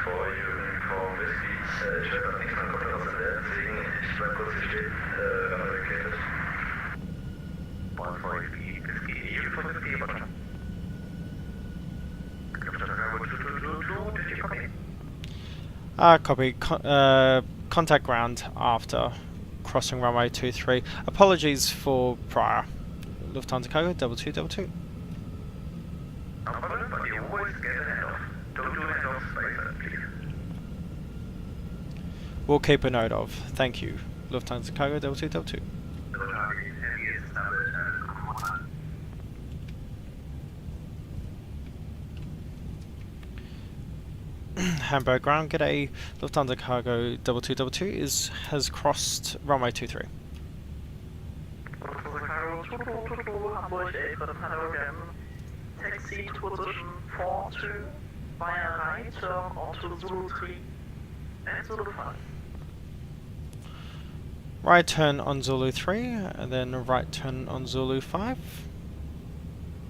For you inform the seats, ich habe noch nichts mehr komplett aus der Welt, deswegen ich bleib kurz hier stehen, located. 140 Whiskey, you for the button. Copy. Contact ground after crossing runway 23. Apologies for prior. Lufthansa cargo 2222. No problem, but you always get a handoff. Don't do handoffs by yourself, please. We'll keep a note of. Thank you. Lufthansa cargo 2222. Hamburg ground, g'day. Lufthansa cargo 2222 has crossed runway 23. Lufthansa cargo 2222, Hamburg 811, taxi to position 42 via right turn onto Zulu 3 and Zulu 5. Right turn on Zulu 3 and then a right turn on Zulu 5.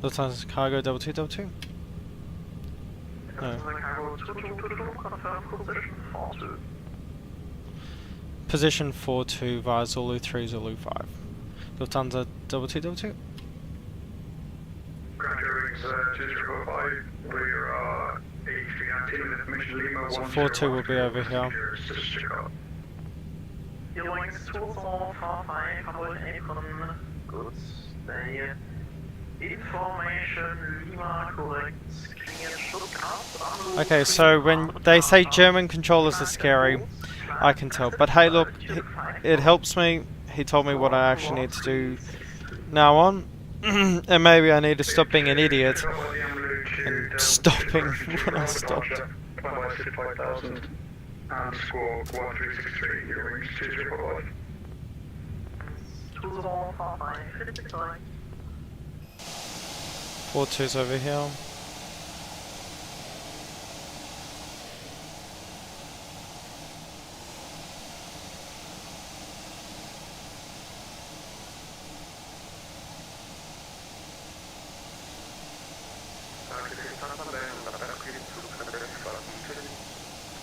Lufthansa cargo 2222. No. Position 42 via Zulu 3, Zulu 5. Lufthansa 2222. Ground bearings 2345, we're 8319 with information Lima. So 42 will be over here. Your wings 2445, Hamburg 811, good stay. Information Lima, correct. Okay, so when they say German controllers are scary, I can tell. But hey, look, it helps me. He told me what I actually need to do now on. And maybe I need to stop being an idiot and stopping when I stopped. And score 1363, your wings 2345. 2445, 42's over here.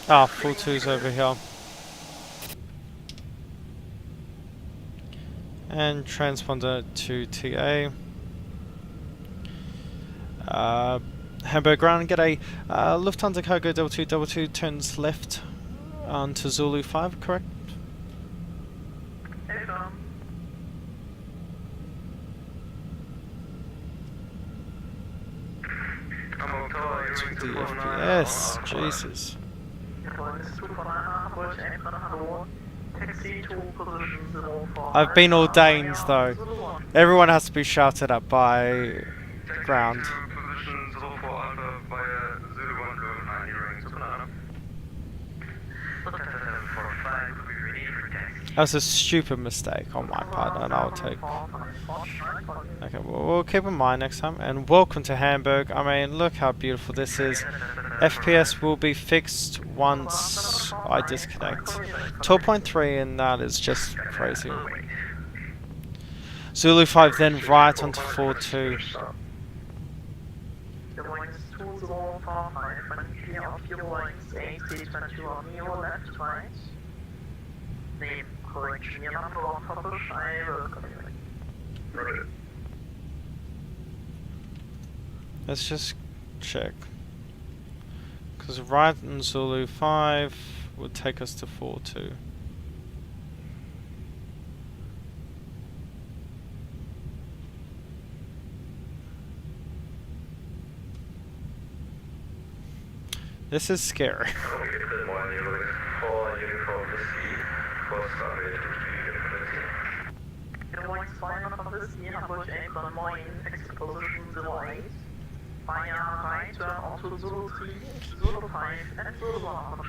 Ah, 42's over here. And transponder to TA. Hamburg ground, g'day. Lufthansa cargo 2222 turns left onto Zulu 5, correct? To the FPS, Jesus. I've been ordained though. Everyone has to be shouted at by ground. That was a stupid mistake on my part, and I'll take... Okay, well, we'll keep in mind next time. And welcome to Hamburg. I mean, look how beautiful this is. FPS will be fixed once I disconnect. 12.3, and that is just crazy. Zulu 5 then right onto 4-2. The wings 205, when clear of your wings, A321 on your left, right. Name correction, your number on publish, I will communicate. Let's just check. Because right in Zulu 5 would take us to 4-2. This is scary. The wings flying on this year, Hamburg Aircon Moin, exposition 08. Fire right, turn onto Zulu 3, Zulu 5, and Zulu 1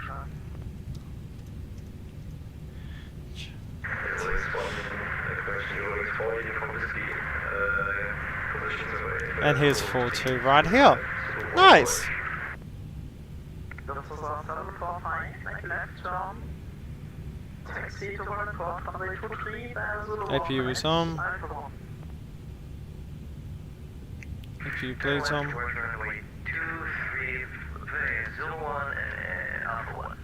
And here's 4-2 right here. Nice! This is our 745, make left turn. Taxi to report, runway 23, Zulu 1. APU is on. APU blades on. Runway 23, Zulu 1 and Alpha 1.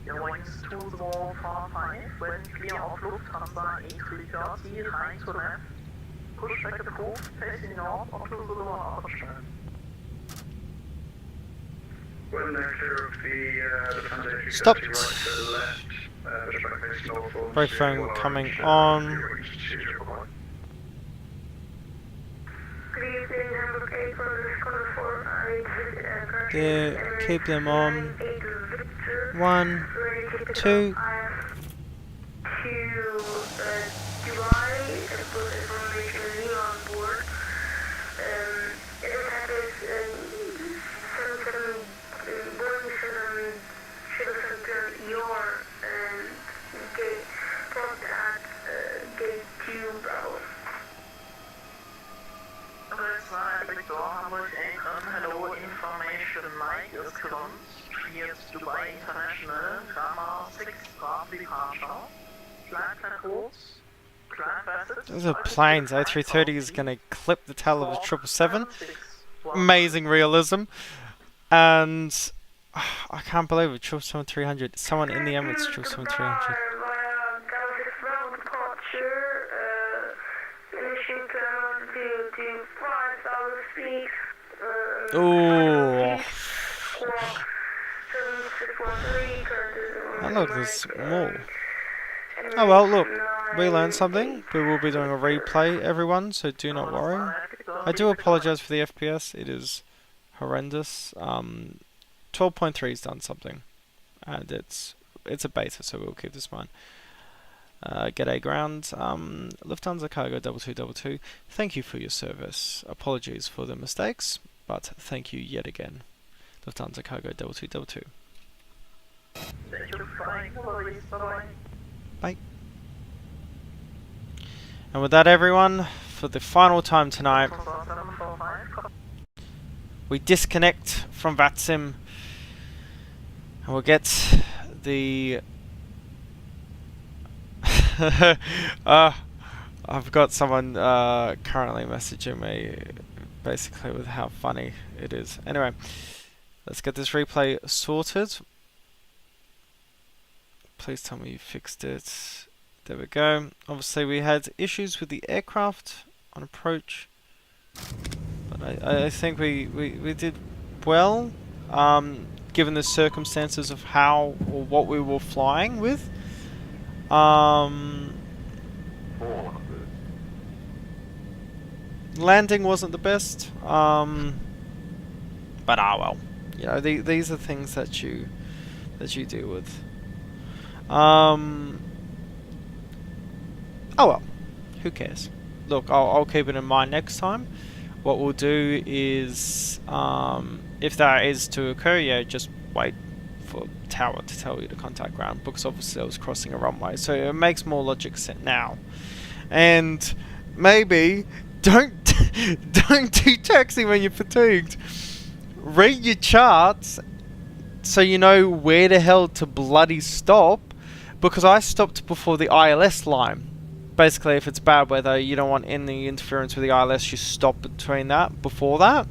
The wings 2045, when clear of Lufthansa A330, right to left. Push back the move, facing north onto Zulu 1 option. When they're clear of the Lufthansa A330 Stopped. right to the left, push back facing north for Brake phone coming on. Good evening, Hamburg 8 for Scholar 4. I visit aircraft. There, keep them on. 8 Victor. 1, 2. To July, and put information new on board. It happens 77 Boeing 777 ER and gate parked at gate 2 Bravo. Victor, Hamburg 8 hello, information Mike is closed. Cleared Dubai International, Gamma 6 Graf departure. Flight plan routes. Those are planes. A330 is going to clip the tail of a 777. Amazing realism. And I can't believe it. 777-300. Someone in the Emirates 777-300. Ooh. Oh look, there's more. Oh well, look, we learned something. We will be doing a replay, everyone, so do not worry. I do apologise for the FPS, it is horrendous. 12.3 has done something, and it's a beta, so we'll keep this in mind. G'day ground, Lufthansa Cargo 2222, thank you for your service. Apologies for the mistakes, but thank you yet again. Lufthansa Cargo 2222. Thank you for flying. Bye-bye. Bye. And with that, everyone, for the final time tonight, we disconnect from VATSIM, and we'll get the... I've got someone currently messaging me, basically with how funny it is. Anyway, let's get this replay sorted. Please tell me you fixed it. There we go. Obviously we had issues with the aircraft on approach, but I think we did well, given the circumstances of how or what we were flying with. Landing wasn't the best, but well, you know, these are things that you deal with. Oh well, who cares? Look, I'll keep it in mind next time. What we'll do is, if that is to occur, yeah, just wait tower to tell you to contact ground, because obviously I was crossing a runway, so it makes more logic sense now. And maybe don't don't do taxi when you're fatigued. Read your charts so you know where the hell to bloody stop, because I stopped before the ILS line. Basically, if it's bad weather, you don't want any interference with the ILS, you stop between that, before that.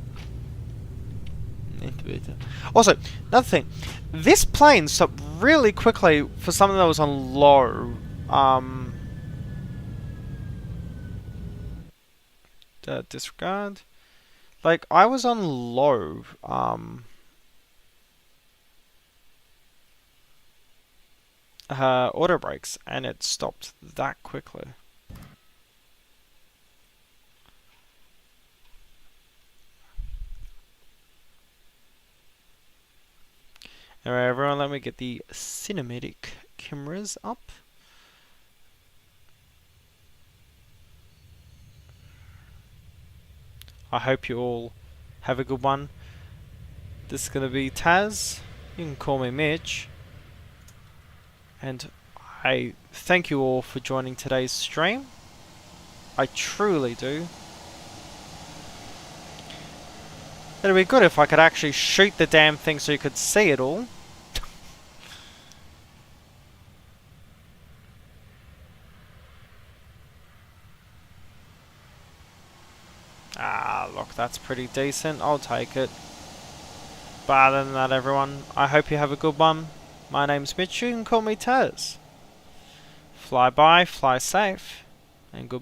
Also, another thing, this plane stopped really quickly for something that was on low. Disregard. Like, I was on low. Auto brakes, and it stopped that quickly. Alright, everyone, let me get the cinematic cameras up. I hope you all have a good one. This is going to be Taz. You can call me Mitch. And I thank you all for joining today's stream. I truly do. It'd be good if I could actually shoot the damn thing so you could see it all. Look, that's pretty decent. I'll take it. But other than that, everyone, I hope you have a good one. My name's Mitch. You can call me Taz. Fly by, fly safe, and good.